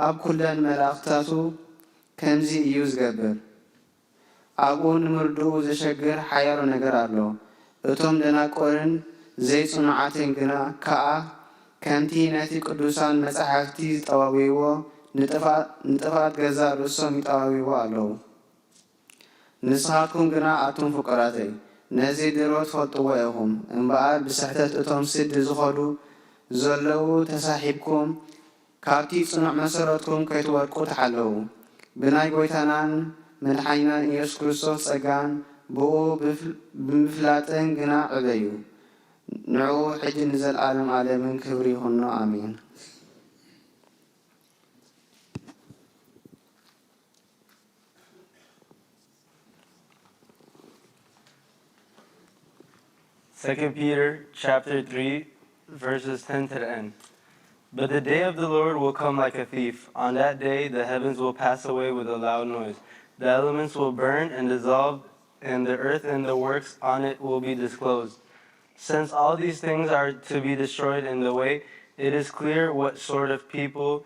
ኣብ ኩለን መላእኽታቱ ከምዚ እዩ ዝገብር። ኣብኡ ንምርድኡ ዘሸግር ሓያሎ ነገር ኣሎ። እቶም ደናቆርን ዘይጽኑዓትን ግና ከዓ ከምቲ ነቲ ቅዱሳን መጻሕፍቲ ዝጠዋዊዎ ንጥፋት ገዛ ርእሶም ይጠዋዊዎ ኣለዉ። ንስኻትኩም ግና ኣቱም ፍቁራተይ ነዚ ድሮ ትፈልጥዎ ኢኹም እምበኣር ብስሕተት እቶም ስዲ ዝኸዱ ዘለዉ ተሳሒብኩም ካብቲ ጽኑዕ መሰረትኩም ከይትወድቁ ተሓለዉ። ብናይ ጎይታናን መድሓኒናን ኢየሱስ ክርስቶስ ጸጋን ብኡ ብምፍላጥን ግና ዕበዩ። ንዑ ሕጂ ንዘለዓለም ዓለምን ክብሪ ይኹኖ ኣሜን።
Second Peter chapter 3, verses 10 to the end. But the day of the Lord will come like a thief. On that day, the heavens will pass away with a loud noise. The elements will burn and dissolve, and the earth and the works on it will be disclosed. Since all these things are to be destroyed in the way, it is clear what sort of people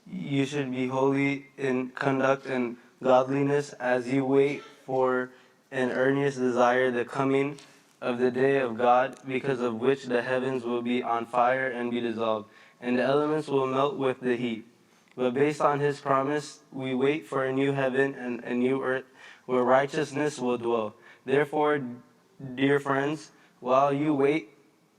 you should be holy in conduct and godliness as you wait for an earnest desire the coming of the day of God, because of which the heavens will be on fire and be dissolved, and the elements will melt with the heat. But based on his promise, we wait for a new heaven and a new earth where righteousness will dwell. Therefore, dear friends, while you wait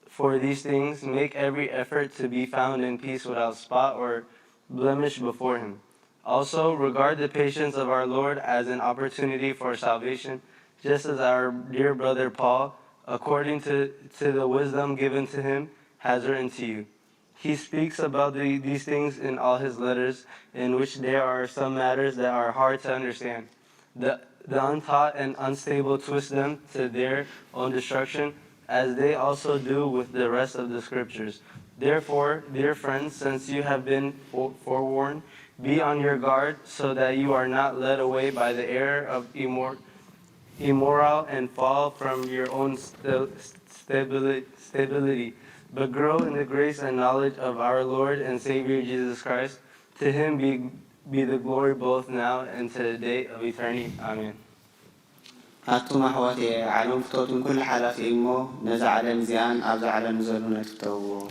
for these things, make every effort to be found in peace without spot or blemish before him. Also, regard the patience of our Lord as an opportunity for salvation, just as our dear brother Paul, according to the wisdom given to him, has written to you. He speaks about these things in all his letters, in which there are some matters that are hard to understand. The untaught and unstable twist them to their own destruction, as they also do with the rest of the scriptures. Therefore, dear friends, since you have been forewarned, be on your guard so that you are not led away by the error of immoral and fall from your own stability, but grow in the grace and knowledge of our Lord and Savior Jesus Christ. To him be the glory both now and to the day of eternity. Amen.
أتوم أحواتي علوم فتوتم كل حالات إمو نزع على نزيان أبزع على نزولون تفتوه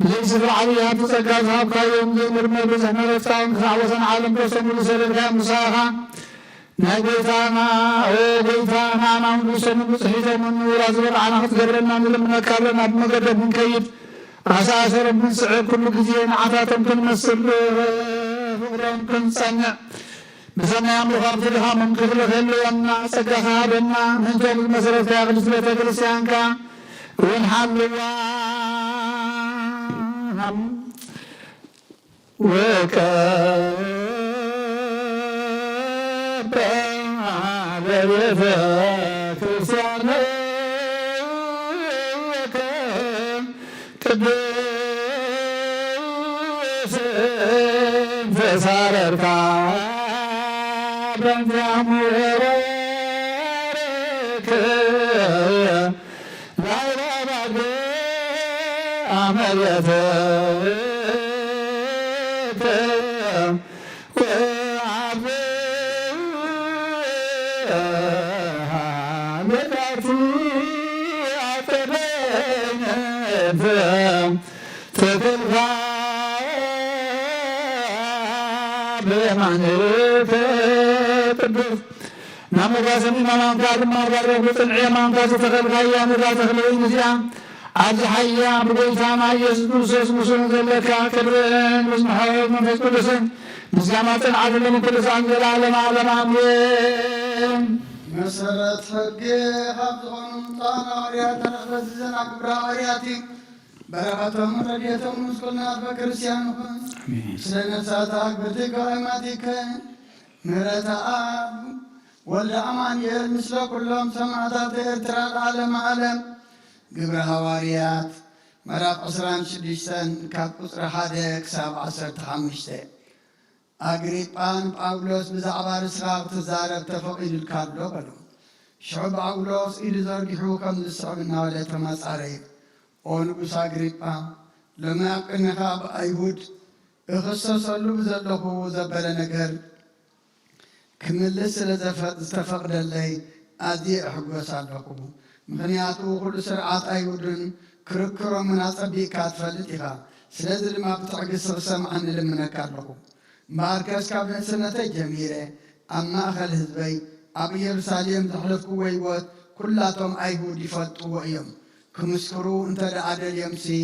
بليس العليا تسجل هابك يوم مرمى بزهنا رفتاهم كعوزن عالم بسم لسرد كام مساخا نبيتانا او بيتانا نام بسم بسحيزة من نور أزبر عنا خطقرنا من كابلنا بمقدم من كيف أساسر من سعر كل جزيين عطاتم كل مسر فقرام كل سنة بسنة يملو خابت لها من قبل خلو أمنا سجخها بنا من جل المسرد كاغل سلطة كريسيانكا ونحل نمغاسم إمام كاتم مارغار بطن عيمان كاتم تخل غايا مرات تخلوين مزيان عبد حيا بقيتان عيس دوسس مسلم ذلك كبرين مزمحاوه من فيس كل سن مزيامات عدل من كل سن جلال عالم عمين
مسرت حقي خبزهم طانا وريات نخبز زنا كبرا ورياتي بركاتهم رديتهم مسكلنا بكريستيانهم سلنا ساتاك بردك وإماتك مرات آب ولا أمانيل مثل كلهم سمعتات إرترى العالم عالم قبر هواريات مراف عسران شديشتن كاب قصر حادك ساب عسر تخمشتين أغريبان باولوس بزعبار إسراق تزارب تفقيد الكابلو بلو شعب باولوس إلي زرقحو كم للسعبنا ولا تماس عليك ونقص أغريبان لما يقنخا بأيهود اخصص اللو بزلقو زبال نقر كملس لزفقد اللي أدي أحقوس علقو مخنياتو كل سرعات أيهودن كركرو مناصبي كاتفلتها سلازل ما بتعقص سمعن لمنك علقو ماركز كابن سنة جميلة أما أخل هزبي أبي يرساليم تحلق ويوت كلاتهم أيهود يفتوا ويم كمسكرو انت لعدل يمسي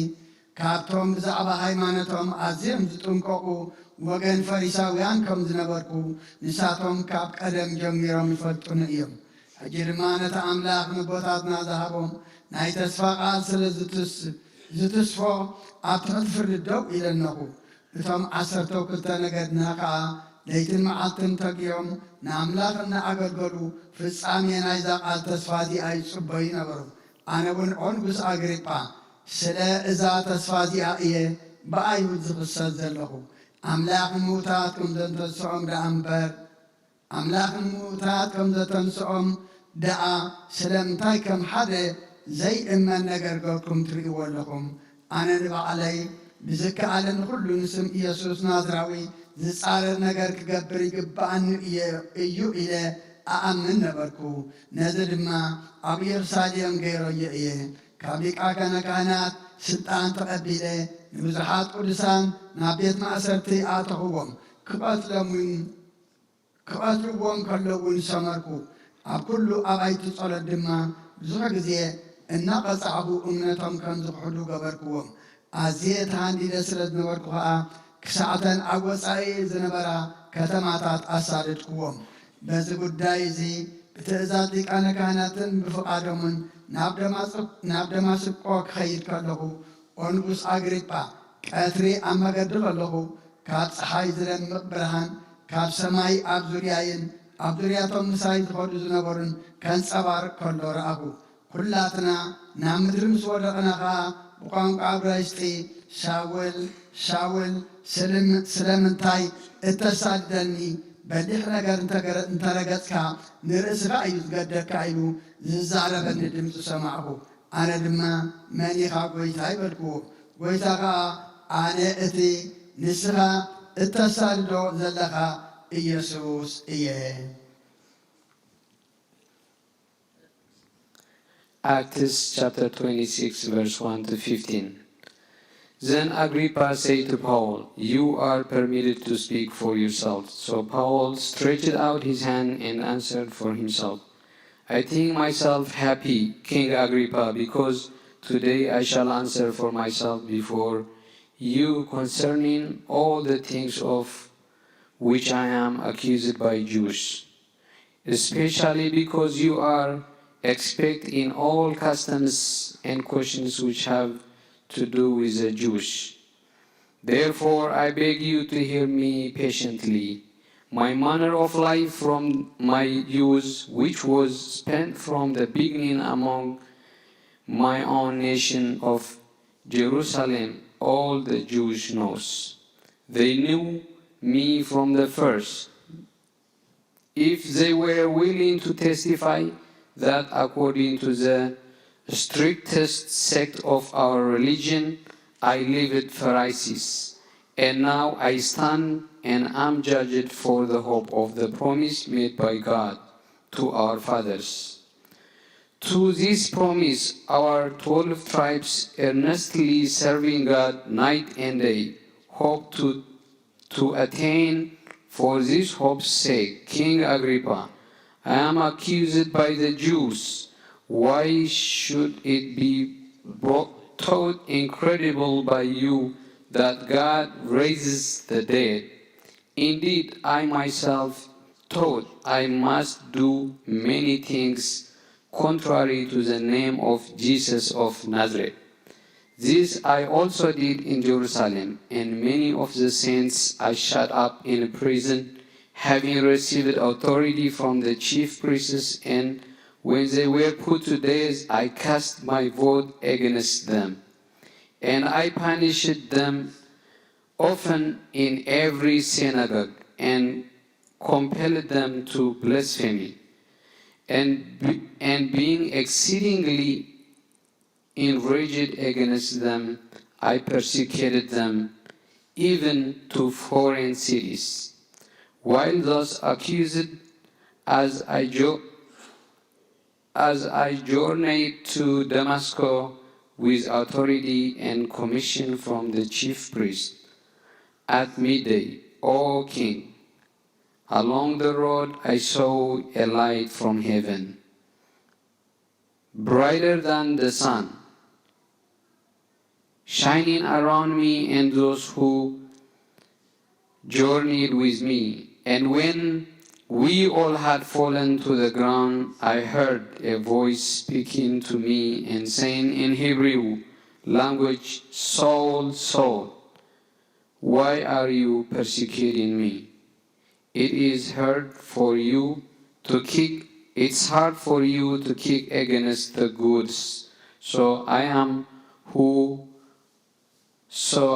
كابتهم بزعب هايمانتهم عزيم تنققوا وغن فريساويان كم زنبركو نساتهم كاب قدم جميرهم يفتون إيم أجرمانة أملاك نبوتاتنا ذهبهم ناي تسفاق زتسفو أبتغد فرد الدو إلى النقو እቶም 12 ነገድና ከዓ ليتن معتن تقيوم ناملاق نأغلغلو ፍጻሜ ናይዛ ቃል ተስፋ እዚኣ ይጽበዩ ነበሩ። ኣነ እውን ዖንጉስ ኣግሪጳ ስለ እዛ ተስፋ እዚኣ እየ ብኣይሁድ ዝኽሰት ዘለኹ። ኣምላኽ ምዉታት ከም ዘተንስኦም ደኣ እምበር ኣምላኽ ምዉታት ከም ዘተንስኦም ደኣ ስለምንታይ ከም ሓደ ዘይእመን ነገር ገብኩም ትርእይዎ ኣለኹም? ኣነ ንባዕለይ ብዝከኣለን ኩሉ ንስም ኢየሱስ ናዝራዊ ዝጻረር ነገር ክገብር ይግባአኒ እዩ ኢለ ኣኣምን ነበርኩ። ነዚ ድማ ኣብ ኢየሩሳሌም ገይሮዮ እየ። ካብ ሊቃ ካህናት ስልጣን ተቐቢለ ንብዙሓት ቅዱሳን ናብ ቤት ማእሰርቲ ኣተኽዎም ክቐትልዎም ከለውን ሰመርኩ። ኣብ ኩሉ ኣባይቲ ጸሎት ድማ ብዙሕ ግዜ እናቐጻዕኹ እምነቶም ከም ዝክሕዱ ገበርክዎም። ኣዝየ ተሃንዲደ ስለ ዝነበርኩ ከዓ ክሳዕተን ኣብ ወፃኢ ዝነበራ ከተማታት ኣሳደድክዎም። በዚ ጉዳይ እዚ ብትእዛዝ ሊቃነ ካህናትን ብፍቓዶምን ናብ ደማስቆ ክኸይድ ከለኹ ኦንጉስ ኣግሪጳ ቀትሪ ኣብ መገዲ ከለኹ ካብ ፀሓይ ዝደምቕ ብርሃን ካብ ሰማይ ኣብ ዙርያይን ኣብ ዙርያቶም ምሳይ ዝኸዱ ዝነበሩን ከንፀባርቕ ከሎ ረኣኹ። ኩላትና ናብ ምድሪ ምስ ወደቕና ከዓ ብቋንቋ ዕብራይስጢ ሻውል ሻውል ስለምንታይ እተሳድደኒ በሊሕ ነገር እንተረገጽካ ንርእስኻ እዩ ዝገደካ ኢሉ ዝዛረበኒ ድምፂ ሰማዕኹ። ኣነ ድማ መኒኻ ጐይታ ይበልክዎ። ጐይታ ከዓ ኣነ እቲ ንስኻ እተሳድዶ ዘለኻ ኢየሱስ እየ።
Acts chapter 26 verse 1 to 15. Then Agrippa said to Paul, "You are permitted to speak for yourself." So Paul stretched out his hand and answered for himself, "I think myself happy, King Agrippa, because today I shall answer for myself before you concerning all the things of which I am accused by Jews, especially because you are expert in all customs and questions which have to do with the Jews. Therefore, I beg you to hear me patiently. My manner of life from my youth, which was spent from the beginning among my own nation of Jerusalem, all the Jews knows. They knew me from the first. If they were willing to testify that according to the strictest sect of our religion, I lived Pharisees, and now I stand and am judged for the hope of the promise made by God to our fathers. To this promise, our 12 tribes, earnestly serving God night and day, hope to attain. For this hope's sake, King Agrippa, I am accused by the Jews. Why should it be thought incredible by you that God raises the dead? Indeed, I myself thought I must do many things contrary to the name of Jesus of Nazareth. This I also did in Jerusalem, and many of the saints I shut up in prison, having received authority from the chief priests, and when they were put to death, I cast my vote against them. And I punished them often in every synagogue, and compelled them to blasphemy. And being exceedingly enraged against them, I persecuted them, even to foreign cities. While thus accused, as I journeyed to Damascus with authority and commission from the chief priest, at midday, O King, along the road I saw a light from heaven, brighter than the sun, shining around me and those who journeyed with me. And when we all had fallen to the ground, I heard a voice speaking to me and saying in Hebrew language, "Saul, Saul, why are you persecuting me?" it is hard for you to kick. It's hard for you to kick against the goods. So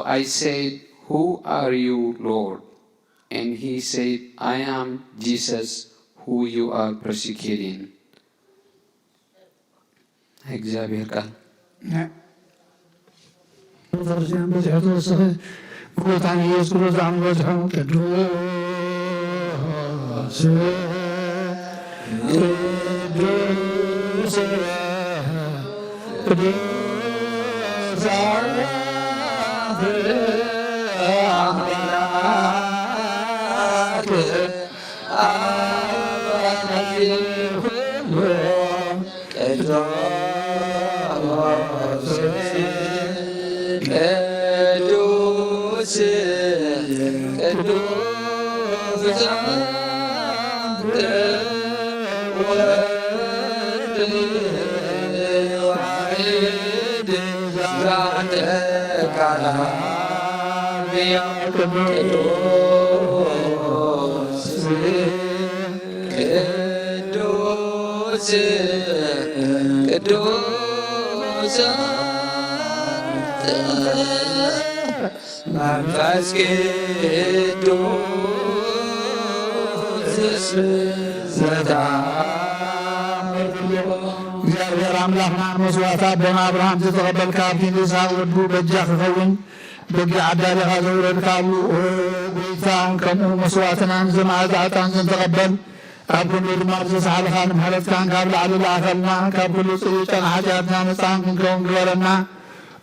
I said, "Who are you, Lord?" And he said, "I am Jesus, who you are persecuting." እግዚአብሔር ቃል
ክርስቲያን በዚሕ ተወሰኺ ብጎታን ኢየሱስ ክርስቶስ ዛዕሚ በዝሖም ቅዱስ
መንፈስ ቅዱስ
እግዚአብሔር አምላክና መስዋዕት አቦና አብርሃም ዝተቀበልካ ኣብቲ ይስሐቅ ወዱ በጃ ክኸውን በጊ ዓዳሊኻ ዘውረድካሉ ጎይታ ከምኡ መስዋዕትናን ዝመዓዛ ዕጣን ዝተቐበል ኣብ ኩሉ ድማ ብዘሰሓልካ ንምህረትካን ካብ ላዕሊ ላእኸልና ካብ ኩሉ ፅይጨን ሓጢኣትና ነፃን ክንከውን ግበረና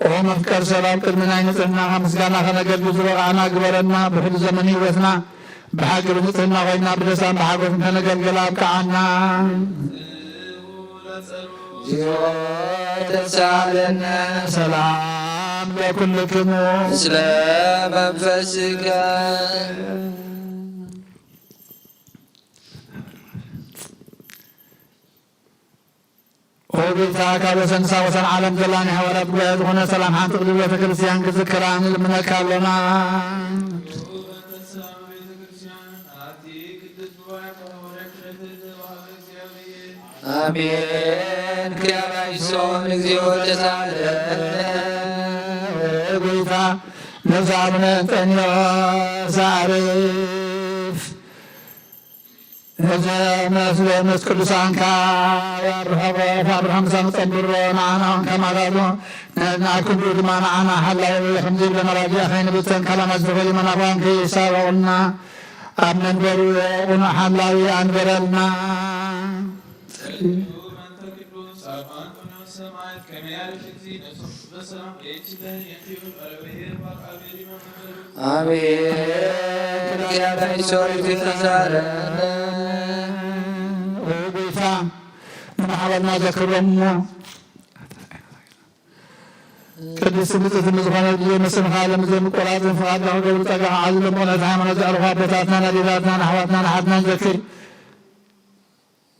ኦ መፍቀር ሰላም ቅድሚ ናይ ንፅህናኻ ምስጋና ከነገልግል ዝበቃዕና ግበረና ብኩሉ ዘመን ህይወትና ብሓቂ ብንፅህና ኮይና ብደስታን ብሓጎስን ከነገልግል ኣብቅዓና
ተሳለነ
ሰላም ለኩልክሙ
ምስለ መንፈስከ
ጌታ ካብ ወሰንሳ ወሰን ዓለም ዘላን ሃዋርያት ጉባኤ ዝኾነ ሰላም ሓንቲ ቅድሚ ቤተ ክርስቲያን ክዝክራ ንልምነካ ኣለና
አሜን። ክርስቶስ እግዚኦ ተሳለነ
ጌታ ነፍሰ አቡነ እንጦንዮስ አርፍ መስለመስ ቅዱሳን ከአብርሃም ሳንፀምብሮ ንዓና ከማጋሎ ናክሉ ድማ ንዓና ሓላይ ከምዚ ብለና ራድያ ከይንብተን ካላማ ዝትኽእል መናባን ከይሳበቁልና ኣብ መንበሩ ቁኑ ሓላዊ አንበረልና
አሜን። ክርስቶስ እግዚኦ ተሳለነ
ጌታ ንማሕበርና ዘክብሮሞ ቅድስት ንጽሕት ዝኾነ ግዜ ምስምኻ ለምዘምቆራፅን ፍቓድካ ክገብሩ ፀጋኻ ዓዝ ለምቑነት ሃይማኖት ዘዕርፉ ኣቦታትና ኣዴታትና ኣሕዋትና ንሓትና ንዘክር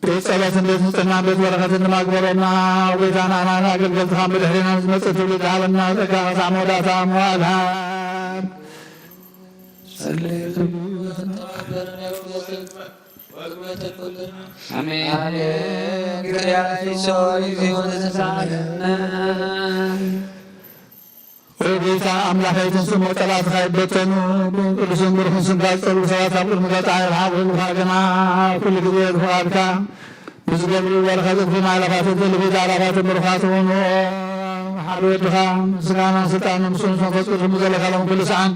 ቤት ጸሎትን ቤት ንጽሕናን ቤት በረኸትን ንማግበሮና ጌታና ኣናና ኣገልገልትኻ ብድሕሪና ዝመፅእ ትውልድ ሃበና ፀጋኻ ዛዕ መወዳእታ መዋእልሃ
አሜን። ክርስቶስ እግዚኦ ተሳለነ
ጌታ አምላካዊትን ስሞ ጠላትኻ ይበተኑ ቅዱስን ብሩኽን ስምካ ዝፀልኡ ሰባት ኣብ ቅድሚ ገጣ ይርሓቑልካ ገና ኩሉ ግዜ ዝፍቓድካ ብዝገብሩ በረኸት እልፊ ማዕለፋትን ትልፊት ኣላፋትን ብሩኻት ሆኑ ሓደ ወድኻ ምስጋናን ስልጣንን ምስኡን መንፈስ ቅዱስ ዘለካሎም ኩሉ ሰዓን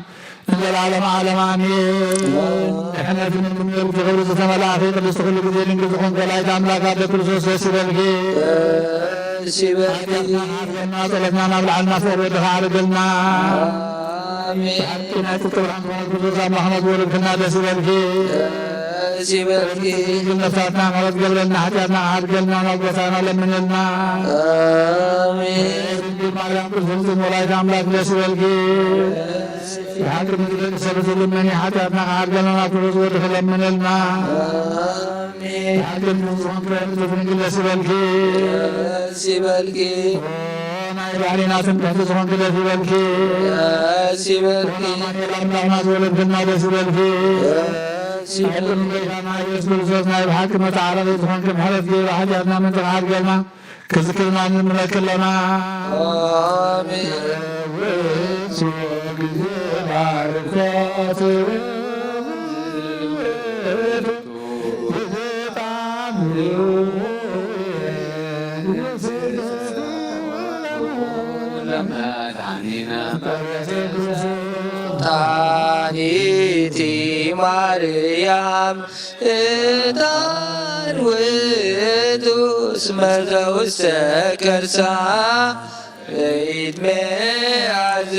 ንዘለዓለመ ዓለም ኣሜን። ድሕነትን ንምንብል ክብሪ ዝተመላእኺ ቅድስቲ ኩሉ ግዜ ድንግል ዝኾንክ ወላዲተ ኣምላክ ኣደ ክርስቶስ ደስ ይበልኪ አድርገና ጸሎትና ናብ ላዕልና ፍቅር ወድኻ አድርገልና ብሓቂ ናይ ጽድቂ ብርሃን ዝኾነ ክርስቶስ ኣምላኽና ዝወለድክና ደስ ይበልኪ ነፍሳትና ምሕረት ገብረልና ሓጢኣትና ኣድርገልና ናብ ጎታና ለምንልና ድንግል ማርያም ቅድስት ወላዲተ ኣምላክ ደስ ይበልኪ ብሓቂ ምድደቂ ሰብቲ ልመኒ ሓጢኣትና ኣድርገልና ናብ ክርስቶስ ወድኽ ለምንልና ሓቅን ዝኾንክ ድንግል ደስ ይበልኪ
ሲበልኪ
ናይ ባዕሊና ትምክሕቲ ዝኾንክ ደስ ይበልኪ
ሲበልኪ
ኣምላኽና ዝወለድክልና ደስ ይበልኪ حلم بيتنا يسلو زوجنا بحق متعالى يتخون كم حلف جيب حاجاتنا من تنعاد قلنا كذكرنا من الملك لنا
آمين ታኒቲ ማርያም እጣን ውእቱስ መዘውስተ ከርሳ ለኢትሜአዝ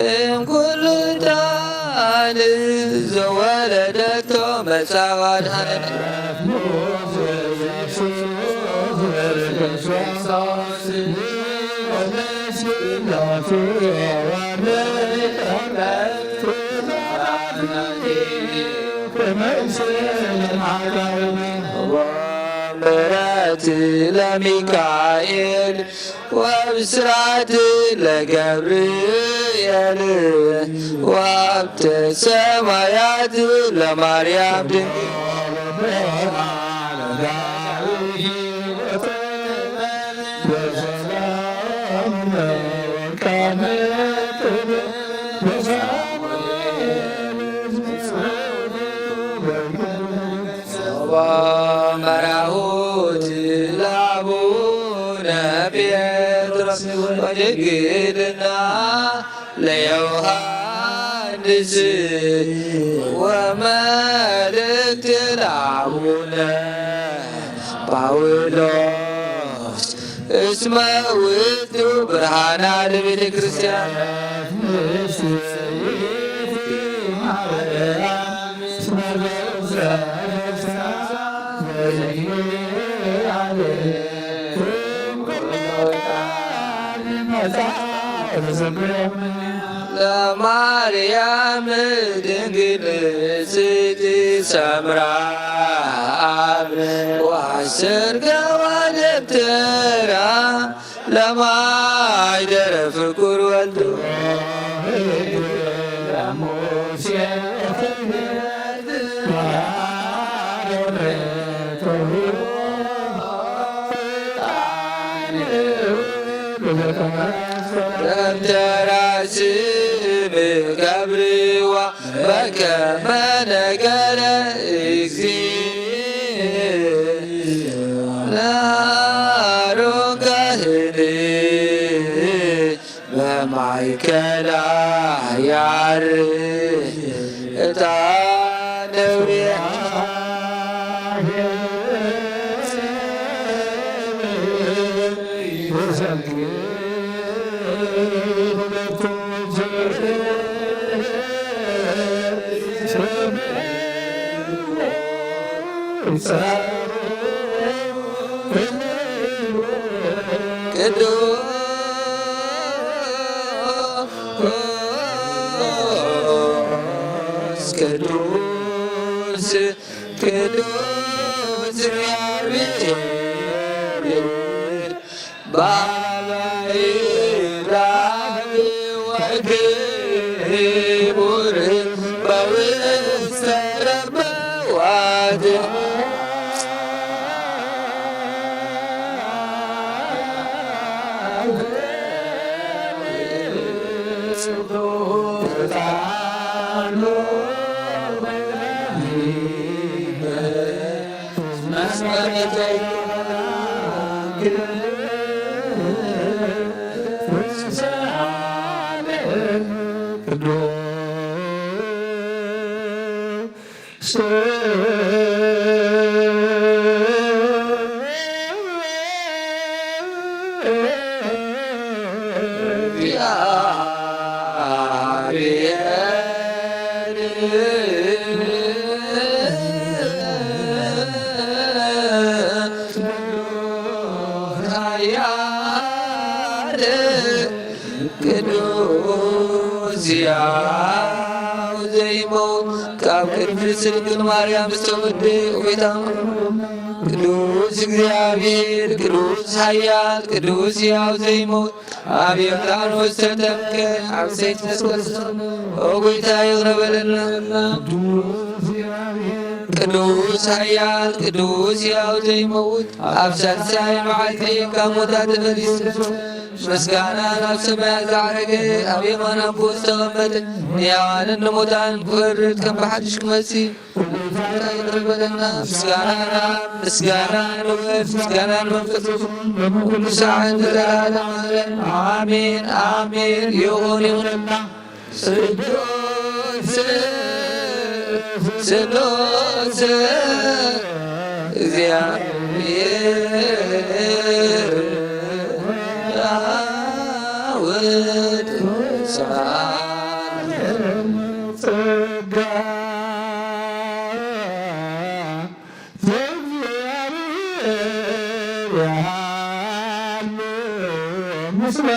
እምኩሉ ጣን ዘወለደቶ መጻዋት ምሕረት ለሚካኤል ወብስራት ለገብርኤል ወሀብተ ሰማያት ለማርያም መራሁት ለአቡነ ጴጥሮስ ወድግልና ለዮሐንስ ወመልእክት ለአቡነ ጳውሎስ እስመ ውእቱ ብርሃና ለቤተ ክርስቲያን ለማርያም ድንግል ስትሰምራ ወአስርገዋ ደብተራ ለማይደረ ፍቁር ወልዶ ደብተራ ስም ገብርዋ በከመ ነገረ እግዚእ ለአሮን ካህን በማእከላ ያርግ ዕጣነ ቅዱስ ቅዱስ እግዚአብሔር ባሕርይ ወክቡር በውስተ ረበዋት ድንግል ማርያም ስተወልድ ጌታ ቅዱስ እግዚአብሔር ቅዱስ ኃያል ቅዱስ ሕያው ዘይሞት አብ ዮርዳኖስ ተጠምቀ አብ ዘይት መስቀል ኦ ጌታ ይቅር በለንና ቅዱስ ኃያል ቅዱስ ሕያው ዘይመውት ኣብ ሳልሳይ መዓልቲ ካብ ሞታት ተመሊሱ ምስጋና ናብ ሰማያት ዝዓረገ ኣብ የማን ኣቦ ዝተቐመጠ ንሕያዋንን ንሙታን ክፈርድ ከም ብሓድሽ ክመጽእ ይቅርበለና። ምስጋና ምስጋና ንወልድ ምስጋና ንመንፈስ ኩሉ ሰዓት ንዘለዓለም ዓለም አሜን አሜን። ይኹን ይኹንና ስሉስ ስሉስ እግዚአብሔር ውእቱ
ጸጋ ምስለ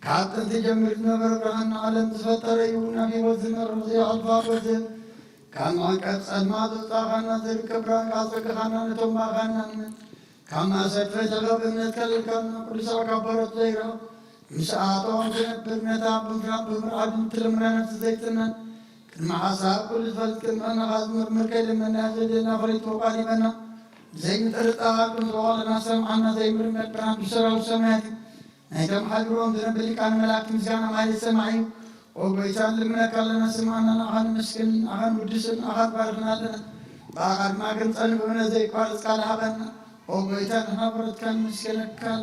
كعبت تجمل نبرك عن عالم تفتر يونا في وزن الرزي ألفا وزن كما كتسل ما تطاقنا ذلك بران كاسك خانا نتوما خانا كما سفر جغب نتكل كنا كل ساعة كبرت زيرا مساعدهم سنبر نتاب بمشاب بمرعب تلمنا نتزيتنا كما حساب كل فلت كما نغاز مرمركي لمن نازلنا فريد وقالي منا زي مترطاق نزوالنا سمعنا زي مرمك بران بسرع وسماتي نيتم حجرون ذنب اللي كان ملاك مزيانا ما يسمعي وبيتان لمنا كلنا سمعنا أخان مسكن أخان ودسن أخان بارنا لنا باقر ما كنت أنبنا زي قارس قال حبنا وبيتان حبرت كان مسكن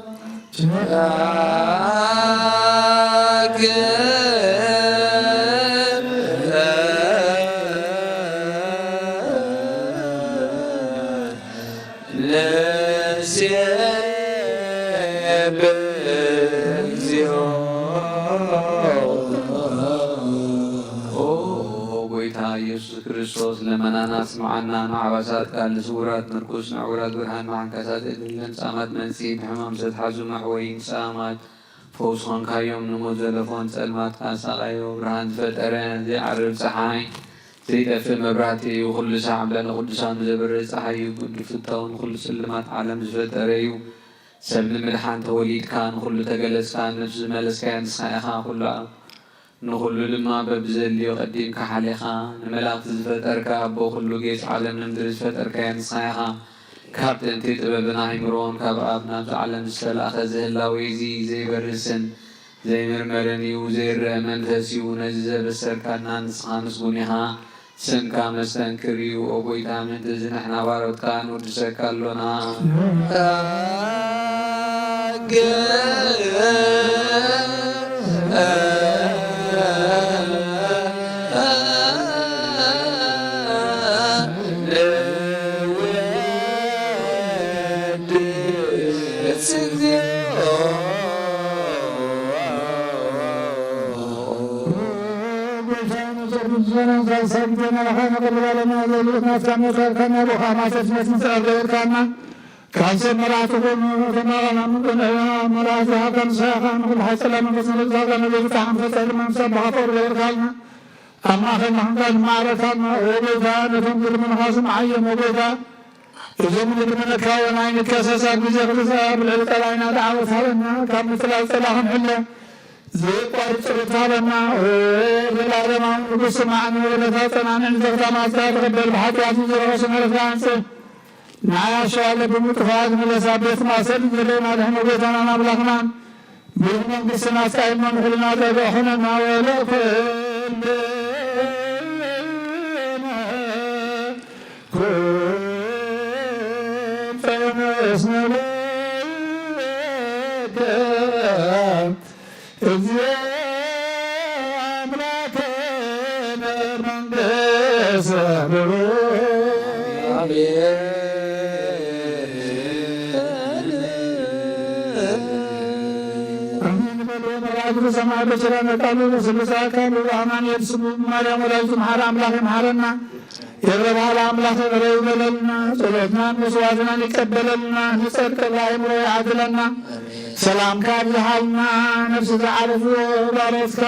ኢየሱስ ክርስቶስ ለመናና ስምዓና ንዓባሳት ቃል ስውራት ምርኩስ ንዕውራት ብርሃን ማዓንከሳት እድልን ጻማት መንጽት ሕማም ዘትሓዙ ማሕወይን ጻማት ፈውስ ኾንካዮም ንሞት ዘለፎን ጸልማት ካሳቓዮ ብርሃን ዝፈጠረ ዘይዓርብ ፀሓይ ዘይጠፍእ መብራህቲ እዩ ኩሉ ሰዓብ ላለ ቅዱሳን ዘበርህ ፀሓይ እዩ ግድፍታውን ኩሉ ስልማት ዓለም ዝፈጠረ እዩ ሰብ ንምድሓን ተወሊድካ ንኩሉ ተገለጽካ ነፍሲ ዝመለስካያ ንስኻ ኢኻ ኩሉ ንኩሉ ድማ በብዘልዮ ቀዲምካ ሓሊኻ ንመላእኽቲ ዝፈጠርካ ኣቦ ኩሉ ጌጽ ዓለም ንምድሪ ዝፈጠርካያ ንስኻ ኢኻ ካብ ጥንቲ ጥበብን ኣእምሮን ካብ ኣብ ናብዚ ዓለም ዝተላእኸ ዝህላዌ እዚ ዘይበርስን ዘይምርመርን እዩ ዘይርአ መንፈስ እዩ ነዚ ዘበሰርካና ንስኻ ምስጉን ኢኻ ስምካ መስተንክር እዩ ኦ ጎይታ ምእንቲ እዚ ንሕና ባሮትካ ንወድሰካ ኣሎና
كاسب مراتكم وتماغنا من مراتها كان ساخا نقول حسلا من قسم الزاقا نبي فتحا فتحا من سبحة طور غيركالنا أما خير محمد المعركة وبيتا نتنقل من خاصم عيم وبيتا እዞም ልምነካወን ዓይነት ከሰሳት ጊዜ ክልሳብ ልዕልጠላይና ዳዕወት ሃበና ካብ ምትላል ፀላኹን ሕሎ ዘይቋርፅ ጸሎት ሃበና ዘላለማዊ ንጉስ ስማዕኒ ወለታት ፀናንዕን ዘኽታማትካ ተቐበል ብሓጢኣት ዝረኸሱ መለትካ አንፅህ ንዓያሸዋለ ብምጥፋት መለሳ ቤት ማሰል ዘለውና ድሕነ ጎይታናን ኣምላኽናን ብመንግስትና ስቃይሞ ንኩልና ፀገ ኹነና ወለኩልና ሰማይ በቸራነ ቃሉ በስሉስ አካሉ በአማኑኤል ስሙ ማርያም ወላዲቱ መሐረ አምላክ ይምሐረና የብርሃን አምላክ በረዩ በለልና ጸሎትናን መስዋዕትናን ይቀበለልና ንጸድቅ በአእምሮ ያድለና ሰላም ካብዝሃልና ነፍሲ ዝዓረፉ ባሮትካ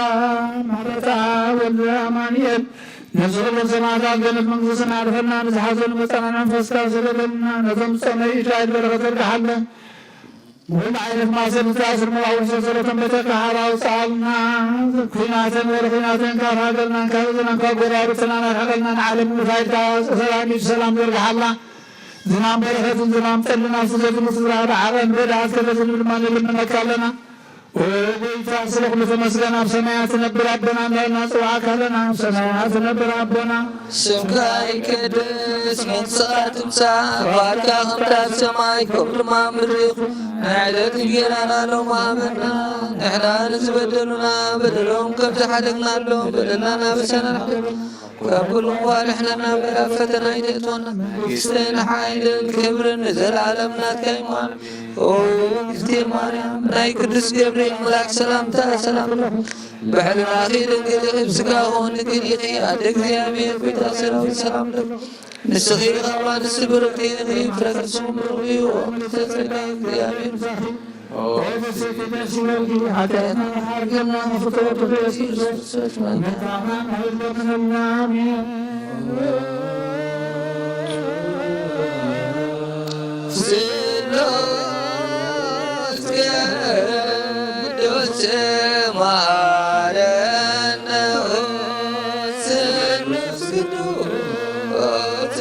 ማረታ ወልደ አማኑኤል ነፍሲ ኩሎም ሰማዕታት ገነት መንግሥትን አድፈና ንዝሓዘኑ መፀናን መንፈስካ ስለለልና ነቶም ፀመይ ኢሻይድ በረኸት ዘርግሓለን ወይም ዓይነት ማሰብ ዝታስር መዋውል ሰንሰለተን በተካሃራ ውፃልና ኩናተን ወደ ኩናተን ካብ ሃገርናን ካብ ህዝብናን ካብ ጎራቤትና ናርሐቀልና ንዓለም ንፋይድካ ሰላም ሰላም ዘርግሓላ ዝናም በረኸትን ዝናም ጠልና ስዘግሉ ትዝራዳ ዓቐን በዳት ከተዝንብ ድማ ንልምነካ ኣለና ወይታ ስለ ኩሉ ተመስገን ኣብ ሰማያት ትነብር ኣቦና እንዳልና ፅዋዕካ ኣለና ኣብ ሰማያት ትነብር ኣቦና
ስምካ ይቀደስ መንግሥትካ ትምጻእ ፈቃድካ ከምቲ ኣብ ሰማይ ከምኡ ድማ ምድሪ ይኹን ናይ ዕለት እንጀራና ሎሚ ሃበና ንሕና ንዝበደሉና በደሎም ከም ዝሓደግናሎም በደልናና በሰና ካብ ኩሉ ዋልሕለና በላ ፈተና ይተእትወና መንግሥትን ሓይልን ክብርን ንዘለዓለም ናትካ ይሟን እግዝእትየ ማርያም ናይ ቅዱስ ገብርኤል መልአክ ሰላምታ ሰላም ለኹም ብሕልና ኺድንግል ብስጋ ኾን ግልኢኺ ኣደ እግዚኣብሔር ቤተ ሰራዊት ሰላም ለኹም ንስኺ ኻባ ንስ ብርክቲ ፍረክርስሙ ምርዩ ምልተጸጋ እግዚኣብሔር ዛኺ ኃጢአትና ሓርገና ፍትወቱ ኢየሱስ መታመን ኃይለምንና አሜን ቅዱስ ማረነ ስሉስ ቅዱስ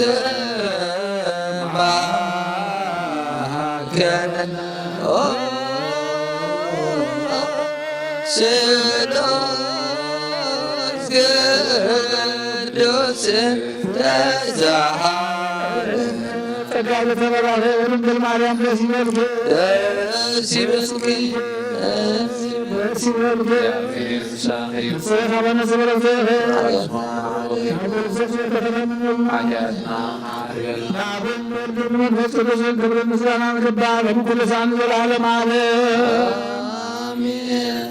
ማከነ ስሉስ ቅዱስ ተዛሃረ
ጸጋው ለተበራኸ ወድንግል ማርያም ደስ ይበልክ
ደስ ይበልክ ደስ ይበልክ
ጽሕፈ በነዘበረተ ናብን ወልድን መንፈስ ቅዱስን ክብርን ምስጋናን ክባር ለምኩሉ ሳን ዘለዓለም አለ
አሜን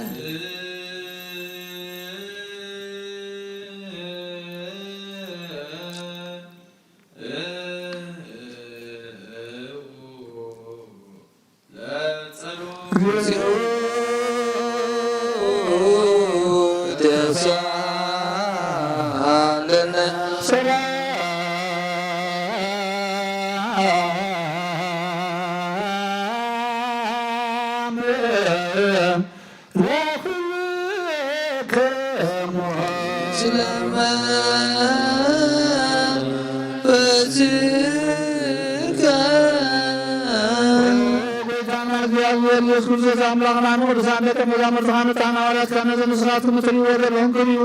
ኢየሱስ ክርስቶስ አምላክና ቅዱሳን ደቀ መዛሙርትኻ ንጣና ሐዋርያት ካነ ዘምስራትኩም እትሪእዎ ዘለኹም ክሪኡ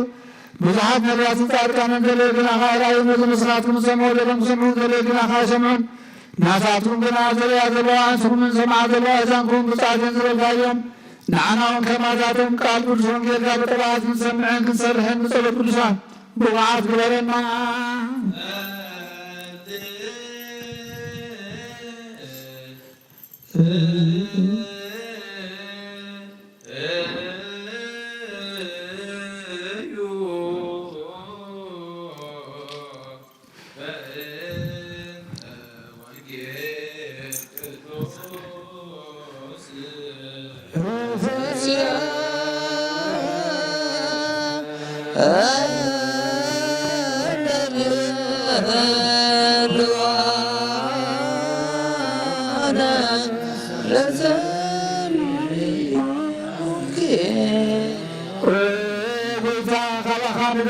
ብዙሓት ነቢያትን ጻድቃንን ዘልየግናኻ ራእዩ ነዘምስራትኩም ዝሰምዑ ዘለኹም ክሰምዑ ዘልየግናኻ ይሰምዑን ናታትኩም ግና ዘለያ ዘለዋ አንስኩምን ሰምዓ ዘለዋ እዛንኩም ብጻትን ዝበልካዮም ንዓና እውን ከማታቶም ቃል ቅዱስ ወንጌልካ በጠባት ክንሰምዕን ክንሰርሕን ብጸሎት ቅዱሳን ብውዓት ግበረና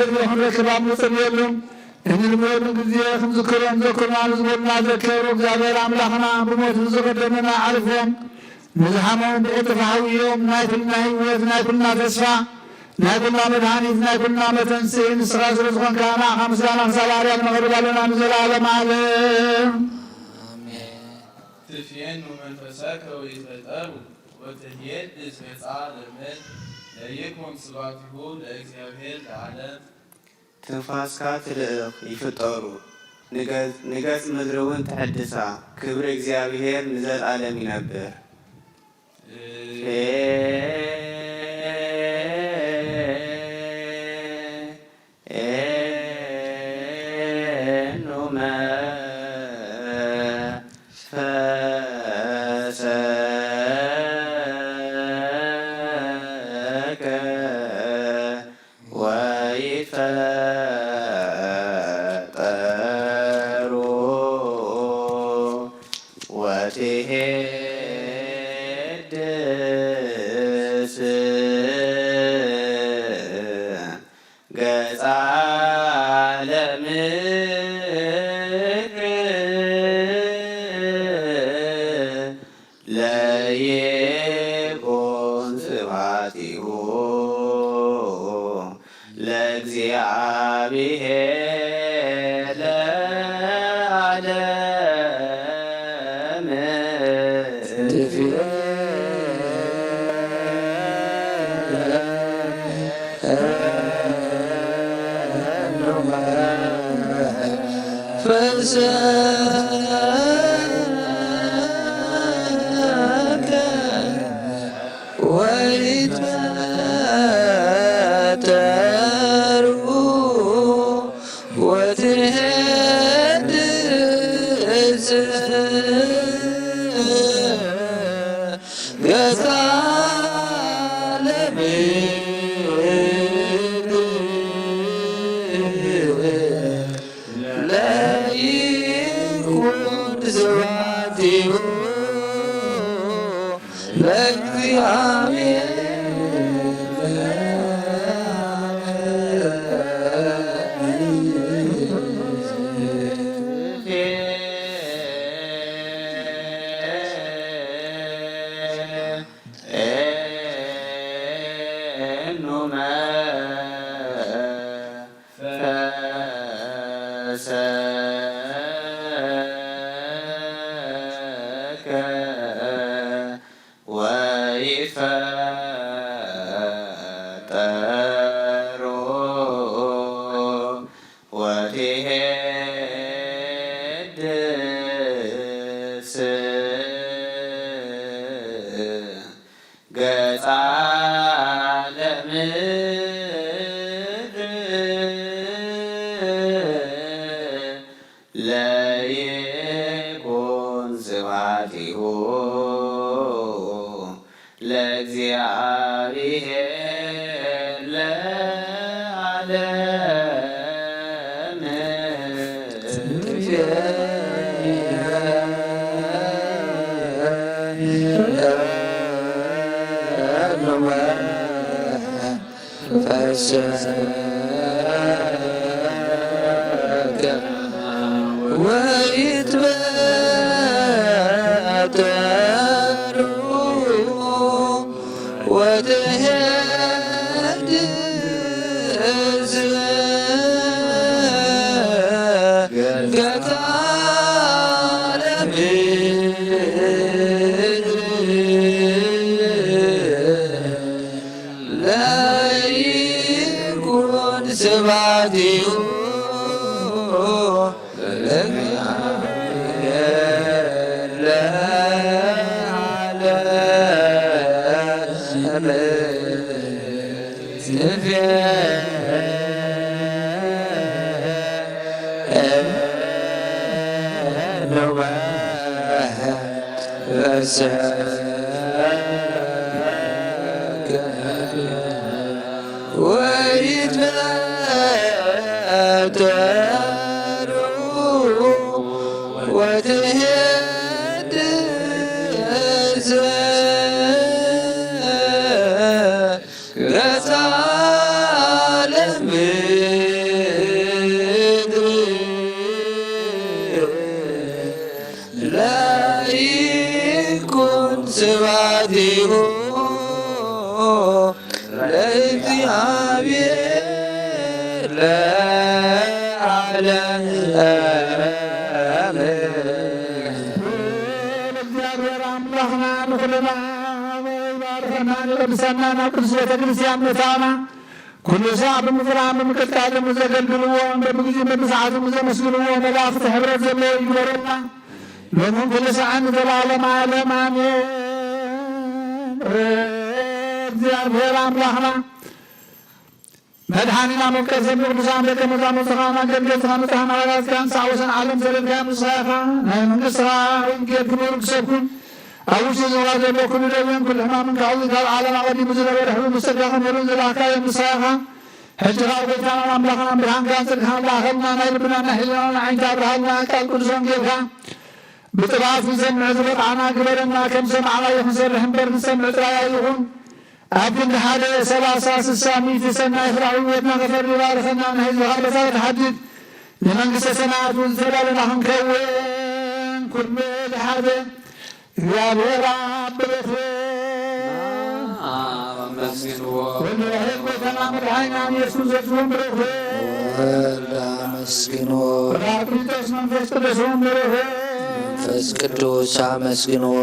ደግሞን ረክባም ንጽልየሉም እንልምወሉ ጊዜ ክንዝክሮም ዘክሮም ዝቦልና ዘከሩ እግዚአብሔር አምላኽና ብሞት ዝቀደመና ዓርፎም ንዝሓሞም ብዕጥፍ ሃውዮም ናይ ኩልና ህይወት ናይ ኩልና ተስፋ ናይ ኩልና መድኃኒት ናይ ኩልና መተንስኢ ንስኻ ስለ ዝኾንካ ንዓኻ ምስጋና ክሳብ ኣርያም ነቕርብ ኣለና ንዘለዓለም ዓለም
ትፍየኑ መንፈሰከ ወይትፈጠሩ ወትሄድስ ገጻ ለምድር ለይኩን ስብሐቲሁ ለእግዚአብሔር ለዓለም
ትንፋስካ ትልእኽ ይፍጠሩ ንገጽ ምድሪ እውን ትሕድሳ ክብሪ እግዚአብሔር ንዘለዓለም ይነብር
Gazalem ለዓለም
እግዚአብሔር አምላኽና ንኹልና ይባርከና ይቀድሰና ናብ ቅዱስ ቤተ ክርስቲያን መታና ኩሉ ሰዓት ብምፍራን ብምቅጥቃጥም ዘገልግልዎ በብግዜ በብሰዓቱም ዘመስግንዎ መላእኽቲ ሕብረት ዘለዎ ይግበረና ሎምን ኩሉ ሰዓት ዘላለም ዓለም አሜን። እግዚአብሔር አምላኽና መድኃኒና መፍቀር ሰብ ቅዱሳን ደቀ መዛሙርትኻ ማገልገልትኻ ንፅሕና ወላድካን ሳዕወሰን ዓለም ዘለልካ ምሳኻ ናይ መንግሥትኻ ወንጌል ክብር ክሰብኩን ኣብ ውሽጢ ዝዋ ዘሎ ኩሉ ደዌን ኩሉ ሕማምን ካብዚ ካብ ዓለም ኣቐዲሙ ዝነበረ ሕቡ ምስተዳኸ ነሩን ዝላኽካዮ ምሳኻ ሕጂ ካብ ጎይታናን ኣምላኽናን ብርሃንካን ጽድቅኻን ላኸልና ናይ ልብናና ሕሊናና ዓይንታ ብርሃልና ቃል ቅዱስ ወንጌልካ ብጥባት ክንሰምዕ ዝበቕዓና ግበረና ከም ሰማዕናዮ ክንሰርሕ እምበር ክንሰምዕ ጥራይ ኣይኹን ኣብ ክንዲ ሓደ 30 60 ሚእቲ ሰናይ ፍራዊ ሕይወትና ከፈሪ ባርኸና ንህዝብኻ በፃወት ሓድግ ንመንግሥተ ሰማያት ዝተዳለና ክንከውን ኩሉ ዝሓዘ እግዚአብሔር አብ ብሩክ
አመስግንዎ
ኩሉ ሕዝቦተና መድኃኒና ኢየሱስ ክርስቶስ ብሩክ
ወልድ አመስግንዎ
ጰራቅሊጦስ መንፈስ ቅዱስ ብሩክ
መንፈስ ቅዱስ አመስግንዎ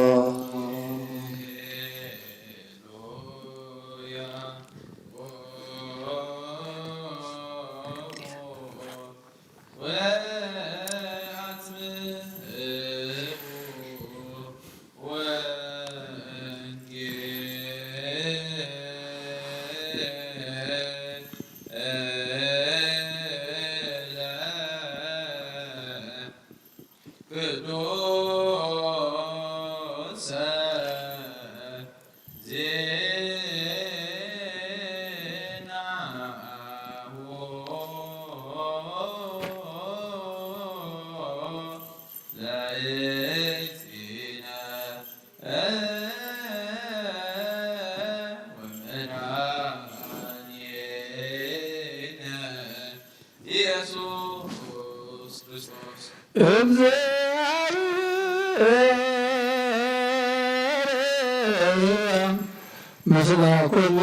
ምስለ ኩልክሙ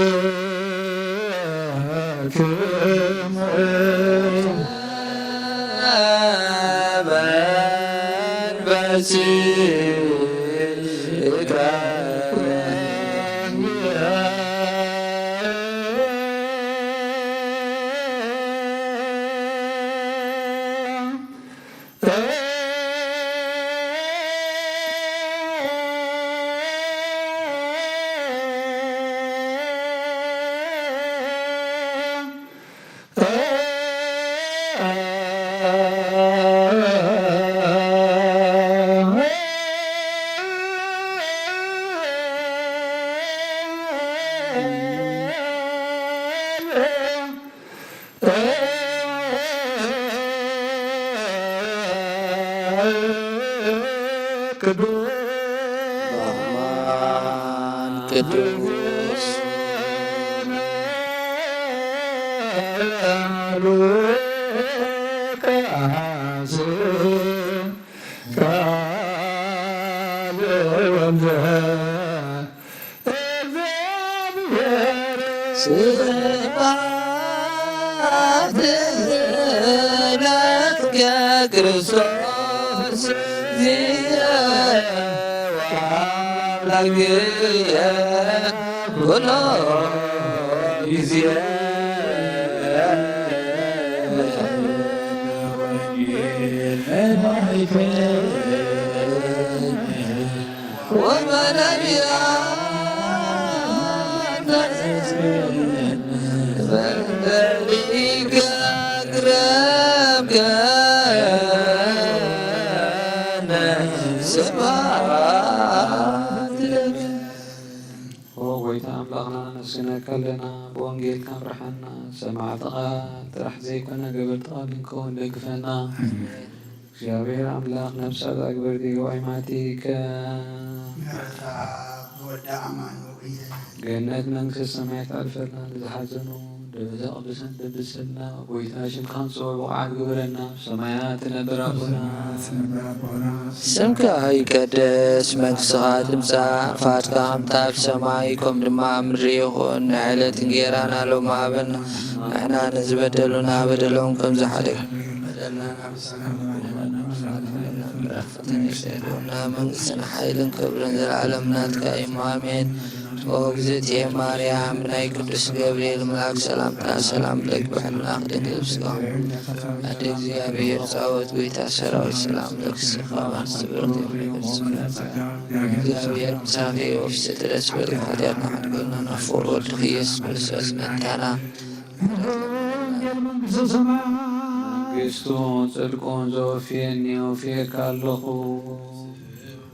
መንፈስከ ቅዱስ ስብሐት ለከ ክርስቶስ አምላክየ ኩሎ ጊዜ
ጎይታ ኣምላኽና ነስግነካ ኣለና ብወንጌልካ ምርሓና ሰማዕትኻ ጥራሕ ዘይኮነ ገበርቲ ቃል ንክኸውን ደግፈና እግዚአብሔር አምላክ ነፍሳት አክብርቲ ወይማቲከ ገነት መንግስት ሰማያት አልፈና ዝሓዘኑ ደብተ ቅዱሳን ደብሰልና ጎይታሽን ካንጾር ወዓት ግብረና ሰማያት ነበር አቡና
ስምካ ይቀደስ መንግሥትኻ ትምጻእ ፈቃድካ ከምታ ሰማይ ከም ድማ ምድሪ ይኹን ንዕለት እንጀራና ሎሚ ሃበና ንሕና ንዝበደሉና በደሎም ከም ዝሓደግ ፈተና መንግሥትን ሓይልን ክብርን ዘለዓለም ናትካ እዩ አሜን። ኦ እግዝእትየ ማርያም ናይ ቅዱስ ገብርኤል መልአክ ሰላምታ ሰላም ለኪ ብሕልናኽ ድንግል ምስጋና ኣደ እግዚአብሔር ጻወት ጎይታ ሰራዊት ሰላም ለኪ ስኻባን ስብርት እግዚአብሔር ምሳሌ ወፍስት ደስ በልክ ኃጢአትና ሓድገልና ናፍቆር ወድኽ ኢየሱስ ክርስቶስ መታና
መንግሥቱን ጽድቁን ዘወፍየኒ ወፍየካ ኣለኹ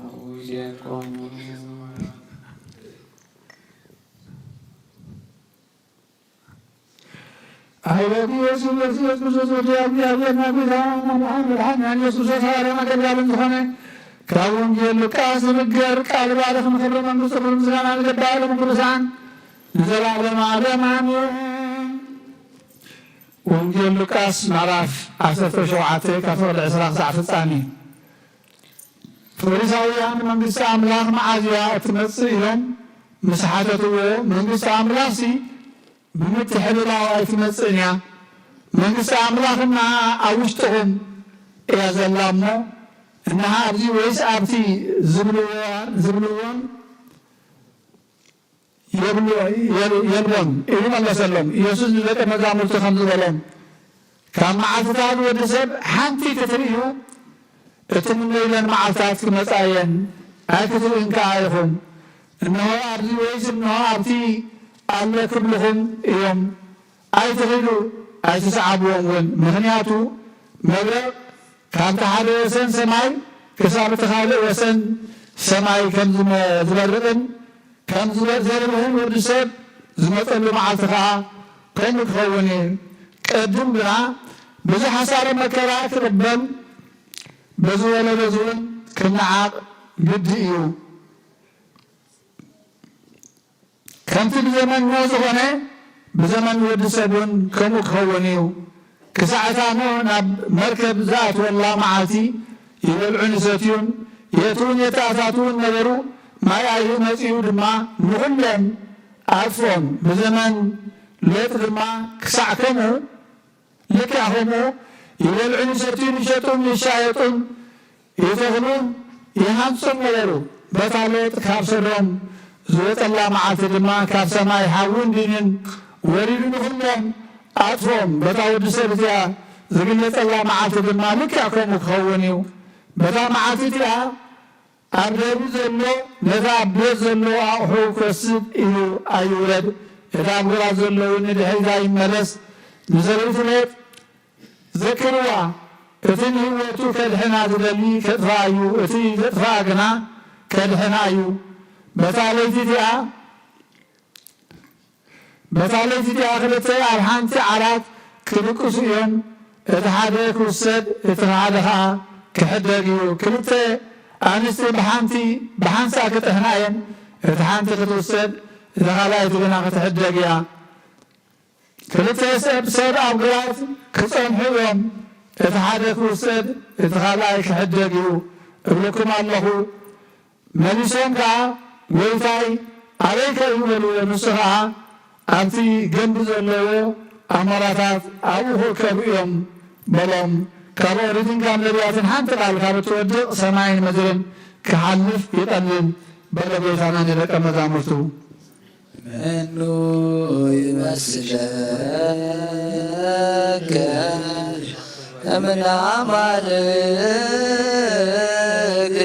አውዜኮኑ
أيوة يسوع كريستوس وجاء بنا بنا محمد حنا يسوع صار ما قال لنا خنا كاون جل كاس مجر قال بعد خمر من صبر مزرعة الجبال من كل سان نزل على ما آمين وانجيل لوكاس معرف عشرة شوعته كفر العشرة ساعة الثانية فريساويان من قصة أملاك معازيا تمثلهم مسحاته من قصة أملاكسي بمتحد الله يتمثلنا من قصة أملاكنا أوشتهم يا زلامو إنها أبدي ويس أبتي زبلوان يلبون إلهم الله سلم يسوس لك مزامل تخمز بلهم كما عفتاد ودسب حانتي تتريه اتمنى إلى المعفتات كمسايا أكثر إنك آيهم إنه أبدي ويس إنه أبتي ألا كبلهم يوم أي تغيروا أي تسعبوا ون مهنياتو مغرب كانت حالي وسن سماي كسابة خالي وسن سماي كم زبردن كم زبردن ودسب زمطلو معلتها كم تخوني قدم بنا بزو حسار مكرات ربن بزو ولا بزون كنا عاق قد إيو كمت بزمن موزغني بزمن ودسبون كم تخونيو كساعتانو ناب مركب ذات والله معاتي يبلعون ستيون يتون يتأتاتون نبرو ما يعيو مزيو دما نغلم ألفون بزمن ليت دما كساعتمو لك أهمو يبلعون ستيون يشتون يشايطون يتغلون يهانسون نبرو بطاليت كابسرهم زوت الله معاتي دما كاب سماي حاون دينين وريدو نغلم أطفهم بتاود سبتها زقلت الله معاتي دما لك أكون مخونيو بتا معاتي تها أبدو زلو نذا أبدو زلو أحو كسد إيو أيولد إذا أبدو زلو ندهي ذا يمرس نزلو فليت ذكروا إذن هوتو كدحنا ذلي كدفايو إذن ذفاقنا كدحنايو بتا ليتي تها بتعليتي دي آخرتي أرحانتي عرات كبكوس يوم اتحادي كوسد اتحادها كحدقيو كلتي أنستي بحان ساكت هنايم اتحانتي كتوسد اتحالايتي بنا كتحدقيا كلتي سب أبقرات كصنح يوم اتحادي كوسد اتحالاي كحدقيو ابلكم الله مليسون كا ويتاي عليك يولو نصرها أنتي جنب زلوا أمراتات أوه كبيرم بلام كبارين كان لبياتن حتى قال كابتود سماين مدرن كحلف يتأمن بلبيتنا نلك مزامرتو
منو يمسلك من عملك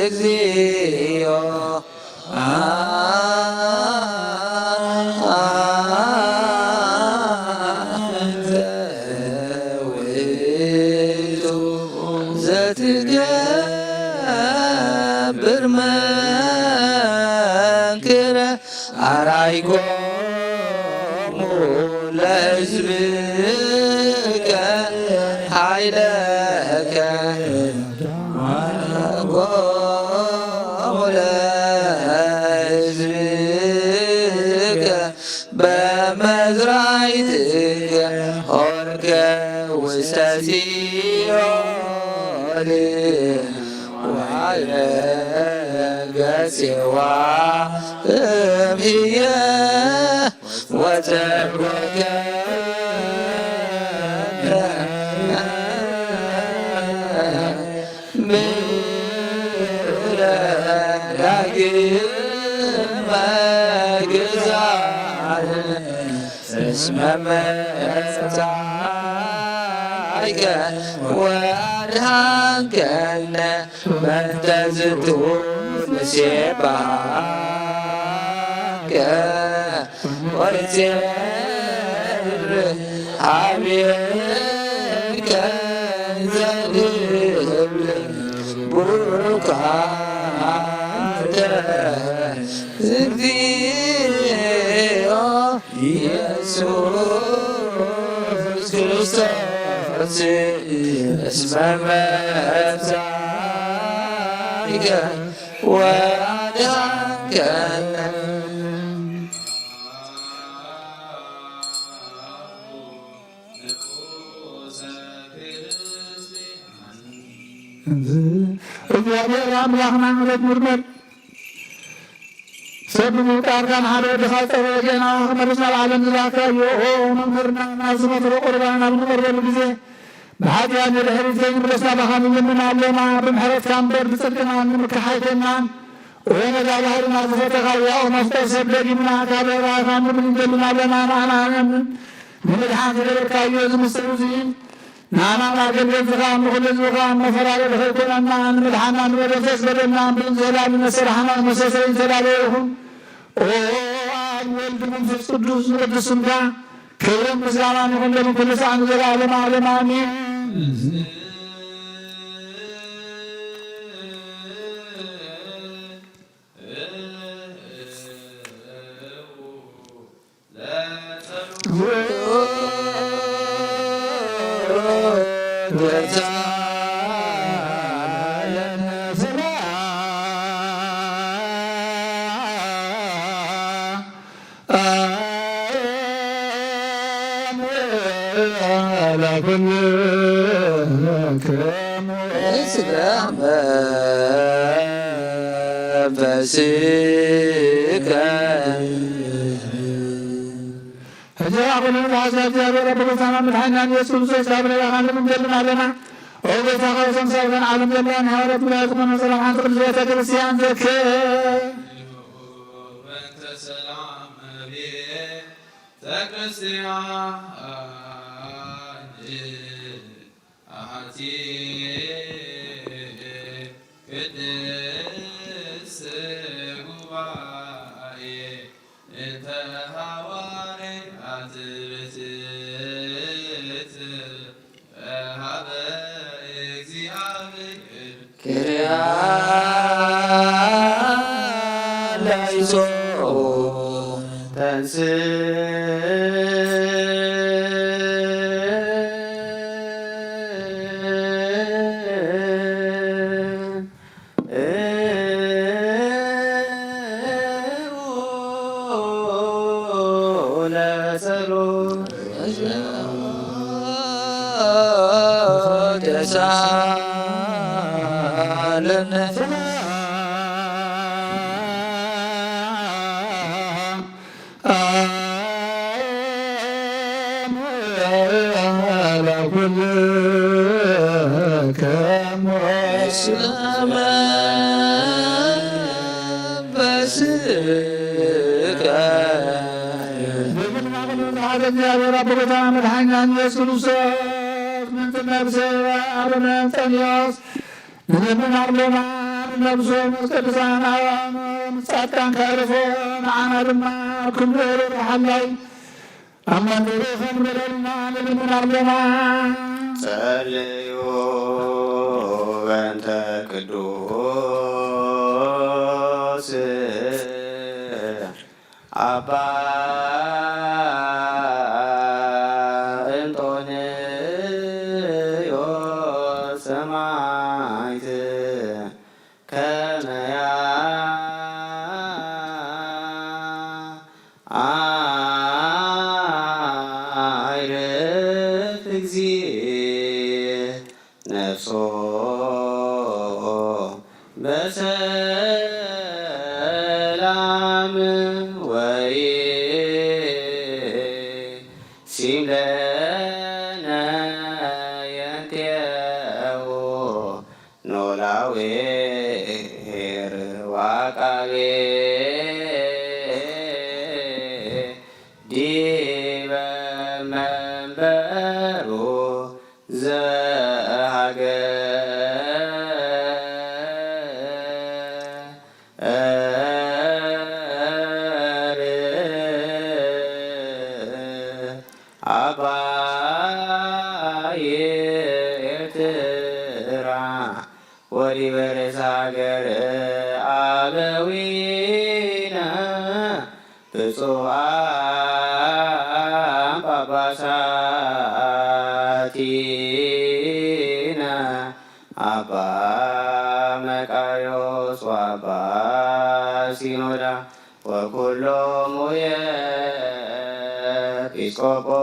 اجزيو أرايكم لحزبك حيلك وقوم لحزبك بمزرعتك መስቀል ዋለ ገፄዋ እምየ ወተርጎከ እስመ መጻእከ ወአድኃንከነ በእንተ ዝንቱ ንሴብሐከ ወንሴብር ኀቤከ ዘንብል ቡሩክ አንተ እግዚኦ ኢየሱስ ክርስቶስ እስመ መጻእከ ወአድኃንከነ
እግዚአብሔር አምላክና ምሕረት ምርመር ሰብ ምውቃርካን ሓደ ወድኻ ፀበ ጌና ክመልስ ናብ ዓለም ዝላካዮ መምህርና ናብ ዝመትሮ ቁርባን ኣብ ንቐርበሉ ግዜ ብሓጢኣት ንድሕሪት ዘይንምለስና ባኻ ንልምና ኣለና ብምሕረትካ እምበር ብፅድቅና ንምክሓይተናን ወነጋባህርና ዝፈተኻዮ መስጠት ሰብ ደጊምና ካብ ራእኻ ንብል ንደልና ኣለና ንኣና ንምድሓን ዝገበርካዮ ዝምስል እዙይ ንኣና ናገልገልትኻ ንኹሉ ህዝብኻ መፈራረድ ኸይኮነና ንምድሓና ንበደሰስ በደልና ብንዘላሊ ነስራሕና መሰሰይ ዘላለየ ይኹን አብ ወልድ መንፈስ ቅዱስ ንቅድስ ስምካ ክብርን ምስጋናን ይኹን ለምን ኩሉ ሰዓት ንዘለዓለመ ዓለም አሜን። እግዚአብሔር በቦታና ምድኃኒና ኢየሱስ ክርስቶስ አብረን ያለን እንደምን አለና ኦ ጌታ ሆይ ሰምሰን ዓለም ዘላን ሐዋርያት ብላክ መነሰላም አንተ ቅዱስ ቤተ ክርስቲያን ዘከ
በእንተ ሰላም ቤተ ክርስቲያን አሐቲ ቅድስት ጉባኤ እንተ ሐዋርያት ብፅዕት ሀበ እግዚአብሔር
ክርያ ላይሶ
ተንስ
ተሳለነ እስመ በስቀ
እግዚአብሔር አበቦታ መድኃኒና ኢየሱስ ክርስቶስ ምንትነብሰ አቡነ ጸኒዎስ ንዘምን አርሎማ ነብሶ መስቀድሳን ጻድቃን ከዕርፎ ንዓና ድማ ክንብር ሓላይ ኣማንሮ ኸንበረልና ንዘምን አርሎማ
ጸልዩ በእንተ ቅዱስ አባ እንጦንዮስ ሰማዕት ከመ ያዕርፍ እግዚእ ነፍሶ ሲምለነ የንቴው ኖላዊ ዋቃቤ ዲበ መንበሩ አባይ ኤርትራ ወዲበረስ ሀገር አበዊነ ብፁዓን ጳጳሳቲነ አባ መቃርዮስ ወአባ ሲኖዳ ወኩሎሙ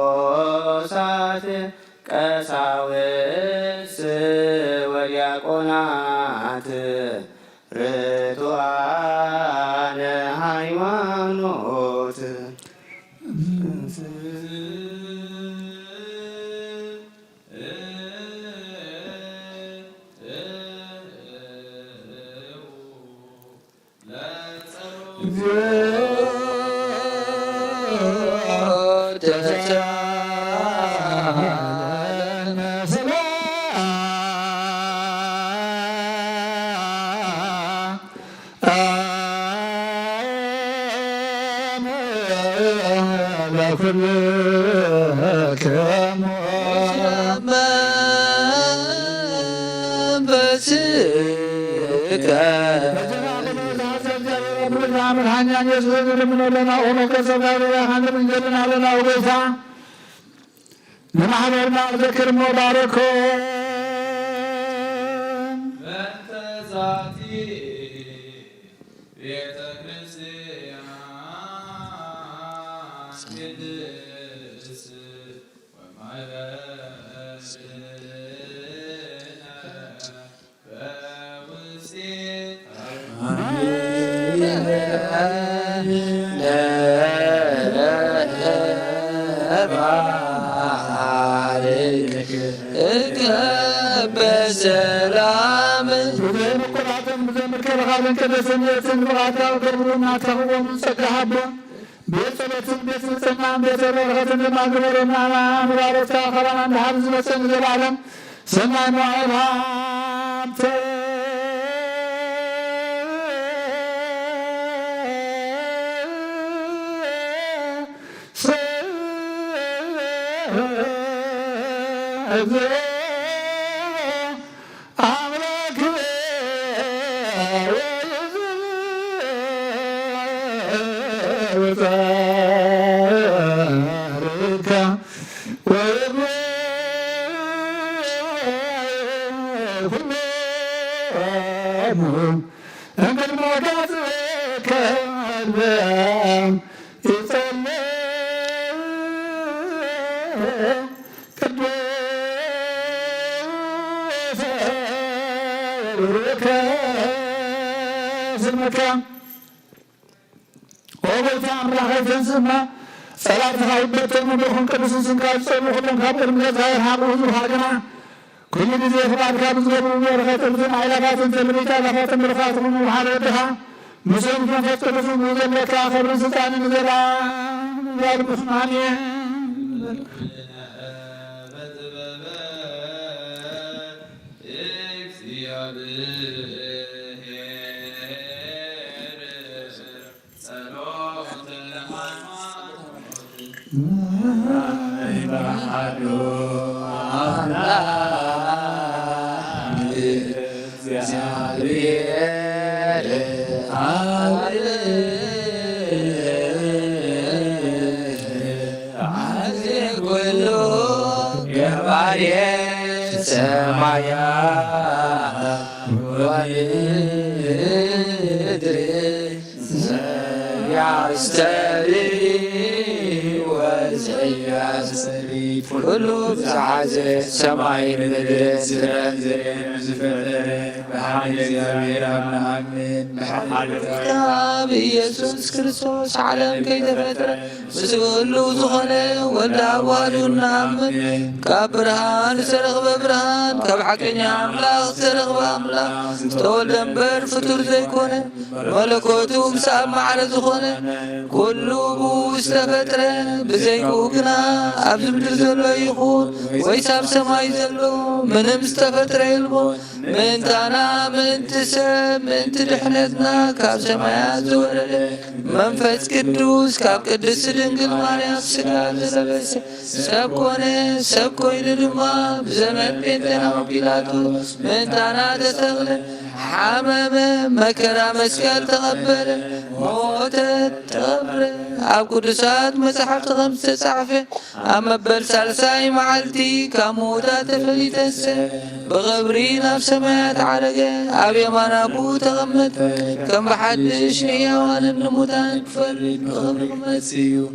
ኤጲስቆጶሳት ቀሳውስት ወዲያቆናት ርቱዓነ ሃይማኖት
ለማህበርና ዘክር ሙባረኮ
በተዛቲ ቤተ ክርስቲያን ቅድስት
በሰላም
ዘመቆራተም ዘመከረ ሀብን ከደሰነትን በአካል ገብሩና ተህወሙ ጸጋሃቦ ቤተሰበትን ቤት ንጽሕናን ቤተ በረከትን ለማግበርና ምባረታ ከራና እንደ ሀብዝ መሰን ዘላለም ሰማይ መዋዕል ሀብተ صلاة خايبة مبخون كرسون سنكاج صلوا خلهم خابر من الزهر حابر حضور حاجنا كل جزء خبار كابز غبرون ورخات الفن علاقات تلبيتا لفات مرخات من محاربها مسلم كنفت كرسون وزن لكا خبر سلطان نزلا نزال مخناني كل زعزة سماي من الزرن زرن زفر
بإيسوس كريستوس عالم كي تفتر بسقلو زخنة ولد أبوالو نامن كبرهان سرغ ببرهان كبحكني أملاخ سرغ بأملاخ تول دنبر فتور زيكونة ملكوتو بسام معنا زخنة كلو بو استفتر بزيكو كنا أبز مدر زلو يخون ويساب سماي زلو من مستفتر يلبون من تانا من تسب من تدحنتنا كاب سمايات زورد منفس كدوس كاب قدس دنقل ماريا سقال زلبس سب كونه سب كوين دما بزمن بنتنا وبيلاتوس من تانا تستغل حمام مكرا مسكال تغبر موت تغبر أب قدسات مسحف خمسة صعفة أما بالسلساي معلتي كموتا تفلي تسه بغبرين بسمايات عرقة أبي يمان أبو تغمت كم بحدش حيوان النموتان كفر بغبر مسيو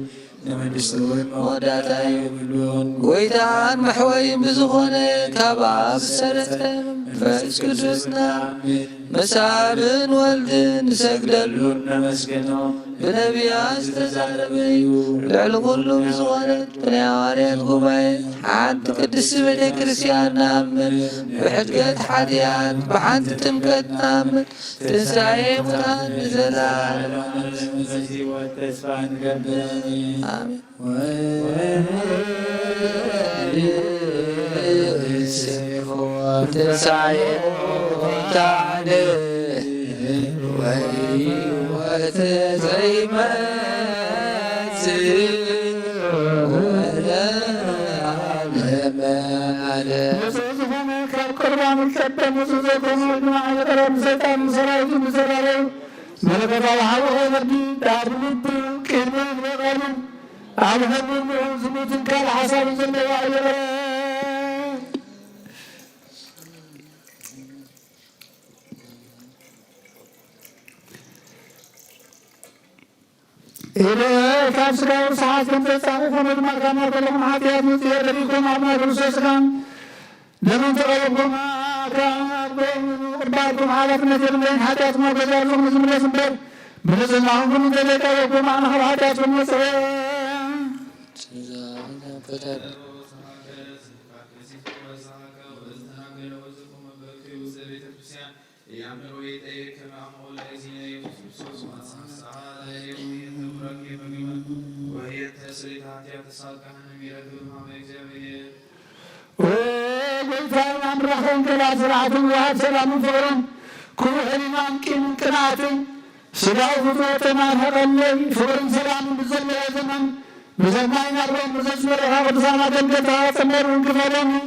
ويتعان محوين بزخونة كباب سرتهم فاس كدسنا مسابن ولدن سجدلون بنبياس تزاربي لعل كله بزخونة بنيواريات قبائل حد قدس بدي كريسيان نامن بحدقات حديان بحد تمكت نامن تنساي مران زلال آمين تسعي تعالي وتزي ما ولا على
قربان الكتاب وسوسكم مع الرب سيطان سرايا مسرايا ملك الله وغدي داربت كلمة وغالب أبهم زبوت كال حساب زملاء إلى كابسكا وساعات كم تسافر من المكان وكلهم حاتيات مثير لكم أبناء الرسوسكان لمن تغيبكم أربعكم على فنتين من حاتيات مركزاتكم من الزمبر بنزل معهم من ذلك يقوم عنها حاتياتكم مسير وقلتان أمرهم كلا زراعتهم وهب سلام فورم كل حلمان كم كناتهم سلاو فتوتنا هقلي فورم سلام بزل زمن بزمان أربعين بزجورها وبزانا جنجتها سمرون كفرمي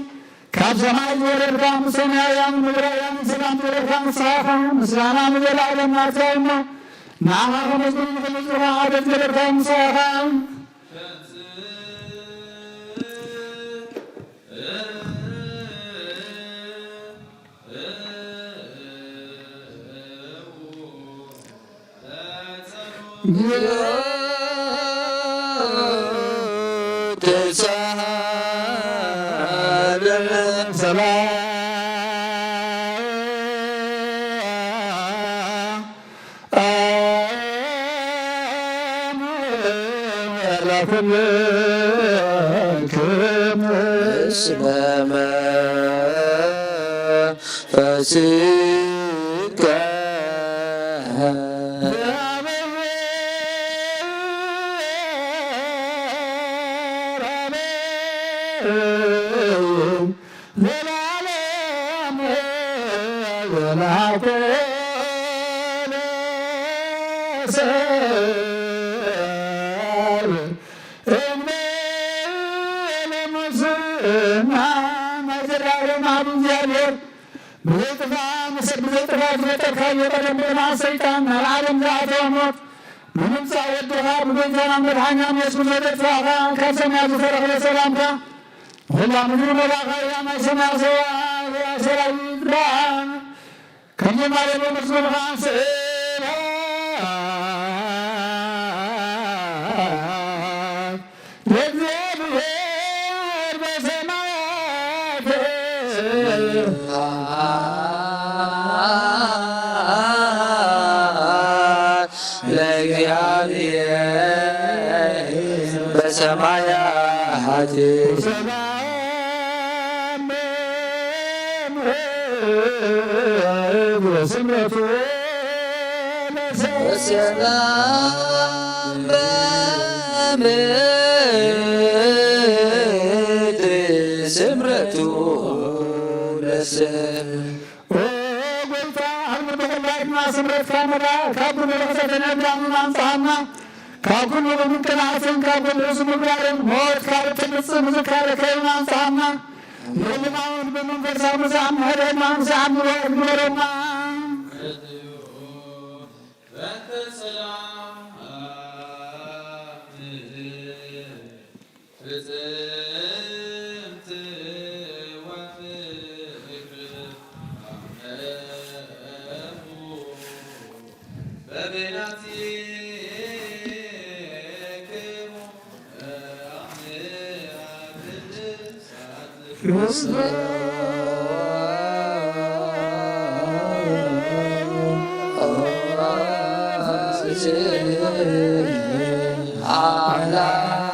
كاب زمان ورقا مسنا يام مغرا سلام ورقا صافا مسلانا مغرا على نارتايما نعم مسلم خلصها عدد ورقا صافا سيطان العالم ذات وموت من سعودها بجنزان من حنام يسكن لدفاعها كسم يزفر على سلامك والله مجرم الآخر يا ما سمع سواء يا سلام إدراء كم يماري بمسلم غانسي
በሰማያት
ስምረቱ
በሰላም በምድር ስምረቱ ለሰብ
ጎይታ አልመደላይና ስምረት ካመራ ካብነ ለተነዳሙን አንጻና ካብኩን በምንቀናትን ካብኩን ለስሙጋርን ሞት ካብትንጽ ምዝካረ ከይና አንጻና ለልማውን በመንፈሳዊ መዛም ሄደና አንጻም ወርምረና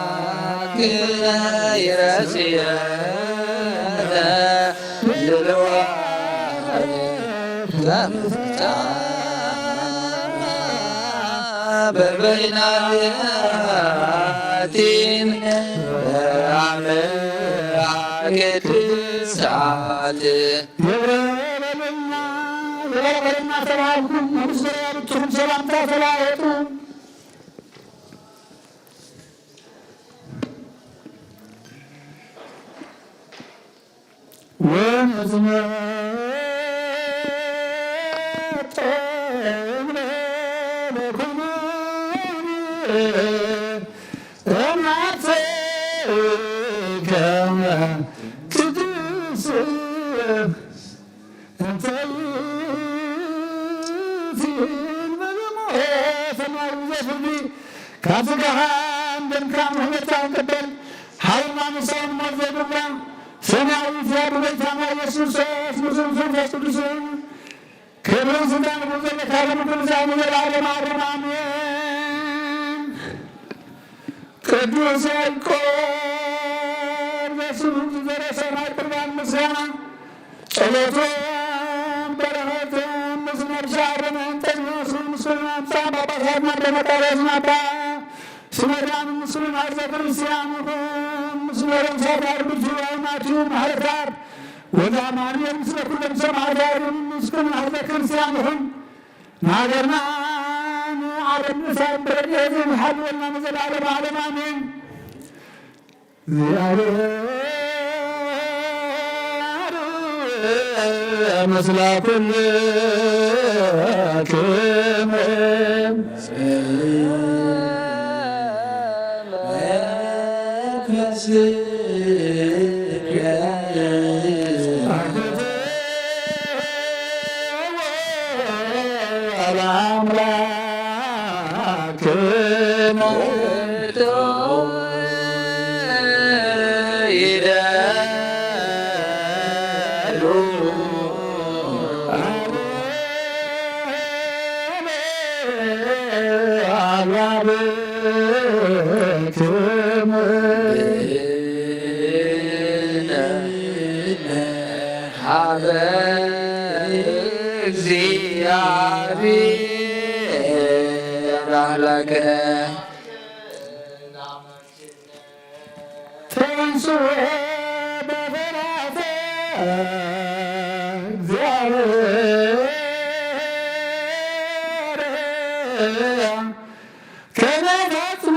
አምላክነ ይረስየነ ልልዋን ከምፍታ በበይናትን በአምላክ ሰዓት
የበለልና ተባልኩም ምስራያሉትም ሰላምታ ተለዋወጡ። ካፍጋሃን ደምካም ሁኔታውን ቅበል ሃይማኖት ሰውን ሞዘዱላ ሰማያዊ ፊያዱ በይታማ ኢየሱስ ሙስሊም መንፈስ ቅዱስን ክብርን ስልጣን ጉዘለ ካለም ቅዱሳን የዓለም ዓለም አሜን። ቅዱስ ያዕቆብ በስሙ ዘረ ሰማይ ቅርባን ምስጋና ጸሎቱን በረከቱን ምስመር ሻርነን ጠዝመስሉ ምስሉን አምሳ ባባሳት ማደመጣሪያስ ናባ ስመዳን ምስሉን አርዘ ክርስቲያኑን ምስመረን ሰራር ብዙ አይናችሁ ማህረታር ወደ አማኑኤል ምስለ ኩለም ሰማዳሩን ምስሉን አርዘ ክርስቲያኑን ናገርናን ዓለም ንሳን በረድኤትን ሓልወልና ንዘለዓለም ዓለም አሜን። መስላ ኩልክም
እግዚአብሔር አምላከ
ተንሱ በፈራተ እግዚአብሔር ከነፈጽሙ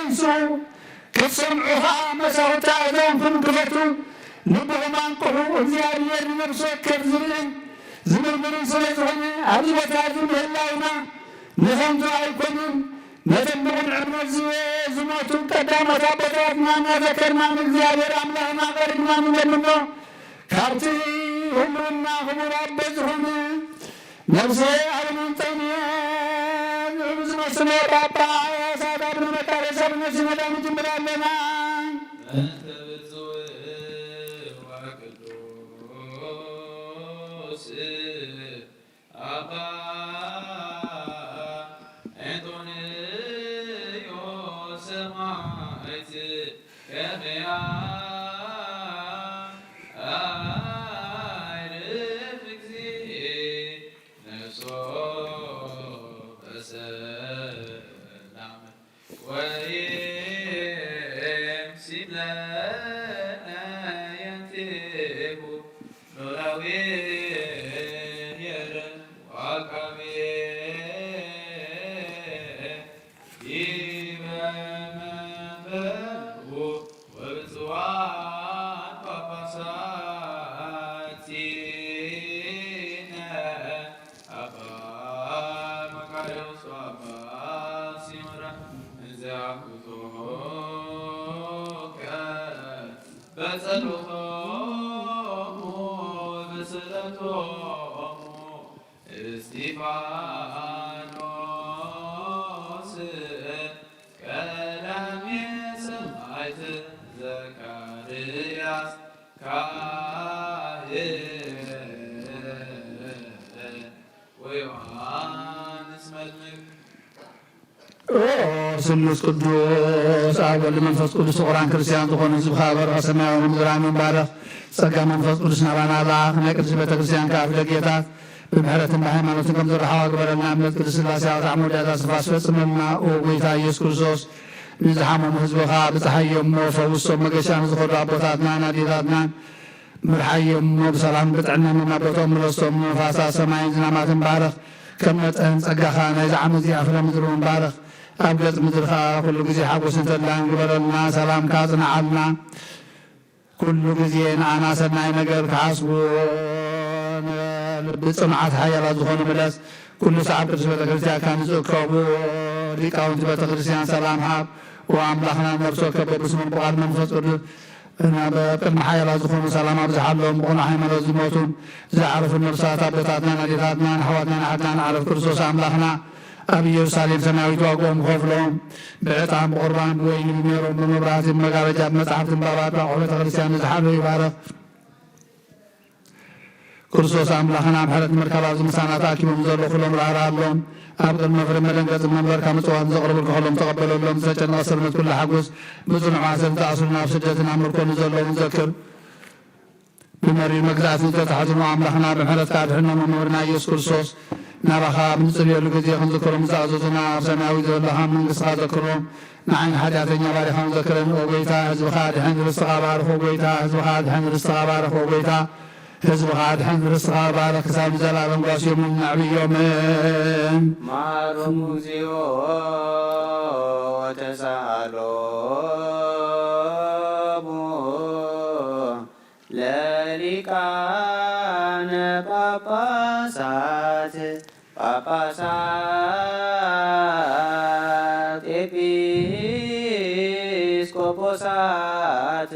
كينسوا كتسمعوها مساوتاتهم كنكفتوا ልብህም አንቅሑ እግዚአብሔር ነብሶ ከብዝብልን ዝምርምርን ስለዝኾነ ኣብዚ ቦታ እዚ ምህላውና ንኸምዚ ኣይኮኑን ነቶም ብቅድዕነት ዝሞቱ ቀዳሞት ኣቦታትና እናዘከርና ንእግዚአብሔር ኣምላኽና ቀሪብና ንለምኖ ካብቲ ህልውና ክቡር ኣቦ ዝኾነ ነብሴ ኣለመንጠንየ ዝመስለ ጳጳሳት ኣቡነ መቃርዮስ ነብሲ መድኃኒት እንብላ ኣለና
Abba Antonio Samait Kemea Ayrefixi Neso Basalam Wayem Simlana Yantibu Norawi Stephanos Kalam Yesamait Zakarias Kahir Yohannes Melnik
ስሉስ ቅዱስ አብ ወልድ መንፈስ ቅዱስ ቁርአን ክርስቲያን ዝኾኑ ህዝቢ ካበርኸ ሰማያዊ ምድራን ባረኽ ጸጋ መንፈስ ቅዱስ ናባና ላኽ ናይ ቅዱስ ቤተ ክርስቲያን ካብ ደጌታት ብምሕረትን ብሃይማኖትን ከም ዝረሓዋ ግበረልና እምነት ቅዱስ ሥላሴ ኣውታዕ መውዳእታ ስፋስ ፈጽመልና ኦ ጎይታ ኢየሱስ ክርስቶስ ንዝሓመሙ ህዝብኻ ብፀሓዮሞ ፈውሶም መገሻን ዝኸዱ ኣቦታትናን ኣዴታትናን ምርሓዮሞ ብሰላም ብጥዕናን እናቦቶም ንረስቶም ንፋሳት ሰማይን ዝናማትን ባረኽ ከም መጠን ጸጋኻ ናይዚ ዓመት እዚኣ ፍረ ምድሪ እውን ባረኽ ኣብ ገጽ ምድርኻ ኩሉ ግዜ ሓጎስን ተድላን ግበረልና ሰላምካ ጽንዓልና ኩሉ ግዜ ንኣና ሰናይ ነገር ክሓስቡ ልቢ ጽኑዓት ሓያላት ዝኾኑ መለስ ኩሉ ሰዓብ ቅዱስ ቤተ ክርስቲያንካ ንዝእከቡ ሊቃውንቲ ቤተ ክርስቲያን ሰላም ሃብ ወኣምላኽና ነብሶ ከበብስሙን ብቓል መንፈስ ቅዱስ በቅድሚ ሓያላት ዝኾኑ ሰላም ኣብዝሓለዎም ብቑኑ ሃይማኖት ዝሞቱን ዝዓረፉ ነብሳት ኣቦታትናን ኣዴታትናን ኣሕዋትናን ኣሓትናን ዓረፍ ክርስቶስ ኣምላኽና ኣብ ኢየሩሳሌም ሰማያዊት ዋግኦም ክኸፍሎም ብዕጣን ብቁርባን ብወይኒ ብሜሮም ብመብራህቲ ብመጋረጃ ብመጻሕፍትን ባባት ብኣቑሑ ቤተ ክርስቲያን ዝሓለዉ ይባረኽ ክርስቶስ ኣምላኽና ምሕረት ንምርካብ ኣብዚ ምሳና ተኣኪቦም ዘሎ ኩሎም ራህራሃሎም ኣብ ቅድሚ ፍሬ መደንገጽ መንበርካ ምጽዋት ዘቕርቡ ክኸሎም ተቐበለሎም ዝተጨነቐ ስርነት ኩሉ ሓጎስ ብጽኑዕ ማእሰር ዝተኣስሩን ኣብ ስደትን ኣብ ምርኮን ዘለውን ዘክር ብመሪር መግዛእትን ዝተታሕትኑ ኣምላኽና ብምሕረትካ ድሕኖም መምህርና ኢየሱስ ክርስቶስ ናባኻ ብንጽልየሉ ግዜ ክንዝክሮም ዝኣዘዙና ኣብ ሰማያዊ ዘለኻ መንግሥትኻ ዘክሮም ንዓይኒ ሓጢኣተኛ ባሪኻን ዘክረን ኦ ጎይታ ህዝብኻ ድሕን ርስትኻ ባርኽ ኦ ጎይታ ህዝብኻ ድሕን ርስትኻ ባርኽ ኦ ጎይታ ህዝብኻ ድሕን ርስትኻ ባርኽ ክሳብ ንዘላለም ጓስዮምን ናዕብዮምን
ማሮም እግዚኦ ወተሳሃሎሙ ለሊቃነ ጳጳሳት ኤጲስቆጶሳት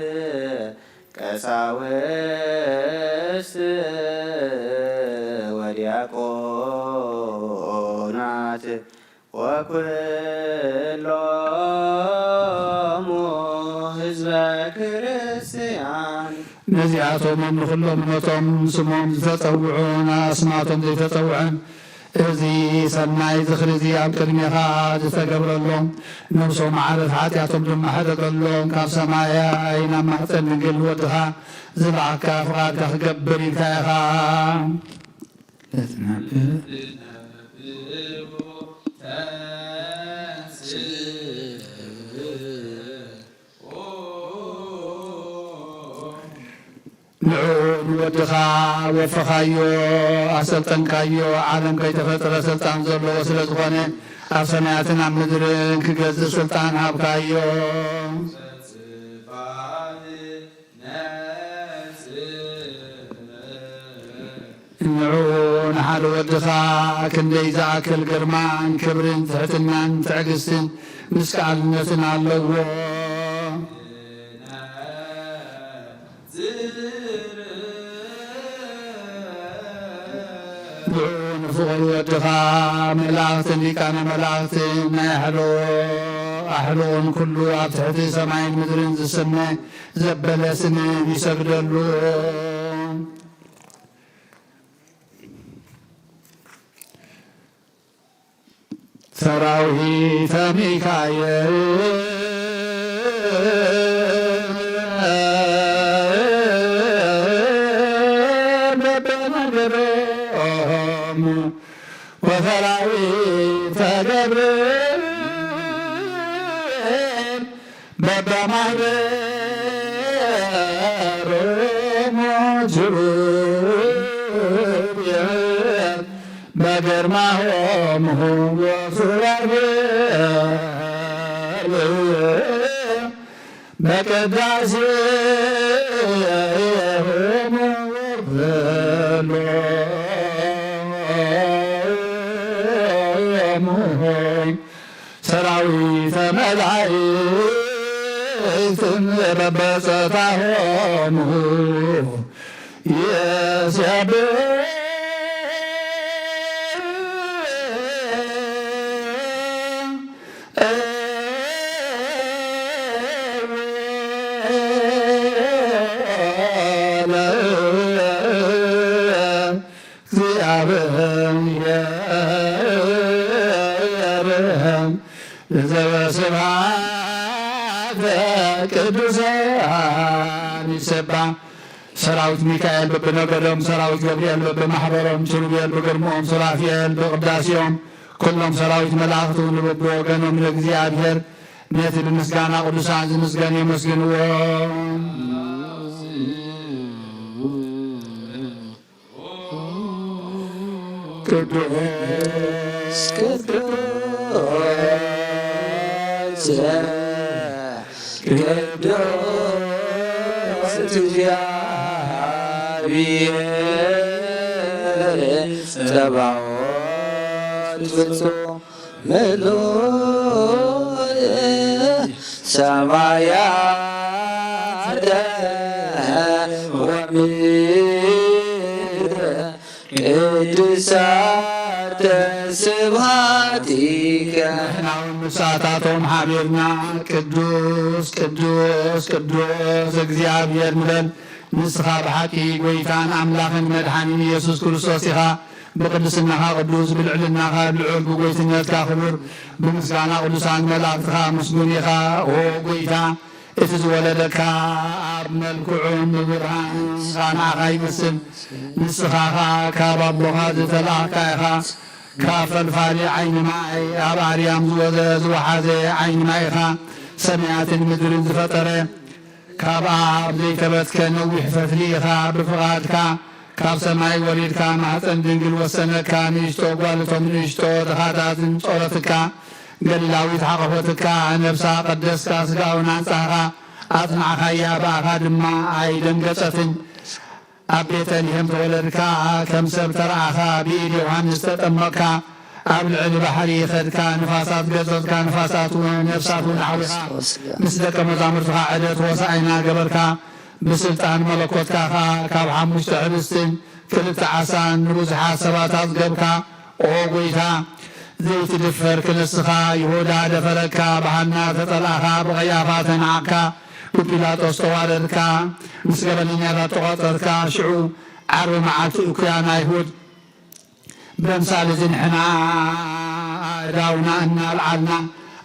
ቀሳውስት ወዲያቆናት ወኩሎሙ ህዝበ ክርስቲያን
ነዚኣቶም ንኹሎም እምነቶም ስሞም ዝተፀውዑን ኣስማቶም ዘይተፀውዐን እዚ ሰናይ ዝኽሪ እዚ ኣብ ቅድሜኻ ዝተገብረሎም ነብሶም ዓረት ሓጢኣቶም ድማ ሕደቀሎም ካብ ሰማይ ናብ ማሕፀን ድንግል ወድኻ ዝለዓካ ፍቓድካ ክገብር ኢልካ ኢኻ ንዑን ወድኻ ወፈኻዮ ኣሰልጠንካዮ ዓለም ከይተፈጠረ ስልጣን ዘለዎ ስለ ዝኾነ ኣብ ሰማያትን ኣብ ምድርን ክገዝእ ስልጣን ሃብካዮ ንዑ ንሓደ ወድኻ ክንደይ ዝኣክል ግርማን ክብርን ትሕትናን ትዕግስትን ምስ ከኣልነትን ኣለዎ ንዑ ንፍቕሪ ወድኻ መላእኽትን ሊቃነ መላእኽትን ናይ ኣሕልኦን ኩሉ ኣብ ትሕቲ ሰማይን ምድርን ዝስመ ዘበለ ስምን ይሰግደሉ ሰራዊተ ሚካኤል በበነገሮም ወሰራዊተ ገብርኤል በበማኅበሮም ኪሩቤል በግርማሆም ወሱራፌል በቅዳሴሆም ወክሎሙ ሰራዊተ መላእክትን በበጸታሆሙ የሲያብዕ ዘበስብሐት ቅዱሳን ይሰባሕ ሰራዊት ሚካኤል በብነገዶም ሰራዊት ገብርኤል በብማሕበሮም ኪሩቤል በግርሞኦም ሱራፌል በቅዳሴኦም ኩሎም ሰራዊት መላእኽትን በብወገኖም ለእግዚአብሔር ነቲ ብምስጋና ቅዱሳን ዝምስገን የመስግንዎ ቅዱስ ቅዱስ እግዚአብሔር ጸባኦት ፍጹም ምሉእ ሰማያተ ወምድረ ቅዱሳተ ስብሐቲከ ምሳታቶም ሓቢርና ቅዱስ ቅዱስ ቅዱስ እግዚአብሔር ንበል ንስኻ ብሓቂ ጎይታን ኣምላኽን መድሓኒን ኢየሱስ ክርስቶስ ኢኻ ብቅድስናኻ ቅዱስ ብልዕልናኻ ልዑል ብጎይትነትካ ክቡር ብምስጋና ቅዱሳን መላእክትኻ ምስጉን ኢኻ ኦ ጎይታ እቲ ዝወለደካ ኣብ መልክዑን ብብርሃን ንዓኻ ይመስል ንስኻ ካብ ኣቦኻ ዝተላእካ ኢኻ ካብ ፈልፋሊ ዓይኒ ማይ ኣብ ኣርያም ዝወሓዘ ዓይኒ ማይ ኢኻ ሰማያትን ምድርን ዝፈጠረ ካብ ኣብ ዘይተበትከ ነዊሕ ፈትሊ ኢኻ ብፍቓድካ ካብ ሰማይ ወሪድካ ማኅፀን ድንግል ወሰነካ ንእሽቶ ጓልቶም ንእሽቶ ተኻታትን ጾረትካ ገሊላዊት ሓቐፈትካ ነብሳ ቀደስካ ስጋውን አንጻኻ ኣጽናዕኻያ ባእኻ ድማ ኣይደንገጸትን ኣብ ቤተልሔም ተወለድካ ከም ሰብ ተረኣኻ ብኢድ ዮሃንስ ተጠመቕካ ኣብ ልዕሊ ባሕሪ ኸድካ ንፋሳት ገጸትካ ንፋሳት ነፍሳት እውን ኣዕዊኻ ምስ ደቀ መዛሙርትኻ ዕደት ሆሳዕና ገበርካ ብስልጣን መለኮትካ ካብ 5 ሕብስትን 2 ዓሳን ንብዙሓት ሰባት ኣጽገብካ ኦ ጎይታ ዘይትድፈር ክንስኻ ይሁዳ ደፈረካ ብሃና ተጠላእኻ ብቐያፋ ተናዓካ ብጲላጦስ ተዋረድካ ምስ ገበነኛታት ተቖጠርካ ሽዑ ዓርቢ መዓልቲ እኩያን ኣይሁድ በምሳሌ ዝንሕና ዳውና እናልዓልና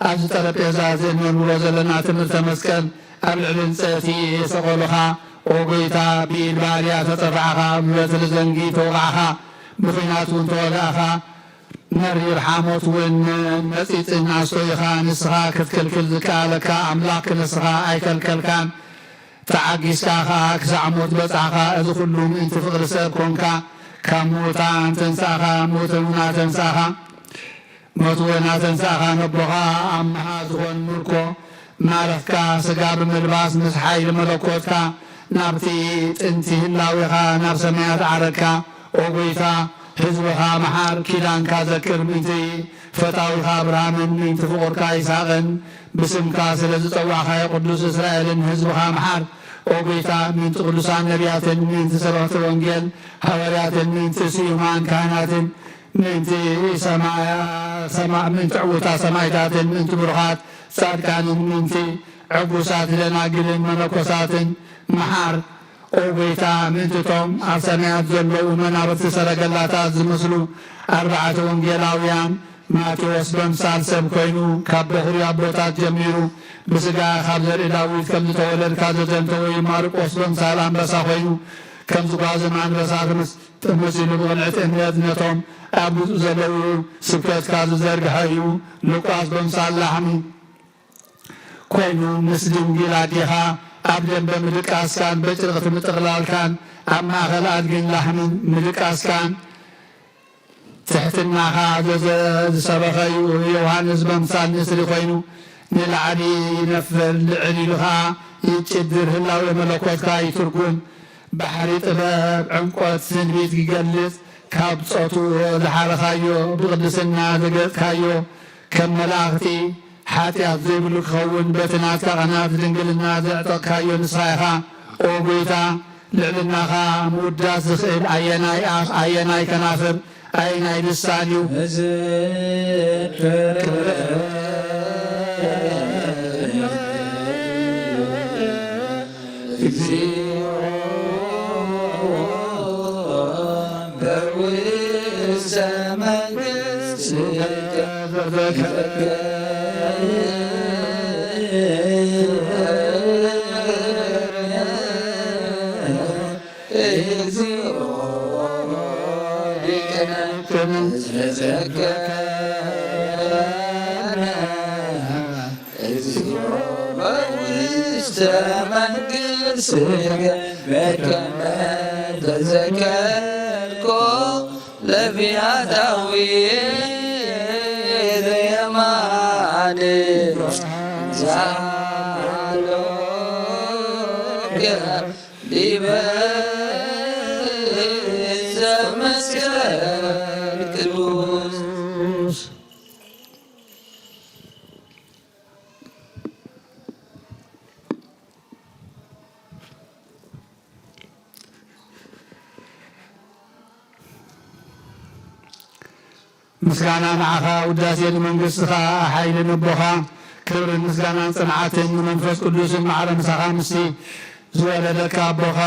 ኣብዚ ጠረጴዛ ዘንበልብሎ ዘለና ትምህርተ መስቀል ኣብ ልዕሊ ዕንፀይቲ ሰቐሉኻ ኦ ጎይታ ብኢድ ባርያ ተፀፋዕኻ ብበትሪ ዘንጊ ተወቃዕኻ ብኹናት እውን ተወጋእኻ መሪር ሓሞት እውን መፂፅን ኣስተይኻ ንስኻ ክትክልክል ዝከኣለካ ኣምላኽ ንስኻ ኣይከልከልካን ተዓጊስካ ክሳዕ ሞት በፃሕኻ እዚ ኩሉ ምእንቲ ፍቕሪ ሰብ ኮንካ ካብ ሙታን ተንሳእኻ ሞትን እውን ተንሳእኻ ሞት ወናተንሳኻ ነቦኻ ኣምሃ ዝኾን ምርኮ ማረኽካ ስጋ ብምልባስ ምስ ሓይሊ መለኮትካ ናብቲ ጥንቲ ህላዊኻ ናብ ሰማያት ዓረግካ ኦ ጎይታ ህዝብኻ መሓር ኪዳንካ ዘክር ምእንቲ ፈታዊኻ አብርሃምን ምእንቲ ፍቑርካ ይስሐቅን ብስምካ ስለ ዝፀዋዕኻዮ ቅዱስ እስራኤልን ህዝብኻ መሓር ኦ ጎይታ ምእንቲ ቅዱሳን ነቢያትን ምእንቲ ሰበኽቲ ወንጌል ሃዋርያትን ምእንቲ ስዩማን ካህናትን ምእንቲ ዕውታ ሰማይታትን ምእንቲ ብሩኻት ጻድቃንን ምእንቲ ዕጉሳት ደናግልን መነኮሳትን መሓር ኦ ጎይታ ምእንትቶም ኣብ ሰማያት ዘለዉ መናብርቲ ሰረገላታት ዝመስሉ 4 ወንጌላውያን ማቴዎስ በምሳል ሰብ ኮይኑ ካብ በኽሪ ኣቦታት ጀሚሩ ብስጋ ካብ ዘርኢ ዳዊት ከም ዝተወለድካ ዘዘንተ ወይ ማርቆስ በምሳል ኣንበሳ ኮይኑ ከም ዝጓዝም አንበሳ ተመሲሉ ብቕልዕቲ እምነት ነቶም ኣብ ብፁዕ ዘለዉ ስብከትካ ዝዘርግሐ እዩ። ሉቃስ በምሳል ላሕሚ ኮይኑ ምስ ድንግል ኣዴኻ ኣብ ደንበ ምድቃስካን በጭርቕቲ ምጥቕላልካን ኣብ ማእኸል ኣድግን ላሕምን ምድቃስካን ትሕትናኻ ዝሰበኸ እዩ። ዮሃንስ በምሳል ንስሪ ኮይኑ ንላዕሊ ይነፍር ልዕል ኢሉኻ ይጭድር ህላዊ መለኮትካ ይትርጉም ባሕሪ ጥበብ ዕንቆት ትንቢት ይገልጽ ካብ ጾቱ ዝሓረኻዮ ብቅድስና ዘገጽካዮ ከም መላእኽቲ ሓጢአት ዘይብሉ ክኸውን በትናትካ ቐናት ድንግልና ዘዕጠቕካዮ ንስኻ ኢኻ ኦ ጎይታ ልዕልናኻ ምውዳስ ዝኽእል ኣየናይ ኣፍ ኣየናይ ከናፍር ኣየናይ ልሳን እዩ ምስጋና ንዓኻ ውዳሴ ንመንግሥትኻ ሓይሊ ንቦኻ ክብርን ምስጋናን ጽንዓትን ንመንፈስ ቅዱስን ማዕረ ምሳኻ ምስቲ ዝወለደካ ኣቦኻ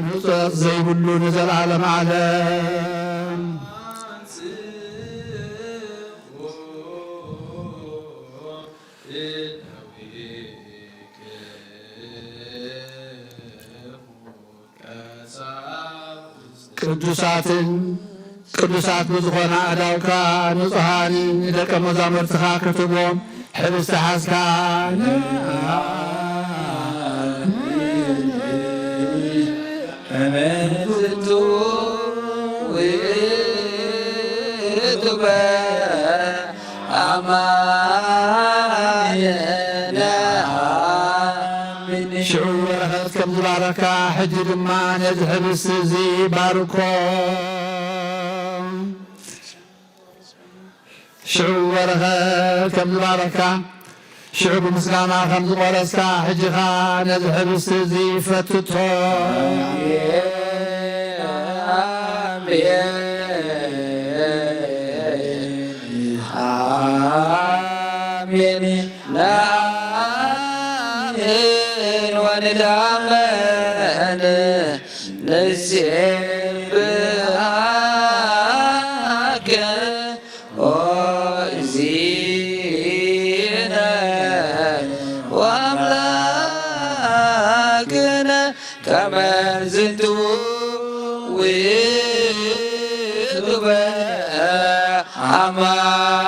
ንህፀት ዘይብሉ ንዘለዓለም ዓለም ቅዱሳት ብዝኾነ ኣዳውካ ንጹሃኒ ንደቀ መዛሙርትኻ ክትቦም ሕብስቲ ሓዝካ
أمنت ويتب أماينا من
شعورها كم زباركا حجر ما نذهب السزي باركم شعورها كم زباركا شعب مسلمة خمس ورسكا حجها نذهب السزي فتتهم
آمين نامين وندامن نسيب كما زدت ويتب أماننا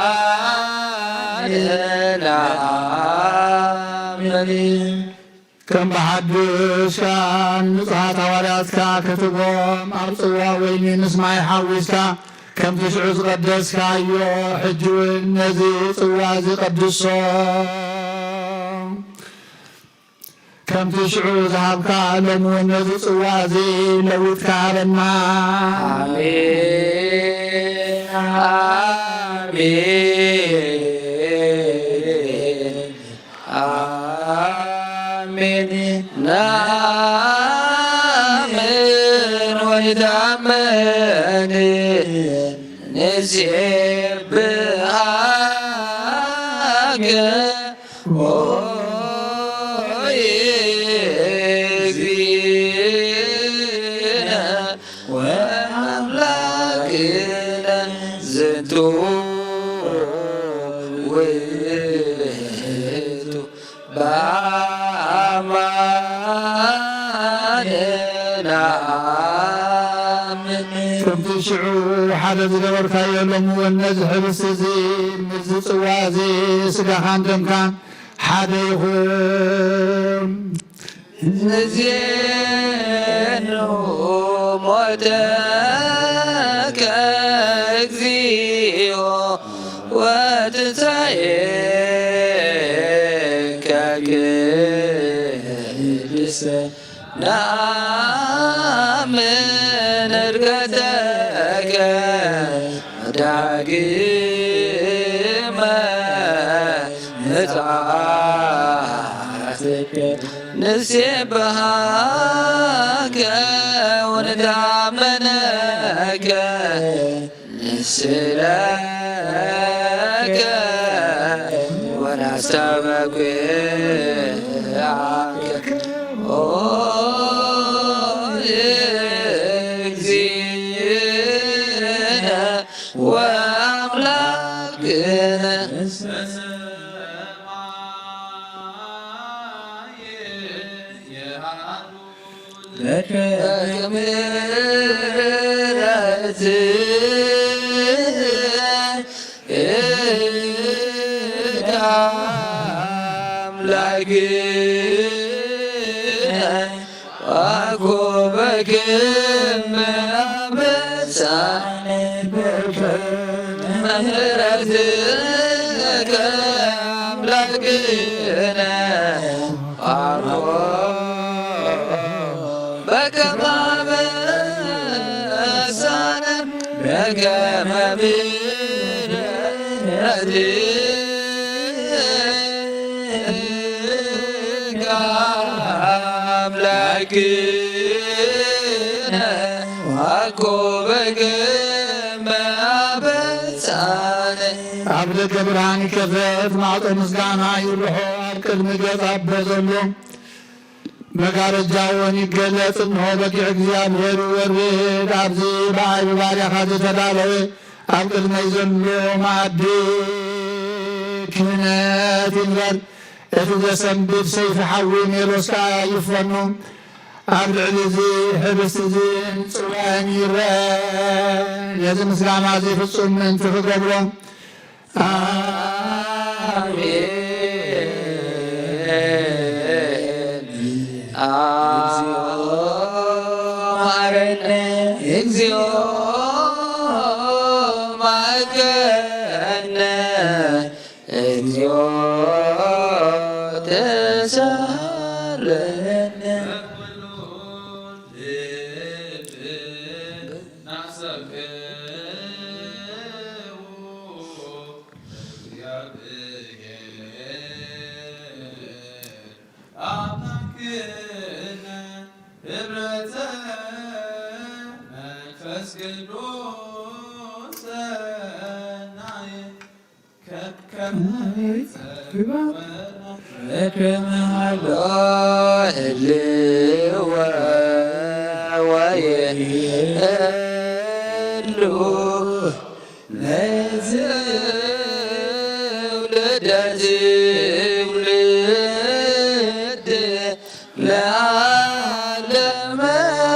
كم بحدش كان نصحة ورياتك كتبهم أرصوا ويني نسمع حويسك ከም ትሽዑ ዝቀደስካዮ ሕጂ እውን ነዚ ጽዋ ዝቀድሶ ከም ትሽዑ ዝሃብካ ሎሚ እውን ነዚ ጽዋ እዚ ለዊጥካ ሃበና
አሜን አሜን ናምን ወይታመን ንሴብሃከ እግዚእነ ወአምላክነ ዝንቱ ውእቱ በአማን ነአምን
ከም ትሽዑ ሓደ ዝገበርካዮ ሎሚ እውን ነዚ ሕብስቲ እዚ ነዚ ጽዋ እዚ ስጋኻን ደምካን ሓደ ይኹን
ንዜኑ ሞተከ እግዚኦ ወትንሣኤከ ቅድስት ናምን ዕርገተከ ዳግመ ምጽአትከ ንሴብሃከ ወንታመነከ ንስለከ ወናስተበኩዓከ እግዚእነ ወአምላክነ በምሕረት አምላክነ ዋኮበክመ አበሳነ ምሕረትከ አምላክነ በከመ አበሳነ በከመ ምሕረትከ አምላክነ ዋኮበክመ አበሳነ
ኣብ ደገ ብርሃን ይከፈት ማዕጦ ምስጋና ይርሖ ኣብ ቅድሚ ገጽ ኣበዘሎ መጋረጃውን ይገለጽ እንሆ በጊዕ እግዚአብሔር ይወርድ ኣብዚ በዓል ባርያኻ ዝተዳለወ ኣብ ቅድመይ ዘሎ ማዕዲ ክህነት ይንበር እቲ ዘሰንብድ ሰይፊ ሓዊ ሜሎስካ ይፈኑ ኣብ ልዕሊ እዚ ሕብስቲ እዚ ጽዋን ይርአ ነዚ ምስጋና እዚ ፍጹም ምእንቲ ክገብሮ
አሜን ማረነ እግዚኦ ማረነ እግዚኦ ተሳለነ በከመ ህልወ ወየሉ ለዝውልደ ዝውልድ ለዓለመ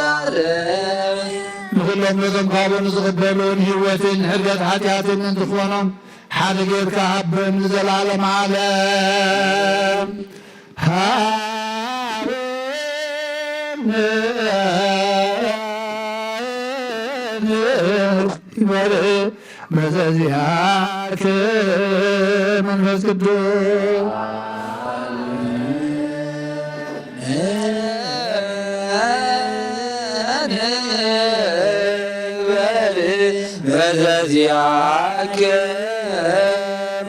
ዓለም
ንኩሎም ነዞም ካብኡ ንዝቕበሉን ህይወትን ሕርገት ሓጢኣትን እንትኾኖም ሓደ ጌርካ ሃበን ንዘላለም ዓለም ይበል በዘዚአከ መንፈስ ቅዱስ
በዘዚአከ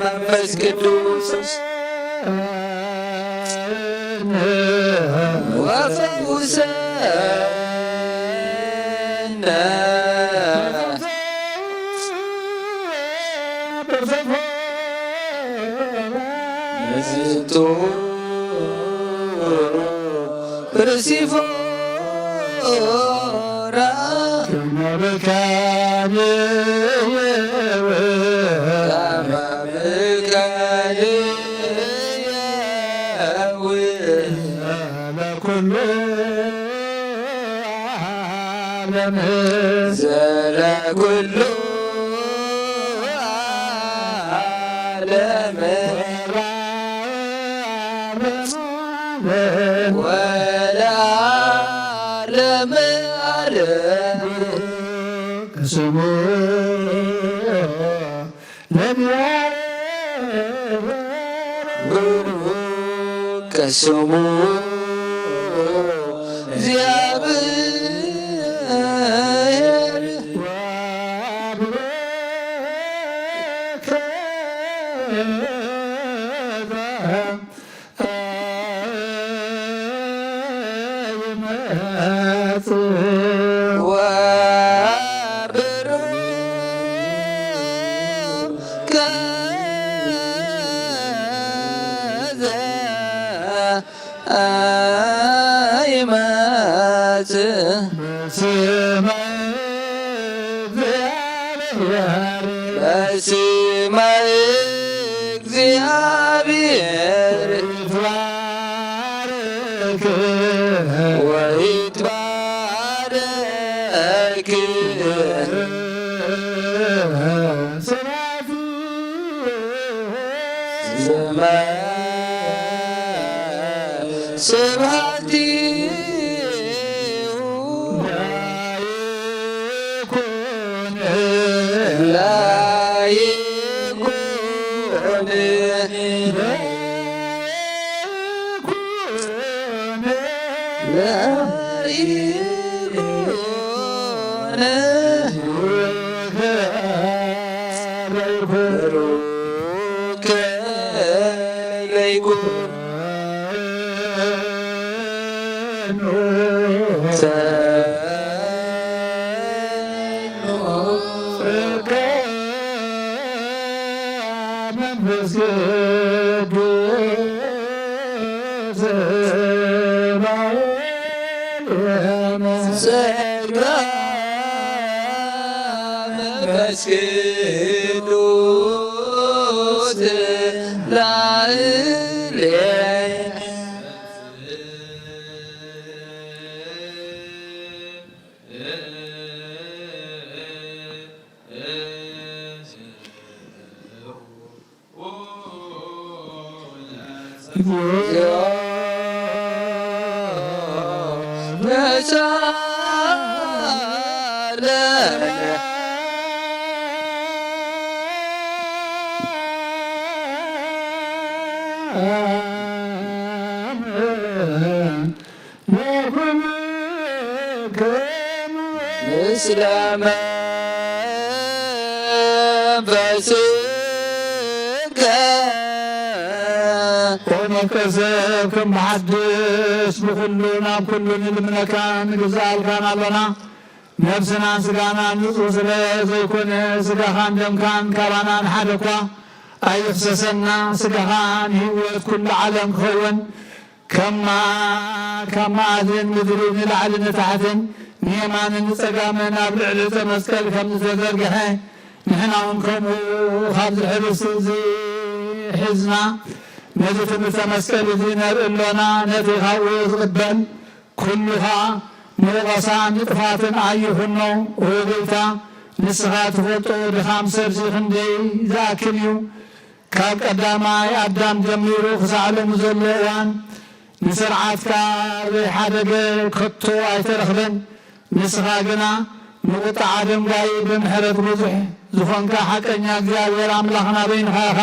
መንፈስ ቅዱስ ወፈውሰነ በዝንቱ ርሲፎራ ዘለኩሉ ዓለም ወለዓለመ ዓለም
ከስሙ
ከስሙ በስመ እግዚአብሔር ወይትባረክ ስመ ስብሐቲሁ መንፈስ ቅዱስ ላዕሌነ ምስለ መንፈስከ
ወመንፈስከ ከመሐድስ ብኩሉ ናብ ኩሉ ንልምነካ ንግዛእልካን ኣሎና ነፍስናን ስጋናን ንጹህ ስለ ዘይኮነ ስጋኻን ደምካን ካባናን ሓደ እኳ ኣይፍሰሰና ስጋኻን ህይወት ኩሉ ዓለም ክኸውን ካብ ማእዝን ምድሪ ንላዕሊ ንታሕትን ንየማንን ንፀጋምን ኣብ ልዕሊ ዕፀ መስቀል ከም ዝተዘርግሐ ንሕና እውን ከምኡ ካብ ዝሕብስ እዚ ሒዝና ነዚ ትምህርተ መስቀል እዚ ነርኢ ኣሎና ነቲ ካብኡ ዝቕበል ኩሉኻ ንወቐሳን ንጥፋትን ኣይኹኖ ወጎይታ ንስኻ ትፈልጦ ድኻም ሰብሲ ክንደይ ዝኣክል እዩ ካብ ቀዳማይ ኣዳም ጀሚሩ ክሳዕ ሎሚ ዘሎ እዋን ንስርዓትካ ዘይሓደገ ከቶ ኣይተረኽበን ንስኻ ግና ንቁጣ ደንጋይ ብምሕረት ብዙሕ ዝኾንካ ሓቀኛ እግዚአብሔር ኣምላኽና በይንኻ ኢኻ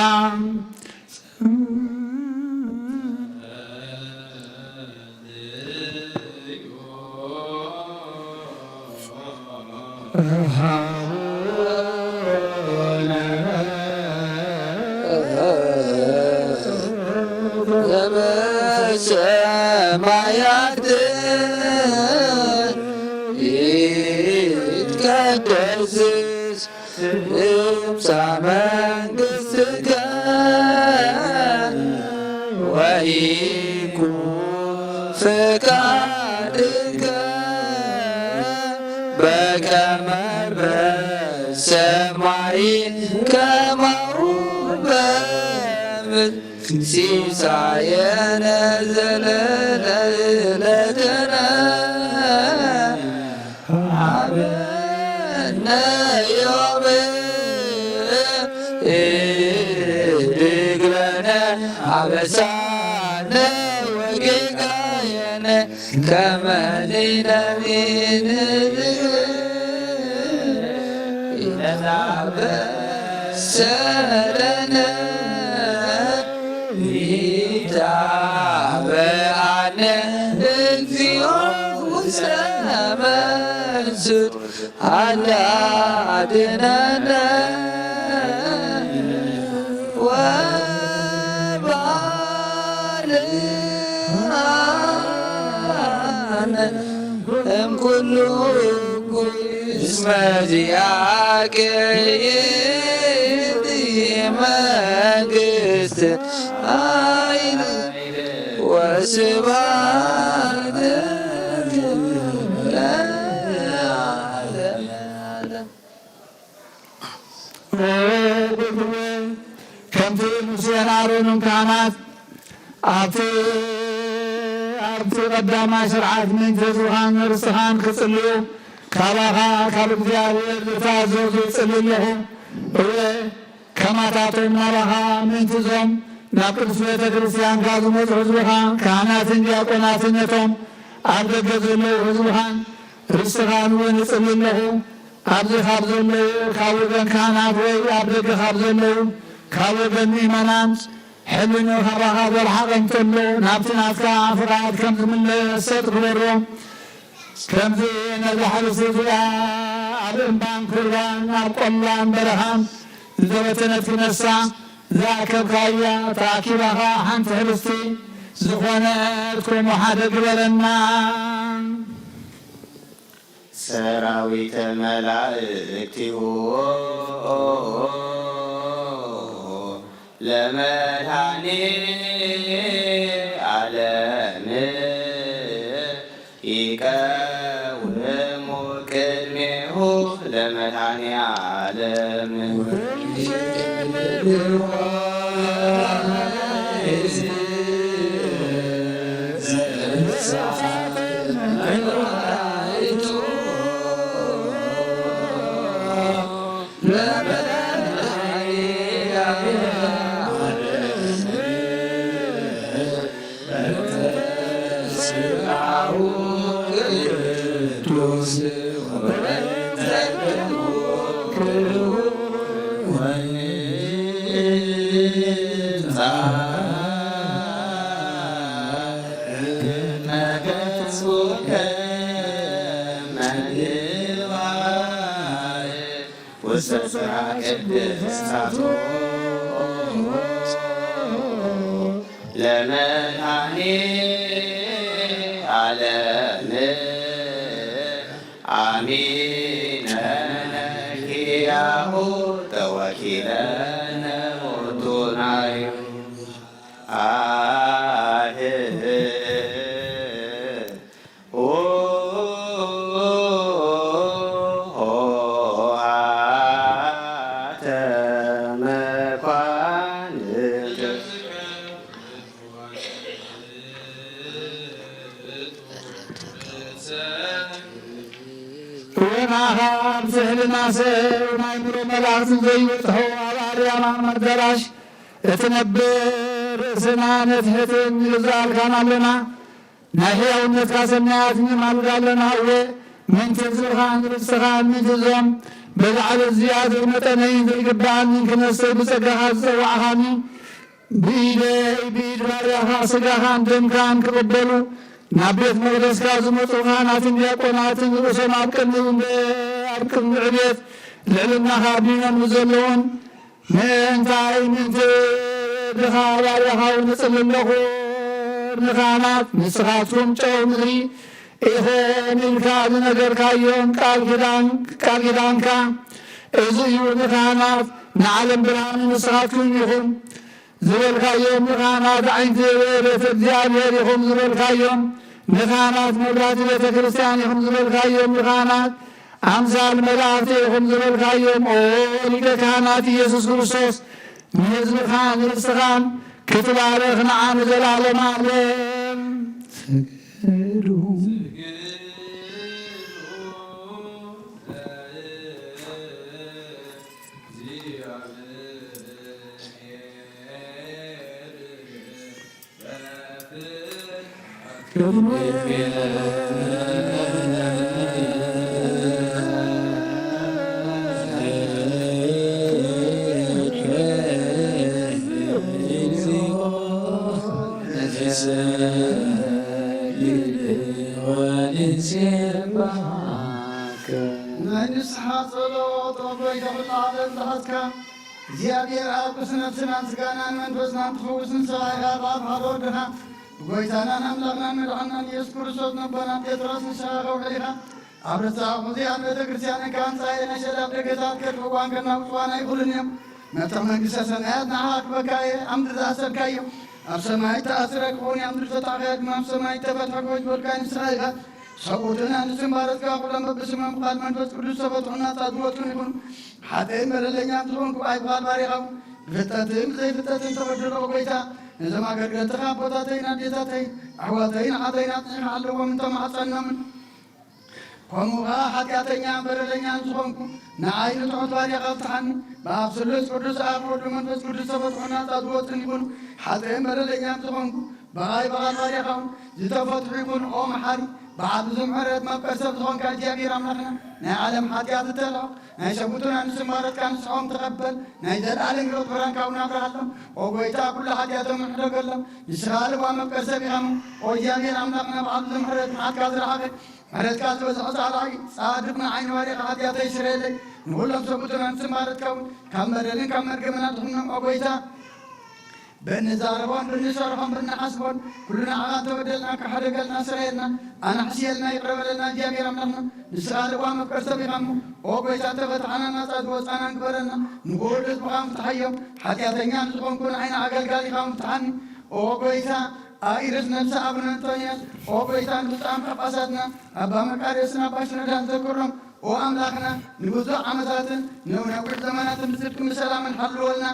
ሰማያት ይትቀደስ ስምከ መንግሥትከ ወይኩን ፈቃድከ በከመ በሰማይ ከማሁ በምድር ሲሳየነ ዘለለዕለትነ ሀበነ ዮም እድግ ለነ አበሳነ ወጌጋየነ ከመ ንሕነኒ ኢታበሰለነ ኢታብአነ እግዚኦ ውስተ መንሱት አላ አድኅነነ ወባልዓነ እምኩሉ እስመ ዚአከ ይእቲ መንግሥት ኃይል ወስብሐት
ከምቲ ሙሴን አሮንን ካህናት ኣብቲ ቀዳማይ ስርዓት ምንተ ህዝብኻን ርስትኻን ክጽልዩ ካባኻ ካብ እግዚኣብሔር ዝታዘዙ ይጽልዩ ኣለኹ እወ ከማታቶም ናባኻ ምንትዞም ናብ ቅዱስ ቤተ ክርስቲያንካ ዝመፁ ህዝብኻ ካህናትን ዲያቆናትን ነቶም ኣብ ደገ ዘለዉ ህዝብኻን ርስትኻን እውን ይጽልዩ ኣለኹ ኣብዚ ካብ ዘለዉ ካብ ወገን ካህናት ወይ ኣብ ደገ ካብ ዘለዉ ካብ ወገን ምእመናን ሕልኑ ካባኻ ዘረሓቐ እንተሎ ናብቲ ናትካ ፍቓድ ከም ዝምለስ ትግበሮም ከምዚ ነዛ ሓልሲ እዚኣ ኣብ እምባን ኩርባን ኣብ ቆላን በረኻን ዝተበተነት ክነሳ ዝኣከብካያ ተኣኪባኻ ሓንቲ ህልስቲ ዝኾነት ከምኡ ሓደ ግበረና
ሰራዊተ መላእክቲሁ ለመድኃኔ ዓለም ይቀውሙ ቅድሜሁ ለመድኃኔ ዓለም ለመድኃኔ ዓለም አሚነ ነኪያሁ ተወኪለነ ሞቱናዩ
ስእልና ሰብ ናይ ምሮ መላእክትን ዘይበፅሖ ኣብ ኣርያም ኣዳራሽ እትነብር ርእስና ነትሕትን ይዛልካን ኣለና ናይ ሕያውነትካ ሰናያት ንማልድ ኣለና እወ من تزرخان رسخان من تزرم بلعب الزيادة المتنين في قبان من كنسي بسقها الزوعهاني بيد باريها سقاهان دمكان كقبلو نابيت مقدس كازو مطوخانات دياقونات رسوم أبكن عبيت لعلنا خابينا مزلون من تاي من تدخا باريها ونسل اللخور نخانات نسخاتهم جو مغري إخوان الكاد نقر كايون قال كدانكا إزيو نخانات نعلم برهان نسخاتهم يخون زبل كايون نخانات عين بيت الديابير يخون زبل كايون نخانات مبرات بيت كريستيان يخون زبل كايون نخانات أمثال ملاك يخون زبل كايون أولي كانات يسوس كريستوس نزل خان رسخان كتب عليك نعم جلال معلم
ንስሓ ጸሎት ኣቦይ ተኽልዓለም ዝሓዝካ እግዚኣብሔር ኣብ ቅስነትናን ስጋናን መንፈስናን ትፈውስን ሰባይኻ ካብ ሃሮድኻ ብጎይታናን ኣምላኽናን መድሓናን ኢየሱስ ክርስቶስ ነቦናን ጴጥሮስ ንስኻ ከውሒኻ ኣብ ርሳቕ ሙዚያን ቤተ ክርስቲያንን ካንፃየ ነሸዳብ ደገታት ከድፍጓን ከናውፅዋን ኣይኽእሉን እዮም ነታ መንግሥተ ሰማያት ንዓኻ ክበካየ ኣምድሪ ዝኣሰርካዮ ኣብ ሰማይ ተኣስረ ክኾን ኣብ ምድሪ ፈታሕካ ድማ ኣብ ሰማይ ተፈትሐ ኮይ ዝበልካይ ንስኻ ኢኻ ሰቁትና ንስምባረትካ ኩሎም በብስመም ቃል መንፈስ ቅዱስ ተፈትሑና ታዝወቱን ይኹን ሓጥእን በደለኛም ዝኾንኩ ኣይበሃል ባሪኻው ብፍልጠትን ብዘይፍልጠትን ተበድሎ ጎይታ ነዞም ኣገልገልትኻ ኣቦታተይን ኣዴታተይ ኣሕዋተይን ኣሓተይን ኣፅኒኻ ኣለዎም እንተማሕፀኖምን ከምኡ ከዓ ሓጢኣተኛ በደለኛን ዝኾንኩ ንዓይ ንትሑት ባሪኻ ፍትሓኒ ብኣብ ስሉስ ቅዱስ ኣብ ወልዱ መንፈስ ቅዱስ ተፈትሑና ታዝወቱን ይኹን ሓጥእን በደለኛም ዝኾንኩ ብኣይ በሃል ባሪኻው ዝተፈትሑ ይኹን ኦ መሓሪ بعد زمرت ما بكسب زون كجابير أمرنا نعلم حتيات تلا نشوفنا نسمارت كان سعوم تقبل نجد علم لو تبران كونا كهلم أو بيتا كل حتياتهم محرق لهم يسرال وما بكسب هم أو جابير أمرنا بعد زمرت ما كذر حاجة مرت كذر وزعز على صادقنا عين وارق حتيات يسرال نقول لهم شوفنا نسمارت كون كمرلين كمر كمنا تهم أو بيتا بنزاربون بنشرهم بنحسبون كلنا عاد بدلنا كحرقلنا سريرنا أنا حسيلنا يقرب لنا جابير أمنا نسأل وام كرسب هم أو بيجات فتحنا ناس أدوس أنا كبرنا نقول بقام تحيم حتى تنيا نسقون كون عين عقل قال قام تحني أو بيجا أيرس نفس أبنا تونيا أو بيجا نسام كباساتنا أبا مكارسنا باشنا دان ذكرهم أو أملاكنا نبذ عمزاتنا نونا كل زمانات نسلكم سلام حلولنا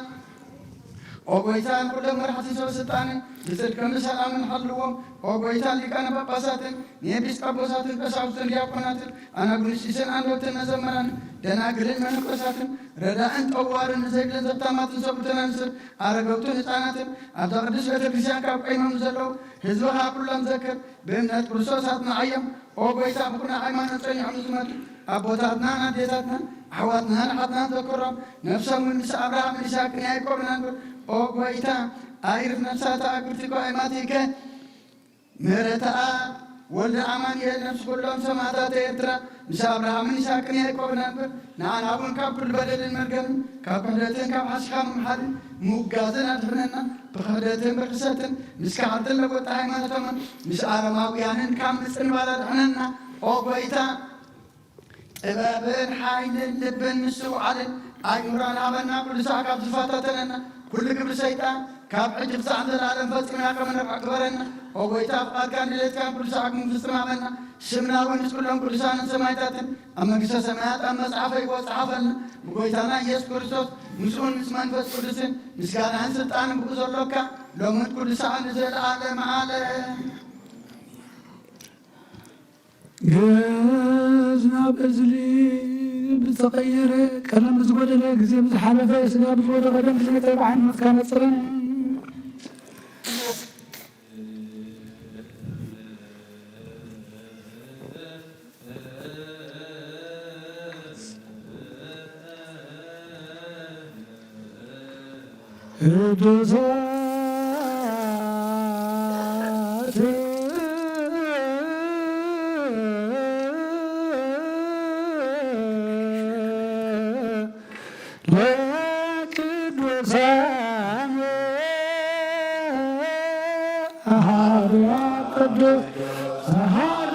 أو بيتان كل مرة سلطان بسلكم سلام حلوهم أو بيتان لكان ببساتن نيبس كبساتن كساوسن يابوناتن أنا بنشيسن أنوتن زمران دنا قلن من كساتن ردا أنت أوارن زيدن زبطاماتن سبتن أنسر أرغوتن هتاناتن أبدا قدس بيتان كاب قيمم زلو هزوها كلهم ذكر بإمنات كرسوساتنا عيام أو بيتان بكنا عيمان سني عمزمات أبوتاتنا ناديتاتنا حواتنا نحطنا ذكرهم نفسهم من نساء أبراهام نساء كنياي كورنان أو بيتا أيرف نفسها أكبرتكو أيماتيك مرتا ولد أمان نفس كلهم سماعات يترى نساء أبراهام نساء كنياي كورنان نعن أبون كابل بدل المرقم كابلتين كاب حسخام محل مقازن أدفننا بخدتين بقصتين مسكارتين لقوت أيمانتهم مساء رماويانين كام مسن ولا دحننا أو بيتا إبابن حين اللبن نسو علن أي مران عملنا كل ساعة كاب صفاتنا كل قبل شيطان كاب عجب سعد العالم فاسكنا كمن أكبرنا وقويتا فقال كان ليت كان كل ساعة مفسر عملنا شمنا ونس كلهم كل ساعة سمايتاتن أما قصة سمايات أما صحافي وصحافنا وقويتانا يس كريستوس مسؤول مسمان فاس كرسين مسكان عن سلطان بقصر لوكا لو من كل ساعة نزل العالم عالم
جازنا بزلي بتغير كلام بزود لك زي بزحلفة يسنا بزود غدم زي تبع المكان الصرن ቅዱሳት ለቅዱሳን አሐዱ ቅዱስ አሐዱ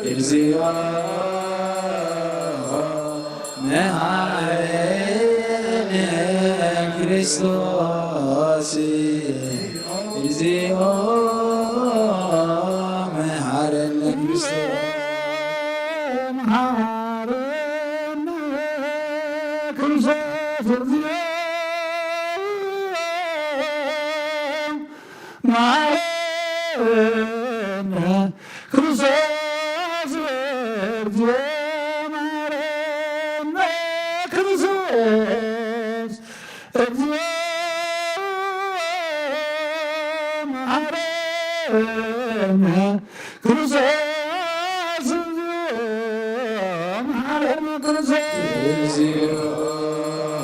It's
መሐረነ ክርስቶስ እግዚኦ መሐረነ ክርስቶስ
መሐረነ ክርስቶስ እግዚኦ መሐረነ ክርስቶስ እግዚኦ መሐረነ ክርስቶስ እግዚኦ መሐረነ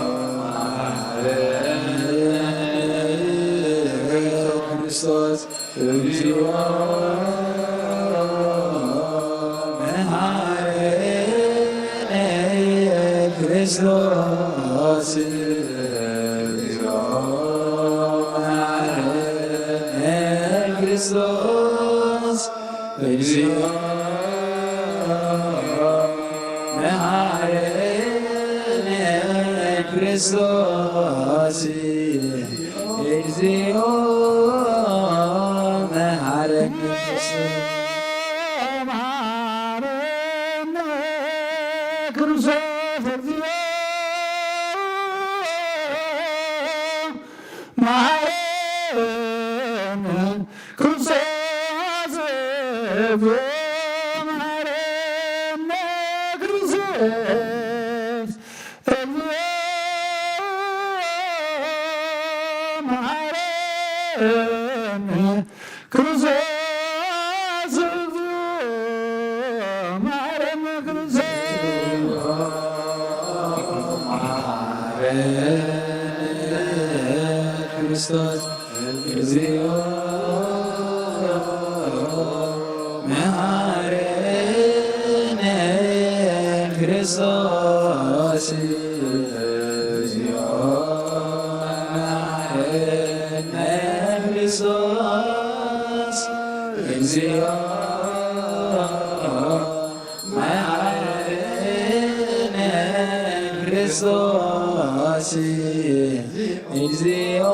ክርስቶስ እግዚኦ መሐረነ ክርስቶስ
ክርስቶስ እግዚኦ መሐረነ ክርስቶስ እግዚኦ መሐረነ ክርስቶስ እግዚኦ መሐረነ ክርስቶስ እግዚኦ መሐረነ ክርስቶስ
መሐረነ ክርስቶስ መሐረነ ክርስቶስ መሐረነ ክርስቶስ መሐረነ
ክርስቶስ እግዚኦ መሐረነ ክርስቶስ እግዚኦ መሐረነ ክርስቶስ እግዚኦ መሐረነ ክርስቶስ እግዚኦ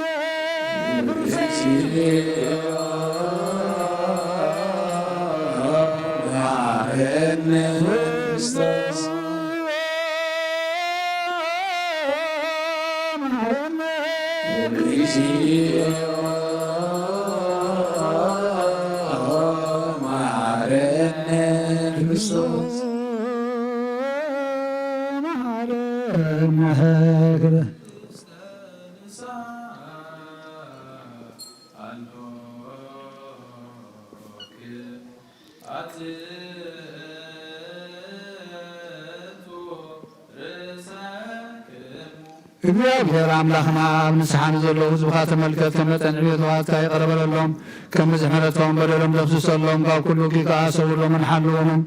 መሐረነ ክርስቶስ
መሐረነ
መሐረነ ክርስቶስ መሐረነ ክርስቶስ
እግዚአብሔር አምላኽና ኣብ ንስሓኒ ዘለዉ ህዝብኻ ተመልከት ከመጠን ዕብየትዋትካ ይቐረበለሎም ከም ምሕረቶም በደሎም ደብስሰሎም ካብ ኩሉ ቂቃ ሰውሎምን ሓልዎምን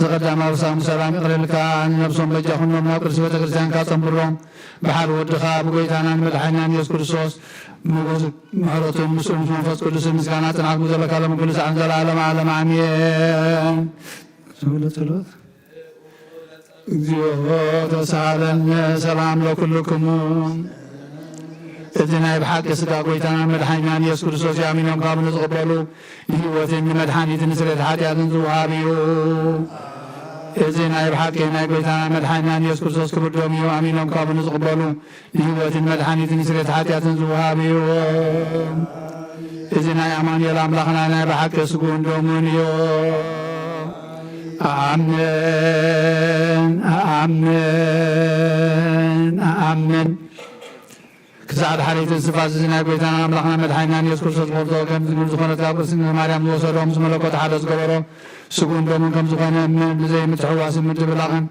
ዝቐዳማዊ ሳሙ ሰላም ይቕልልካ ንነብሶም በጃ ኩኖም ናብ ቅርሲ ቤተ ክርስቲያንካ ጸንብሮም ብሓደ ወድኻ ብጎይታናን መድሓኒናን ኢየሱስ ክርስቶስ ምሕረቱን ምስኡን መንፈስ ቅዱስን ምስጋና ጽናት ዘለካ ሎም ኩሉ ሰዓት ዘለዓለም ዓለም ኣሜን። ዝብለ ጸሎት እግዚኦ ተሳሃለኒ ሰላም ለኩልክሙ እዚ ናይ ብሓቂ ስጋ ጎይታና መድሓኒናን ኢየሱስ ክርስቶስ ኣሚኖም ካብ ንዝቕበሉ ንህይወትን ንመድሓኒትን ስርየት ሓጢኣትን ዝውሃብ እዩ። እዚ ናይ ብሓቂ ናይ ጎይታና መድሓኒናን ኢየሱስ ክርስቶስ ክቡር ደሙ እዩ። ኣሚኖም ካብ ንዝቕበሉ ንህይወትን መድሓኒትን ስርየት ሓጢኣትን ዝውሃብ እዩ። እዚ ናይ ኣማኑኤል ኣምላኽና ናይ ብሓቂ ስጉን ደሙን እዩ። አሜን አሜን አሜን። ክሳብ ድሓሪት ስፋስ እዚ ናይ ጎይታና ኣምላኽና መድሓኒናን ኢየሱስ ክርስቶስ ሞርቶ ከም ዝብል ዝኾነት ካብ ቅርሲ ማርያም ዝወሰዶ ምስ መለኮት ሓደ ዝገበሮ ስጉን ደሙን ከም ዝኾነ ብዘይ ምትሕዋስን ምድብላቕን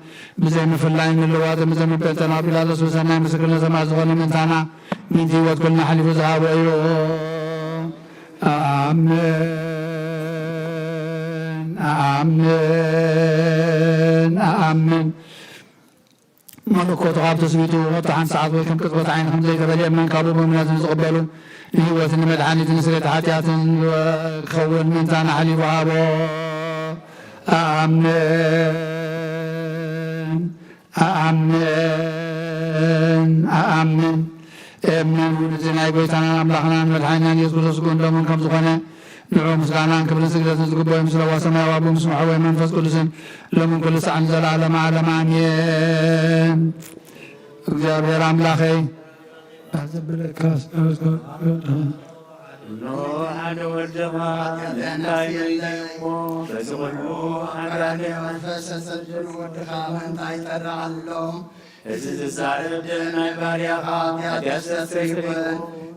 ብዘይ ምፍላይን ምልዋጥን ብዘይ ምበልጠን ኣብ ጲላጦስ ብሰናይ ምስክርነት ሰማዕ ዝኾነ ምንታና ምንቲ ህይወት ኩልና ሓሊፉ ዝሃበ እዩ። አሜን አሜን አሜን። ملكوت غاب تسبيته وطحن ساعات ويكم كتبت عينهم زي تبلي من كابو بمنات يقبلوا هو مدعاني تنسرت حاتيات وكون من تانا حلي وابو آمين آمين آمين آمين ولدنا يقويتنا أملاحنا مدحنا يسوس قون لهم كم زخنا نعوم مسلعنا كبر سجدة تزقبوا يمسلا وسماء وابو مسمع ومنفس كل سن لهم كل سعن زلالة معلم آمين እግዚአብሔር አምላኬ
ኖሃን ወልደማ ለናይ ለይሞ በዝወሉ አራኔ መንፈስ ሰልጅን ወድኻ መንታይ ጠራአሎ እዚ ዝዛረብ ደናይ ባርያኻ ያደሰስይብ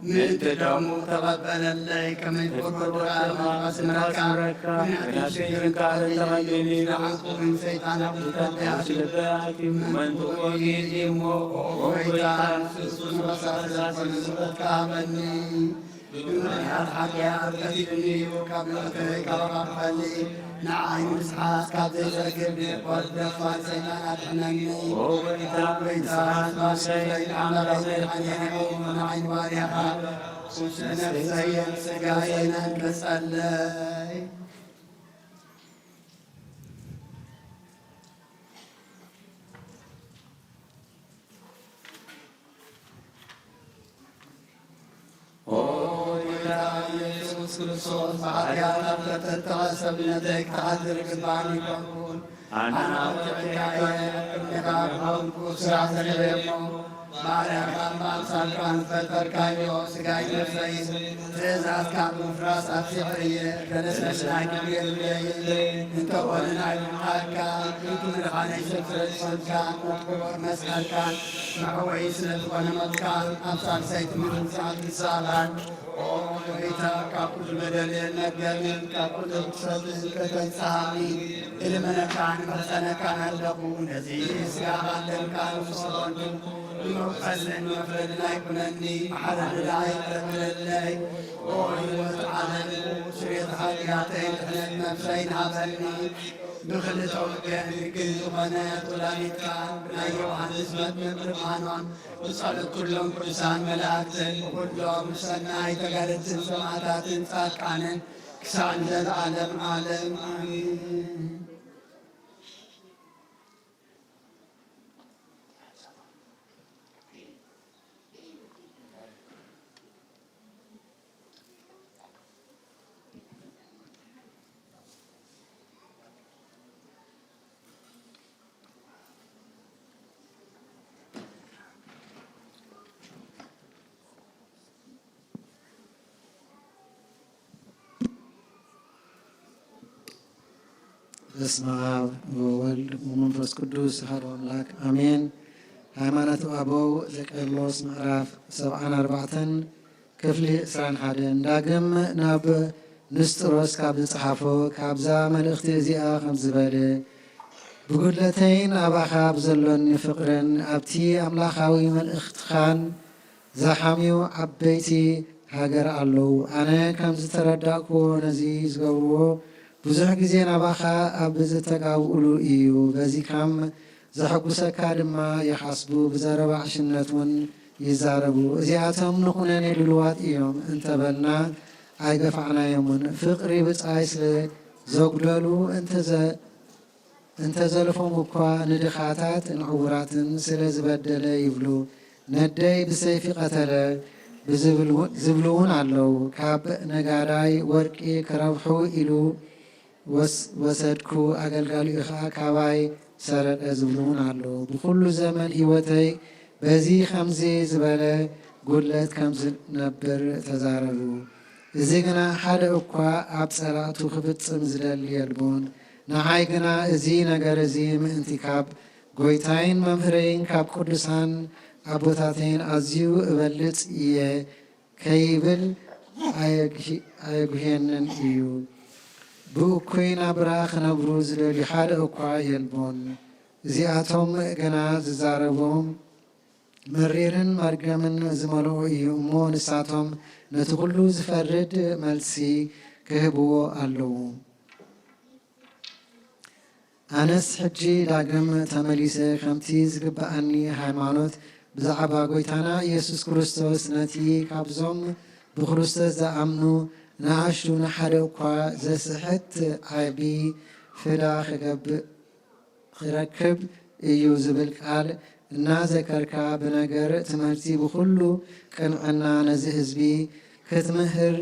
ምእንቲ ደሙ ተቐበለለይ ከመይ ፍርዱኻ መንፈስምረካ ምናትሽይርካ ተቐቢኒ ንዓንቁምን ሰይጣን ኣብዝተደያሽልበኪ መንጡቆ ጊዜሞ ወይታን ፍሱስ መሳሰል ዝመትካ መኒ ብምክንያት ሓጢኣት ቀሲድኒ ካብ ልእከይ ካብኻርፈሊ ንዓይኒ ምስሓስ ካብ ዘይዘግብ ቆርደፋን ሰይጣን ኣድሕነኒ ወይታ ስማሰይ ዓመራዊ ዘይሓኒሐ ንዓይኒ ባርያኻ ነፍሰየን ስጋየነን ክጸለይ ኢየሱስ ክርስቶስ በኃጢአት ተተሰብነተይ ክተዓዝር ግባኒ ኮንኩን አናውትዕካየ እምነካብሆንኩ ስራ ሰለየሞ ባርያኻን በአምሳልካን ፈጠርካዮ ስጋይ ነፍሰይ ትእዛዝ ካብ ምፍራስ ኣብሲዕየ ከነስነስናይ ክብየልለይ እንተኾንናይ ምምሓልካ እንትምርኻነይ ስፍረፅንካ ወትክቦር መስቀልካን መዕወይ ስለዝኾነ መጥካን ኣብ ሳልሳይቲ ምትንሳት ክሳላን ወይታ ካብ ኩሉ መደልየን ነገርን ካብ ኩሉ ክሰብን ከተንፀሃሚ ኢልመነካን መፀነካን ኣለኹ ነዚ ስጋኻ ደምካን ምስኾንኩ ይመውቀልን መፍረድን ኣይኩነኒ ማሕረድዳይ ተብለለይ ሕይወት ዓለምኩ ስርየት ሓጢኣተይ ድሕነት ነፍሰይን ሃበኒ ብክልተ ወገን ግን ዝኾነት ወላዲትካን ብናይ ዮሃንስ መጥምቅ ብርሃኗን ብጸሎት ኩሎም ቅዱሳን መላእክትን ብኩሎም ሰናይ ተጋድልትን ሰማዕታትን ጻድቃንን ክሳብ ዘለዓለም ዓለም አሜን።
በስመ አብ ወወልድ ወመንፈስ ቅዱስ አሐዱ አምላክ አሜን። ሃይማኖተ አበው ዘቄርሎስ ምዕራፍ 74 ክፍሊ 21 ዳግም ናብ ንስጥሮስ ካብ ዝፀሓፎ ካብዛ መልእኽቲ እዚኣ ከም ዝበለ ብጉድለተይ ናባኻ ብዘሎኒ ፍቕርን ኣብቲ ኣምላኻዊ መልእኽትኻን ዝሓምዩ ዓበይቲ ሃገር ኣለዉ። ኣነ ከም ዝተረዳእክዎ ነዚ ዝገብርዎ ብዙሕ ግዜ ናባኻ ኣብ ዝተጋብኡሉ እዩ። በዚ ከም ዘሐጉሰካ ድማ ይሓስቡ ብዘረባ ዕሽነት እውን ይዛረቡ። እዚኣቶም ንኹነኔ ድልዋት እዮም እንተበልና ኣይገፋዕናዮምን። ፍቕሪ ብጻይ ስለ ዘጉደሉ እንተዘለፎም እኳ ንድኻታት ንዕውራትን ስለ ዝበደለ ይብሉ። ነደይ ብሰይፊ ቀተለ ዝብሉ እውን ኣለዉ። ካብ ነጋዳይ ወርቂ ክረብሑ ኢሉ ወሰድኩ ኣገልጋሊኡ ከዓ ካባይ ሰረቀ ዝብሉ እውን ኣለዉ። ብኩሉ ዘመን ህይወተይ በዚ ከምዚ ዝበለ ጉድለት ከም ዝነብር ተዛረቡ። እዚ ግና ሓደ እኳ ኣብ ጸላእቱ ክፍጽም ዝደሊ የልቦን። ንዓይ ግና እዚ ነገር እዚ ምእንቲ ካብ ጎይታይን መምህረይን ካብ ቅዱሳን ኣቦታተይን ኣዝዩ እበልጽ እየ ከይብል ኣየጉሄንን እዩ። ብእኩይ ናብራ ክነብሩ ዝደልዩ ሓደ እኳ የልቦን። እዚኣቶም ገና ዝዛረቦም መሪርን መርገምን ዝመልኦ እዩ እሞ ንሳቶም ነቲ ኩሉ ዝፈርድ መልሲ ክህብዎ ኣለዉ።
ኣነስ ሕጂ ዳግም ተመሊሰ ከምቲ ዝግባኣኒ ሃይማኖት ብዛዕባ ጎይታና ኢየሱስ ክርስቶስ ነቲ ካብዞም ብክርስቶስ ዝኣምኑ ንኣሽቱ ንሓደ እኳ ዘስሕት ዓቢ ፍዳ ክረክብ እዩ ዝብል ቃል እናዘከርካ ብነገር ትምህርቲ ብኩሉ ቅንዕና ነዚ ህዝቢ ክትምህር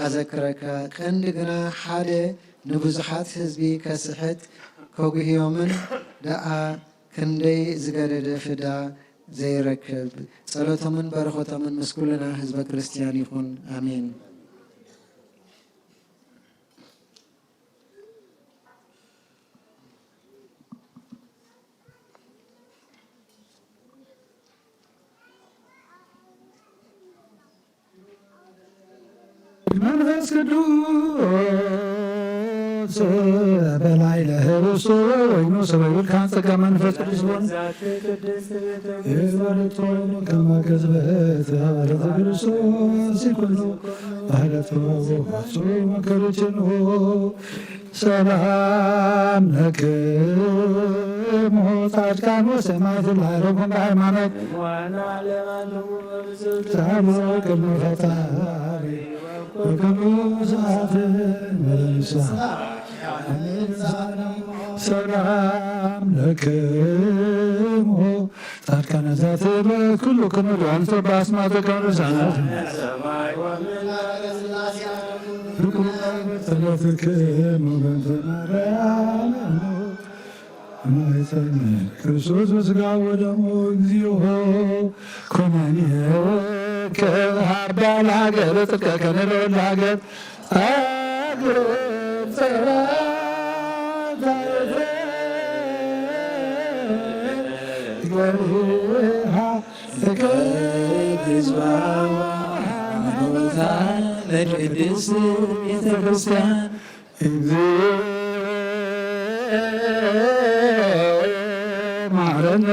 ኣዘክረካ። ቀንዲ ግና ሓደ ንብዙሓት ህዝቢ ከስሕት ከጉህዮምን ደኣ ክንደይ ዝገደደ ፍዳ ዘይረክብ። ጸሎቶምን በረኸቶምን ምስ ኩልና ህዝበ ክርስቲያን ይኹን ኣሜን።
መንፈስ ቅዱስ በላይ ለህብሱ ወይኑ ሰበዩል ካንጸጋ መንፈስ ቅዱስ ሆን የባለቶ ከማገዝበት አባለተ ክርስቶስ ይኩኑ ባህለቶ ወሱ መከሮችን ሰላም ለክሙ ጻድቃን ወሰማዕት ላዕለኩም በሃይማኖት ታቦቅም ፈጣሪ ወቅዱሳት መልሳ ሰላም ለክሙ ጻድቃነ ዘትበ ኩልክሙ ዳንቶ በአስማተ ቅዱሳት ጸሎትክሙ በእንተ ማርያም ማይፀነ ክርስቶስ በሥጋው ወደሙ እግዚኦ ኮነኒ ከሃርዳ ለሀገር ጽድቀ ከንሎ ለሀገር አገር
ለቅድስት ቤተክርስቲያን
ማረነ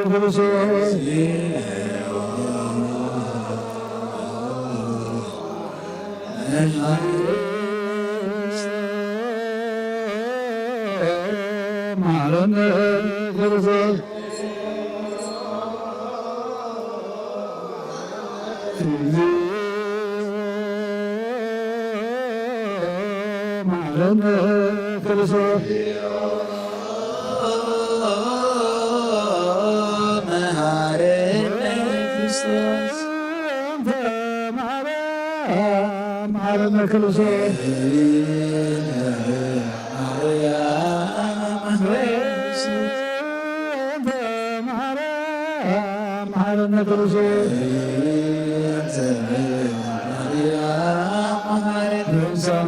ክርስቶስ ማረነ ክርስቶስ ማረነ ክርስቶስ ማረነ ክርስቶስ ማረነ ክርስቶስ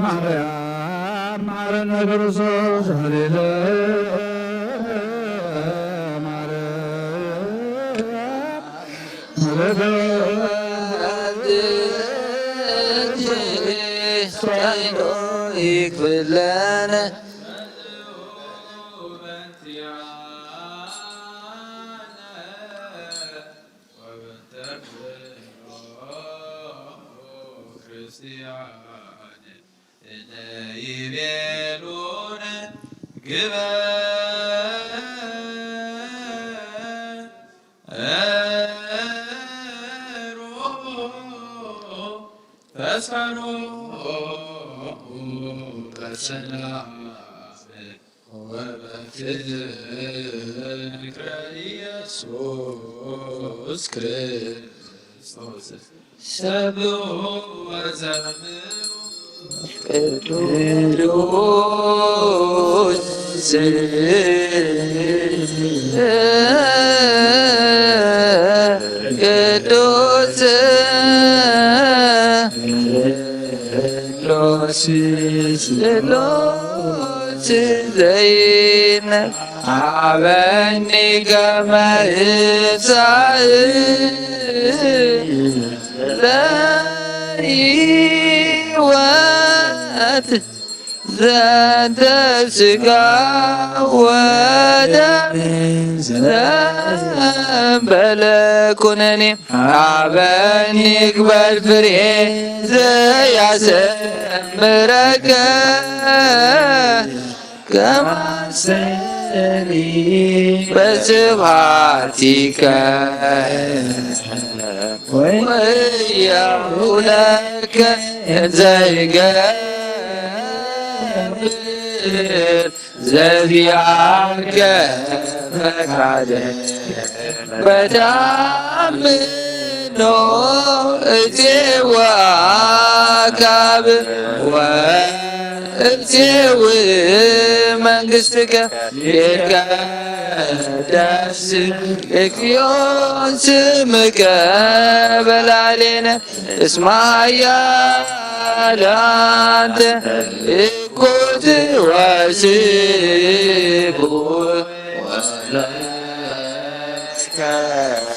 ማርያም ማረነ ክርስቶስ ሃሌሉያ
ይክፍለነ
በሰላም ወበፍቅረ ኢየሱስ ክርስቶስ ሰብሖ ወዘምሩ
ቅዱስ ቅዱስ ስሉስ ዘይነ አበኒ ከመ እሳእ ለሕይወት ዘንተ ሥጋ ወደም ዘእንበለ ኩነኔ አበኒ ግበር ፍሬ ዘያሰምረከ ከመ بسبحتك وياه لك زيقبر زبيعك فكعده بتعمنو اتواكب وابتوي منقستك يتقدس اكيون سمك بل علينا اسمع يا لانت كنت واسيبو ولا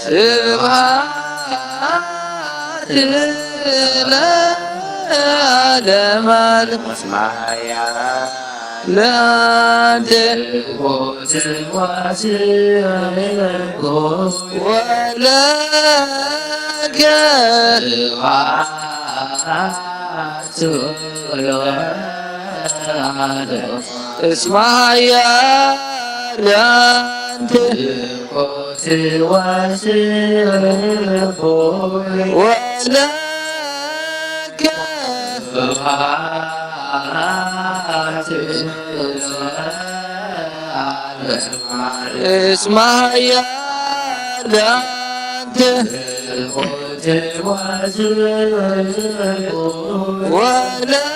سبحات لا عالم اسمع يا لا تلقوت واسيبو ولا كالغات اسمع يا لانت قوت واسيبو ولا كالغات اسمع يا لانت قوت واسيبو ولا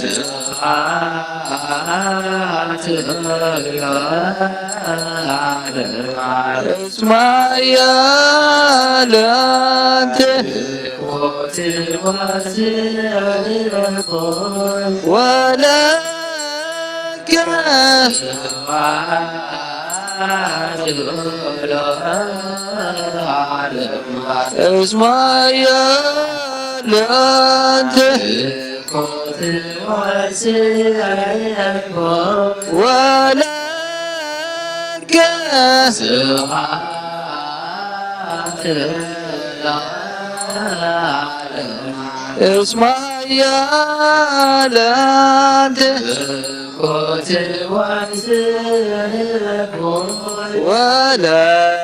اسمع يا لانت ولا اسمع يا لانت ولا اسمع يا لانت ولا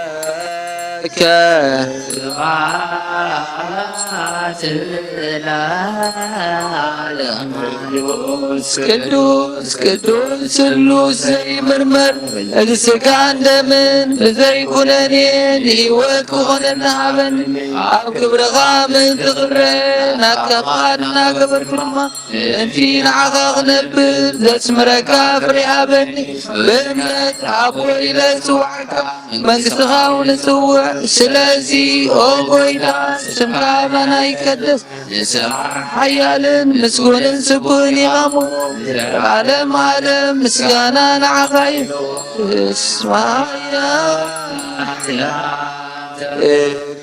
ቅዱስ ቅዱስ ስሉስ ዘይምርመር እግስካ እንደምን ብዘይኩነኔን ህይወት ክኾነና ሃበኒ ኣብ ክብርኻ ምንትኽረ ናትከኻድ ናገበርኩ ድማ እንቲ ንዓኻ ክነብር ዘስምረካ ፍሬ ሃበኒ ብእምነት ኣቦይ ኢለ ዝፅዋዕካ መንግስትኻ ንፅውዕ ስለዚ ኦ ጎይታ ስምካ ባና ይቀደስ ሓያልን ምስጉንን ስቡህን ኢኻ ዓለም ዓለም ምስጋና ንዓኻ እዩ እስማያ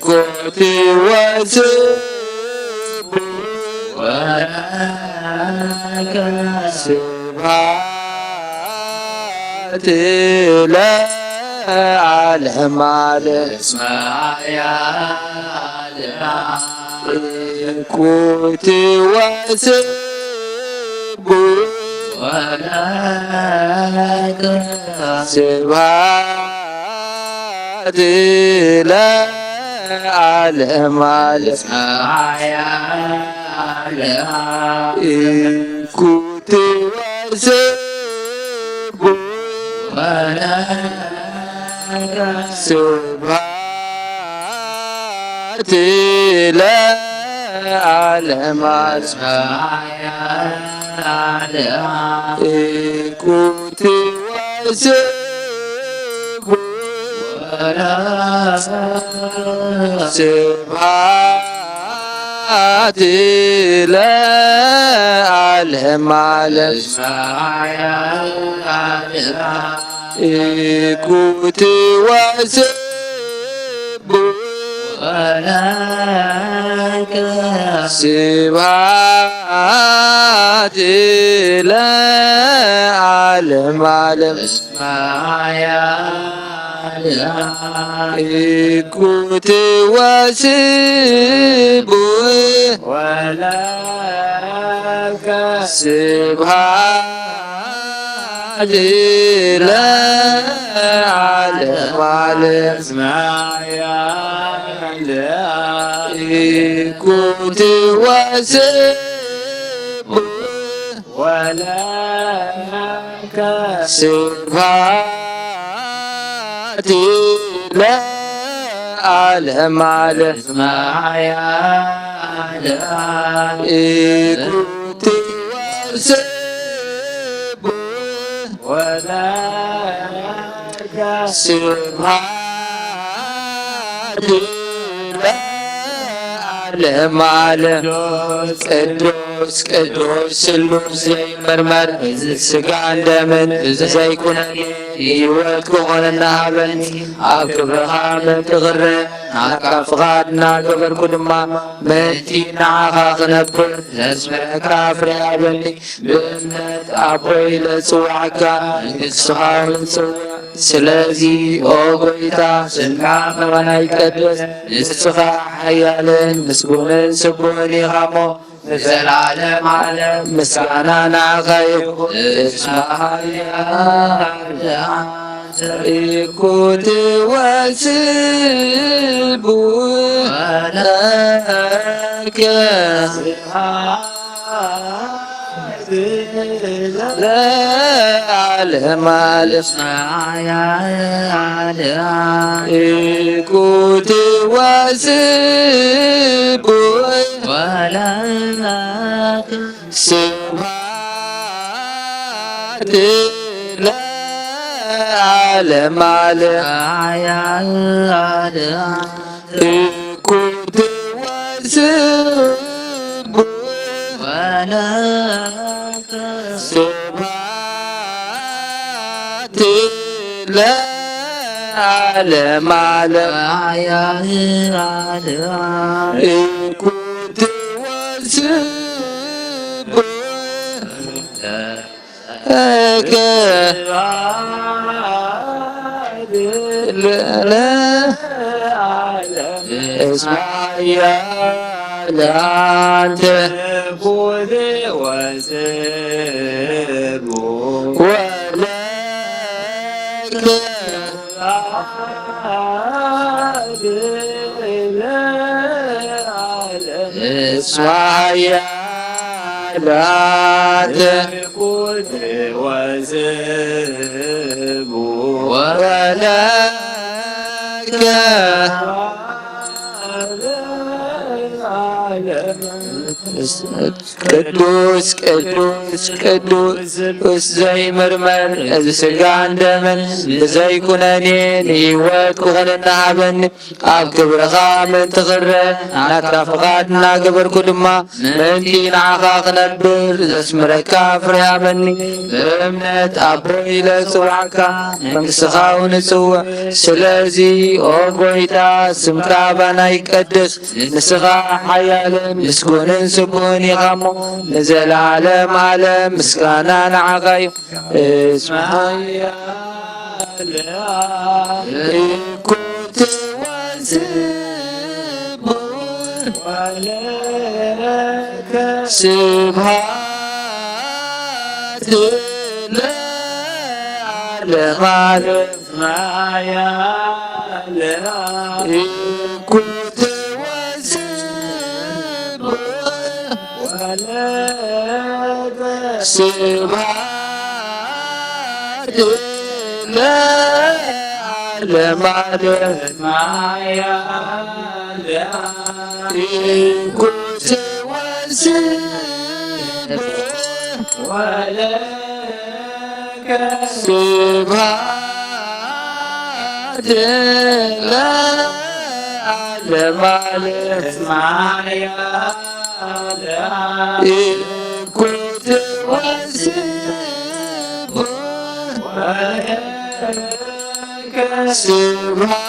ኮቲ ወስብ ወለከ ስብሐት ለዓለም ዓለም እስማያ كنت واسب ولك سبحات لا عالم كنت واسب ولك سبحات لا عالم كنت واسب سبحات لا عالم كنت واسب ولك سبحات لا عالم كنت واسب ولك سبحات ለዓለም ዓለም ኢኩት ወስብ ወለከ ስብሐት ለዓለም ዓለም ኢኩት ወስብ ወለከ ስብሐት ለዓለም ዓለም ቅዱስ ቅዱስ ስሉስ ዘይመርመር ስጋን ደምን ዘይኩነን ሕይወት ክኾነና ሃበኒ ኣብ ክብርኻ ምንትኽረ ናትካ ፍቓድና ገበርኩ ድማ ምእንቲ ንዓኻ ክነብር ዘስምረካ ፍሬ ሃበኒ ብእምነት ኣቦይ ለፅዋዕካ ንስኻ ንፅውዕ ስለዚ ኦ ጎይታ ስምካ መባና ይቀድስ ንስኻ ሓያልን ምስጉንን ስቡሕን ኢኻ እሞ ንዘለዓለም ዓለም ምስጋና ንዓኻ ይኹን ኢኩት ወስብ ወለከ ለዓለም ዓለም ኢኩት ወስብ ወለከ ስብሐት ለዓለም ዓለም ኢኩት ወስብ ወለከ ስብሐት ለዓለም ዓለም ኢኩት ወስብ ወለከ እስማያ ለአንተ ኢኩት ወስብ ወለከ እስማያ ለአንተ ኢኩት ወስብ ወለከ ቅዱስ ቅዱስ ቅዱስ ዘይምርመር እዚ ስጋን ደምን ብዘይኩነኔን ሕይወት ክኾነና ሃበኒ ኣብ ክብርኻ ምእንቲ ክረ ናትካ ፍቓድና ገበርኩ ድማ ምእንቲ ንዓኻ ክነብር ዘስምረካ ፍሬ ሃበኒ ብእምነት ኣቦይ ለፅዋዕካ መንግሥትኻ ንፅውዕ ስለዚ ኦ ጎይታ ስምካ ባና ይቀድስ ንስኻ ሓያልን ምስጉንን ስቡሕን ኢኻ እሞ ንዘለዓለም ዓለም ምስጋና ንዓኻ እዩ እስማያ ኢኩት ወስብ ወለከ ስብሐት ለዓለም ዓለም ኢኩት ወስብ ወለከ ስብሐት ለዓለም ዓለም ኢኩት ወስብ ወለከ ስብሐት ለዓለም ዓለም ኢኩት ወስብ ወለከ ስብሐት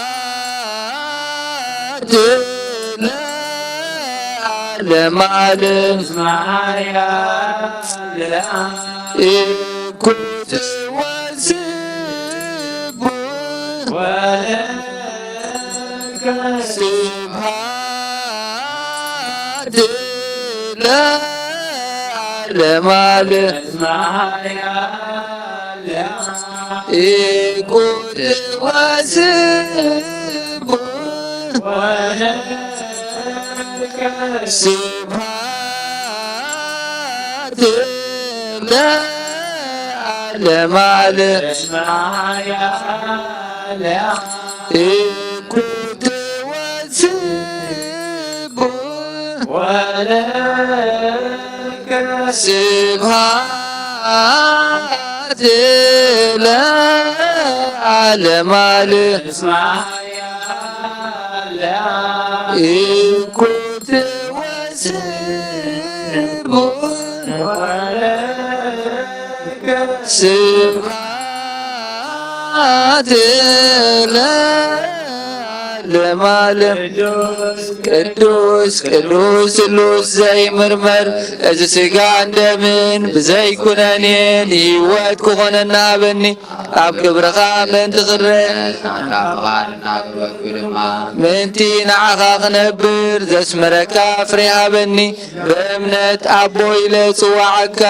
ለዓለም ዓለም ኢኩት ወስብ ወለከ ስብሐት ለዓለም ዓለም إيكوت وسبون سبحات العالم على إيكوت وسبون سبحات العالم على إن كنت وسبون سبحات العالم على ቅዱስ ቅዱስ ስሉስ ዘይምርመር እዚ ስጋ እንደምን ብዘይኩነኔን ህይወት ክኾነና በኒ ኣብ ክብርኻ ምንቲ ክረእ ምንቲ ንዓኻ ክነብር ዘስመረካ ፍሬ ሃበኒ ብእምነት ኣቦ ኢለ ጽዋዓካ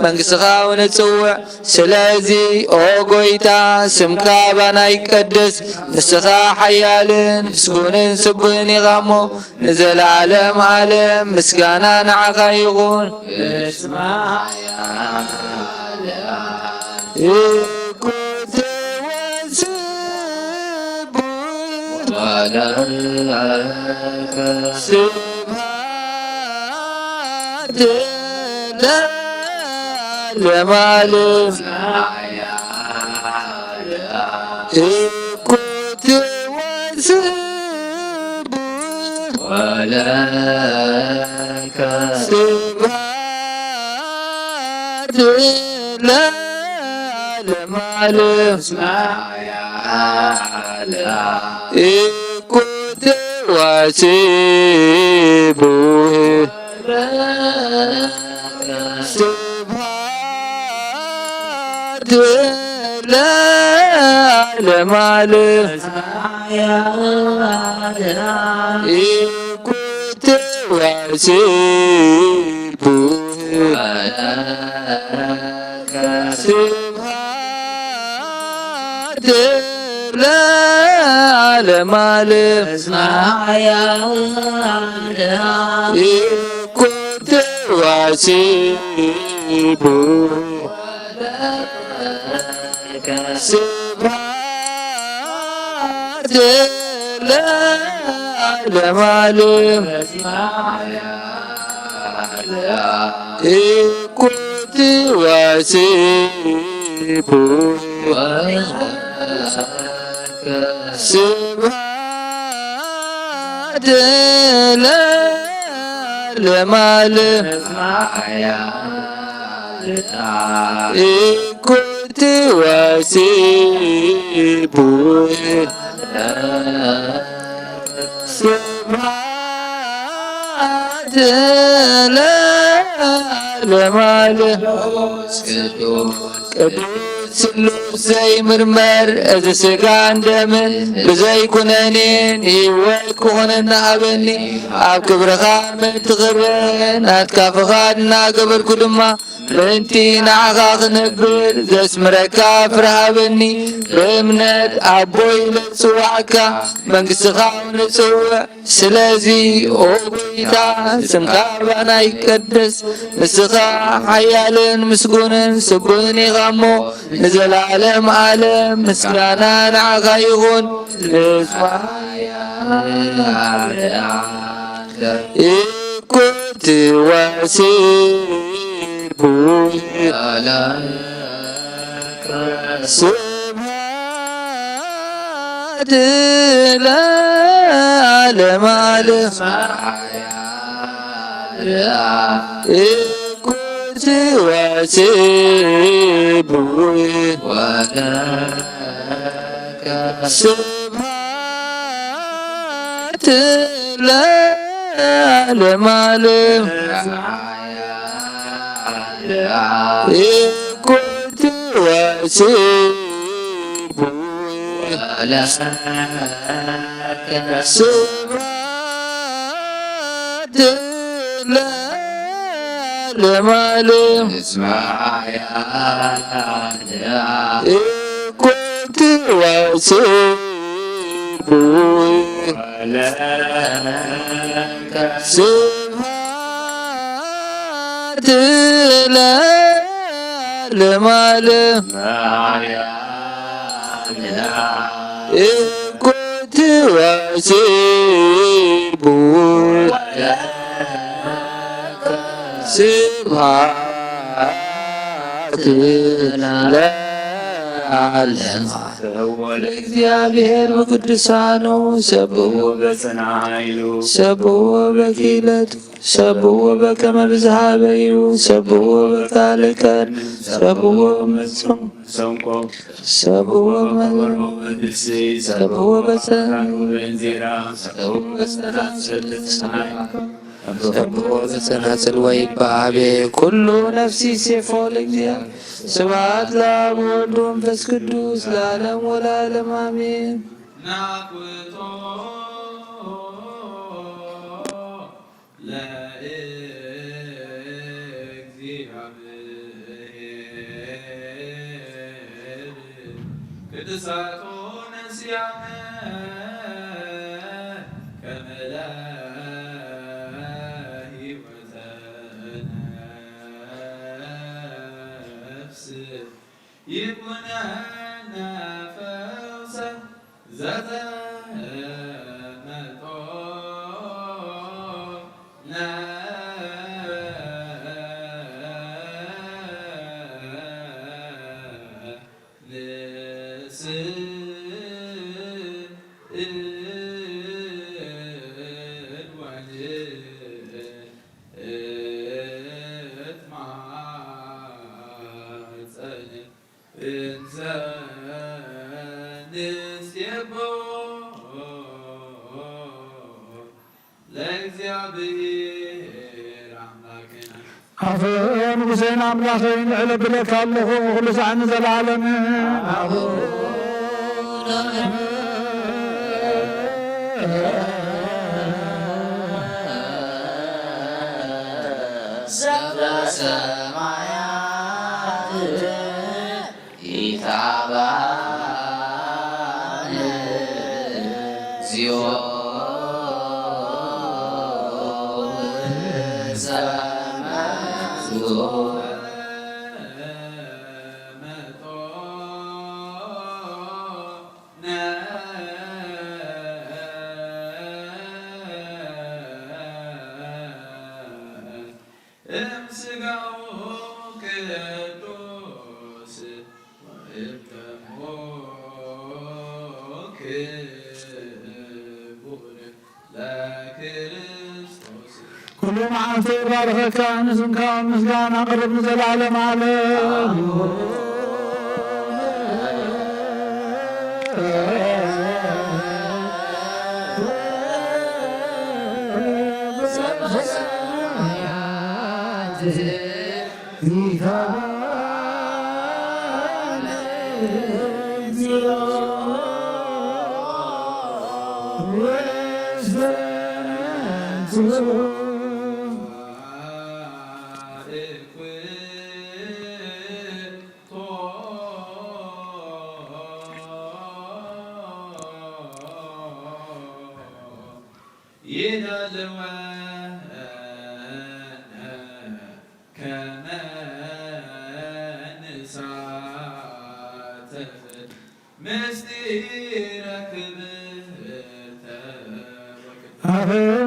መንግሥትኻ ውንጽውዕ ስለዚ ኦ ጐይታ ስምካ ባና ይቀደስ ንስኻ ሓያልን ምስጉንን ስቡህን ኢኻ እሞ ንዘለዓለም ዓለም ምስጋና ንዓኻ ይኹን إكوت وسبون سبحات العالم علم إكوت وسبون سبحات العالم علم إكوت وسبون سبحات العالم علم إكوت وسبون سبحات العالم علم إكوت وسبون سبحات العالم علم إكوت وسبون سبحات العالم علم إكوت وسبون سبحات العالم علم ቅዱስ ስሉስ ዘይምርመር እዚ ስጋ እንደምን ብዘይኩነኔን ህይወት ክኾነና ሃበኒ ኣብ ክብርኻ ምንቲ ክረእ ናትካ ፍቓድ እናገበርኩ ድማ ምንቲ ንዓኻ ክነብር ዘስምረካ ፍረ ሃበኒ ብእምነት ኣቦ ኢለ ጽዋዕካ መንግሥትኻ ንጽውዕ ስለዚ ኦ ጐይታ ስምካ ባና ይቀደስ ንስኻ ሓያልን ምስጉንን ስቡህን ኢኻ እሞ ንዘለዓለም ዓለም ምስጋና ንዓኻ ይኹን إكوت وسبون سبحات العالم علم إكوت وسبون سبحات العالم علم إكوت وسبون سبحات العالم ለዓለም كنت واسيب ولك سبحات العالم كنت واسيب ولك سبحات العالم እግዚአብሔር በቅዱሳኑ ሰብኡ በኪለቱ ሰብኡ በከመ ብዝሃበዩ ሰብኡ በካልቀን ሰብኡ በመጽኦም ሰብኡ በጸናጽል ወይባቤ ኩሉ ነፍሲ ሴፎ ለእግዚአብሔር ስብሐት ለአብ ወወልድ ወመንፈስ ቅዱስ ለዓለሙ ወለዓለሙ አሜን።
ናኩቶ ለእግዚአብሔር ቅድሳቶ ነስያነ ከመላ ይኩነነ ፈውሰ ዘተመጦ
አፈ ንጉሴን አምላኸኝ ንዕለብለካ ኣለኹ ኩሉ ሰዓኒ ዘለዓለም
ሰማያት ኢታባን እግዚኦ
ኩሉ መዓልቲ ባርከካ ንስምካ ምስጋና ቅርብ ንዘለዓለም ዓለም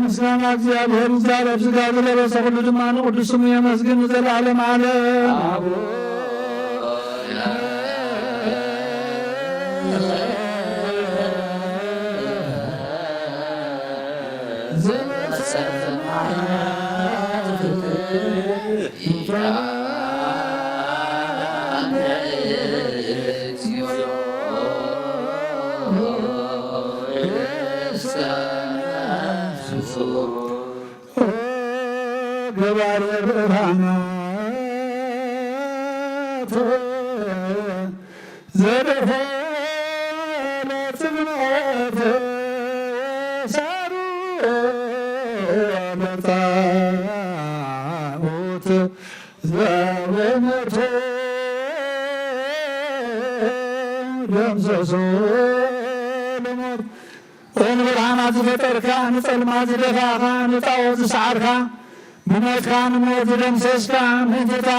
ምስጋና እግዚአብሔር ይዛረብ ሥጋ ዝለበሰ ሁሉ ድማ ንቅዱስ ስሙ የመስግን ዘለዓለም ዓለም ገባሬ ብርሃናት ዘደፈነ ጽግነት ሳሩ ለጣዖት በመቶ ደምሰሶ ለሞት ወንብርሃናት ዝፈጠርካ ንጸልማት ዝደፋኻ ንጣዖት ዝሰዓርካ ብሞትካ ንሞት ዝደምሰስካ ምእንተታ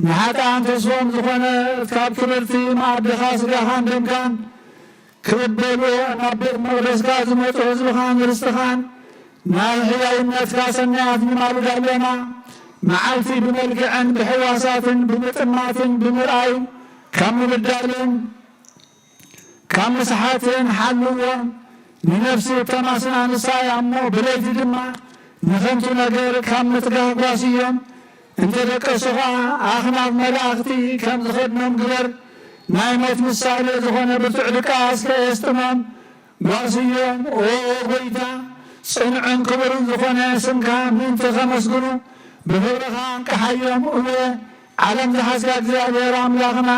ንሓጣን ተስፎም ዝኾነ ካብ ክብርቲ ማዕድኻ ስጋኻን ደምካን ክበልዎ ናብ ቤት መቅደስካ ዝመፁ ህዝብኻን ርስትኻን ናይ ሕያውነትካ ሰናያት ንማልዳ ኣለና መዓልቲ ብመልክዕን ብሕዋሳትን ብምጥማትን ብምርኣይን ካብ ምብዳልን ካብ ምስሓትን ሓልዎም ንነፍሲ ተማስና ንሳያ እሞ ብለይቲ ድማ ንኸንቱ ነገር ካብ ምትጋህ ጓስዮም እንተደቀሱኻ ኣኽናፍ መላእኽቲ ከም ዝኸድኖም ግበር ናይ ሞት ምሳሌ ዝኾነ ብርቱዕ ድቃስ ከየስጥሞም ጓስዮም ኦ ጎይታ ጽንዕን ክቡርን ዝኾነ ስምካ ምእንቲ ኸመስግኑ ብክብርኻ እንቀሓዮም እወ ዓለም ዝሓዝካ እግዚኣብሔር ኣምላኽና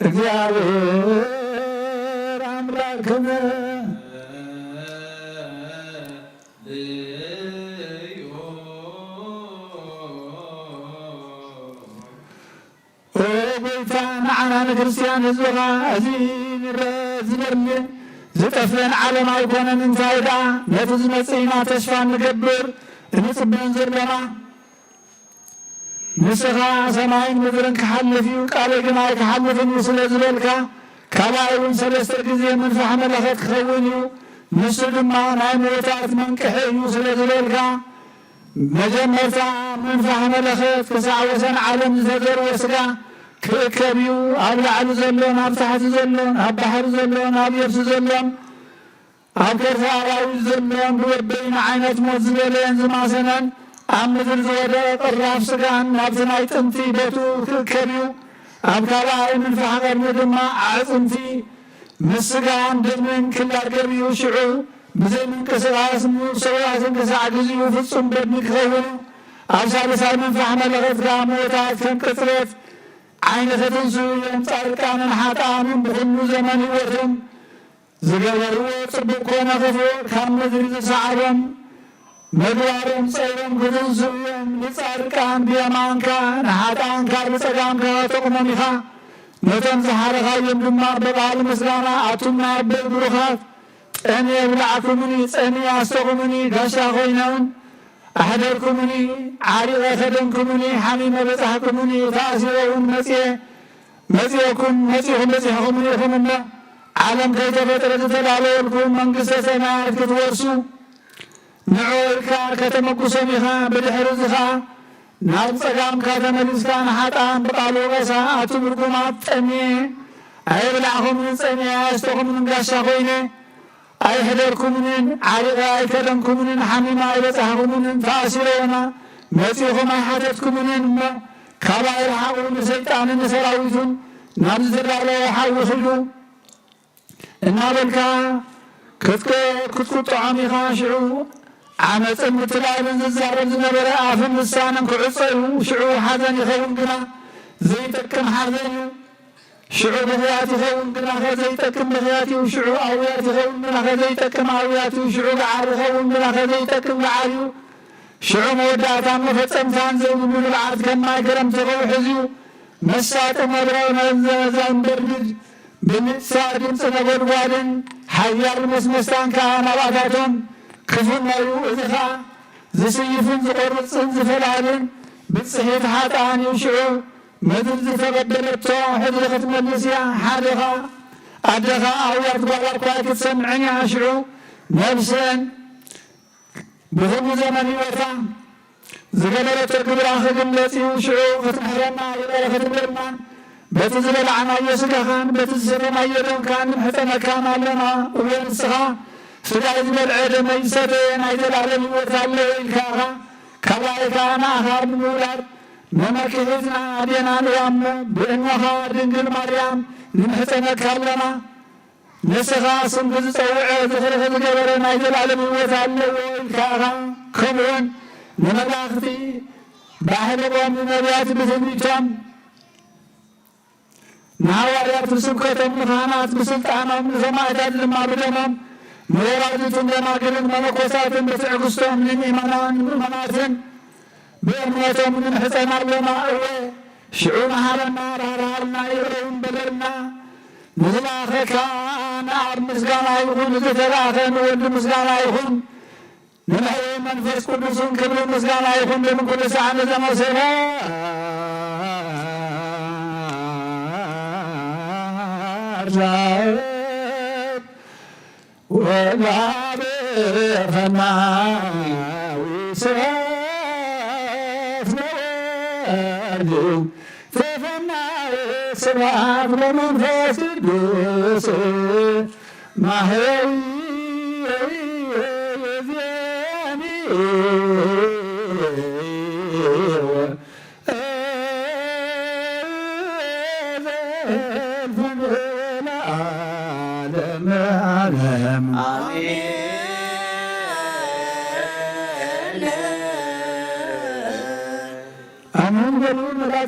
እግዚአብሔር አምላክነ ጎይታ ንዓና ንክርስቲያን ህዝብኻ እዚ ንረአ ዝደሊ ዝጠፍን ዓለም ኣይኮነን እንታይ ደኣ ነቲ ዝመፅእና ተስፋ ንገብር እንፅበን ዘለና ንስኻ ሰማይን ምድርን ክሓልፍ እዩ ቃልይ ግን ኣይክሓልፍን እዩ ስለ ዝበልካ ካልኣይ እውን 3 ግዜ መንፋሕ መለኸት ክኸውን እዩ ንሱ ድማ ናይ ሞታት መንቅሒ እዩ ስለ ዝበልካ መጀመርታ መንፋሕ መለኸት ክሳዕ ወሰን ዓለም ዝተዘርወ ስጋ ክእከብ እዩ ኣብ ላዕሊ ዘሎን ኣብ ታሕቲ ዘሎን ኣብ ባሕሪ ዘሎን ኣብ የብሲ ዘሎን ኣብ ከርሰ ኣራዊት ዘሎን ብወበይን ዓይነት ሞት ዝበለየን ዝማሰነን ኣብ ምድሪ ዝወደቐ ቅራፍ ስጋን ናብቲ ናይ ጥንቲ ቦቱ ክእከብ እዩ ኣብ ካልኣይ መንፋሕ ቀርኒ ድማ ኣዕፅምቲ ምስ ስጋን ደምን ክላገብ እዩ ሽዑ ብዘይ ምንቅስቓስ ሰውያትን ክሳዕ ግዚኡ ፍጹም በድኒ ክኸውን ኣብ ሳልሳይ መንፋሕ መለኸት ከዓ ሞታት ከም ቅፅበት ዓይኒ ኽትንስኡ እዮም ጻድቃንን ሓጥኣንን ብኩሉ ዘመን ህይወቶም ዝገበርዎ ጽቡቕ ኮነ ክፉእ ካብ ምድሪ ዝሰዓቦም ምግባሮም ጸይሮም ክትንስኡ እዮም ንጻድቃን ብየማንካ ንሓጥኣንካ ብጸጋምካ ተቕሞም ኢኻ ነቶም ዝሓረኻዮም ድማ በቓል ምስጋና ኣቱም ናይ ኣበይ ብሩኻት ጠኔ የብላዕኩምኒ ጸኒ ኣስተኹምኒ ጋሻ ኾይነውን ኣሕደርኩምኒ ዓሪቐ ኸደንኩምኒ ሓሚመ በጻሕኩምኒ ተኣሲረውን መጺኹም በጺሕኹምኒ ኢኹም እሞ ዓለም ከይተፈጥረ ዝተዳለወልኩም መንግሥተ ሰማያት ክትወርሱ ንዕወልካ ከተመጉሶም ኢኻ ብድሕሪ ዝኻ ናብ ጸጋምካ ተመሊስካ ንሓጣን ብቓል ወቐሳ ኣቱም ርጉማት ጠኔ ኣይብላዕኹምን ጸኔ ኣስተኹምን ጋሻ ኾይነ ኣይሕደርኩምንን ዓሪቐ ኣይከደንኩምንን ሓሚማ ኣይበጻሕኩምንን ተኣሲሮና መጺኹም ኣይሓተትኩምንን እሞ ካብኣይ ረሓቑ ንሰይጣንን ንሰራዊቱን ናብ ዝተዳለወ ሓዊ ኺዱ እናበልካ ክትቁጥዖም ኢኻ ሽዑ ዓመፅን ምትላልን ዝዛረብ ዝነበረ ኣፍን ልሳንን ክዕፀዩ ሽዑ ሓዘን ይኸውን ግና ዘይጠቅም ሓዘን እዩ ሽዑ ብኽያት ይኸውን ግና ኸዘይጠቅም ብኽያት እዩ ሽዑ ኣውያት ይኸውን ግና ኸዘይጠቅም ኣውያት እዩ ሽዑ ገዓል ይኸውን ግና ኸዘይጠቅም ገዓል እዩ ሽዑ መወዳእታን መፈፀምታን ዘይብሉ ልብዓት ከማይ ክረምቲ ኸውሕዝ እዩ መሳጢ መብረቕ ነዘንበርግድ ብምእሳር ድምፂ ነጐድጓድን ሓያል መስመስታን ከዓ ናብኣታቶም ክፍነዩ እዚ ኸዓ ዝስይፍን ዝቖርፅን ዝፈላልን ብፅሒት ሓጥኣን እዩ ሽዑ ምድሪ ዝተበደለቶ ሕድሪ ክትመልስ እያ ሓደኻ ኣደኻ ኣውያት ጓል እኳ ክትሰምዐን እያ ሽዑ ነብሰን ብኩሉ ዘመን ህይወታ ዝገበረቶ ግብራ ክግለጽ እዩ ሽዑ ክትምሕረና ይበለ ክትብለናን በቲ ዝበላዕናዮ ስጋኻን በቲ ዝሰተናዮ ደምካን ንምሕፀነካን ኣለና እወ ንስኻ ስጋይ ዝበልዐ ደመይ ዝሰተየ ናይ ዘላለም ህይወት ኣለዎ ኢልካኻ ካብኣይካ ንኣኻ ብምውላድ መመክሒትና ኣዴናን እያ እሞ ብእኖኻ ድንግል ማርያም ንምሕፀነካ ኣለና ንስኻ ስም ብዝፀውዐ ዝኽርኽ ዝገበረ ናይ ዘላለም ህይወት ኣለዎ ኢልካኻ ከምኡውን ንመላእኽቲ ባሕልቆም ንነቢያት ብትንቢቶም ንሐዋርያት ብስብከቶም ንካህናት ብስልጣኖም ንሰማዕታት ድማ ብደሞም ንወራጅቱን ደናግልን መነኮሳትን ብትዕግስቶም ንምእመናን ምእመናትን بأمنيتهم من حسن لنا شعو مهارنا رارنا يرون بلرنا نزل آخرك نعر مسقانا يخون نزل آخر نولد مسقانا يخون نمحي منفس قدسون كبر مسقانا يخون لمن كل ساعة نزل مسيرا ولا بيخنا ويسرا ففنا سبعة من فاسدوس ما هي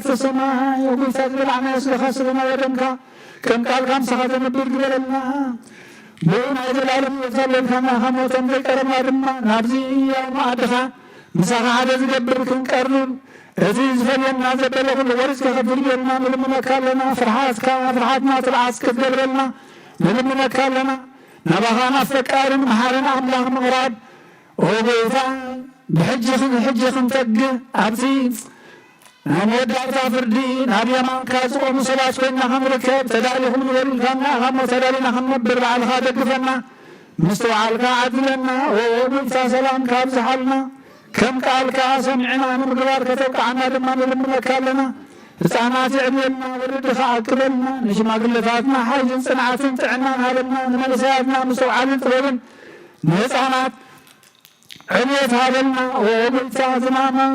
في السماء وقل تقبل عن يسل خسرنا ودمك كم قال كم سخط نبيل قبلنا بون عيد العالم يفضل لنا خموتا ذكرنا دمنا نابزي يوم عدخا مساقا عدد قبل كم قرنون عزيز فلنا زبل كل ورس كخبر لنا ملمنا كالنا فرحاتنا تلعاس كتقبل لنا ملمنا كالنا نبغانا فكار محارنا الله مغراب وبيتا بحجخن تق عبسي نمود عطا فردين هذا ما كاسو مسلاش كنا هم ركب تدالهم ولنا هم تدالنا هم نبر على هذا كفنا مستوى القاعد لنا ومنسى سلام كابز حالنا كم قال كاسمعنا نمقرار كتوقعنا لما نلمنا كالنا رسانات عبيلنا ورد خاقبلنا نشما قلتاتنا حاجن صنعات تعنا هالنا نملساتنا مستوى عالم طلبن نسانات عميت هذلنا وبلتا زناما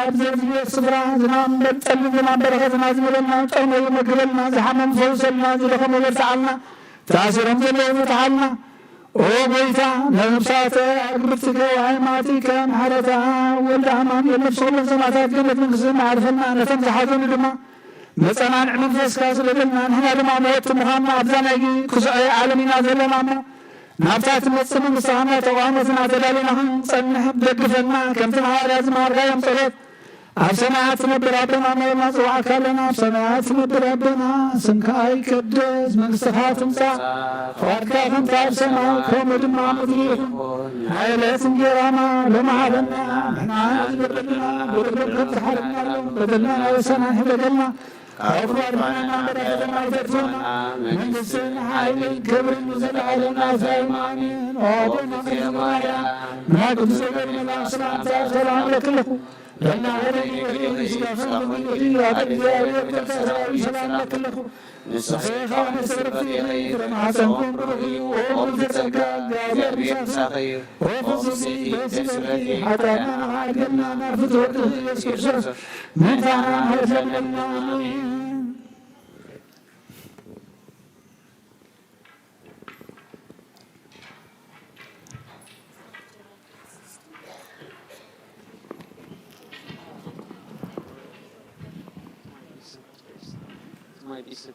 أبزر في الصبرا زنام بلتل زنام بركتنا زملنا وطعنا يمقبلنا زحمم فوصلنا زلخم ورسعلنا تاسرهم زلهم وتحلنا وبلتا نمسات أقبتك وعيماتك محرتا ولد أمام يلبس ولد زماتات قلت من قسم عرفنا نتمزح حاجون لما نسانا نعمل فسكاس لدلنا نحن لما موت مهامنا أبزانا كسعي عالمنا زلنا نابتات مصمم الصحامة وعامتنا تدالنا هم صنح بدقفنا كم تنهار لازم أرغايم صلت أبسنات نبر ربنا مولنا سواك لنا أبسنات نبر ربنا سنكاي كدز من استخاف مسا فاركا خمسا أبسنا كومد ما مدريهم عيلة سنجرانا لما لنا نحنا نزبر لنا بربك تحرمنا لهم بدلنا وسنا حبقلنا أفضل معنا بركتنا وتكفونا من السنة حالي كبر نزل علينا فايمانين وعطينا في المايا ما كنت سبيل من الأسلام تأخران لك لكم لنا وريني وريني سلافا من وريني وعدد يابير تأخران سلام لك لكم نصحيخا ونسرب في غير ما سنكون برغي وقوم في سكال جابر بشاخير وفصصي بسبتي حتى ما عقلنا نرفض وقته يسكر شرف من فعنا هرفن لنا
might be sick.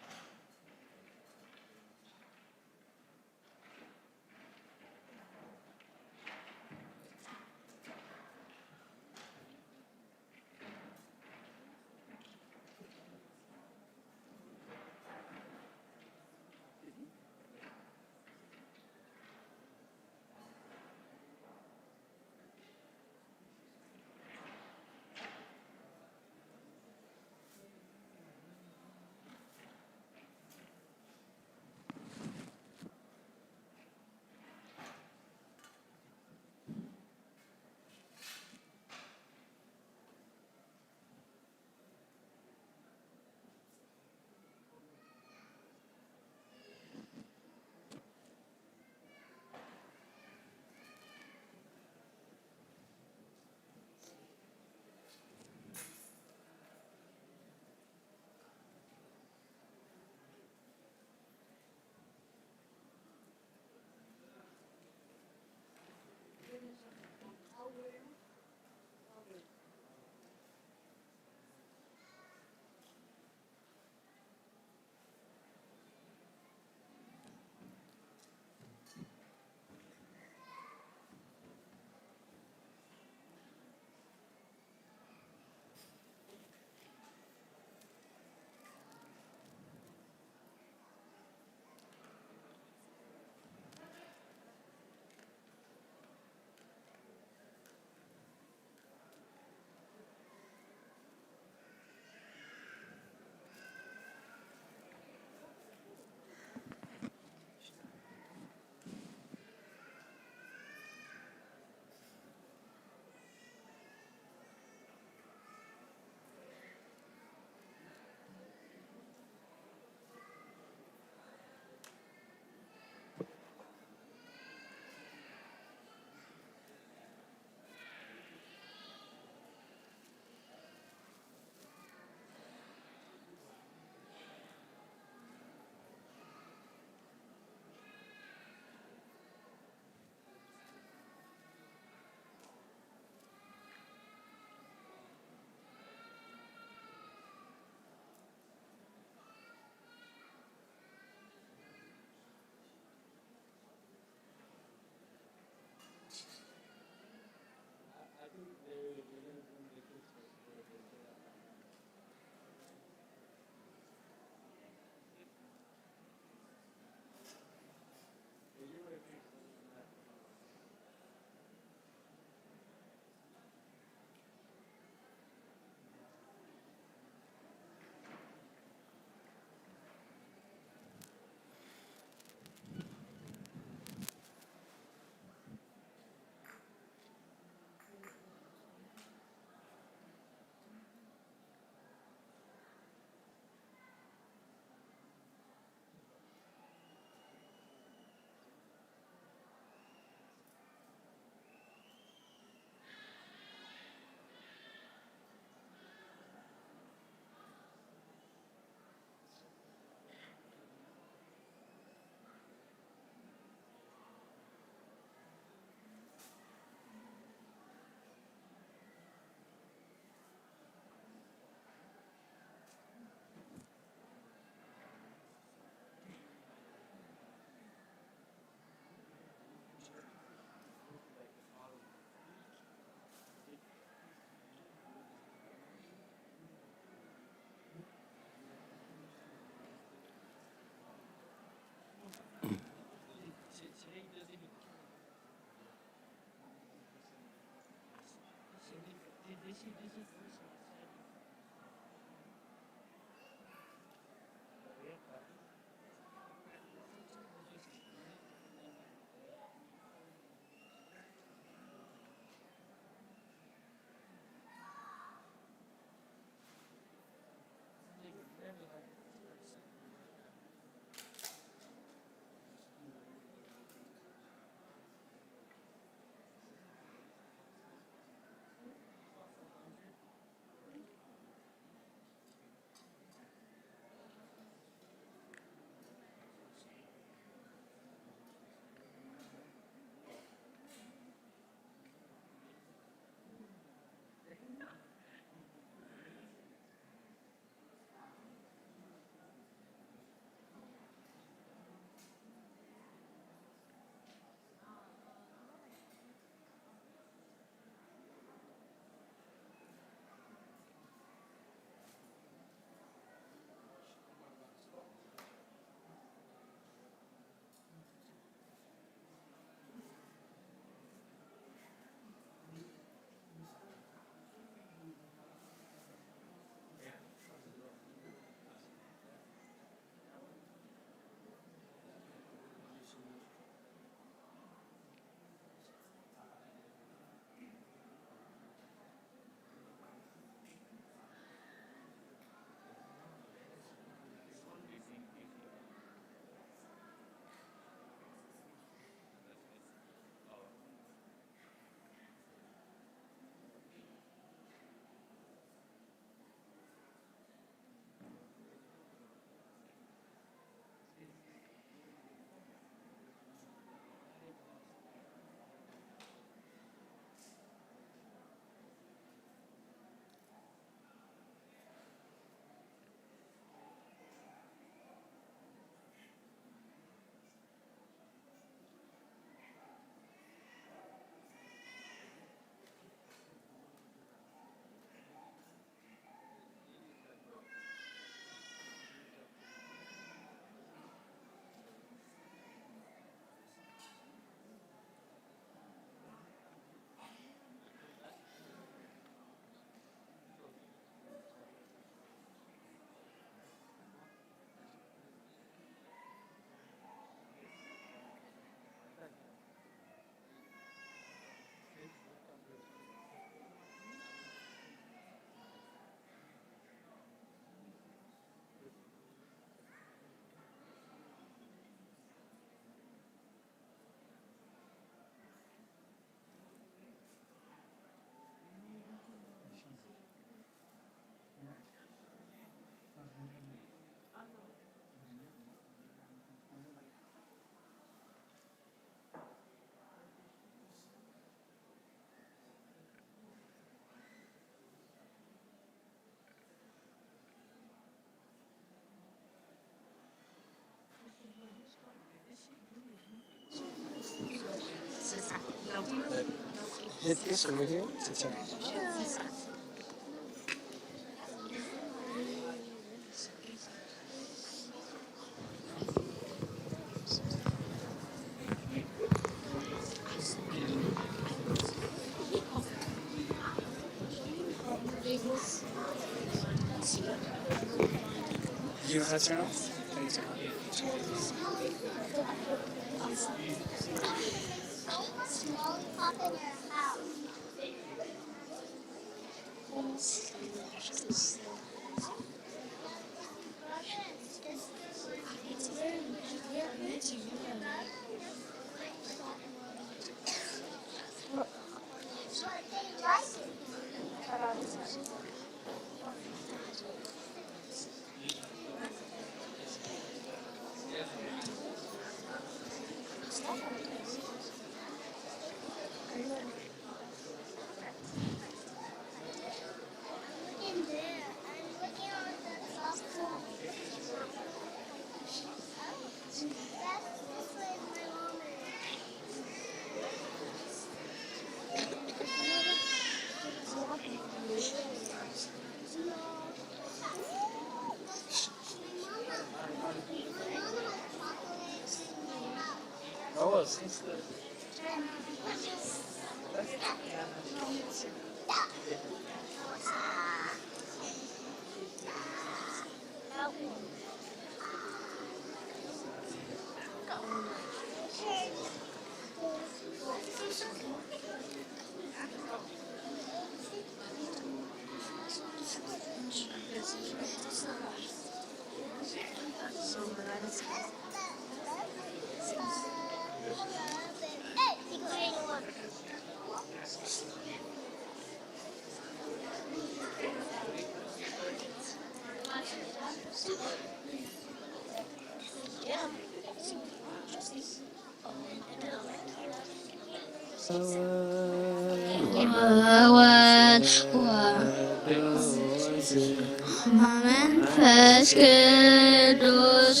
መንፈስ ቅዱስ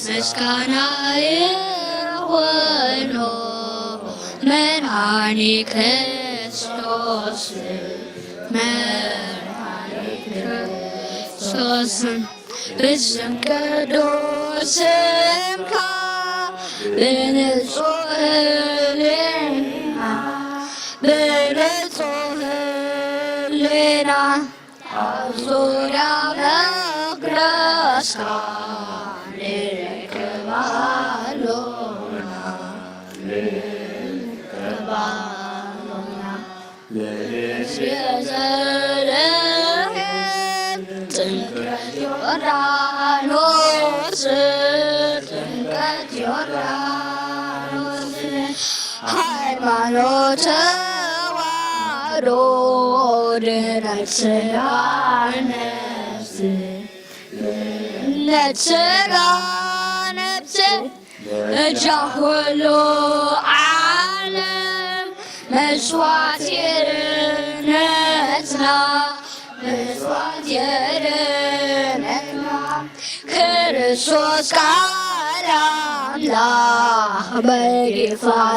ምስጋና ይሁን መድኃኒ ክርስቶስ በስም ቅዱስም በንጹህ ሕሊና ዙሪያ መቅደስ ይረከባሉና የዘለህን ጥምቀት ዮርዳኖስ ሃይማኖት ተዋሕዶ ድነት ሥጋ ነፍስ እጃ ሁሉ ዓለም መስዋዕት የድነትና ክርስቶስ ቃል አምላክ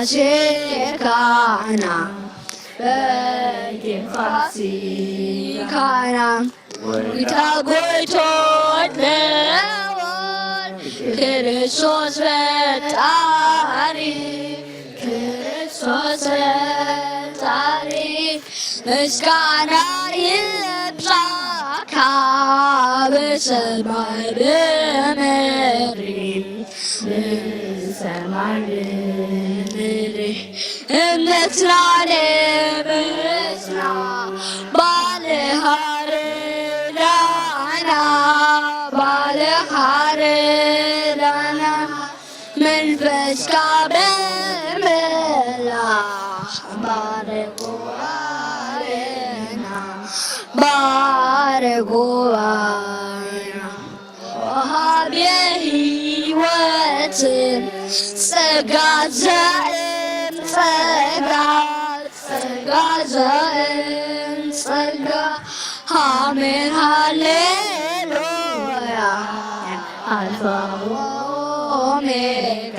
በፋሲካና ጌታ ጎይቶለዋል ክርስቶስ ፈጣሪ ምስጋና ይብዛ በሰማይ በምድር እምነትና ለምስና ባለሃርዳና መንፈስ በመላ ባረጎዋና ወሃቤ ሕይወት ጸጋ አሜን ሃሌሉያ አልፋ ኦሜጋ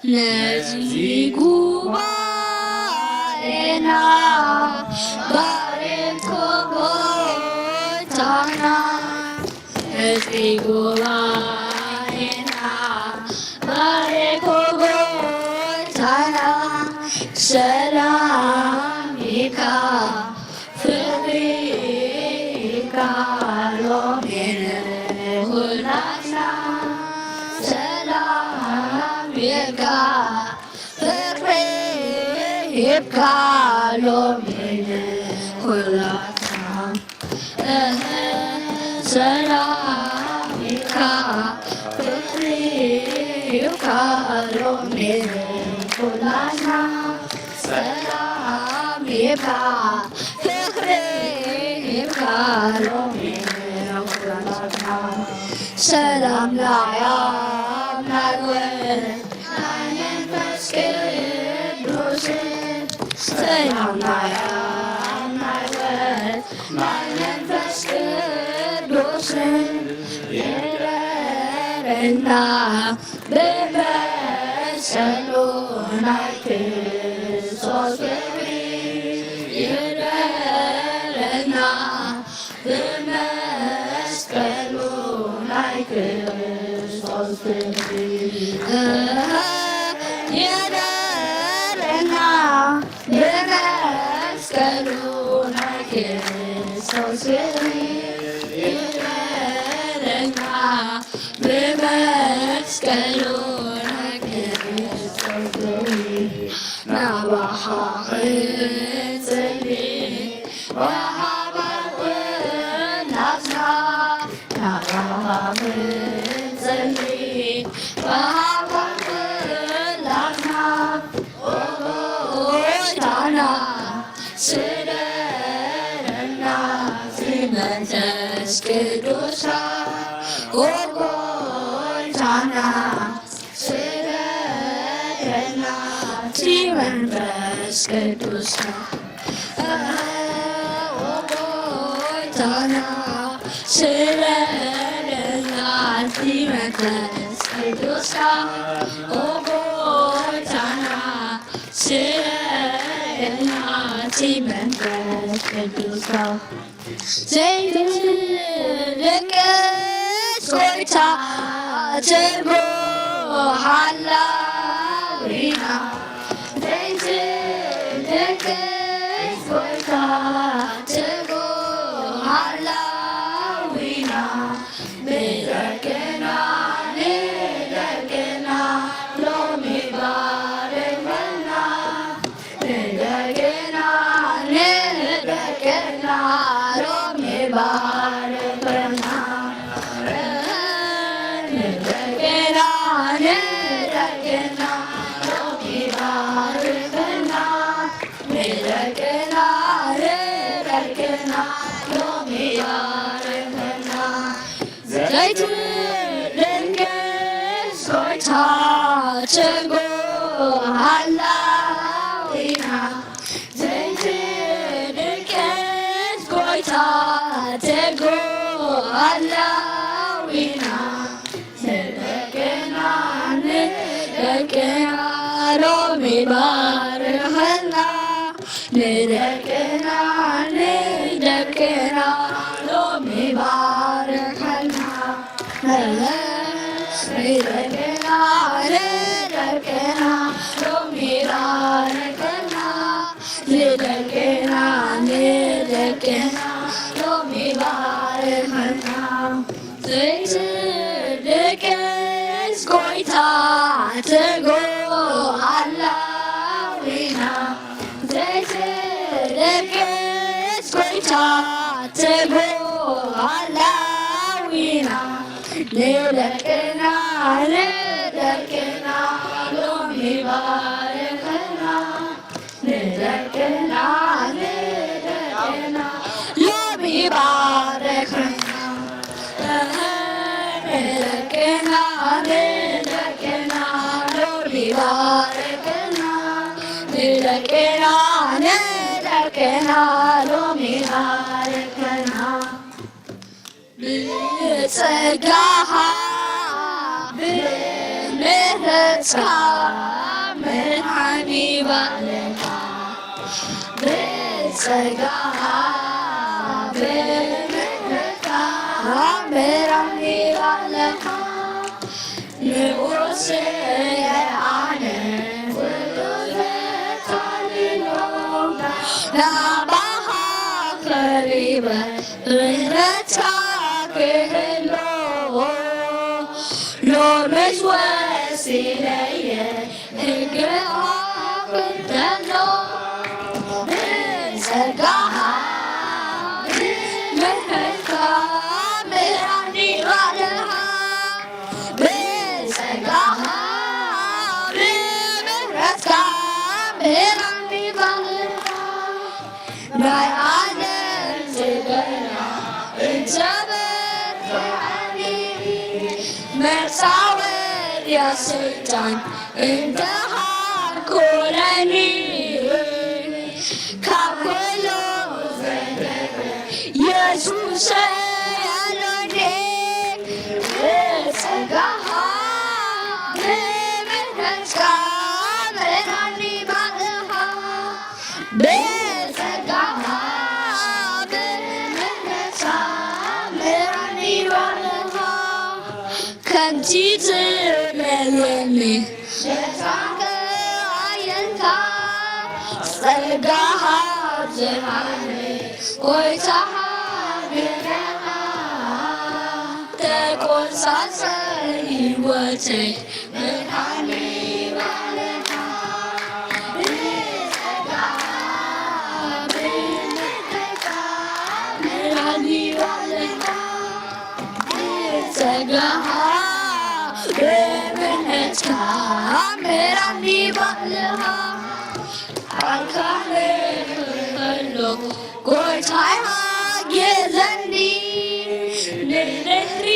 نزي قبائنا بارك قبائتنا نزي قبائنا بارك قبائتنا سلامك فقرك لومن هنانا سلامك فقرك لومن هنانا سلامك فقرك لومن هنانا سلامك فقرك لومن هنانا سلام لا يمنعون عن نفس قدوس سلام لا يمنعون عن نفس قدوس يدرنا بمسلونا كريستوس يدرنا بمسلونا كريستوس يدرنا بمسلونا كريستوس يدرنا بمسلونا كريستوس نبحا خيتني وحبك نفسنا نبحا خيتني وحبك نفسنا وقوتنا سررنا في منتس كدوسا وقوتنا سررنا في منتس كدوسا وقوتنا سررنا في منتس كدوسا وقوتنا سررنا في منتس كدوسا زيتك سويتا تبو حلاوينا زيتك سويتا تبو حلاوينا بدكنا ندكنا لومي بارمنا بدكنا ندكنا لومي بارمنا ندكنا ندكنا لومي بارمنا ندكنا ندكنا لومي بارمنا زيت دنكس ويتا تبو حلاوينا زيت دنكس ويتا تبو حلاوينا ندكنا ندكنا لومي بارمنا ندكنا ندكنا لومي بارمنا ندكنا ندكنا لومي بارمنا ندكنا ندكنا لومي بارمنا زيتك سكويتا تقو حلاوينا زيتك سكويتا تقو حلاوينا ندكنا ندكنا لومي باركنا ندكنا ندكنا لومي باركنا ندكنا ندكنا لومي باركنا ندكنا ندكنا لومي باركنا بتسقاها بمهرتها ብርሃኒ ባለካ ብጸጋኻ ብምህረትካ ብርሃኒ ባለካ ንጉስ የአነ ኩሉ ዘታልሎ ናባኻ ቀሪበ ምህረትካ ክህሎ ሎምስ ወሲለየ ሕግኻ ክተሎ ብጸጋኻ ብምህረትካ ብርሃኒ ባለኻ ብጸጋኻ ብምህረትካ ብርሃኒ ባለኻ ናይ ዓለም ዝገና እትበትዓኒ መርሳወት ያ ሰይጣን እንደሃርኩረኒ ካብ ኩሉ ዘደረ ኢየሱስ ያሎኒ ብጸጋኻ ብምህረትካ ብርሃኒ ባለኻ ብጸጋኻ ብምህረትካ ብርሃኒ ባለኻ ከምቲ ትመልየኒ ሸታከ ኣየንካ ጸጋኻ ብዝሃኒ ጐይታኻ ብለኻ ተቆጻጸ ሕይወተይ ብርሃኒ ባለኻ ብጸጋኻ ብምህረትካ ብርሃኒ ባለኻ ብጸጋኻ ብምህረትካ ብርሃኒ ባለኻ አልካለ ከሎ ጐይታኻ ጌዘኒ ንድሕሪ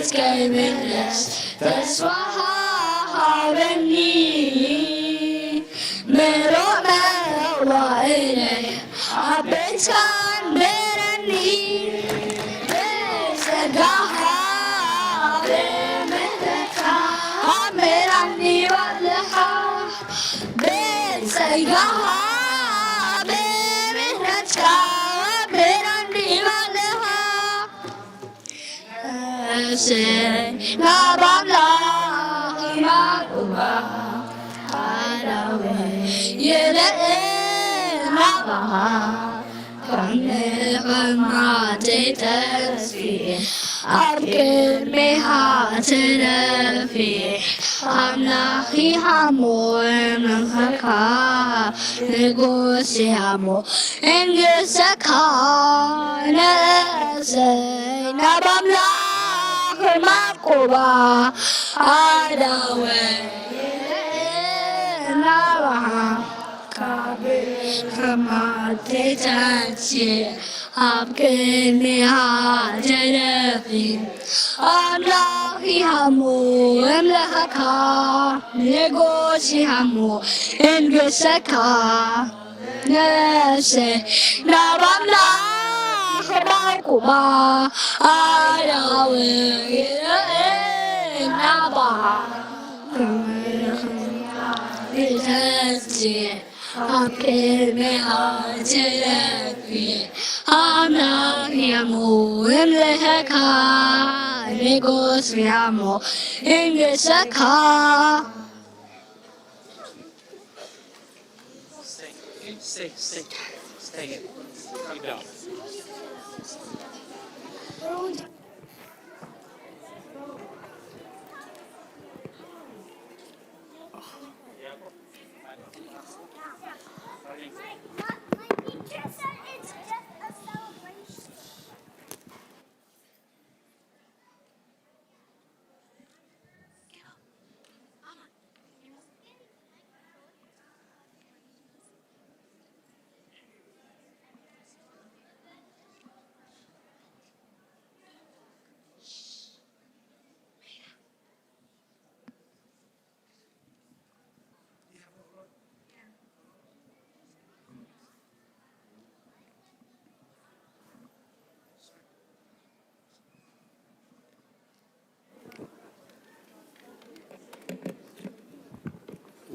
እስከይምለስ ተስፋኻ ሃበኒ ምሩቕ መዋእለይ ኣብ ቤትካ ንበረኒ ብጸጋኻ ብምህረትካ ብርሃኒ ባለኻ ብጸጋኻ ብምህረትካ ብርሃኒ ባለኻ ናብ ኣምላኽ ማቁባ ሓላወ ይርአ ናባኻ ከም ንቕማተይ ተስፊየ ኣብ ቅድሚኻ ትነፊየ ኣምላኺ ሃሞ መንኸርካ ንጉስ ሃሞ እንግሰካ ነሰይ ናብ ኣምላኽ ማቁባ ኣዳወ ናባኻ ካብ ከማተይ ተንስየ ኣብ ቅድሚኻ ተደፊየ ኣምላኺ ሃሞ ኣምለኸካ ንጉስ ሃሞ እንግሰካ ነፍሰይ ናብ ኣምላኽ ማቁባ ኣዳወ ይርአ ናባኻ ተንስየ ኣብ ቅድሚኻ ተደፊየ ኣምላኺ ሃሞ ኣምለኸካ ንጉስ ሃሞ እንግሰካ
Stay. Keep going.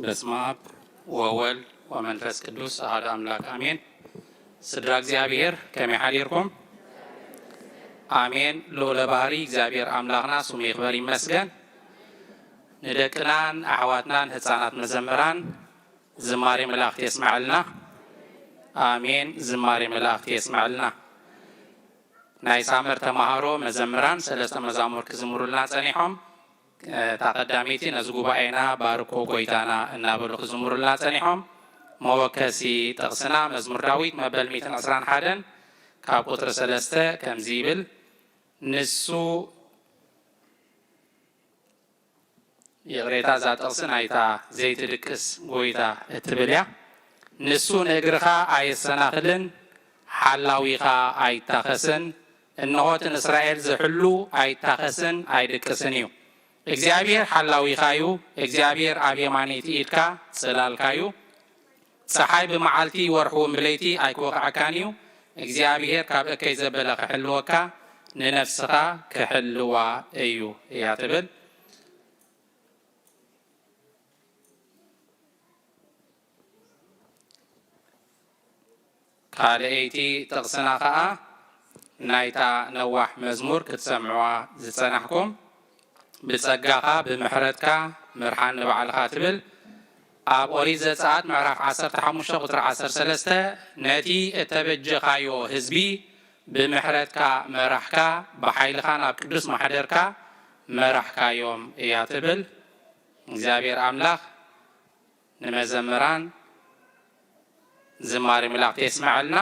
በስመ አብ ወወልድ ወመንፈስ ቅዱስ አሐዱ አምላክ አሜን። ስድራ እግዚአብሔር ከመይ ሓዲርኩም? አሜን። ልዑለ ባህሪ እግዚአብሔር አምላኽና ስሙ ይኽበር ይመስገን። ንደቅናን ኣሕዋትናን ህፃናት መዘምራን ዝማሬ መላእኽቲ የስማዕልና። አሜን። ዝማሬ መላእኽቲ የስማዕልና። ናይ ሳመር ተማሃሮ መዘምራን ሰለስተ መዛሙር ክዝምሩልና ጸኒሖም ተቀዳሚቲ ነዚ ጉባኤና ባርኮ ጎይታና እናበሉ ክዝምሩልና ጸኒሖም መወከሲ ጥቕስና መዝሙር ዳዊት መበል 121 ካብ ቁጥሪ 3 ከምዚ ይብል ንሱ የቕሬታ እዛ ጥቕሲ ናይታ ዘይትድቅስ ጎይታ እትብል እያ። ንሱ ንእግርኻ ኣይሰናኽልን ሓላዊኻ ኣይታኸስን እነሆትን እስራኤል ዝሕሉ ኣይታኸስን ኣይድቅስን እዩ። እግዚአብሔር ሓላዊኻዩ እግዚአብሔር ኣብ የማነይቲ ኢድካ ጽላልካዩ ፀሓይ ብመዓልቲ ወርሑ ብለይቲ ኣይክወቅዓካን እዩ። እግዚአብሔር ካብ እከይ ዘበለ ክሕልወካ ንነፍስኻ ክሕልዋ እዩ እያ ትብል። ካልአይቲ ጥቕስና ከዓ ናይታ ነዋሕ መዝሙር ክትሰምዕዋ ዝጸናሕኩም ብጸጋኻ ብምሕረትካ ምርሓን ንባዕልኻ ትብል። ኣብ ኦሪት ዘጸአት ምዕራፍ 15 ቁጥሪ 13 ነቲ እተበጀኻዮ ህዝቢ ብምሕረትካ መራሕካ ብሓይልኻ ናብ ቅዱስ ማሕደርካ መራሕካዮም እያ ትብል። እግዚአብሔር ኣምላኽ ንመዘምራን ዝማሬ መላእኽቲ የስማዓልና።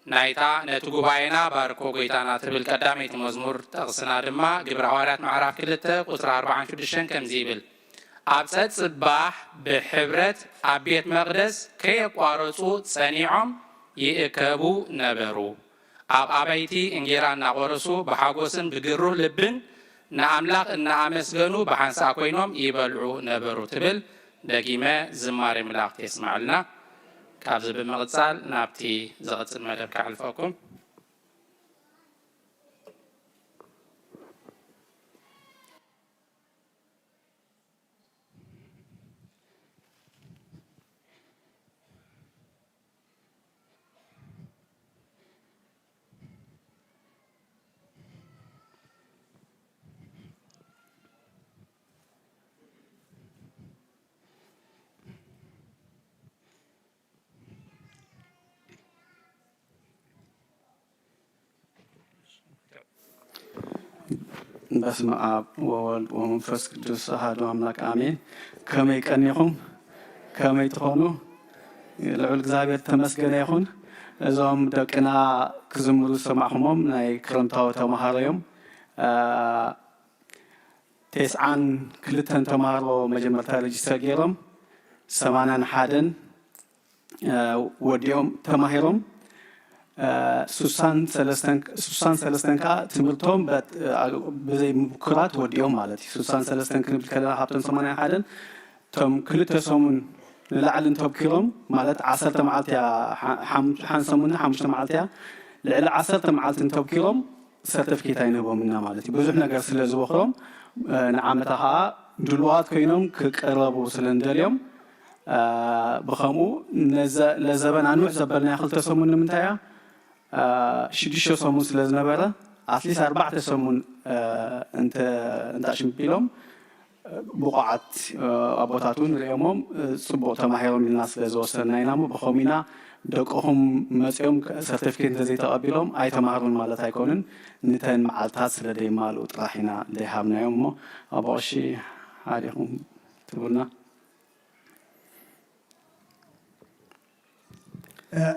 ናይታ ነቲ ጉባኤና ባርኮ ጎይታና ትብል ቀዳመይቲ መዝሙር ጥቕስና ድማ ግብረ ሐዋርያት ምዕራፍ 2 ቁጥሪ 46 ከምዚ ይብል ኣብ ጸጽባሕ ብሕብረት ኣብ ቤት መቕደስ ከየቋረፁ ጸኒዖም ይእከቡ ነበሩ። ኣብ ኣበይቲ እንጌራ እናቆረሱ ብሓጎስን ብግሩህ ልብን ንኣምላኽ እናኣመስገኑ ብሓንሳ ኮይኖም ይበልዑ ነበሩ ትብል። ደጊመ ዝማሬ መላእኽቲ የስማዓልና። ካብዚ ብምቕጻል ናብቲ ዝቕጽል መደብ ካሕልፈኩም።
በስመ አብ ወወልድ ወመንፈስ ቅዱስ አሐዱ አምላክ አሜን። ከመይ ቀኒኹም ከመይ ትኾኑ? ልዑል እግዚአብሔር ተመስገነ ይኹን። እዞም ደቅና ክዝምሩ ሰማዕኹሞም ናይ ክረምታዊ ተማሃሮ እዮም። 92 ተማሃሮ መጀመርታ ሬጅስተር ገይሮም 81 ወዲኦም ተማሂሮም 63 ከዓ ትምህርቶም ብዘይ ምኩራት ወዲኦም ማለት እዩ። 63 ክንብል ከለና ካብቶም 81 ቶም ክልተ ሰሙን ንላዕሊ ተብኪሮም ማለት 10 መዓልቲ ሓን ሰሙን 5 መዓልቲ ልዕሊ 10 መዓልቲ ተብኪሮም ሰርቲፊኬት ኣይንህቦምና ማለት እዩ። ብዙሕ ነገር ስለ ዝበኽሮም ንዓመታ ከዓ ድልዋት ኮይኖም ክቀረቡ ስለ እንደልዮም ብኸምኡ ለዘበን ኣንውሕ ዘበልና 2 ሰሙን ንምንታይ እያ 6 ሰሙን ስለ ዝነበረ ኣትሊስት 4 ሰሙን እንታሽምቢሎም ብቑዓት ኣቦታቱን ሪኦሞም ጽቡቕ ተማሂሮም ኢልና ስለ ዝወሰና ኢና እሞ ብኸሚና ደቅኹም መፂኦም ሰርቲፊኬት እንተዘይተቐቢሎም ኣይተማሃሩን ማለት ኣይኮኑን። ንተን መዓልትታት ስለ ደይማልኡ ጥራሕ ኢና ዘይሃብናዮም እሞ ኣብ ቅሺ ሓዲኹም ትብልና።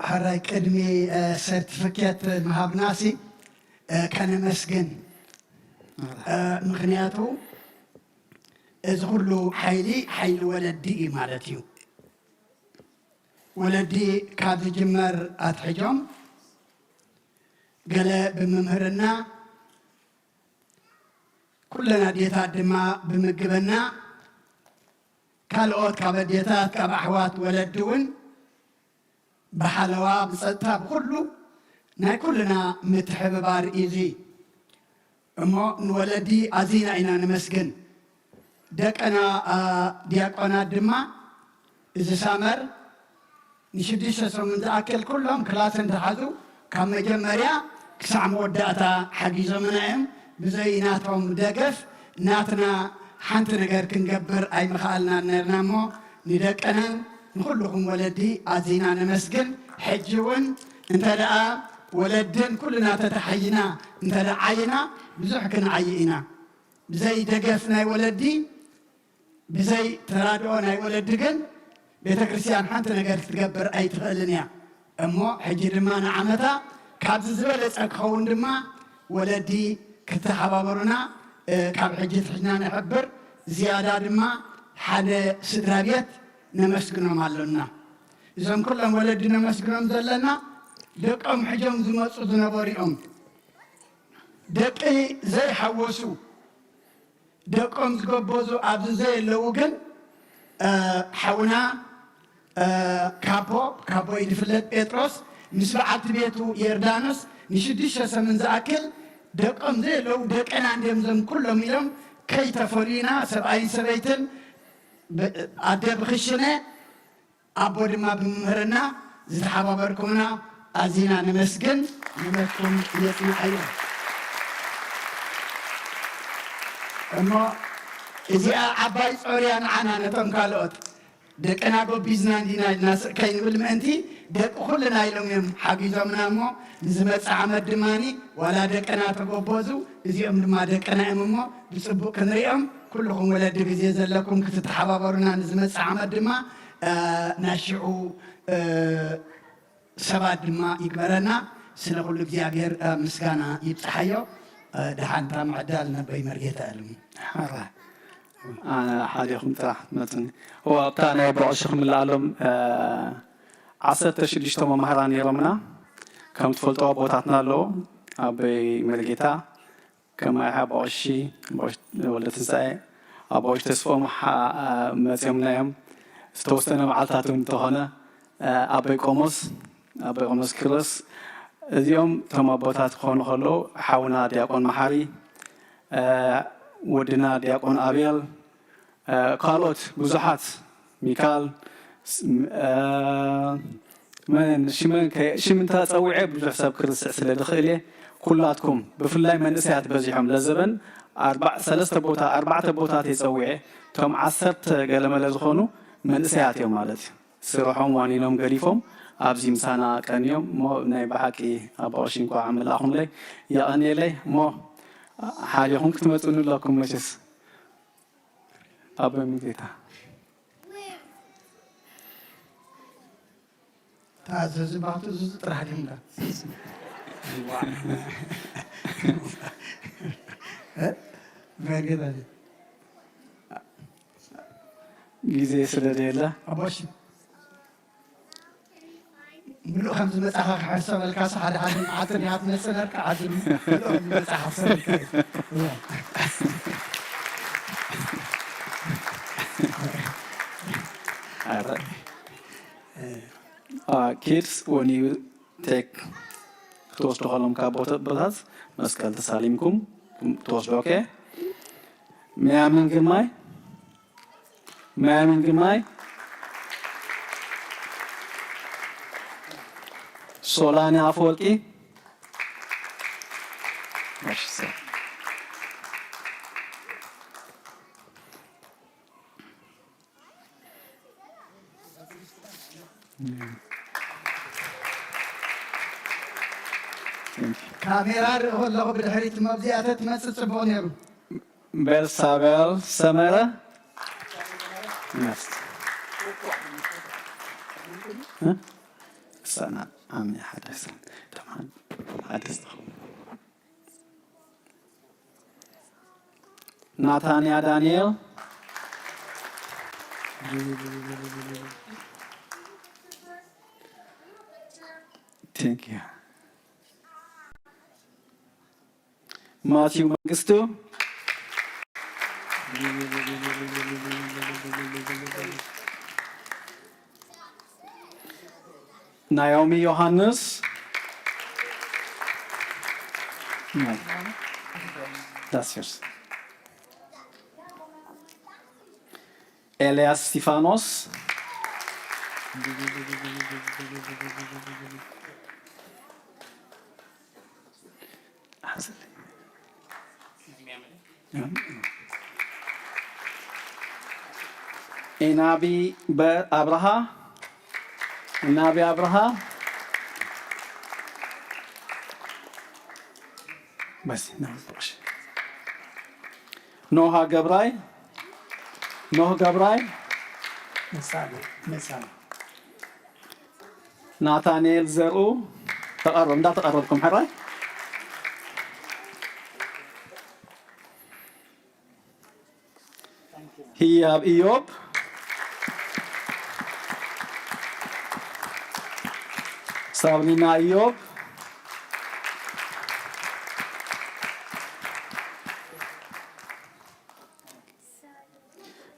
حراي قدمي سيرتيفيكيت مهابناسي كان مسجن مغنياتو إذا كله حيل ولدي مالتيو ولدي كاد جمر أتحجم قال بممهرنا كلنا ديتا دماء بمقبنا كالوت كابديتات كابحوات ولدون بحلوة بسطة بكله ناي كلنا متحببار إيزي أما نولدي أزينا إنا نمسكن ደቀና ዲያቆናት ድማ እዚ ሳመር ንሽዱሽተ ሰሙን ዝኣክል ኩሎም ክላስ እንትሓዙ ካብ መጀመርያ ክሳዕ መወዳእታ ሓጊዞምና እዮም ብዘይ ናቶም ደገፍ ናትና ሓንቲ ነገር ክንገብር ኣይምኽኣልና ነርና እሞ ንደቀናን ንኩልኩም ወለዲ ኣዝና ነመስግን ሕጂ እውን እንተ ደኣ ወለድን ኩልና ተተሓይና እንተ ደኣ ዓይና ብዙሕ ክንዓይ ኢና ብዘይ ደገፍ ናይ ወለዲ ብዘይ ተራድኦ ናይ ወለዲ ግን ቤተ ክርስቲያን ሓንቲ ነገር ክትገብር ኣይትኽእልን እያ እሞ ሕጂ ድማ ንዓመታ ካብዚ ዝበለፀ ክኸውን ድማ ወለዲ ክትተሓባበሩና ካብ ሕጂ ትሕና ንሕብር ዝያዳ ድማ ሓደ ስድራ ቤት ነመስግኖም ኣለና እዞም ኩሎም ወለዲ ነመስግኖም ዘለና ደቆም ሕጆም ዝመፁ ዝነበሩ እዮም ደቂ ዘይሓወሱ ደቆም ዝገበዙ ኣብዚ ዘየለዉ ግን ሓውና ካቦ ይድፍለጥ ጴጥሮስ ምስ በዓልቲ ቤቱ የርዳኖስ ንሽዱሽተ ሰሙን ዝኣክል ደቆም ዘየለዉ ደቀና እንዲኦም ዞም ኩሎም ኢሎም ከይተፈሉዩና ሰብኣይን ሰበይትን ኣደ ብክሽነ ኣቦ ድማ ብመምህርና ዝተሓባበርኩምና ኣዝና ነመስግን ንመኩም የፅናዕ እዩ እሞ እዚኣ ዓባይ ፆርያ ንዓና ነቶም ካልኦት ደቀና ጎቢዝና እንዲና ናስእ ከይንብል ምእንቲ ደቂ ኩልና ኢሎም እዮም ሓጊዞምና እሞ ንዝመፅእ ዓመት ድማኒ ዋላ ደቀና ተጎበዙ እዚኦም ድማ ደቀና እዮም እሞ ብፅቡቅ ክንሪኦም ኩልኩም ወለዲ ግዜ ዘለኩም ክትተሓባበሩና ንዝመፅእ ዓመት ድማ ናሽዑ ሰባት ድማ ይግበረና ስለ ኩሉ እግዚኣብሔር ምስጋና ይብፅሓዮ ድሓንታ ምዕዳል ነበይ መርጌታ ኣልሙ
ሓዲኹም ጥራሕ ትመፅኒ هو ኣብታ ናይ በቕሺ ክምልኣሎም 16 መምሃራን ነይሮምና ከም ትፈልጦ ቦታትና ኣለዎ ኣበይ መርጌታ ከማይ በቕሺ ወልደ ትንሳኤ ኣብ በቕሺ ተስፎም መፅኦምና እዮም ዝተወሰነ መዓልታት እንተኾነ ኣበይ ቆሞስ ክሮስ እዚኦም እቶም ኣቦታት ክኾኑ ከለዉ ሓውና ዲያቆን መሓሪ ወድና ዲያቆን ኣብየል ካልኦት ብዙሓት ሚካል ሽም እንተፀዊዐ ብዙሕ ሰብ ክርስዕ ስለ ዝኽእል እየ ኩላትኩም ብፍላይ መንእሰያት በዚሖም ለዘበን 4 ቦታት የፀዊዐ እቶም 10 ገለመለ ዝኾኑ መንእሰያት እዮም ማለት እዩ ስርሖም ዋኒኖም ገዲፎም ኣብዚ ምሳና ቀንዮም እሞ ናይ ብሓቂ ኣብ በቕሺ እንኳ መልኣኹም ለይ የቐኒየለይ እሞ ሓዲኹም ክትመፁን ኣለኩም መቸስ ኣበይ ሙዚቃ
ታዘዝ ባቱ ዝዝ ጥራሕ ድምዳ መርጌታ
ጊዜ ስለዘየለ
ኣቦሽ ምሉእ ከምዚ መፅኻ ክሕሰበልካስ ሓደ ሓደ ዓፅን ኢኻ ትመፅነርካ ዓፅን ምሉእ መፅኻ ክሰበልካ
kids when you take ክትወስዱ ከሎም ካብ ቦታት መስቀል ተሳሊምኩም ትወስዱ ኦኬ መያምን ግማይ ሶላኒ አፈወርቂ
ካሜራ ርእ ከለኹ ብድሕሪት መብዚኣተ ትመፅእ ፅቡቕ ነይሩ
ቤልሳቤል ሰመረ سنة عمي حدث تمام حدث ناتانيا دانيال Thank you. Matthew Mangistu. Naomi Johannes. No. That's yours. ኤልያስ እስጢፋኖስ ኢናቢ በአብርሃ ኢናቢ አብርሃ بس نعرفش نوها جبراي نوها جبراي ناتانيل زرو تقرب دا تقربكم حراي هي ايوب صابنينا ايوب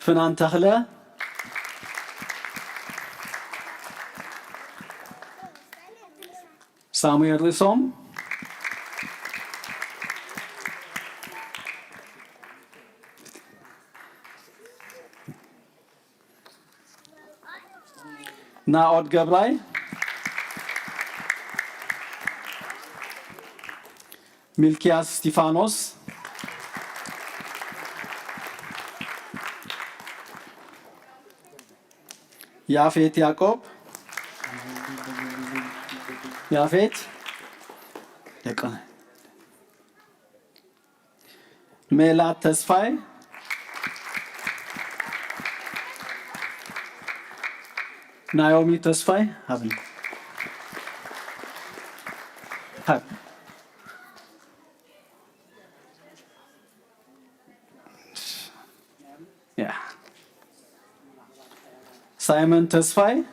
فنان تخلى سامويل ريسوم ناود جبراي ملكياس ستيفانوس يافيت يعقوب يافيت يقول ميلاد تسفاي نايومي تسفاي هابن هاب Yeah. Simon Tesfaye,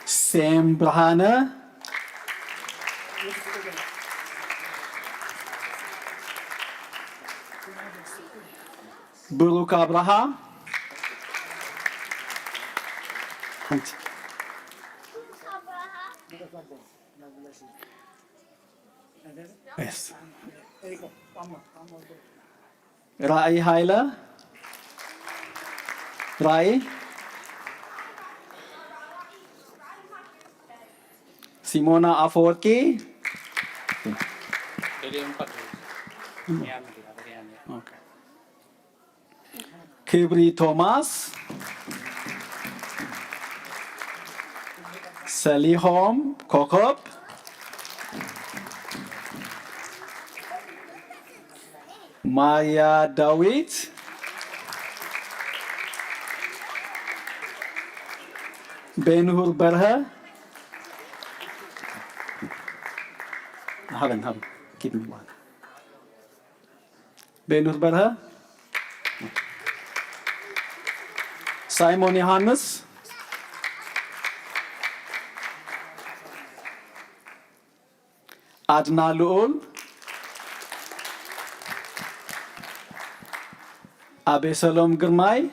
Sam Brahana, Buruk Abraham, yes. Rai Haila, Rai, Simona Aforki, okay. Kibri Thomas, Salihom Kokop, Maya Dawit, Benhur Berha. Haven't, keep me one. Benhur Berha. Simon Johannes. Adna Luol. Abesalom Girmay.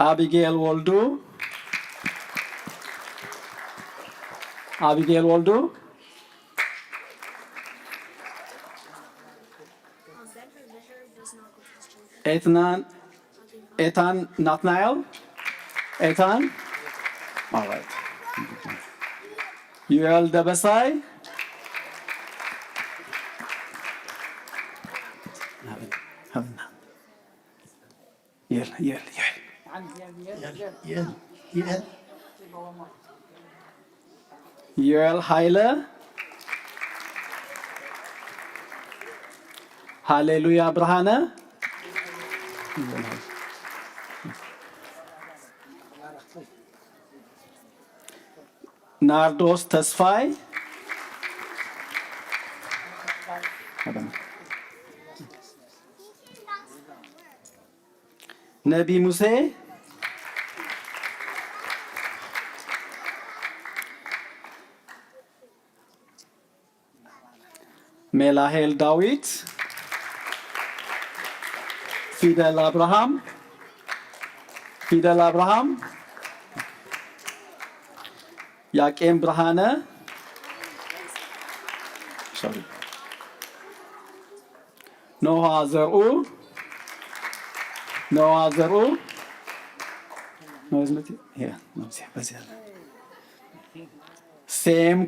Abigail Waldo. Abigail Waldo. Ethan Nathaniel. Ethan. All right. Yuel Dabasai. Yuel Haile. Hallelujah Brahana. Nardos Tasfai. Nabi Muse. Melahel Dawit. Fidel Abraham. Fidel Abraham. ያቄም ብርሃነ ኖሃ ዘርኡ ሴም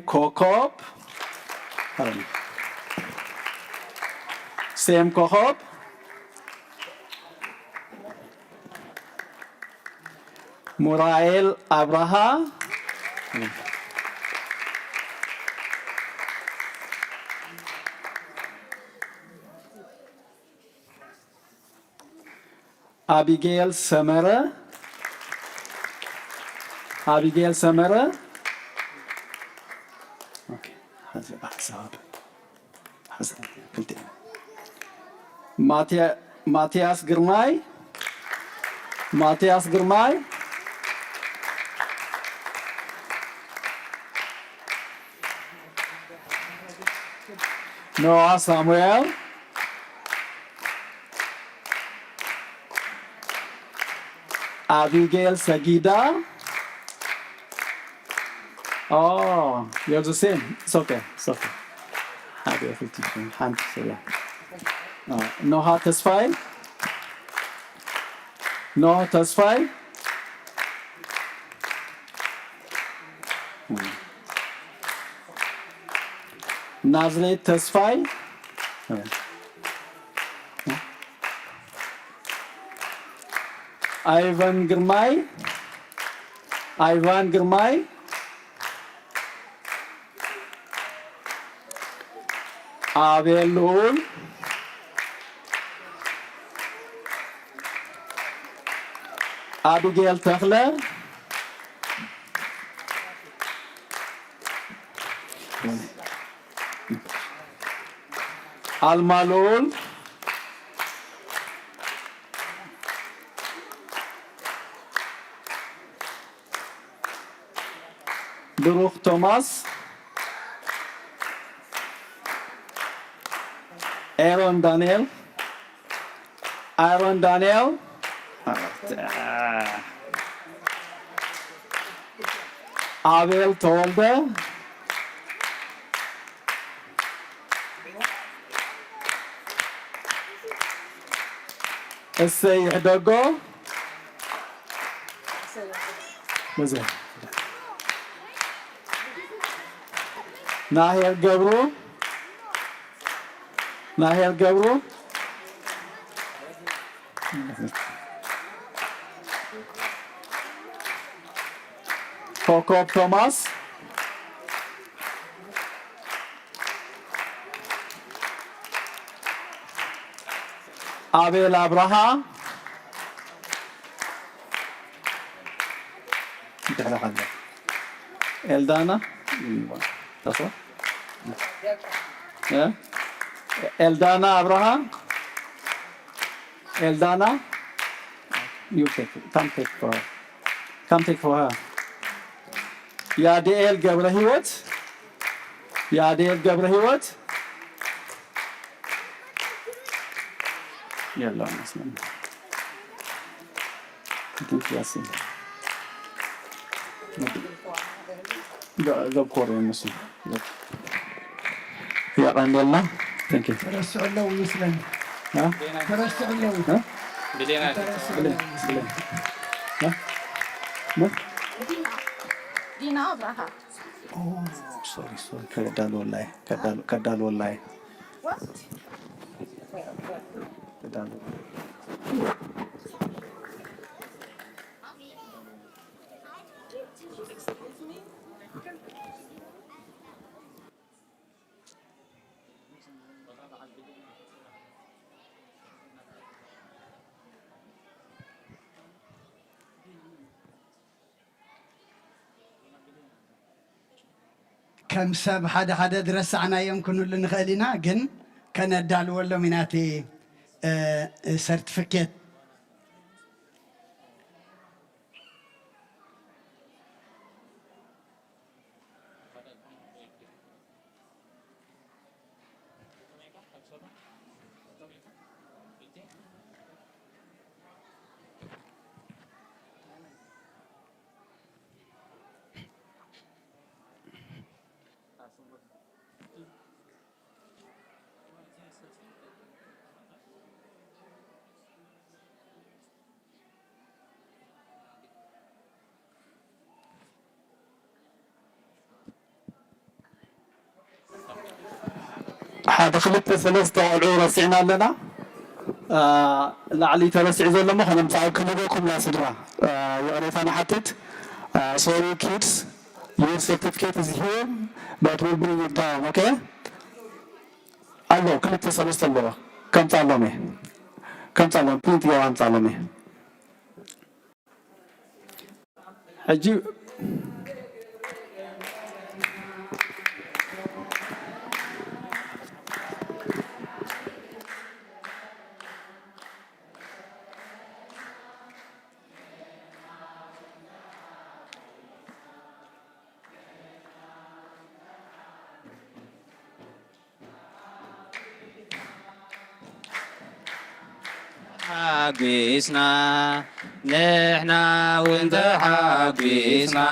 ኮኮብ ሙራኤል አብርሃ አቢጌል ሰመረ ኦኬ ማቲያስ ግርማይ ኖዋ ሳሙኤል Abigail Sagida. Oh, you're the same. It's okay. Happy 50 hand. Noha Tesfai. Nazareth Tesfai. Ivan Girmay. Abel Loul. Abigail Techler. Alma Loul. Baruch Thomas, Aaron Daniel, Abel Tolbe, Essay Edogo, Nahel Gabru. Jacob Thomas. Abel Abraham. Eldana. That's what? Yeah. Eldana Abraham. You take it. Come take for her. Yadiel ገብረ ሕይወት. يلا نسمع. كيف ياسين. ده كوري مثلا. يا الله. Thank you.
ترسل له مثلا.
ها؟
ترسل له.
ها؟
بلينا.
ها؟ ما؟
دينا أبراها.
Oh, sorry. Kadal wallahi.
What?
Kadal.
كم سب حدا درس عنا يمكن لنا خلينا جن كان الدال ولا مناتي سيرتيفيكيت
حدا خلت ثلاثة قلعو رسعنا لنا لعلي ترسع زي لما خلنا مساعد كنبوكم لا سدرا وقريت أنا حطيت sorry kids your certificate is here but we'll bring it down okay الله كلت ثلاثة الله كم تعلمي كم تعلم بنتي وأنت تعلمي أجيب
حاقيسنا نحنا وانت حاقيسنا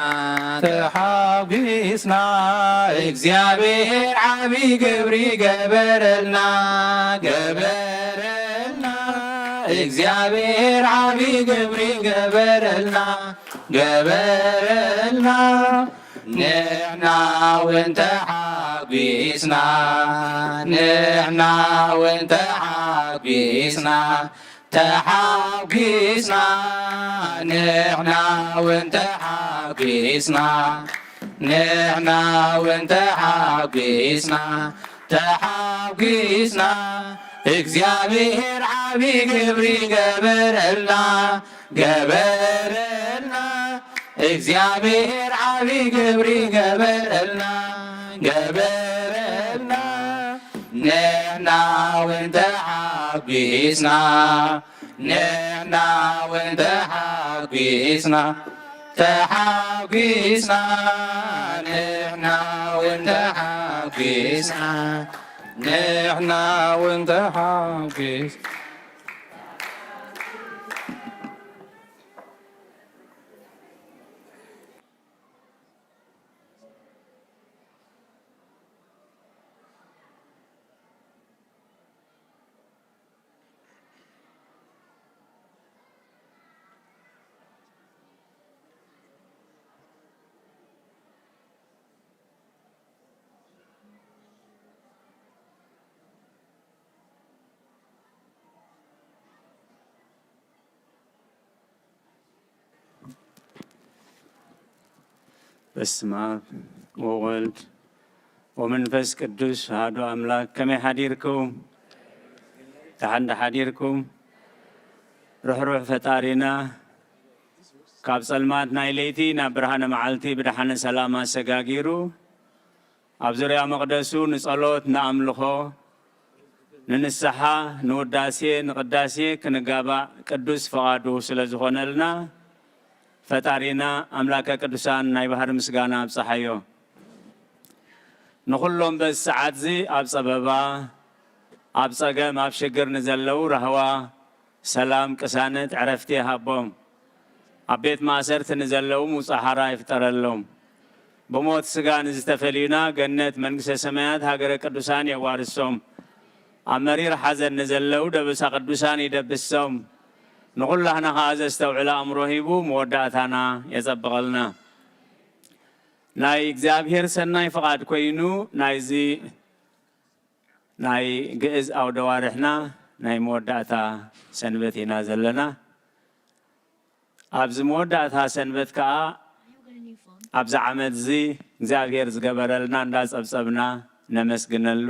تحاقيسنا
እግዚአብሔር ዓብይ ግብሪ ገበረልና እግዚአብሔር ዓብይ ግብሪ ገበረልና ንሕና ወንተ ሓጒስና ንሕና ወንተ ሓጒስና ተሓጒስና ንሕና ወንተ ሓጒስና ንሕና ወንተ ሓጒስና ተሓጒስና እግዚአብሔር ዓብይ ግብሪ ገበረልና እግዚአብሔር ዓብይ ግብሪ ገበረልና ንሕና ወንተ ሓጒስና ንሕና ወንተ ሓጒስና ተሓጒስና ንሕና ወንተ ሓጒስና ንሕና ወንተ ሓጒስ
በስመ አብ ወወልድ ወመንፈስ ቅዱስ አሐዱ አምላክ ከመይ ሓዲርኩም ተሓንዳ ሓዲርኩም ርኅሩሕ ፈጣሪና ካብ ጸልማት ናይ ለይቲ ናብ ብርሃነ መዓልቲ ብድሓነ ሰላም ኣሰጋጊሩ ኣብ ዙርያ መቕደሱ ንጸሎት ንኣምልኾ ንንስሓ ንውዳሴ ንቅዳሴ ክንጋባእ ቅዱስ ፈቓዱ ስለ ዝኾነልና ፈጣሪና ኣምላከ ቅዱሳን ናይ ባህር ምስጋና ኣብፀሓዮ ንኹሎም በዚ ሰዓት እዚ ኣብ ፀበባ ኣብ ፀገም ኣብ ሽግር ንዘለዉ ረህዋ ሰላም ቅሳነት ዕረፍቲ ሃቦም ኣብ ቤት ማእሰርቲ ንዘለዉ ሙፃሓራ ይፍጠረሎም ብሞት ስጋ ንዝተፈልዩና ገነት መንግስተ ሰማያት ሃገረ ቅዱሳን የዋርሶም ኣብ መሪር ሓዘን ንዘለዉ ደብሳ ቅዱሳን ይደብሶም ንኹላህና ከዓ ዘስተውዕለ ኣእምሮ ሂቡ መወዳእታና የፀብቐልና ናይ እግዚኣብሔር ሰናይ ፍቓድ ኮይኑ ናይዚ ናይ ግእዝ ኣውደ ዋርሕና ናይ መወዳእታ ሰንበት ኢና ዘለና ኣብዚ መወዳእታ ሰንበት ከዓ ኣብዚ ዓመት እዚ እግዚኣብሔር ዝገበረልና እንዳፀብፀብና ነመስግነሉ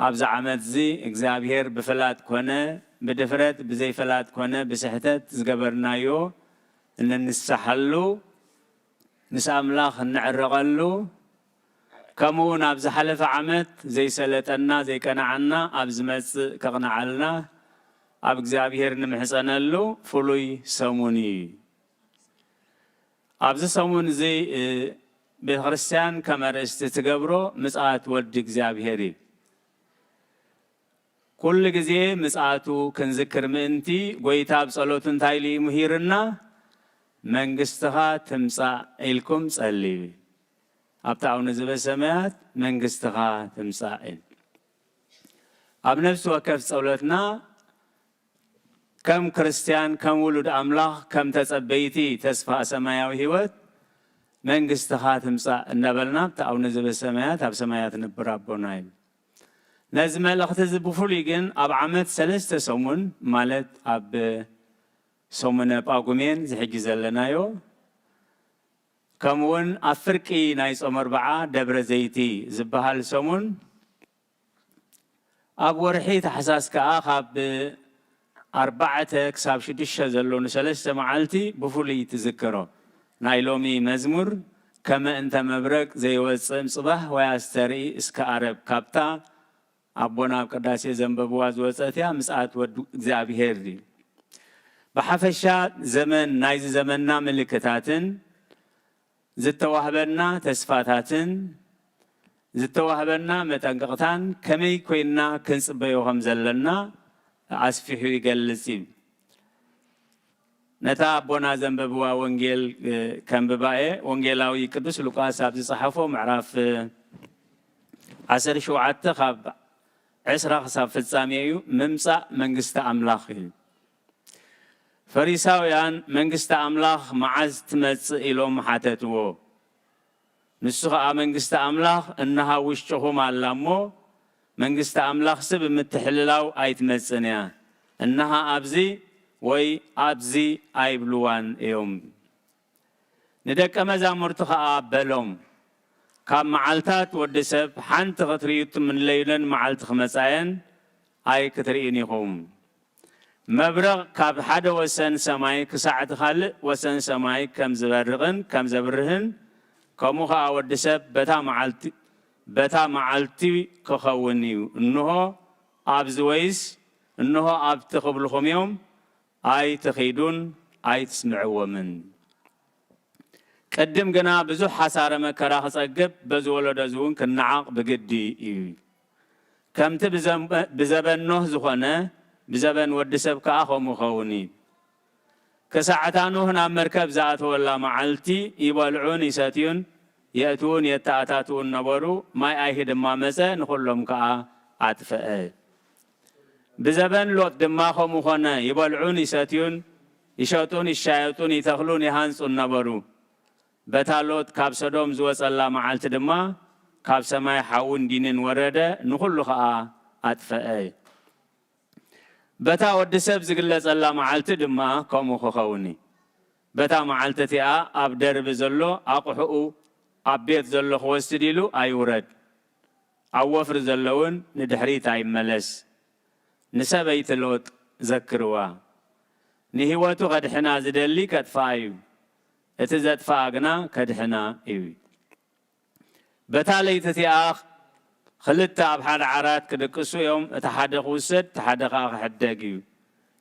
ኣብዚ ዓመት እዚ እግዚኣብሔር ብፍላጥ ኮነ بدفرت بزي فلات كونه بسحتت زجبرنايو إن نسحلو نسأملاخ نعرقلو كمون أبز حلف عمت زي سلتنا زي كنعنا أبز مس كقنعلنا أبز أبيهر نمحسنلو فلوي سموني أبز سمون زي بخريستيان كمرست تجبرو مسألة ود أبيهري كل جزء مساعته كنذكر منتي ويتاب صلوتن تايلي مهيرنا منجستها تمسع إلكم صلي أبتعو نزب السماوات منجستها تمسع إل أب نفس وكف صلوتنا كم كريستيان كم ولد أملاخ كم تسبيتي تسفى سمايا وهوت منجستها تمسع النبلنا أبتعو نزب السماوات أب سمايات نبرابونايل نزم الأختز بفوليجن أب عمد سلسة سومن مالت أب سومن باقومين زحجي زلنايو كمون أفرقي نايس أمر بعا دبر زيتي زبهال سومن أب ورحي تحساس كأخ أب 4 كساب 6 زلون سلسة معالتي بفولي تذكره نايلومي مزمور كما أنت مبرك زي وصم صباح ويستري اسك عرب كابتا أبونا قداسي زنببواز وصتيا مسعات ود እግዚአብሔር دي بحفشات زمن نايز زمننا ملكتاتن زتوهبنا تسفاتاتن زتوهبنا متنققتان كمي كوينا كنصبيوهم زلنا عسفيحو يقلسي نتا أبونا زنببوا وانجيل كان بباية وانجيلاوي قدس لوقاس عبد صحفه معرف 10 شوعات خاب 10 خصاب فصاميو ممصا منغسته املاخ فريساويان منغسته املاخ معز تمص إلهم حاتتو نسخه منغسته املاخ انها وشهم علامو منغسته املاخ سب متحللاو ايتمصنيا انها ابزي وي ابزي ايبلوان يوم ندك مزامرت خابلهم كم معلتات ودسب حنت خطريت من ليلن معلت خمسين اي كترينيهم مبرغ كاب حدا وسن سماي كساعة خالق وسن سماي كم زبرغن كم زبرهن كموخا ودسب بتا معلتي كخونيو انه ابزويس انه اب تخبلكم يوم اي تخيدون اي تسمعوا من قدم جنا بزو حسارة مكرا خصقب بزو ولد زون كنعاق بقدي كم بزبن نه زخنة بزبن ودسب كأخو مخوني كساعتانو هنا مركب زات ولا معلتي يبالعون يساتيون يأتون يتأتاتون نبرو ما أيهد ما مسا نخلهم كأ عطفاء بزبن لوت دماغو مخنا يبالعون يساتيون يشاتون الشايطون يتخلون يهانسون نبرو بتالوت كاب سدوم زوس الله معلت دما كاب سماي حاون دينن ورده نخلو خا اطفئ بتا ود سب زغلص الله معلت دما كمو خوني بتا معلتتيا اب درب زلو اقحو ابيت زلو خوستديلو ايورد اوفر زلون ندحريت ايملس نسبيت لوط ذكروا نهيوتو قد حنا زدلي كتفايو اتزت فاغنا كدحنا ايوي بتالي تتياخ خلتا بحال عرات كدقسو يوم اتحدق وسد تحدق حدقيو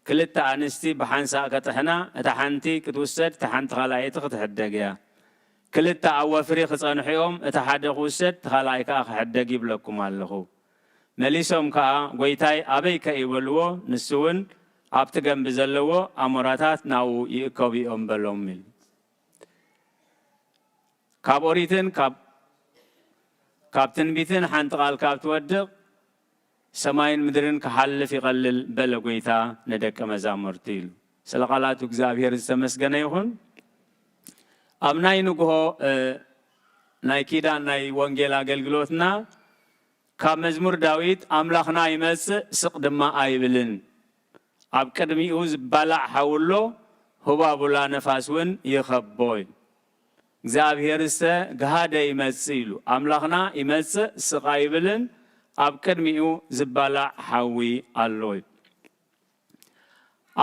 كلتا انستي بحنسا كتحنا اتحنتي كتوسد تحنت خلايت تحدقيا كلتا اوفري خصنح يوم اتحدق وسد خلايكا حدقي بلكم الله مليسوم كا غويتاي ابيك يبلو نسون ابتغم بزلو امراتات ناو يكوبي امبلوميل كابوريتن كابتن بيتن حنت قال كابت ودق سماين مدرن كحلف يقلل بلغويتا ندك مزامرتيل سلقالاتو እግዚአብሔር ዝተመስገነ ይሁን አምናይ ንጉሆ ናይ ኪዳን ናይ ወንጌል አገልግሎትና ካብ መዝሙር ዳዊት አምላኽና ይመጽእ ስቅ ድማ አይብልን ኣብ ቅድሚኡ ዝባላዕ ሓውሎ ሁባቡላ ነፋስውን ይኸቦይ እግዚአብሔር ገሃደ ይመጽኢሉ አምላኽና ይመጽእ ስቅ አይብልን ኣብ ቅድሚኡ ዝባላዕ ሓዊ ኣሎይ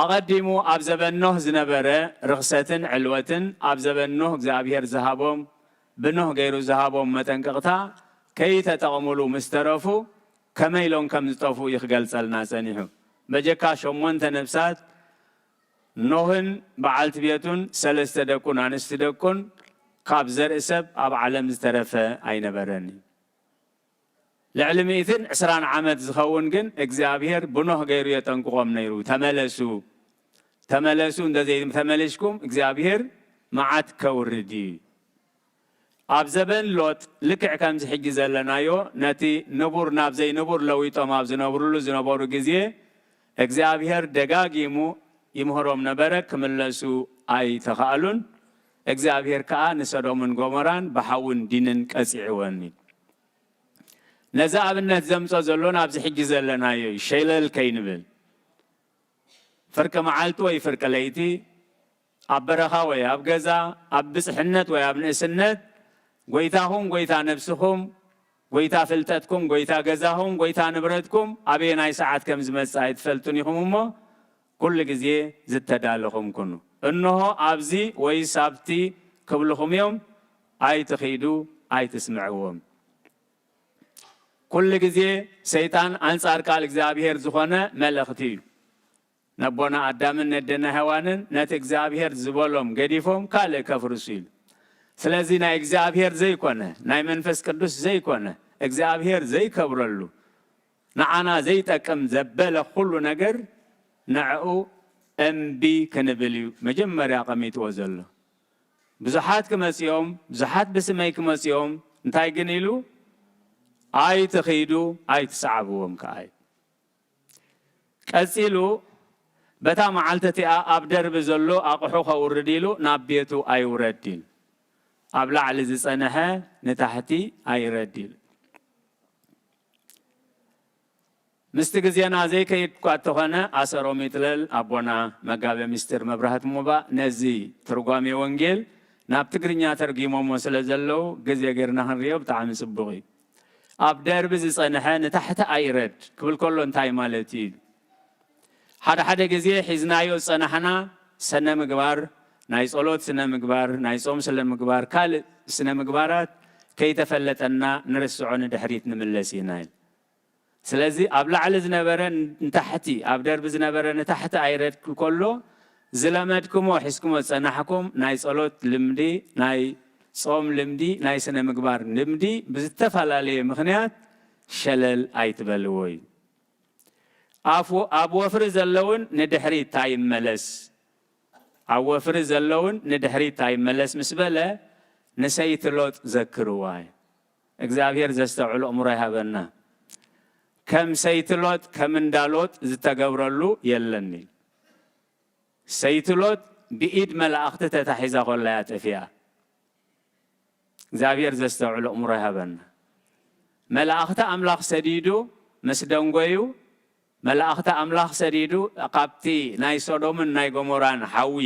አቀዲሙ ኣብ ዘበኖህ ዝነበረ ርኽሰትን ዕልወትን ኣብ ዘበኖህ እግዚአብሔር ዝሃቦም ብኖህ ገይሩ ዝሃቦም መጠንቅቕታ ከይተጠቕሙሉ ምስተረፉ ከመይሎም ከም ዝጠፉ ይኽገልጸልና ጸኒሑ በጀካ 8 ነፍሳት ኖህን በዓልቲ ቤቱን 3 ደቁን አንስቲ ደቁን ካብ ዘርኢ ሰብ ኣብ ዓለም ዝተረፈ ኣይነበረን لعلميتن 20 ዓመት ዝኸውን ግን እግዚአብሔር ብኖህ ገይሩ የጠንቅቆም ነይሩ ተመለሱ እንደዚህ ተመለስኩም እግዚአብሔር መዓት ከውርዲ ኣብ ዘበን ሎጥ ልክዕ ከም ዝሕጂ ዘለናዮ ነቲ ንቡር ናብ ዘይ ንቡር ለዊጦም ኣብ ዝነበሩ ግዜ እግዚአብሔር ደጋጊሙ ይምሕሮም ነበረ ክምለሱ ኣይተኻሉን እግዚአብሔር ከዓ ንሰዶምን ጎሞራን በሐውን ዲንን ቀጽዕወኒ ነዛ ኣብነት ዘምጾ ዘሎን ኣብዚ ሕጂ ዘለናዮ ሸይለል ከይንብል ፍርቂ መዓልቲ ወይ ፍርቂ ለይቲ ኣብ በረኻ ወይ ኣብ ገዛ ኣብ ብፅሕነት ወይ ኣብ ንእስነት ጎይታኹም ጎይታ ነብስኹም ጎይታ ፍልጠትኩም ጎይታ ገዛኹም ጎይታ ንብረትኩም ኣበየናይ ሰዓት ከም ዝመጽእ ኣይትፈልጡን ኢኹም እሞ ኩሉ ግዜ ዝተዳለኹም ኩኑ እንሆ ኣብዚ ወይ ሳብቲ ክብልኹም እዮም ኣይትኺዱ ኣይትስምዕዎም ኩሉ ግዜ ሰይጣን አንጻር ቃል እግዚአብሔር ዝኾነ መልእኽቲ እዩ ነቦና አዳምን ነደና ሔዋንን ነቲ እግዚአብሔር ዝበሎም ገዲፎም ካልእ ከፍርሱ ኢሉ ስለዚ ናይ እግዚአብሔር ዘይኮነ ናይ መንፈስ ቅዱስ ዘይኮነ እግዚአብሔር ዘይከብረሉ ንዓና ዘይጠቅም ዘበለ ኩሉ ነገር ንዕኡ እምቢ ክንብል እዩ መጀመርያ ቀሚጥዎ ዘሎ ብዙሓት ክመጽኦም ብዙሓት ብስመይ ክመጽኦም እንታይ ግን ኢሉ ኣይትኺዱ ኣይትሰዓብዎም ከኣይ ቀጺሉ በታ መዓልቲ እቲኣ ኣብ ደርቢ ዘሎ ኣቑሑ ከውርድ ኢሉ ናብ ቤቱ ኣይውረድ ኢሉ ኣብ ላዕሊ ዝጸንሐ ንታሕቲ ኣይረድ ኢሉ ምስቲ ግዜና ዘይከይድ እኳ እንተኾነ ኣሰሮም ይጥለል ኣቦና መጋቤ ምስጢር መብራህቲ ሙባእ ነዚ ትርጓሜ ወንጌል ናብ ትግርኛ ተርጊሞሞ ስለ ዘለው ግዜ ጌርና ክንሪኦ ብጣዕሚ ጽቡቕ እዩ ኣብ ደርቢ ዝጸንሐ ንታሕቲ ኣይረድ ክብል ከሎ እንታይ ማለት እዩ ሓደ ግዜ ሒዝናዮ ጸናሕና ስነ ምግባር ናይ ጸሎት ስነ ምግባር ናይ ጾም ስነ ምግባር ካልእ ስነ ምግባራት ከይተፈለጠና ንርስዖ ንድሕሪት ንምለስ ኢና ስለዚ ኣብ ላዕሊ ዝነበረ ንታሕቲ ኣብ ደርቢ ዝነበረ ንታሕቲ ኣይረድ ክብል ከሎ ዝለመድክሞ ሒዝክሞ ጸናሕኩም ናይ ጸሎት ልምዲ ናይ ጾም ልምዲ ናይ ስነ ምግባር ልምዲ ብዝተፈላለየ ምኽንያት ሸለል ኣይትበልዎ እዩ ኣብ ወፍሪ ዘለውን ንድሕሪት ኣይመለስ ኣብ ወፍሪ ዘለውን ንድሕሪት ኣይመለስ ምስ በለ ንሰይቲ ሎጥ ዘክርዋ እግዚአብሔር ዘስተውዕሎ እምሮ ይሃበና ከም ሰይቲ ሎጥ ከም እንዳ ሎጥ ዝተገብረሉ የለኒ ሰይቲ ሎጥ ብኢድ መላእኽቲ ተታሒዛ ኮላያ ጠፊያ እግዚአብሔር ዘስተውዕሎ እምሮ ይሃበና መላእኽቲ ኣምላኽ ሰዲዱ ምስ ደንጎዩ መላእኽቲ ኣምላኽ ሰዲዱ ቃብቲ ናይ ሶዶምን ናይ ጎሞራን ሓዊ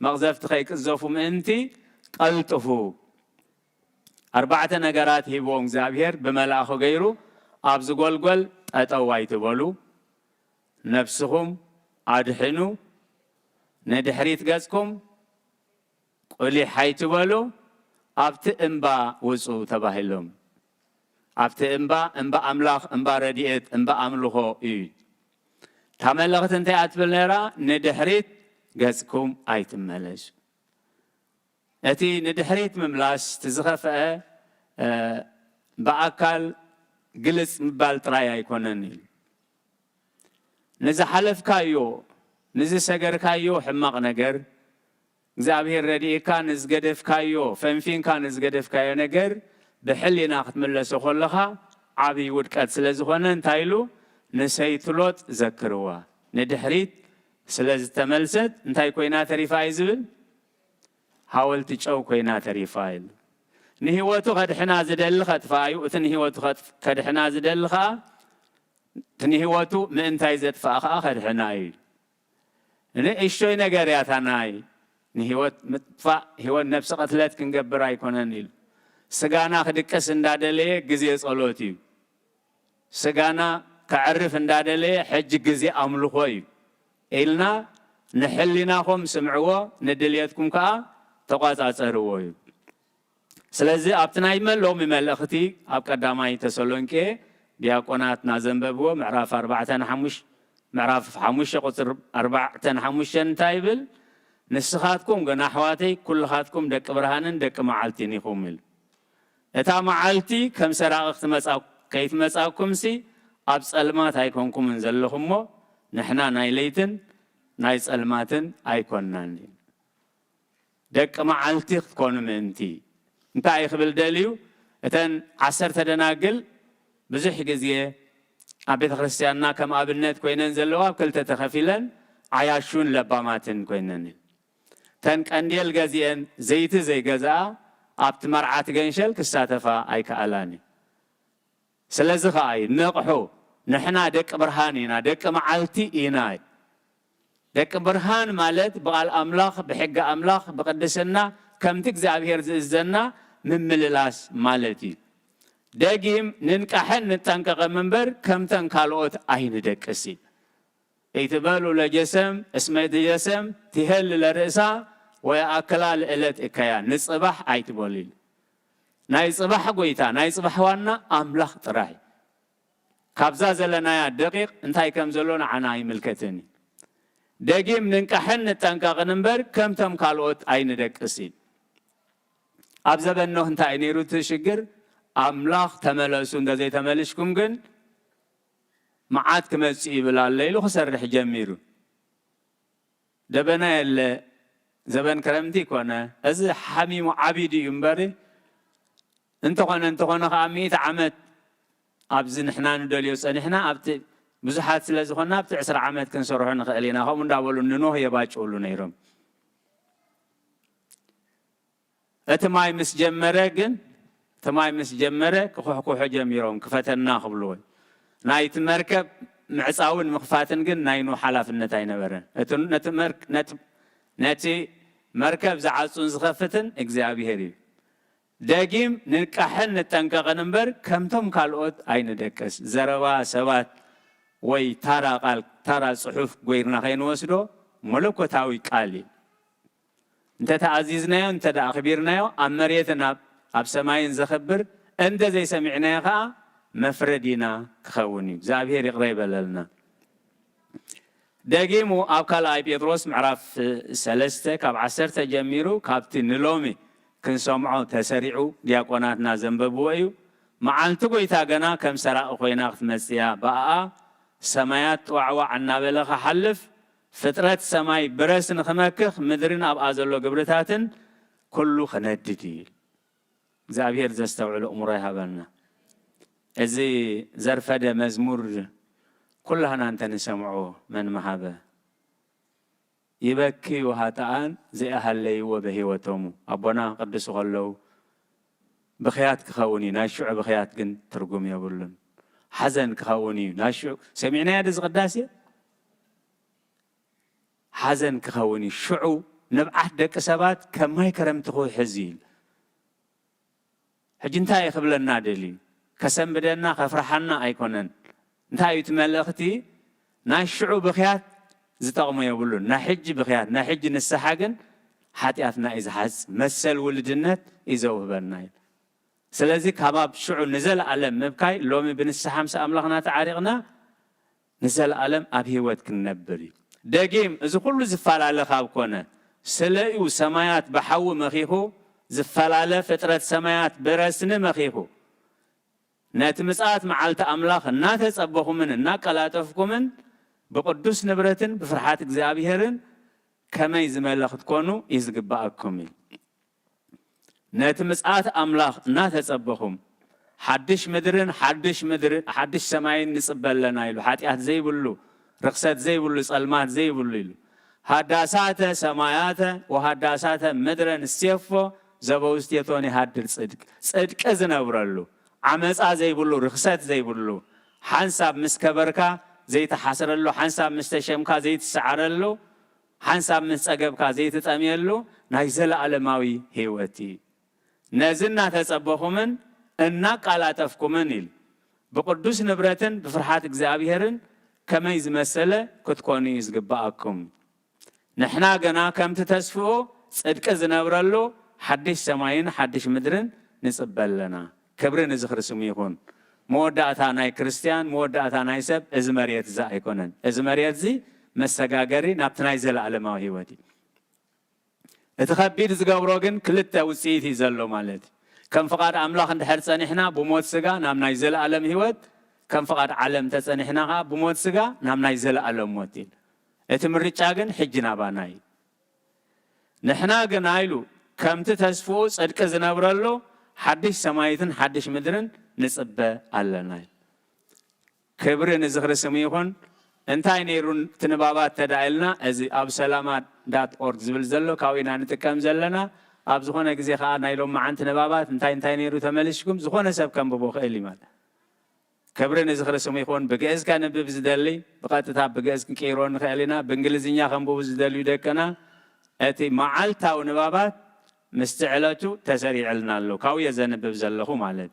መቕዘፍቲ ከይቅዘፉ ምእንቲ ቀልጥፉ ኣርባዕተ ነገራት ሂቦም እግዚአብሔር ብመላእኹ ገይሩ ኣብ ዝጎልጎል ጠጠው ኣይትበሉ ነፍስኹም ኣድሕኑ ንድሕሪት ገጽኩም ቁሊሕ ኣይትበሉ ኣብቲ እምባ ውፁ ተባሂሎም ኣብቲ እምባ ኣምላኽ እምባ ረድኤት እምባ ኣምልኾ እዩ تا ملغت انت اتبل نرا ندحريت غزكم ايتملش اتي ندحريت مملاش تزخفه باكل جلس مبال تراي يكونن نز حلف كايو نز سجر كايو حماق نجر እግዚአብሔር ረዲእካ ንዝገደፍ ካዮ ፈንፊንካ ንዝገደፍ ካዮ ነገር ብሕሊና ክትመለሶ ኮለኻ ዓብይ ውድቀት ስለ ዝኾነ እንታይ ኢሉ ንሰይቲ ሎጥ ዘክርዋ ንድሕሪት ስለ ዝተመልሰት እንታይ ኮይና ተሪፋ እዩ ዝብል ሓወልቲ ጨው ኮይና ተሪፋ ኢሉ ንህይወቱ ከድሕና ዝደሊ ከጥፋዩ እቲ ንህይወቱ ከድሕና ዝደሊ ከዓ እቲ ንህይወቱ ምእንታይ ዘጥፋእ ከዓ ከድሕና እዩ ንእሽቶይ ነገር ያታናይ ንህይወት ምጥፋእ ህይወት ነፍሲ ቀትለት ክንገብር ኣይኮነን ኢሉ ስጋና ክድቅስ እንዳደለየ ግዜ ጸሎት እዩ ስጋና كعرف اندادلي حج جزي أملخو إلنا نحلناكم سمعوا ندليتكم كا تقاطع صروا سلازي أبتنا يمل لو ممل أختي أب قدامي تسلونكي دياقونات نازنببو معراف 4 معراف 5 قطر 4 5 تايبل نسخاتكم جناحواتي كل خاتكم دك برهانن دك معالتيني خومل اتا معالتي كم سراغت مساق كيف مساقكم سي ኣብ ጸልማት ኣይኮንኩም እንዘለኹሞ ንሕና ናይ ለይትን ናይ ጸልማትን ኣይኮንናን ደቂ መዓልቲ ክትኮኑ ምእንቲ እንታይ ክብል ደልዩ እተን 10 ደናግል ብዙሕ ግዜ ኣብ ቤተ ክርስቲያንና ከም ኣብነት ኮይነን ዘለዋ ኣብ ክልተ ተኸፊለን ዓያሹን ለባማትን ኮይነን ተን ቀንዴል ገዚአን ዘይቲ ዘይገዝኣ ኣብቲ መርዓት ገንሸል ክሳተፋ ኣይከኣላን ስለዚህ ኸኣይ ነቕሑ ንሕና ደቂ ብርሃን ኢና ደቂ መዓልቲ ኢና ደቂ ብርሃን ማለት ብቓል ኣምላኽ ብሕጊ ኣምላኽ ብቅድስና ከምቲ እግዚኣብሔር ዝእዘና ምምልላስ ማለት እዩ ደጊም ንንቃሕን ንጠንቀቐ እምበር ከምተን ካልኦት ኣይንደቅስ ይትበሉ ለጀሰም እስመ እቲ ጀሰም ትሄል ለርእሳ ወየኣክላ ልዕለት እከያ ንፅባሕ ኣይትበሉ ኢሉ ናይ ፅባሕ ጎይታ ናይ ፅባሕ ዋና ኣምላኽ ጥራሕ ካብዛ ዘለናያ ደቂቕ እንታይ ከም ዘሎ ንዓና ይምልከትን ደጊም ንንቃሕን ንጠንቀቕን እምበር ከምቶም ካልኦት ኣይንደቅስ ኣብ ዘበኖ እንታይ እዩ ነይሩ እቲ ሽግር ኣምላኽ ተመለሱ እንደዘይተመልሽኩም ግን መዓት ክመፅእ ይብል ኣሎ ኢሉ ክሰርሕ ጀሚሩ ደበና የለ ዘበን ክረምቲ ይኮነ እዚ ሓሚሙ ዓቢድ እዩ እምበሪ እንተኾነ ከዓ 100 ዓመት ኣብዚ ንሕና ንደልዮ ፀኒሕና ኣብቲ ብዙሓት ስለ ዝኾና ኣብቲ 20 ዓመት ክንሰርሖ ንኽእል ኢና ከምኡ እንዳበሉ ንኖህ የባጭውሉ ነይሮም እቲ ማይ ምስ ጀመረ ግን እቲ ማይ ምስ ጀመረ ክኩሕኩሑ ጀሚሮም ክፈተና ክብልዎ ናይቲ መርከብ ምዕፃውን ምኽፋትን ግን ናይ ኖህ ሓላፍነት ኣይነበረን ነቲ መርከብ ዝዓፁን ዝኸፍትን እግዚኣብሔር እዩ ደጊም ንንቃሕን ንጠንቀቕን እምበር ከምቶም ካልኦት ኣይንደቅስ ዘረባ ሰባት ወይ ታራ ፅሑፍ ጎይርና ከይንወስዶ መለኮታዊ ቃል እዩ እንተተኣዚዝናዮ እንተደኣ ኣኽቢርናዮ ኣብ መሬትን ኣብ ሰማይን ዘኽብር እንደዘይሰሚዕናዮ ከዓ መፍረዲና ክኸውን እዩ እግዚኣብሔር ይቕረ ይበለልና ደጊሙ ኣብ ካልኣይ ጴጥሮስ ምዕራፍ 3 ካብ 10 ጀሚሩ ካብቲ ንሎሚ ክንሰምዖ ተሰሪዑ ዲያቆናትና ዘንበብዎ እዩ መዓልቲ ጎይታ ገና ከም ሰራቕ ኮይና ክትመፅያ በኣኣ ሰማያት ዋዕዋዕ እናበለ ክሓልፍ ፍጥረት ሰማይ ብረስ ንኽመክኽ ምድርን ኣብኣ ዘሎ ግብርታትን ኩሉ ክነድድ እዩ እግዚኣብሔር ዘስተውዕሉ እምሮ ይሃበልና እዚ ዘርፈደ መዝሙር ኩላህና እንተንሰምዖ መን መሃበ ይበኪዩ ሃጣኣን ዘይኣሃለይዎ በሂወቶሙ ኣቦና ቅዱስ ከለው ብኽያት ክኸውን እዩ ናይ ሽዑ ብኽያት ግን ትርጉም የብሉን ሓዘን ክኸውን እዩ ናይ ሽዑ ሰሚዕናያ ድ ዝቕዳስ እየ ሓዘን ክኸውን እዩ ሽዑ ንብዓት ደቂ ሰባት ከም ማይ ከረምቲ ክውሕዝ ኢሉ ሕጂ እንታይ ይኽብለና ደሊ ከሰንብደና ከፍርሓና ኣይኮነን እንታይ እዩ እቲ መልእኽቲ ናይ ሽዑ ብኽያት ዝጠቕሙ የብሉን ናይ ሕጂ ብኽያት ናይ ሕጂ ንስሓ ግን ሓጢኣትና እዩ ዝሓፅ መሰል ውልድነት እዩ ዘውህበና እዩ ስለዚ ካብ ሽዑ ንዘለኣለም ምብካይ ሎሚ ብንስሓ ምስ ኣምላኽና ተዓሪቕና ንዘለኣለም ኣብ ሂወት ክንነብር እዩ ደጊም እዚ ኩሉ ዝፈላለ ካብ ኮነ ስለዩ ሰማያት ብሓዊ መኺኹ ዝፈላለ ፍጥረት ሰማያት ብረስኒ መኺኹ ነቲ ምጽኣት መዓልቲ ኣምላኽ እናተጸበኹምን እናቀላጠፍኩምን ብቅዱስ ንብረትን ብፍርሓት እግዚኣብሔርን ከመይ ዝመለኽ ትኮኑ እዩ ዝግባአኩም እዩ ነቲ ምጽኣት ኣምላኽ እናተጸበኹም ሓድሽ ምድርን ሓድሽ ሰማይን ንጽበለና ኢሉ ሓጢኣት ዘይብሉ ርክሰት ዘይብሉ ጸልማት ዘይብሉ ኢሉ ሃዳሳተ ሰማያተ ወሃዳሳተ ምድረን እስቴፎ ዘበውስቴቶን ይሃድር ጽድቂ ዝነብረሉ ዓመፃ ዘይብሉ ርክሰት ዘይብሉ ሓንሳብ ምስ ከበርካ ዘይተሓስረሉ ሓንሳብ ምስ ተሸምካ ዘይትሰዓረሉ ሓንሳብ ምስ ጸገብካ ዘይትጠምየሉ ናይ ዘለኣለማዊ ህይወት እዩ ነዚ እናተጸበኹምን እናቃላጠፍኩምን ኢሉ ብቅዱስ ንብረትን ብፍርሓት እግዚኣብሔርን ከመይ ዝመሰለ ክትኮኑ እዩ ዝግባአኩም ንሕና ገና ከምቲ ተስፍኦ ጽድቂ ዝነብረሉ ሓድሽ ሰማይን ሓድሽ ምድርን ንጽበለና ክብሪ ንዝኽሪ ስሙ ይኹን መወዳእታ ናይ ክርስቲያን መወዳእታ ናይ ሰብ እዚ መሬት እዚ ኣይኮነን እዚ መሬት እዚ መሰጋገሪ ናብቲ ናይ ዘለኣለማዊ ህይወት እዩ እቲ ከቢድ ዝገብሮ ግን ክልተ ውፅኢት እዩ ዘሎ ማለት እዩ ከም ፍቓድ ኣምላኽ እንድሕር ጸኒሕና ብሞት ስጋ ናብ ናይ ዘለኣለም ህይወት ከም ፍቓድ ዓለም ተጸኒሕና ከዓ ብሞት ስጋ ናብ ናይ ዘለኣለም ሞት እዩ እቲ ምርጫ ግን ሕጂ ናባና እዩ ንሕና ግን ኢሉ ከምቲ ተስፍኡ ጽድቂ ዝነብረሉ ሓድሽ ሰማይትን ሓድሽ ምድርን ንጽበ ኣለና ክብሪ ንዝኽሪ ስሙ ይኹን እንታይ ነይሩ ትንባባት ተዳኢልና እዚ ኣብ ሰላማ.org ዝብል ዘሎ ካብኢና ንጥቀም ዘለና ኣብ ዝኾነ ግዜ ከዓ ናይ ሎም መዓንቲ ንባባት እንታይ ነይሩ ተመልሽኩም ዝኾነ ሰብ ከንብቦ ክእል እዩ ማለት كبرنا زخرسهم يكون بجهز كان ببزدلي بقطتها بجهز كيرون خيالنا بإنجليزية خم ببزدلي دكنا أتي معلتا ونبابات مستعلتو تسريع لنا له كاوية زين ببزلهم مالت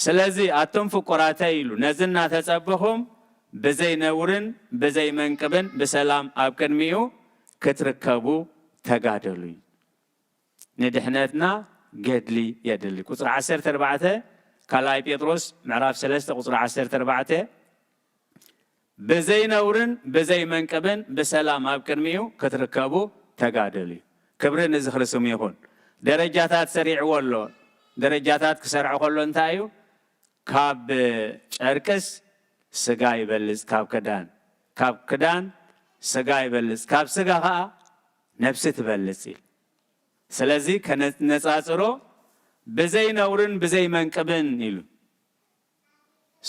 سلازي أتم فقراتيلو نزلنا تسبهم بزي نورن بزي منكبن بسلام أبكن ميو كتركبو تقادلوي ندحنتنا قدلي يدلي قصر 14 كلاي بيتروس معراف 3 قصر 14 بزي نورن بزي منكبن بسلام أبكن ميو كتركبو تقادلي كبرن زخرسهم يكون درجاتات سريع والله درجاتات كسرع كله انتايو كاب أركس سجاي بلز كاب كدان سجاي بلز كاب سجاها نفسه تبلزي سلازي كانت نصاصرو بزي نورن بزي منقبن يلو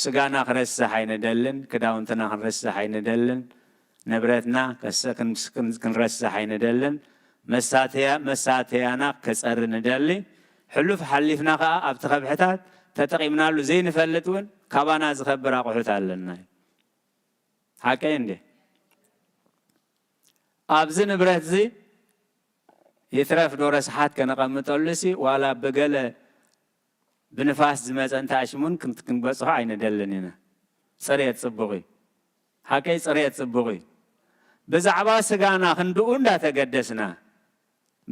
سجانا خرس حين دلن كداونتنا خرس حين دلن نبرتنا كسكن كنرس حين دلن مساتيانا كسر ندلي حلف حلفنا خا ابتخبحتات تتقيمنا له زين فلتون كابانا زخبر اقحت علنا حكاين دي ابزن برات زي يترف دورس حات كنقمطلسي ولا بقله بنفاس زمزن تاشمون كنت كنبصح عين دلنينا صريت صبغي حكاي صريت صبغي بزعبا سغانا خندو اندا تقدسنا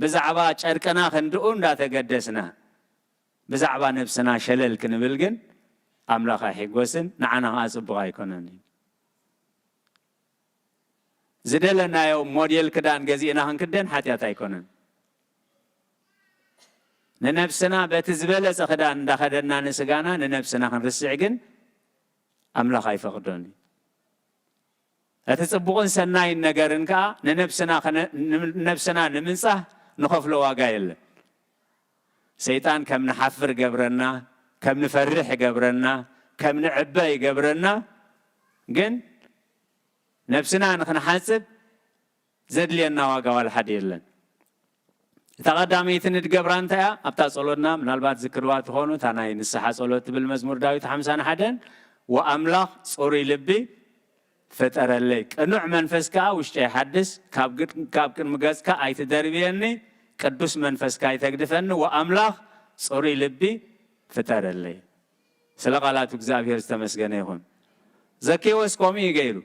بزعبا ጨርቀና خندو اندا تقدسنا بزعبا نفسنا شلل كنبلغن املاخ حيغوسن نعنا اصبغ ايكونن زدلنا يوم موديل كدان غزينا هنكدن حاتيات ايكونن ننفسنا بتزبله خدان دخدنا نسغانا ننفسنا خنرسعغن املاخ ايفقدوني اتصبقون سناي ነገርን ካ ننفسنا نمنصح نخفلو واغا يله سيطان كم نحفر قبرنا كم نفرح قبرنا كم نعبي قبرنا جن نفسنا نحن حاسب زد لنا واقع والحد يلن تقدامي تند قبران تايا ابتا صلوتنا من البات ذكروات هونو تاناي نسحا صلوت بالمزمور داويت 50 حدن واملاح صوري لبي فتر الليك انوع منفسكا وشتي حدث كابكن مغازكا ايت دربيني قدوس منفسكا يتقدفن واملاح صوري لبي فتر اللي سلا قالات እግዚአብሔር ተመስገነ ይሁን ዘኬዎስ ቆሚ ይገይሩ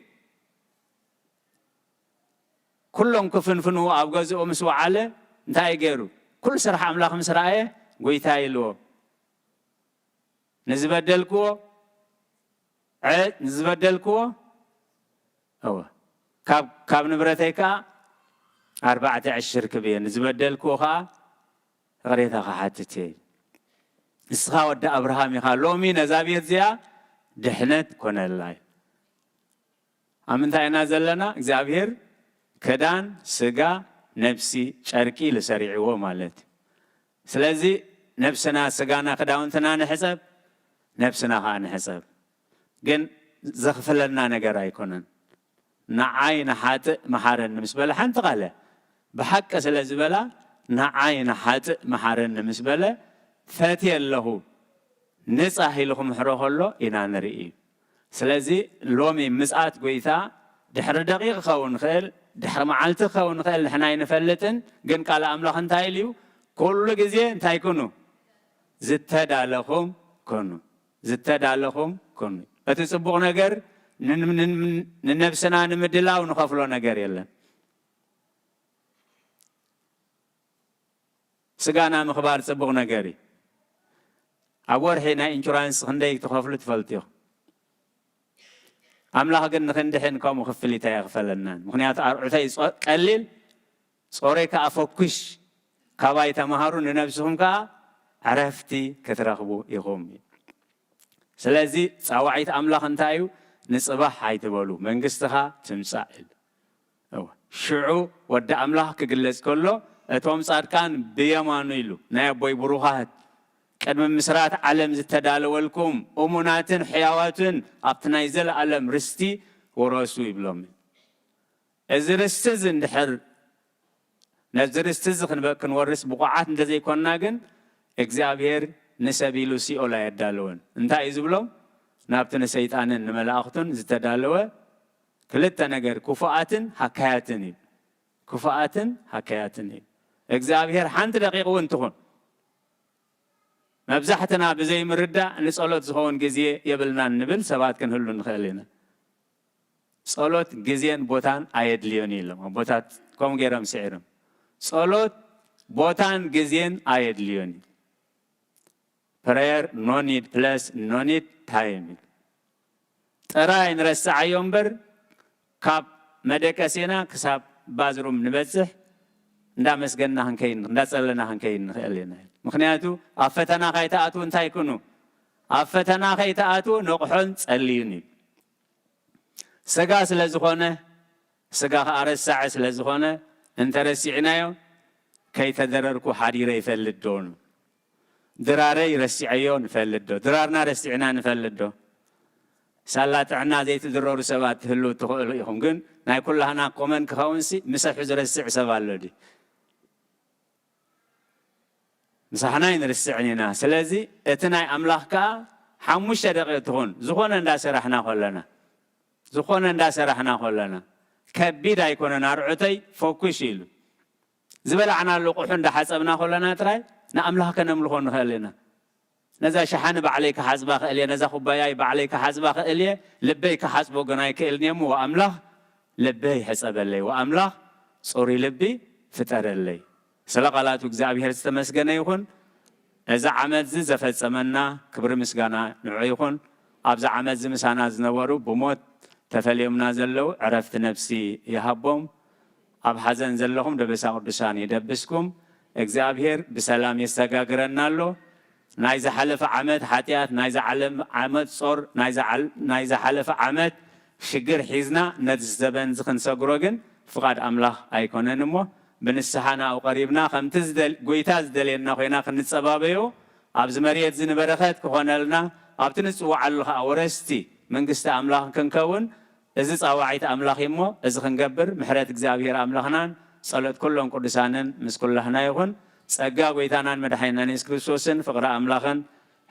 كلهم كفنفنو ابغزو مسوا على انتاي غيرو كل سرح املاح مسرايه غويتا يلو نزبدلكو نزبدلكو هو كاب نبرتيكا 14 كبيه نزبدلكو خا غريتا حاتتي اسخا ود ابراهيم يخا لومي نزابيت زيا دحنت كونلاي امنتاينا زلنا እግዚአብሔር كدان سجا نفسي شركي لسريعه مالت سلازي نفسنا سجانا كداونتنا نحسب نفسنا ها نحسب جن زغفلنا نجر يكونن نعاين حات محارن مسبله حنت قاله بحق سلازبلا نعاين حات محارن مسبله فاتي له نصاحي لكم حروه له انا نرئي سلازي لومي مسعات قويتا دحر دقيق خون خيل دحر معلت خون خيل حنا ينفلتن جن قال املاح انتاي ليو كل غزي انتاي كونو زتدالهم كونو زتدالهم كونو اتصبغ ነገር ننفسنا نمدلاو نخفلو ነገር የለን ስጋና ምخبار ጽብغ ነገሪ አወርሄና ኢንሹራንስ እንደይ ተخفሉ ትፈልጥዮ املاح ግን ንክንድሕን ከም ክፍሊታ ይغفለና ምክንያቱ አርዑታይ ቀሊል ጾሬካ አፈኩሽ ካባይ ተማሃሩ ንነፍስኩም ካ عرفتي كترخبو يقوم سلازي صواعيت املاح انتايو نصباح هايتبلو منغستها تمصائل او شعو ود املاح كجلص كله اتوم صادقان بيمانو يلو ناي بوي بروحات قدم مسرات عالم زتدالولكم اموناتن حيواتن ابتنايزل عالم رستي وراسو يبلوم ازرستز اندحر نزرستز كن ورس بقعات እንደዚህ ይኮና ግን እግዚአብሔር نسبيلو سيولا يدالون انتا يزبلو نابتن سيطانن ملاختن زتدالوه كلت نجر كفاءتن حكاياتن كفاءتن حكاياتن እግዚአብሔር ሓንቲ ደቂቕ እውን ትኹን መብዛሕትና ብዘይ ምርዳእ ንጸሎት ዝኸውን ግዜ የብልናን ንብል ሰባት ክንህሉ ንኽእል ኢና ጸሎት ግዜን ቦታን ኣየድልዮን ኢሎም ቦታት ከምኡ ገይሮም ስዒሮም ጸሎት ቦታን ግዜን ኣየድልዮን prayer no need plus no need time ጥራይ ንረስዓዮ እምበር ካብ መደቀሴና ክሳብ ባዝሩም ንበጽሕ እንዳመስገና ክንከይን እንዳጸለና ክንከይን ንኽእል ኢና ምክንያቱ ኣብ ፈተና ከይተኣትዉ እንታይ ኩኑ ኣብ ፈተና ከይተኣትዉ ንቑሖን ጸልዩን ስጋ ስለ ዝኾነ ስጋ ከዓ ረሳዕ ስለ ዝኾነ እንተረሲዕናዮ ከይተደረርኩ ሓዲረ ይፈልድ ዶ ድራረይ ረሲዐዮ ንፈልድ ዶ ድራርና ረሲዕና ንፈልድ ዶ ሳላ ጥዕና ዘይትድረሩ ሰባት ትህሉ ትኽእሉ ኢኹም ግን ናይ ኩላህና ቆመን ክኸውንሲ ምሰሑ ዝረስዕ ሰብ ኣሎ ዲ ምሳሕናይ ንርስዕን ኢና ስለዚ እቲ ናይ ኣምላኽ ከዓ 5 ደቂቕ ትኹን ዝኾነ እንዳሰራሕና ከለና ዝኾነ እንዳሰራሕና ከለና ከቢድ ኣይኮነን ኣርዑተይ ፎኩስ ኢሉ ዝበላዕናሉ ቁሑ እንዳሓፀብና ከለና ጥራይ ንኣምላኽ ከነምልኾ ንኽእል ኢና ነዛ ሸሓኒ ባዕለይ ክሓፅባ ክእል እየ ነዛ ኩባያይ ባዕለይ ክሓፅባ ክእል እየ ልበይ ክሓፅቦ ግን ኣይክእልን እሞ ወኣምላኽ ልበይ ሕፀበለይ ወኣምላኽ ፅሩይ ልቢ ፍጠረለይ ስለ ቃላቱ እግዚአብሔር ዝተመስገነ ይኹን እዚ ዓመት እዚ ዘፈፀመና ክብሪ ምስጋና ንዑ ይኹን ኣብዛ ዓመት እዚ ምሳና ዝነበሩ ብሞት ተፈልዮምና ዘለው ዕረፍቲ ነፍሲ ይሃቦም ኣብ ሓዘን ዘለኹም ደበሳ ቅዱሳን ይደብስኩም እግዚአብሔር ብሰላም የሰጋግረና ኣሎ ናይ ዝሓለፈ ዓመት ሓጢኣት ናይ ዝዓለም ዓመት ጾር ናይ ዝሓለፈ ዓመት ሽግር ሒዝና ነዚ ዘበን ዝክንሰግሮ ግን ፍቓድ ኣምላኽ ኣይኮነን እሞ ብንስሓና ኣብ ቀሪብና ከምቲ ጎይታ ዝደልየና ኮይና ክንፀባበዮ ኣብዚ መሬት ዝንበረኸት ክኾነልና ኣብቲ ንፅዋዓሉ ከዓ ወረስቲ መንግስቲ ኣምላኽ ክንከውን እዚ ፃዋዒት ኣምላኽ እሞ እዚ ክንገብር ምሕረት እግዚአብሔር ኣምላኽናን ጸሎት ኩሎም ቅዱሳንን ምስ ኩላህና ይኹን ጸጋ ጎይታናን መድሓኒትናን ኢየሱስ ክርስቶስን ፍቕሪ ኣምላኽን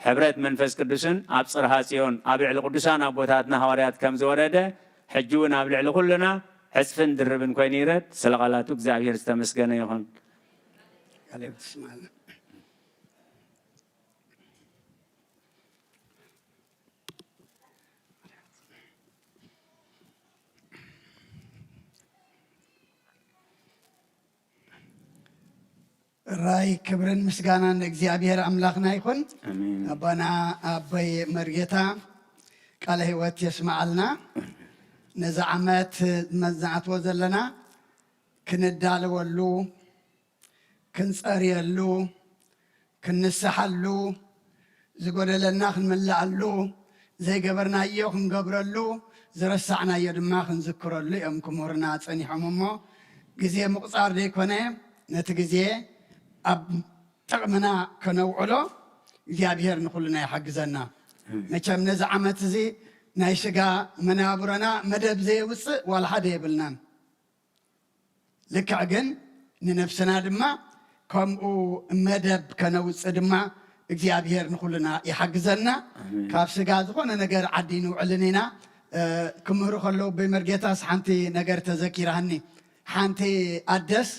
ሕብረት መንፈስ ቅዱስን ኣብ ጽርሐ ጽዮን ኣብ ልዕሊ ቅዱሳን ኣቦታትና ሐዋርያት ከም ዝወረደ ሕጂ እውን ኣብ ልዕሊ ኩልና ሕፅፍን ድርብን ኮይኑ ይረድ ስለ ቃላቱ እግዚአብሔር ዝተመስገነ ይኹን
ራይ ክብርን ምስጋናን እግዚአብሔር አምላክና ይሁን አባና አባይ መርጌታ ቃለ ሕይወት የስማዓልና ነዛ ዓመት መዛዕትዎ ዘለና ክንዳልወሉ ክንጸርየሉ ክንስሓሉ ዝጎደለና ክንምላኣሉ ዘይገበርናዮ ክንገብረሉ ዝረሳዕናዮ ድማ ክንዝክረሉ እዮም ክሙርና ጸኒሖም እሞ ግዜ ምቁፃር ዘይኮነ ነቲ ግዜ ኣብ ጥቕምና ከነውዕሎ እግዚአብሔር ንኩልና ይሓግዘና መቸም ነዚ ዓመት እዚ ናይ ስጋ መናብረና መደብ ዘይውፅእ ዋላ ሓደ የብልናን ልክዕ ግን ንነፍስና ድማ ከምኡ መደብ ከነውፅእ ድማ እግዚአብሔር ንኩልና ይሓግዘና ካብ ስጋ ዝኾነ ነገር ዓዲ ንውዕልን ኢና ክምህሩ ከለዉ ብመርጌታስ ሓንቲ ነገር ተዘኪራህኒ ሓንቲ ኣደስ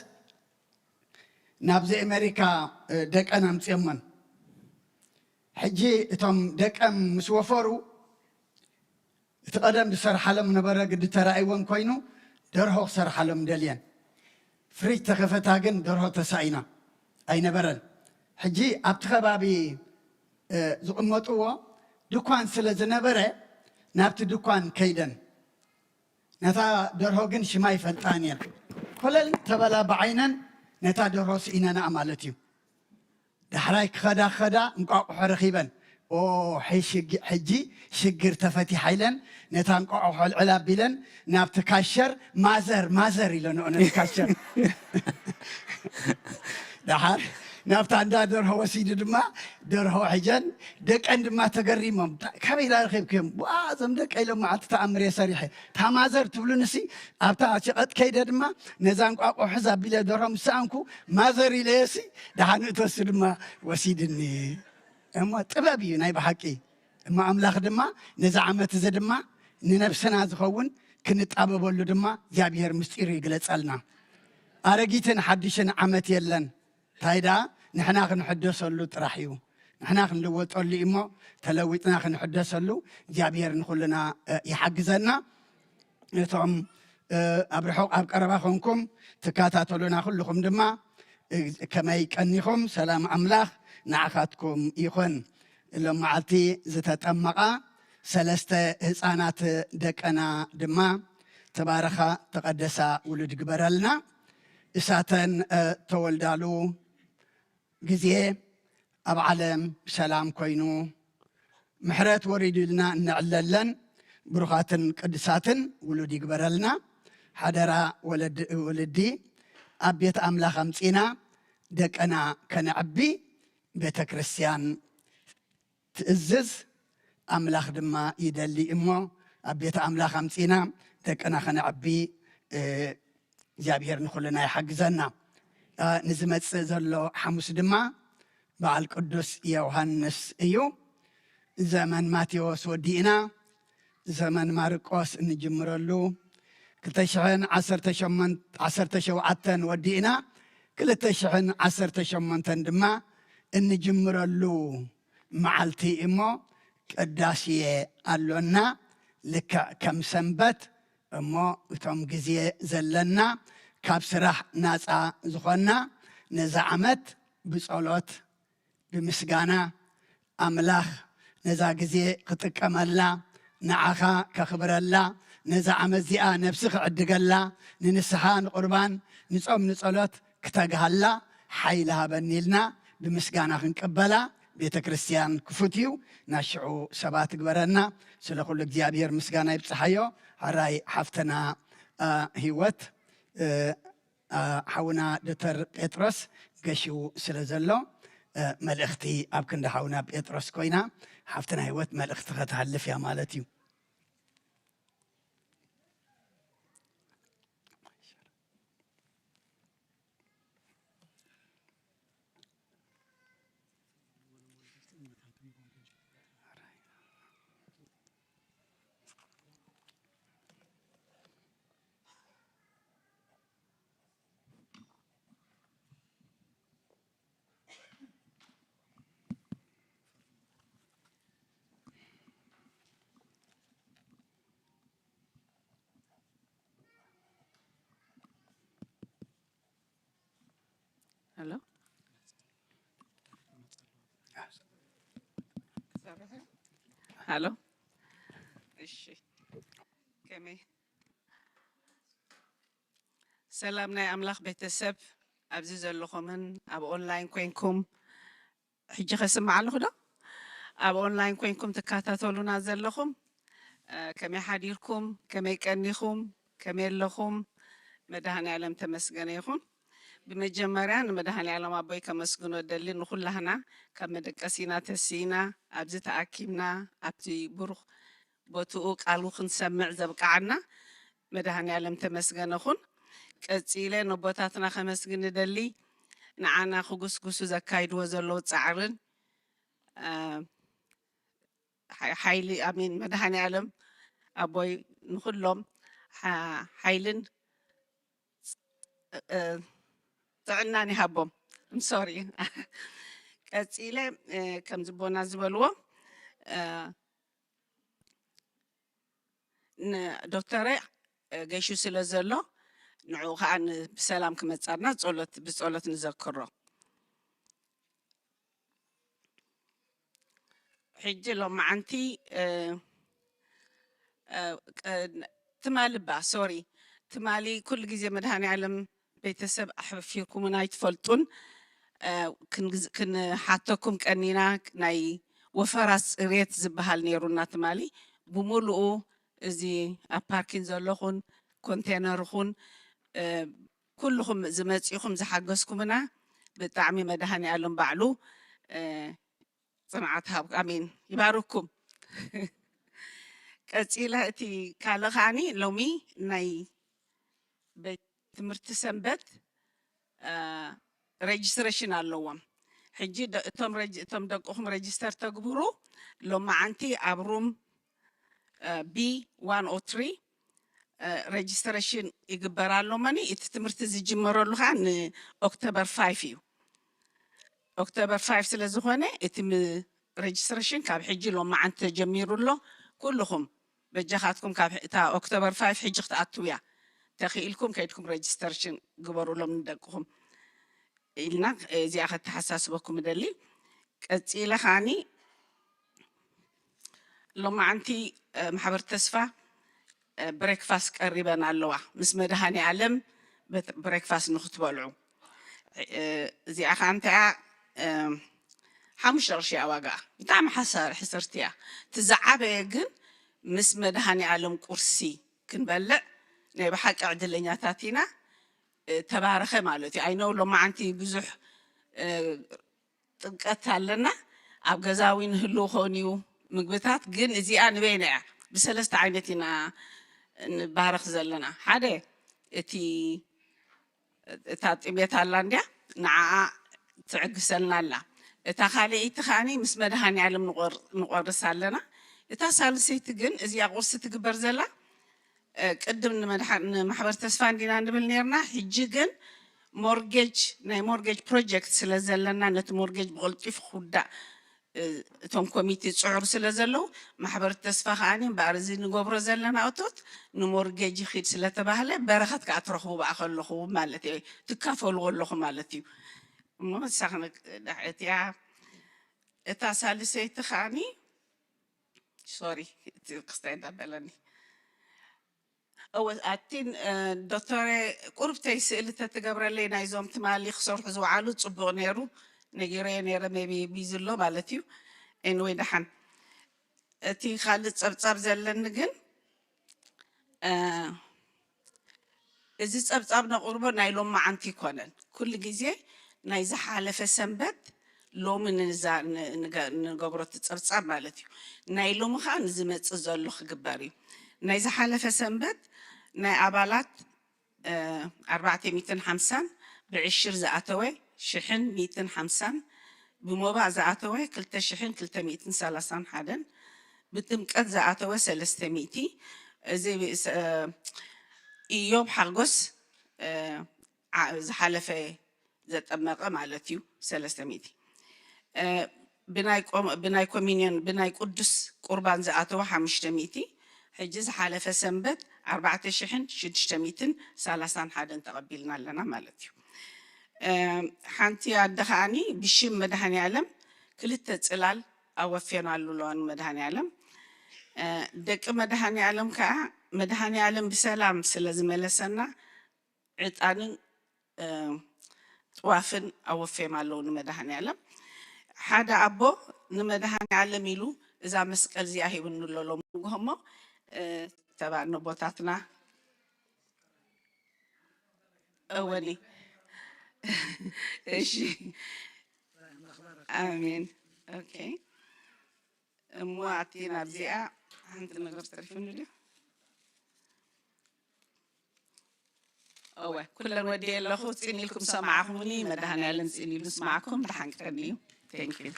ናብዚ ኣሜሪካ ደቀን ኣምፅዮመን ሕጂ እቶም ደቀም ምስ ወፈሩ እቲ ቀደም ዝሰርሓሎም ነበረ ግዲ ተራእይዎን ኮይኑ ደርሆ ክሰርሓሎም ደልየን ፍሪጅ ተኸፈታ ግን ደርሆ ተሳኢና ኣይነበረን ሕጂ ኣብቲ ከባቢ ዝቕመጥዎ ድኳን ስለ ዝነበረ ናብቲ ድኳን ከይደን ነታ ደርሆ ግን ሽማ ይፈልጣን እየን ኮለል ተበላ ብዓይነን ነታ ደርሆ ስኢነና ማለት እዩ ዳሕራይ ክኸዳ እንቋቁሖ ረኺበን ሕጂ ሽግር ተፈቲሓ ኢለን ነታ እንቋቁሖ ልዕል ኣቢለን ናብቲ ካሸር ማዘር ኢለንኦ ነቲ ካሸር ዳሓር ናብታ እንዳ ደርሆ ወሲዱ ድማ ደርሆ ሕጀን ደቀን ድማ ተገሪሞም ከመይ ኢላ ረኺብክዮም እዞም ደቀ ኢሎም መዓልቲ ተኣምር እየ ሰሪሐ እታ ማዘር ትብሉንሲ ኣብታ ሸቐጥ ከይደ ድማ ነዛ እንቋቁሖ ሕዛ ኣቢለ ደርሆ ምስኣንኩ ማዘር ኢለየሲ ድሓን እተወሲ ድማ ወሲድኒ እሞ ጥበብ እዩ ናይ ብሓቂ እማ ኣምላኽ ድማ ነዚ ዓመት እዚ ድማ ንነብስና ዝኸውን ክንጣበበሉ ድማ እግዚኣብሔር ምስጢሩ ይግለጸልና ኣረጊትን ሓድሽን ዓመት የለን ታይዳ ንሕና ክንሕደሰሉ ጥራሕ እዩ ንሕና ክንልወጠሉ እሞ ተለዊጥና ክንሕደሰሉ እግዚኣብሔር ንኩልና ይሓግዘና እቶም ኣብ ርሑቕ ኣብ ቀረባ ኮንኩም ትከታተሉና ኩልኩም ድማ ከመይ ቀኒኹም ሰላም ኣምላኽ ንዓኻትኩም ይኹን ኢሎም መዓልቲ ዝተጠመቓ 3 ህፃናት ደቀና ድማ ተባረኻ ተቐደሳ ውሉድ ግበረልና እሳተን ተወልዳሉ ጊዜ ኣብ ዓለም ሰላም ኮይኑ ምሕረት ወሪዱልና እንዕለለን ብሩኻትን ቅዱሳትን ውሉድ ይግበረልና ሓደራ ወለዲ ኣብ ቤት ኣምላኽ ኣምፂና ደቀና ከነዕቢ ቤተ ክርስቲያን ትእዝዝ ኣምላኽ ድማ ይደሊ እሞ ኣብ ቤተ ኣምላኽ ኣምፂና ደቀና ከነዕቢ እግዚኣብሔር ንኩልና ይሓግዘና ንዝመፅእ ዘሎ ሓሙስ ድማ በዓል ቅዱስ ዮሃንስ እዩ ዘመን ማቴዎስ ወዲእና ዘመን ማርቆስ እንጅምረሉ 2017 ወዲእና 2018 ድማ እንጅምረሉ መዓልቲ እሞ ቅዳሴ ኣሎና ልክዕ ከም ሰንበት እሞ እቶም ግዜ ዘለና ካብ ስራሕ ናፃ ዝኾና ነዛ ዓመት ብጸሎት ብምስጋና ኣምላኽ ነዛ ግዜ ክጥቀመላ ንዓኻ ከኽብረላ ነዛ ዓመት እዚኣ ነብሲ ክዕድገላ ንንስሓ ንቁርባን ንጾም ንጸሎት ክተግሃላ ሓይሊ ሃበኒ ኢልና ብምስጋና ክንቅበላ ቤተ ክርስቲያን ክፉት እዩ ናሽዑ ሰባት ግበረና ስለ ኩሉ እግዚኣብሔር ምስጋና ይብፅሓዮ ሃራይ ሓፍትና ህይወት ሓውና ዶክተር ጴጥሮስ ገሽው ስለ ዘሎ መልእኽቲ ኣብ ክንዲ ሓውና ጴጥሮስ ኮይና ሓፍትና ህይወት መልእኽቲ ከተሃልፍ እያ ማለት እዩ
Hello? Hello? ሰላም ናይ ኣምላኽ ቤተሰብ ኣብዚ ዘለኹምን ኣብ ኦንላይን ኮይንኩም ሕጂ ከስማዕ ኣለኹ ዶ ኣብ ኦንላይን ኮይንኩም ትከታተሉና ዘለኹም ከመይ ሓዲርኩም ከመይ ቀኒኹም ከመይ ኣለኹም መድኃኔዓለም ተመስገነ ይኹን بمجمرة نمدحني على ما بيك مسجون ودليل نخلهنا كمدكسينا تسينا أبزت أكيمنا أبتي بروخ بتوق علوخن سمع زبك عنا مدحني على تمسجنا خون كتيله نبضاتنا خمسجن دلي نعنا خجوس جوس زكايد وزلو تعرن حيلي أمين مدحني علم أبوي نخلهم حيلن تعناني هبهم I'm sorry كتيله كم زبونا زبلوا دكتورة جيشو سلازلو نعوها عن بسلام كما تصارنا بصولة نذكره حجي لو معنتي تمالي با سوري تمالي كل جزء مدهاني علم بيتسب أحب فيكم وناي تفلتون كن حاتكم كأننا ناي وفرس ريت زبهال نيرونا تمالي بمولو زي أباركين زلخون كونتينرخون كلهم زماتيكم زحجزكمنا بتعمي مدهاني علم بعلو صنعتها أمين يبارككم كتيلة تي كالغاني لومي ناي بيت تمرت سنبت ريجستريشن اللوام حجي تم دقهم ريجستر تقبرو لما عنتي عبروم بي 103 ريجستريشن يقبرالو ماني اتتمرت زجمرو لها أكتوبر 5 يو أكتوبر 5 سلازخونة اتم ريجستريشن كاب حجي لما عنت جميرو له كلهم بجاخاتكم كاب تا أكتوبر 5 حجي تأتويا تخيلكم كيدكم ريجستريشن قبروا لهم ندقهم إلنا زي أخذت حساس بكم دلي كتيلا خاني لما عنتي محبر تسفى بريكفاست قريبا على مس مدهاني علم بريكفاست نختبلعو زي أخانتها حمش رشي أواجع تعم حسرتيا تزعب يجن مس مدهاني علم كرسي كن بلع نبي حق عدلنا تاتينا تبارخ مالتي I know لما عنتي بزح قتالنا أبغزاوين هلو خونيو مقبتات جن إزي أنا بينع بسلست عينتنا بارخ زلنا حدا تي تاتيميت هاللانديا نع تعقسلنا لا تخالي تخاني مس مدهاني علم نقر سالنا تسالسيت جن إزي أغوص تقبر زلا قدم محبر تسفان دينا نبل نيرنا حجيجن مورجج بروجكت سلازلنا نت مورجج بغلطي في خدا توم كوميتي صعور سلازلو محبر تسفا خاني بارزي نغبر زلنا اوتوت نمورجج خيد سلاتباهله برخت كاترخو باخلخو مالتي تكافلوا لكم مالتي ما سخن دحيتيا اتا سالسيت خاني سوري قصتين دبلني أو أتين دكتور قربتي سئلت تجبر لي نايزوم تمالي خسر حزو عالو تصبغ نيرو نجيري نيرا مبي بيزلو مالتيو إنه يدحن تي خالد صار زلنا جن إذا صار نقربه نايلوم ما عنتي كونن كل جزء نايز حالة في سنبت لو من نزا نجبرت صار مالتيو نايلوم خان زمت زلو خجباري نايز حالة في سنبت ناي عبالات 450 بعشر زعتوي شحن 250 بموبع زعتوي كلتا شحن كلتا 230 حدا بتمكت زعتوي 300 زي إيوب حلقس زحلفة ذات أمقا مالتيو 300 بناي كومينيون بناي قدس قربان زعتوي 500 حجز حالة سنبت 4,630 حدا تقبلنا لنا مالتيو حانتي عدخاني بشيم مدهاني علم كلتا تسلال أوفينا اللولوان مدهاني علم دك مدهاني علم كا مدهاني علم بسلام سلازم لسنا عطانن توافن أوفينا اللون مدهاني علم حدا أبو نمدهاني علم يلو إذا مسكال زياهي ونلولو مغهمو تبع نبوتاتنا أولي إيشي آمين أوكي مو أعطينا بزياء عندنا نقدر تعرفون لي أوه كلنا ودي الله خوتيني لكم سمعكم لي مدهنا لنسيني نسمعكم بحنكرني thank you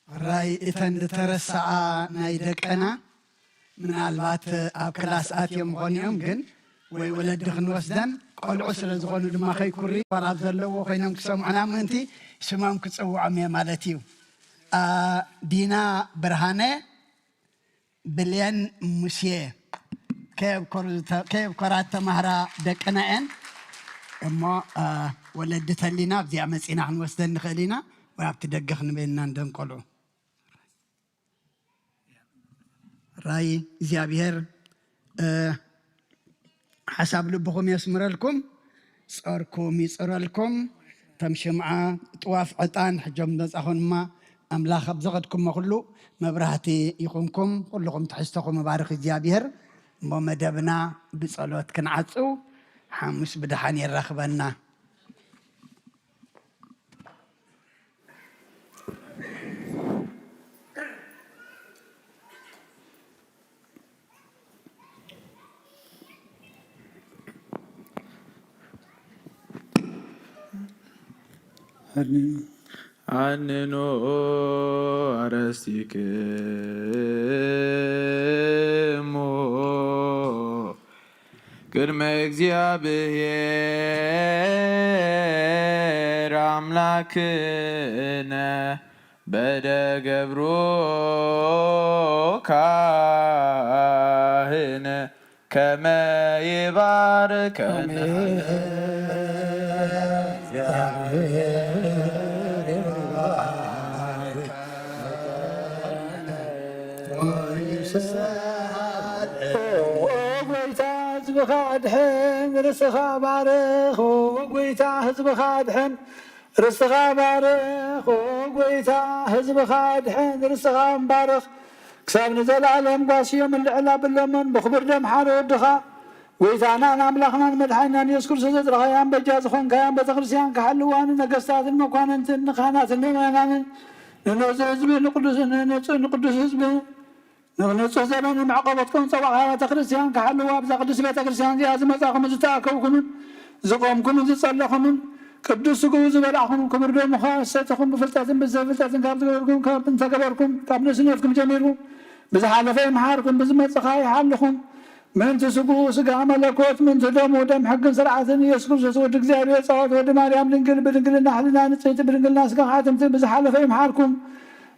راي إذن ترسع نايدك أنا من البات أبكلاس آتيم غنيم جن وولد دخن وسدن قال عسر زغنو لما خي كوري فراب زلو وخينام كسمعنا منتي سمام كتسوع مي مالتيو دينا برهانة بلين مسيه كيف كرات مهرا دكنا إن أما ولدت لنا بزي عمسينا عن وسدن خلينا وابتدقخن بيننا ندنقلو راي زيابير حساب لبكم يسمر لكم صاركم يصر لكم تمشي مع طواف عطان حجم نصحون ما أملاخ بزغدكم كله مبرهتي يقومكم كلكم تحستكم مبارك زيابير ومدبنا بصلوات كنعصو حمس بدحاني الرخبنا
አንኖ አረስቲክሞ ቅድመ እግዚአብሔር አምላክነ በደገብሮ ካህነ ከመ ይባርከነ
ህዝብኻ ድሕን ርስኻ ባርኽ ጎይታ ህዝብኻ ድሕን ርስኻ ባርኽ ጎይታ ህዝብኻ ድሕን ርስኻ ባርኽ ክሳብ ንዘላለም ጓስዮም ልዕላ ብሎምን ብክብር ደም ሓደ ወድኻ ጎይታና ንኣምላኽናን መድሓኒናን ኢየሱስ ክርስቶስ ዘጥረኻያን በጃ ዝኾንካያን ቤተክርስትያን ክሓልዋን ነገስታትን መኳንንትን ንካህናትን ምእመናንን ንነዚ ህዝቢ ንቅዱስ ህዝቢ ንፁህ ዘመን ማዕቆበትኩም ፀዋዕካ ቤተክርስትያን ክሓልዋ ብዛ ቅዱስ ቤተክርስትያን እዚኣ ዝመፃኹም ዝተኣከብኩምን ዝቆምኩምን ዝፀለኹምን ቅዱስ ስግኡ ዝበልዕኹም ክብር ደሙኻ ሰትኹም ብፍልጠትን ብዘይፍልጠትን ካብ ዝገበርኩም ካብ እንተገበርኩም ካብ ንእስነትኩም ጀሚርኩም ብዝሓለፈ ይምሓርኩም ብዝመፅኻ ይሓልኹም ምንቲ ስግኡ ስጋ መለኮት ምንቲ ደሙ ደም ሕግን ስርዓትን ኢየሱስ ክርስቶስ ወዲ እግዚኣብሔር ፃወት ወዲ ማርያም ድንግል ብድንግልና ሕሊና ንፅሕቲ ብድንግልና ስጋ ሓትምቲ ብዝሓለፈ ይምሓርኩም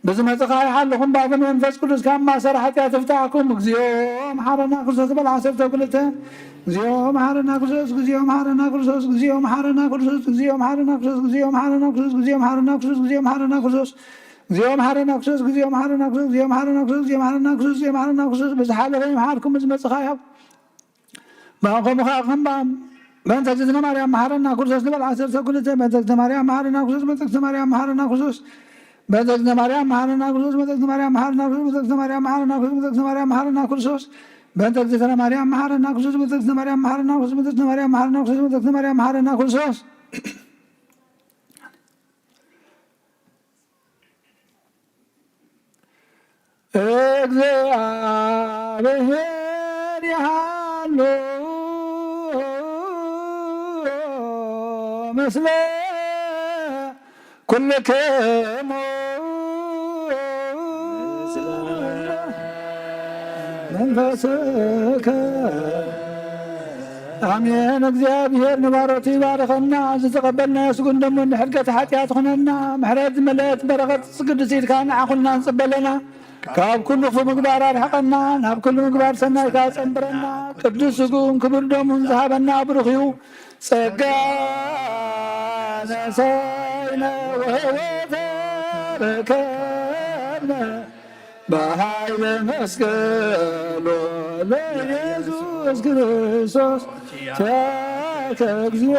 ብዝመፅኻ ይሓልኹም ባብን መንፈስ ቅዱስ ካብ ማሰር ሓጢኣት ይፍታሕኩም እግዚኦ መሓረና ክርስቶስ በልዓ 12 እግዚኦ መሓረና ክርስቶስ እግዚኦ መሓረና ክርስቶስ እግዚኦ መሓረና ክርስቶስ እግዚኦ መሓረና ክርስቶስ እግዚኦ መሓረና ክርስቶስ እግዚኦ መሓረና ክርስቶስ እግዚኦ መሓረና ክርስቶስ እግዚኦ መሓረና ክርስቶስ እግዚኦ መሓረና ክርስቶስ እግዚኦ መሓረና ክርስቶስ እግዚኦ መሓረና ክርስቶስ እግዚኦ መሓረና ክርስቶስ ብዝሓለፈ ይምሓርኩም ብዝመፅኻ ያ ባንከምኻ ክንባም በእንተ እግዝእትነ ማርያም መሓረና ክርስቶስ ንበልዓ 12 በእንተ እግዝእትነ ማርያም መሓረና ክርስቶስ በእንተ እግዝእትነ ማርያም መሓረና ክርስቶስ በእንተ እግዝእትነ ማርያም መሓረና ክርስቶስ በእንተ እግዝእትነ ማርያም መሓረና ክርስቶስ በእንተ እግዝእትነ ማርያም መሓረና ክርስቶስ በእንተ እግዝእትነ ማርያም መሓረና ክርስቶስ በእንተ እግዝእትነ ማርያም መሓረና ክርስቶስ በእንተ እግዝእትነ ማርያም መሓረና ክርስቶስ እግዚአብሔር ያሉ ምስለ ኩልክሙ መንፈስከ አሜን። እግዚአብሔር ንባሮቱ ይባርከና ዝተቀበልና የስጉን ደሞ ንሕድገት ሓጢኣት ኾነና ምሕረት ዝመለአት በረኸት ቅዱስ ኢድካ ንዓኹልና ንፅበለና ካብ ኩሉ ክፉ ምግባር ኣርሕቐና ናብ ኩሉ ምግባር ሰናይካ ፀንብረና ቅዱስ ስጉን ክቡር ደሙን ዝሃበና ብሩኽ እዩ ጸጋ ነሳይነ ወህይወተ ረከብነ በኃይለ መስቀሉ ለኢየሱስ ክርስቶስ ተከ እግዚኦ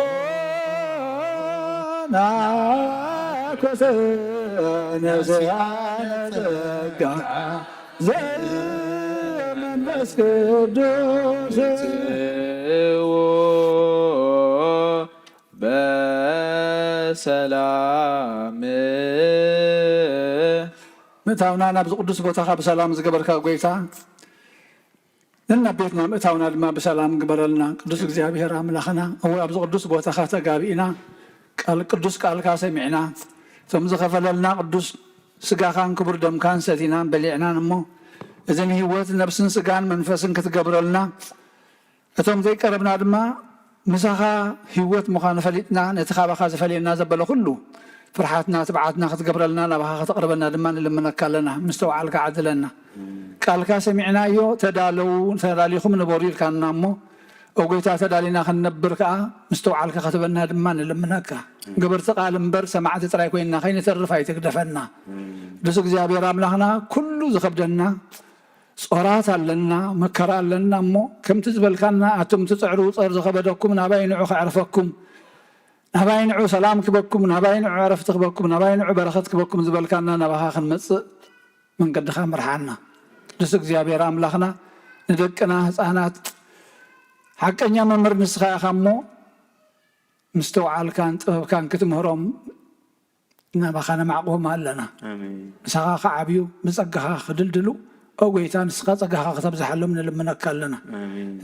ናኮሰ ነፍስያነ ጸጋ ዘመንፈስ ቅዱስ
በሰላም
ምእታውና ናብዚ ቅዱስ ቦታኻ ብሰላም ዝገበርካ ጎይታ ንና ቤትና ምእታውና ድማ ብሰላም ግበረልና ቅዱስ እግዚአብሔር ኣምላኽና እወ ኣብዚ ቅዱስ ቦታኻ ተጋቢእና ቅዱስ ቃልካ ሰሚዕና እቶም ዝኸፈለልና ቅዱስ ስጋኻን ክቡር ደምካን ሰቲናን በሊዕናን እሞ እዘን ህይወት ነብስን ስጋን መንፈስን ክትገብረልና እቶም ዘይቀረብና ድማ ምሳኻ ህይወት ምዃኑ ፈሊጥና ነቲ ካባኻ ዝፈልየና ዘበለ ኩሉ ፍርሓትና ትብዓትና ክትገብረልና ናባኻ ክትቕርበና ድማ ንልምነካ ኣለና ምስ ተባዕልካ ዓድለና ቃልካ ሰሚዕናዮ ተዳሊኹም ንበሩ ኢልካና እሞ ኣብ ጎይታ ተዳሊና ክንነብር ከዓ ምስ ተባዕልካ ክትበና ድማ ንልምነካ ግብርቲ ቃል እምበር ሰማዕቲ ጥራይ ኮይንና ከይንተርፍ ኣይትግደፈና ቅዱስ እግዚኣብሔር ኣምላኽና ኩሉ ዝከብደና ጾራት ኣለና መከራ ኣለና እሞ ከምቲ ዝበልካና ኣቶም ትፅዕሩ ፀር ዝኸበደኩም ናባይ ንዑ ከዕርፈኩም ናባይ ንዑ ሰላም ክበኩም ናባይ ንዑ ዕረፍቲ ክበኩም ናባይ ንዑ በረኸት ክበኩም ዝበልካና ናባኻ ክንመፅእ መንገድኻ ምርሓና ቅዱስ እግዚኣብሔር ኣምላኽና ንደቅና ህፃናት ሓቀኛ መምህር ንስኻ ኢኻ እሞ ምስ ተባዕልካን ጥበብካን ክትምህሮም ናባኻ ነማዕቆም ኣለና ንስኻ ከዓብዩ ብፀጋኻ ክድልድሉ او قيتان سقط قها خطب زحلهم لما نكلنا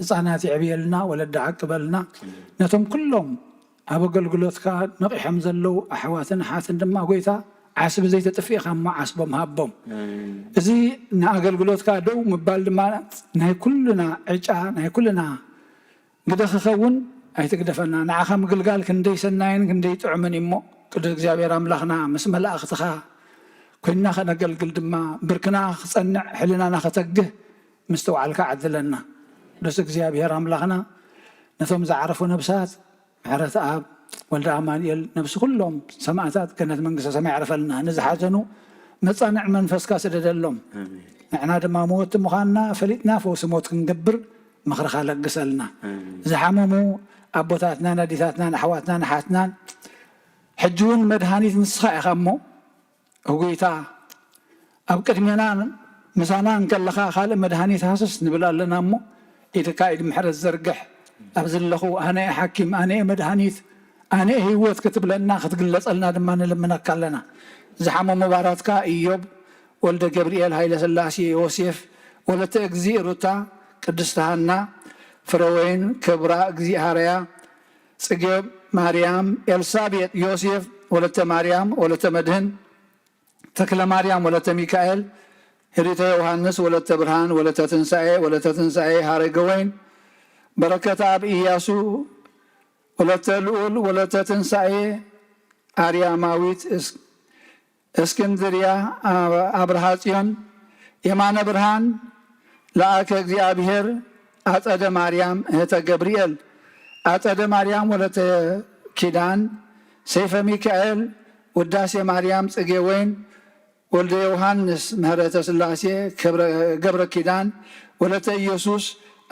صانات يعبيلنا ولا دعك بلنا نتم كلهم ኣብ ኣገልግሎትካ ነቂሖም ዘለው ኣሕዋትን ሓትን ድማ ጎይታ ዓስቢ ዘይተጥፊእካ እሞ ዓስቦም ሃቦም እዚ ንኣገልግሎትካ ደው ምባል ድማ ናይ ኩልና ዕጫ ናይ ኩልና ግደ ክኸውን ኣይትግደፈና ንዓኻ ምግልጋል ክንደይ ሰናይን ክንደይ ጥዑምን እሞ ቅዱስ እግዚኣብሔር ኣምላኽና ምስ መላእኽትኻ ኮይና ከነገልግል ድማ ብርክና ክፀንዕ ሕሊናና ከተግህ ምስ ተባዕልካ ዓድለና ቅዱስ እግዚኣብሔር ኣምላኽና ነቶም ዝዓረፉ ነብሳት ምሕረት ኣብ ወልደ ኣማኑኤል ነብሲ ኩሎም ሰማዕታት ገነት መንግስተ ሰማይ ያዕረፈልና ንዝሓዘኑ መፃንዕ መንፈስካ ስደደሎም ንዕና ድማ ሞት ምዃንና ፈሊጥና ፈውሲ ሞት ክንገብር ምኽርኻ ለግሰልና ዝሓመሙ ኣቦታትና ናዲታትናን ኣሕዋትናን ኣሓትናን ሕጂ እውን መድሃኒት ንስኻ ኢኻ እሞ ጎይታ ኣብ ቅድሜና ምሳና እንከለኻ ካልእ መድሃኒት ሃስስ ንብል ኣለና እሞ ኢድካ ኢድ ምሕረት ዘርግሕ ኣብ ዘለኹ ኣነ ሓኪም ኣነ መድሃኒት ኣነ ህይወት ክትብለና ክትግለፀልና ድማ ንልምነካ ኣለና ዝሓመሙ ባራትካ ኢዮብ ወልደ ገብርኤል ሃይለ ስላሴ ዮሴፍ ወለተ እግዚእ ሩታ ቅድስት ሃና ፍረወይን ክብራ እግዚእ ሃርያ ጽጌ ማርያም ኤልሳቤጥ ዮሴፍ ወለተ ማርያም ወለተ መድህን ተክለ ማርያም ወለተ ሚካኤል ሄሪተ ዮሐንስ ወለተ ብርሃን ወለተ ትንሣኤ ሃረገ ወይን በረከት ኣብ ኢያሱ ወለተ ልዑል ወለተ ትንሣኤ አርያማዊት እስክንድርያ አብርሃ ጽዮን የማነ ብርሃን ለአከ እግዚአብሔር አጸደ ማርያም እህተ ገብርኤል አጸደ ማርያም ወለተ ኪዳን ሰይፈ ሚካኤል ውዳሴ ማርያም ጽጌ ወይን ወልደ ዮሐንስ ምህረተ ስላሴ ገብረ ኪዳን ወለተ ኢየሱስ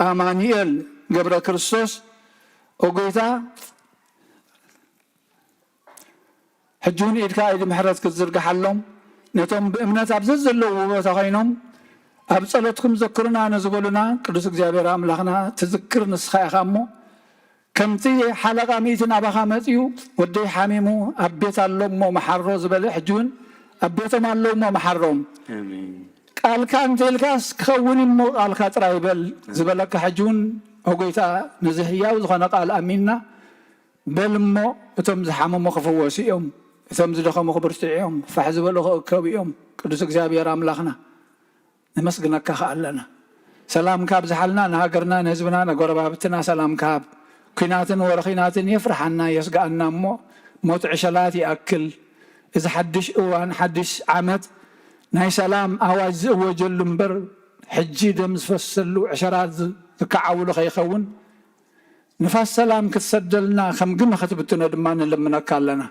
አማኑኤል ገብረ ክርስቶስ ወጎይታ ሕጁን ኢድካ ኢድ ምሕረት ክትዝርግሓሎም ነቶም ብእምነት ኣብ ዘዘለው ቦታ ኮይኖም ኣብ ጸሎትኩም ዘክሩና ነዝበሉና ቅዱስ እግዚአብሔር ኣምላኽና ትዝክር ንስኻ ኢኻ እሞ ከምቲ ሓለቓ ሚእቲ ናባኻ መፅዩ ወደይ ሓሚሙ ኣብ ቤት ኣሎ እሞ መሓሮ ዝበለ ሕጁን ኣብ ቤቶም ኣለዉ እሞ መሓሮም ቃልካ እንተኢልካስ ክኸውን እሞ ቃልካ ጥራይ ይበል ዝበለካ ሕጁን ወጎይታ ንዝህያው ዝኾነ ቃል ኣሚንና በል እሞ እቶም ዝሓመሙ ክፍወሱ እዮም እቶም ዝደኸሙ ክብርትዑ እዮም ፋሕ ዝበሉ ክእከቡ እዮም ቅዱስ እግዚአብሔር ኣምላኽና ንመስግነካ ኣለና ሰላም ካብ ዝሓልና ንሃገርና ንህዝብና ንጎረባብትና ሰላም ካብ ኩናትን ወረኺናትን የፍርሓና የስጋአና እሞ ሞት ዕሸላት ይኣክል እዚ ሓድሽ እዋን ሓድሽ ዓመት ናይ ሰላም ኣዋጅ ዝእወጀሉ እምበር ሕጂ ደም ዝፈሰሉ ዕሸራት ዝከዓውሉ ከይኸውን ንፋስ ሰላም ክትሰደልና ከም ግመ ክትብትኖ ድማ ንልምነካ ኣለና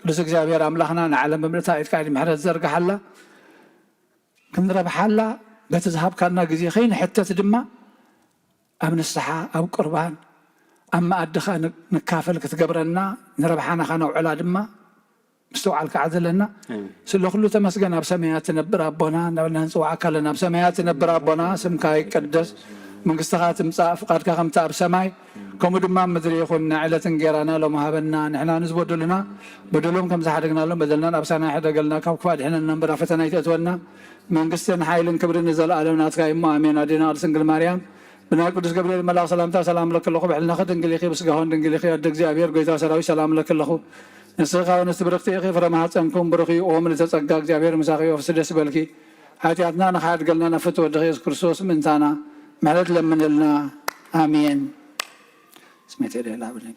ቅዱስ እግዚአብሔር ኣምላኽና ንዓለም ብምልታ ኢድካ ኢድ ምሕረት ዘርግሓላ ክንረብሓላ በቲ ዝሃብካና ግዜ ከይንሕተት ድማ ኣብ ንስሓ ኣብ ቁርባን ኣብ መኣድኻ ንካፈል ክትገብረና ንረብሓና ነውዕላ ድማ ምስተውዓልካ ዓዘለና ስለ ኩሉ ተመስገን ኣብ ሰማያት ትነብር ኣቦና እናበልና ንፅዋዕካ ኣለና ኣብ ሰማያት ትነብር ኣቦና ስምካ ይቀደስ መንግስትኻ ትምፃእ ፍቃድካ ከምቲ ኣብ ሰማይ ከምኡ ድማ ምድሪ ይኹን ዕለት እንጀራና ሎም ሃበና ንሕና ንዝበደሉና በደሎም ከም ዝሓደግናሎም በደልና ኣብ ሰናይ ሕደገልና ካብ ክፉእ ኣድሕነና እምበር ኣብ ፈተና ይተእትወና መንግስትን ሓይልን ክብርን ንዘለኣለም ናትካ እሞ ኣሜን ኣዴና ቅድስት ድንግል ማርያም ብናይ ቅዱስ ገብርኤል መልኣክ ሰላምታ ሰላም ለክለኹ ብሕልናኸ ድንግል ኢኺ ብስጋሆን ድንግል ኢኺ ኣደ እግዚአብሔር ጎይታ ሰራዊት ሰላም ለክለኹ ንስኻ ወንስቲ ብርክቲ ኢኺ ፍረ ማሕፀንኩም ብሩኽ እዩ ኦም ንተፀጋ እግዚአብሔር ምሳኺ ወፍሲ ደስ በልኪ ሓጢኣትና ንኻያድገልና ነፍቲ ወድኺ የሱስ ክርስቶስ ምእንታና ምሕረት ለምንልና አሜን። ስሜት የደላ ብለኝ